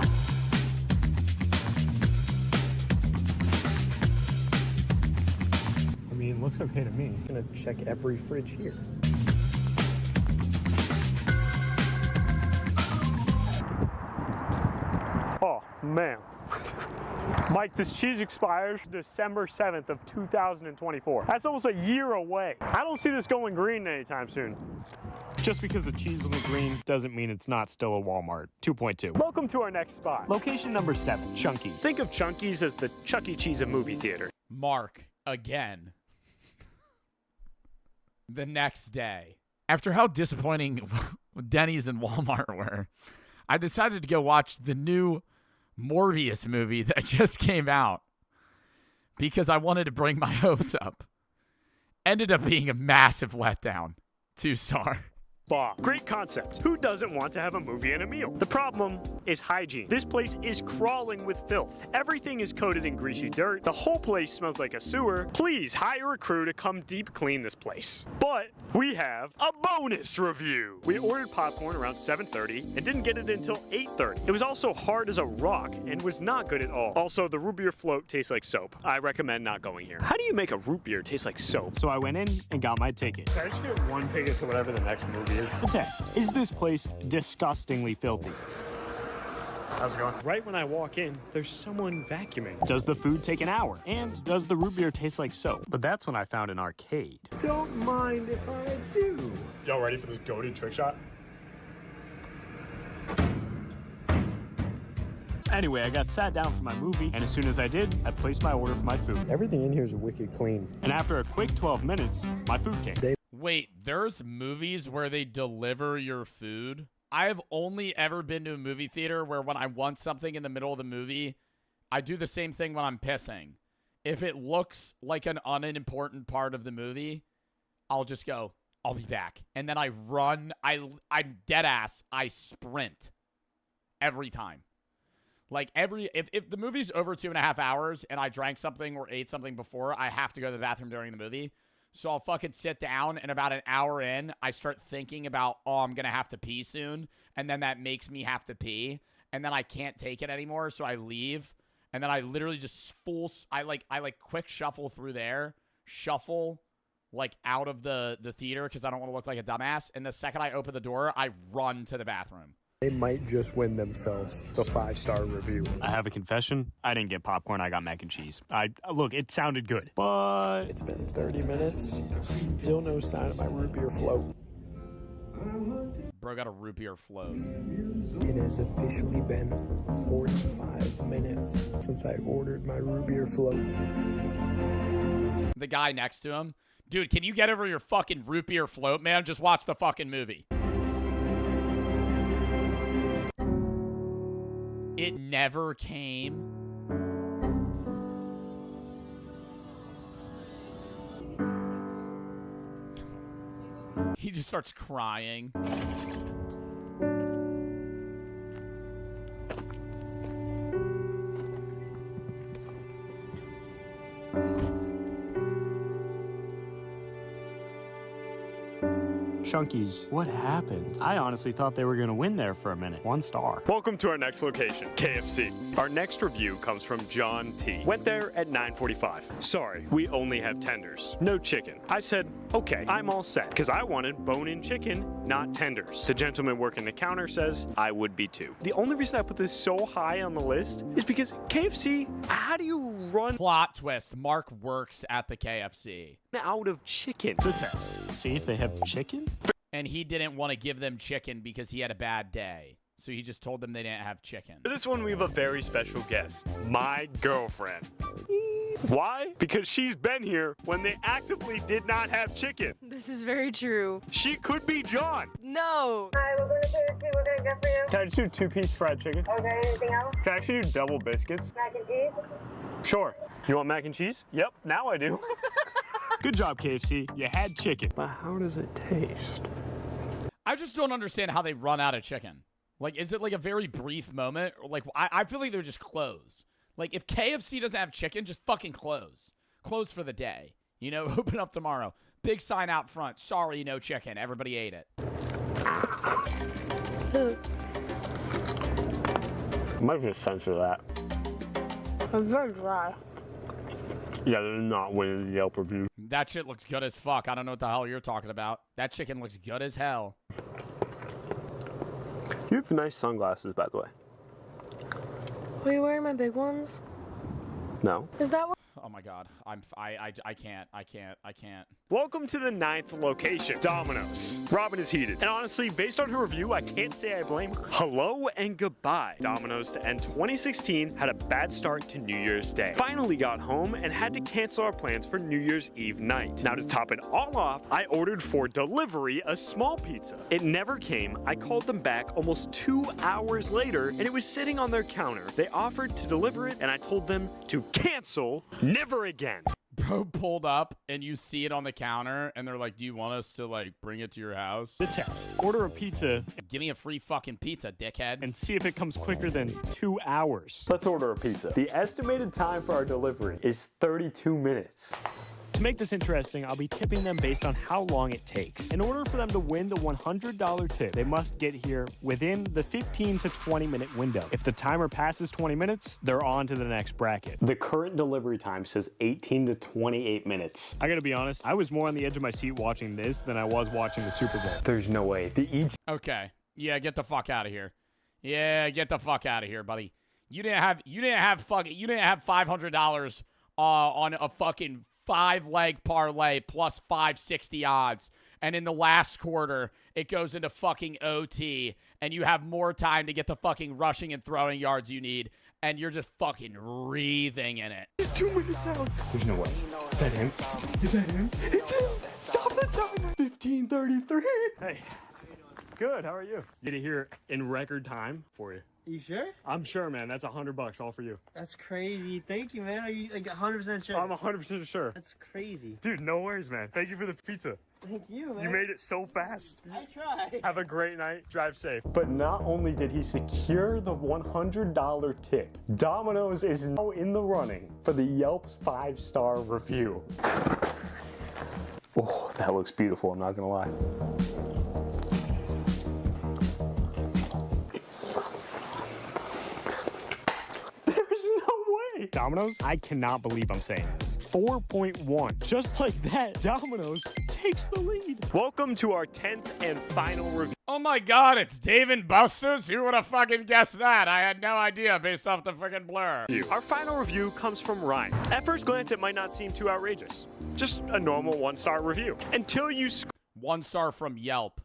I mean, it looks okay to me. I'm gonna check every fridge here. Oh, man. Mike, this cheese expires December 7th of 2024. That's almost a year away. I don't see this going green anytime soon. Just because the cheese wasn't green doesn't mean it's not still a Walmart. 2.2. Welcome to our next spot. Location number 7, Chunky's. Think of Chunky's as the Chuck E. Cheese of movie theater. Mark again. The next day. After how disappointing Denny's and Walmart were, I decided to go watch the new Morbius movie that just came out because I wanted to bring my hopes up. Ended up being a massive letdown. 2-star. Bah. Great concept. Who doesn't want to have a movie and a meal? The problem is hygiene. This place is crawling with filth. Everything is coated in greasy dirt. The whole place smells like a sewer. Please hire a crew to come deep clean this place. But we have a bonus review. We ordered popcorn around 7:30 and didn't get it until 8:30. It was also hard as a rock and was not good at all. Also, the root beer float tastes like soap. I recommend not going here. How do you make a root beer taste like soap? So I went in and got my ticket. I just get one ticket to whatever the next movie is. The test. Is this place disgustingly filthy? How's it going? Right when I walk in, there's someone vacuuming. Does the food take an hour? And does the root beer taste like soap? But that's when I found an arcade. Don't mind if I do. Y'all ready for this goated trick shot? Anyway, I got sat down for my movie, and as soon as I did, I placed my order for my food. Everything in here is wicked clean. And after a quick 12 minutes, my food came. Wait, there's movies where they deliver your food? I have only ever been to a movie theater where when I want something in the middle of the movie, I do the same thing when I'm pissing. If it looks like an unimportant part of the movie, I'll just go, I'll be back. And then I run, I'm dead ass, I sprint every time. Like if the movie's over 2.5 hours and I drank something or ate something before, I have to go to the bathroom during the movie. So I'll fucking sit down, and about an hour in, I start thinking about, oh, I'm going to have to pee soon. And then that makes me have to pee. And then I can't take it anymore, so I leave. And then I literally just I quick shuffle through there, shuffle like out of the theater because I don't want to look like a dumbass. And the second I open the door, I run to the bathroom. They might just win themselves the 5-star review. I have a confession. I didn't get popcorn. I got mac and cheese. Look, it sounded good, but it's been 30 minutes. Still no sign of my root beer float. Bro got a root beer float. It has officially been 45 minutes since I ordered my root beer float. The guy next to him, dude, can you get over your fucking root beer float, man? Just watch the fucking movie. It never came. He just starts crying. Chunkies, what happened? I honestly thought they were going to win there for a minute. 1 star. Welcome to our next location, KFC. Our next review comes from John T. Went there at 9:45. Sorry, we only have tenders. No chicken. I said, okay, I'm all set, because I wanted bone-in chicken, not tenders. The gentleman working the counter says I would be too. The only reason I put this so high on the list is because KFC, how do you run plot twist? Mark works at the KFC. Out of chicken? The test. See if they have chicken? And he didn't want to give them chicken because he had a bad day. So he just told them they didn't have chicken. For this one, we have a very special guest. My girlfriend. Why? Because she's been here when they actively did not have chicken. This is very true. She could be John. No. Hi, we're going to KFC. What can I get for you? Can I just do 2-piece fried chicken? Okay, anything else? Can I actually do double biscuits? Mac and cheese? Sure. You want mac and cheese? Yep, now I do. Good job, KFC. You had chicken. But how does it taste? I just don't understand how they run out of chicken. Like, is it like a very brief moment? Or like, I feel like they're just close. Like, if KFC doesn't have chicken, just fucking close. Close for the day. You know, open up tomorrow. Big sign out front. Sorry, no chicken. Everybody ate it. I might just censor that. It's very dry. Yeah, they're not winning the Yelp review. That shit looks good as fuck. I don't know what the hell you're talking about. That chicken looks good as hell. You have nice sunglasses, by the way. Are you wearing my big ones? No. Is that what? Oh my god. I can't. Welcome to the 9th location, Domino's. Robin is heated. And honestly, based on her review, I can't say I blame her. Hello and goodbye. Domino's to end 2016 had a bad start to New Year's Day. Finally got home and had to cancel our plans for New Year's Eve night. Now to top it all off, I ordered for delivery a small pizza. It never came. I called them back almost 2 hours later and it was sitting on their counter. They offered to deliver it and I told them to cancel. Never again. Bro pulled up and you see it on the counter and they're like, do you want us to like bring it to your house? The test. Order a pizza. Give me a free fucking pizza, dickhead. And see if it comes quicker than 2 hours. Let's order a pizza. The estimated time for our delivery is 32 minutes. To make this interesting, I'll be tipping them based on how long it takes. In order for them to win the $100 tip, they must get here within the 15 to 20 minute window. If the timer passes 20 minutes, they're on to the next bracket. The current delivery time says 18 to 28 minutes. I gotta be honest, I was more on the edge of my seat watching this than I was watching the Super Bowl. There's no way. Okay. Yeah, get the fuck out of here. Yeah, get the fuck out of here, buddy. You didn't have $500 on a fucking 5-leg parlay plus 560 odds. And in the last quarter, it goes into fucking OT, and you have more time to get the fucking rushing and throwing yards you need, and you're just fucking breathing in it. He's 2 minutes out. There's no way. Is that him? Is that him? It's him. Stop the timer. 15:33. Hey. Good, how are you? Get it here in record time for you. You sure? I'm sure, man. That's $100 all for you. That's crazy. Thank you, man. Are you like 100% sure? I'm 100% sure. That's crazy. Dude, no worries, man. Thank you for the pizza. Thank you, man. You made it so fast. I tried. Have a great night. Drive safe. But not only did he secure the $100 tip, Domino's is now in the running for the Yelp's 5-star review. Oh, that looks beautiful, I'm not gonna lie. Domino's? I cannot believe I'm saying this. 4.1. Just like that, Domino's takes the lead. Welcome to our 10th and final review. Oh my god, it's Dave and Buster's? Who would have fucking guessed that? I had no idea based off the freaking blur. Our final review comes from Ryan. At first glance, it might not seem too outrageous. Just a normal 1-star review. Until you 1 star from Yelp.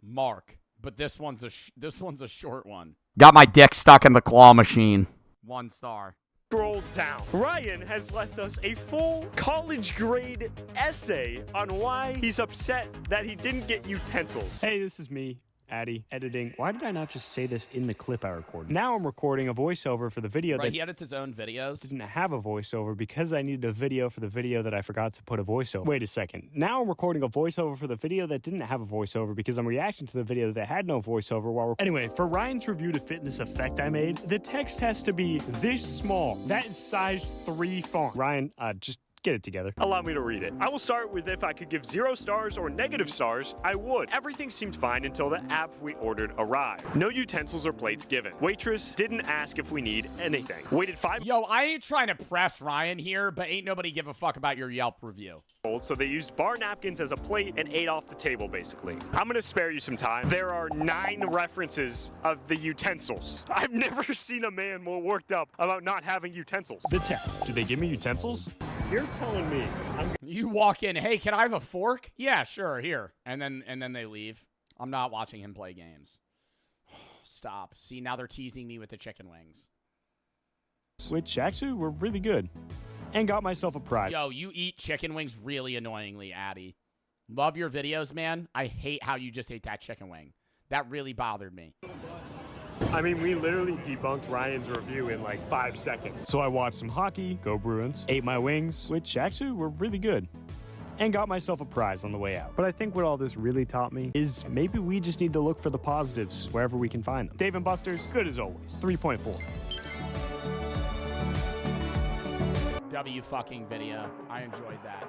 Mark. But this one's a short one. Got my dick stuck in the claw machine. 1 star. Scroll down. Ryan has left us a full college grade essay on why he's upset that he didn't get utensils. Hey, this is me, Addy, editing. Why did I not just say this in the clip I recorded? Now I'm recording a voiceover for the video Right, he edits his own videos. Didn't have a voiceover because I needed a video for the video that I forgot to put a voiceover. Wait a second. Now I'm recording a voiceover for the video that didn't have a voiceover because I'm reacting to the video that had no voiceover while Anyway, for Ryan's review to fit in this effect I made, the text has to be this small. That is size 3 font. Ryan, just get it together. Allow me to read it. I will start with if I could give 0 stars or negative stars, I would. Everything seemed fine until the app we ordered arrived. No utensils or plates given. Waitress didn't ask if we need anything. Waited 5 Yo, I ain't trying to press Ryan here, but ain't nobody give a fuck about your Yelp review. So they used bar napkins as a plate and ate off the table, basically. I'm gonna spare you some time. There are 9 references of the utensils. I've never seen a man more worked up about not having utensils. The test. Do they give me utensils? You're telling me. You walk in, hey, can I have a fork? Yeah, sure, here. And then they leave. I'm not watching him play games. Stop. See, now they're teasing me with the chicken wings. Which actually were really good. And got myself a prize. Yo, you eat chicken wings really annoyingly, Addy. Love your videos, man. I hate how you just ate that chicken wing. That really bothered me. I mean, we literally debunked Ryan's review in like 5 seconds. So I watched some hockey, go Bruins, ate my wings, which actually were really good, and got myself a prize on the way out. But I think what all this really taught me is maybe we just need to look for the positives wherever we can find them. Dave & Buster's, good as always. 3.4. W fucking video. I enjoyed that.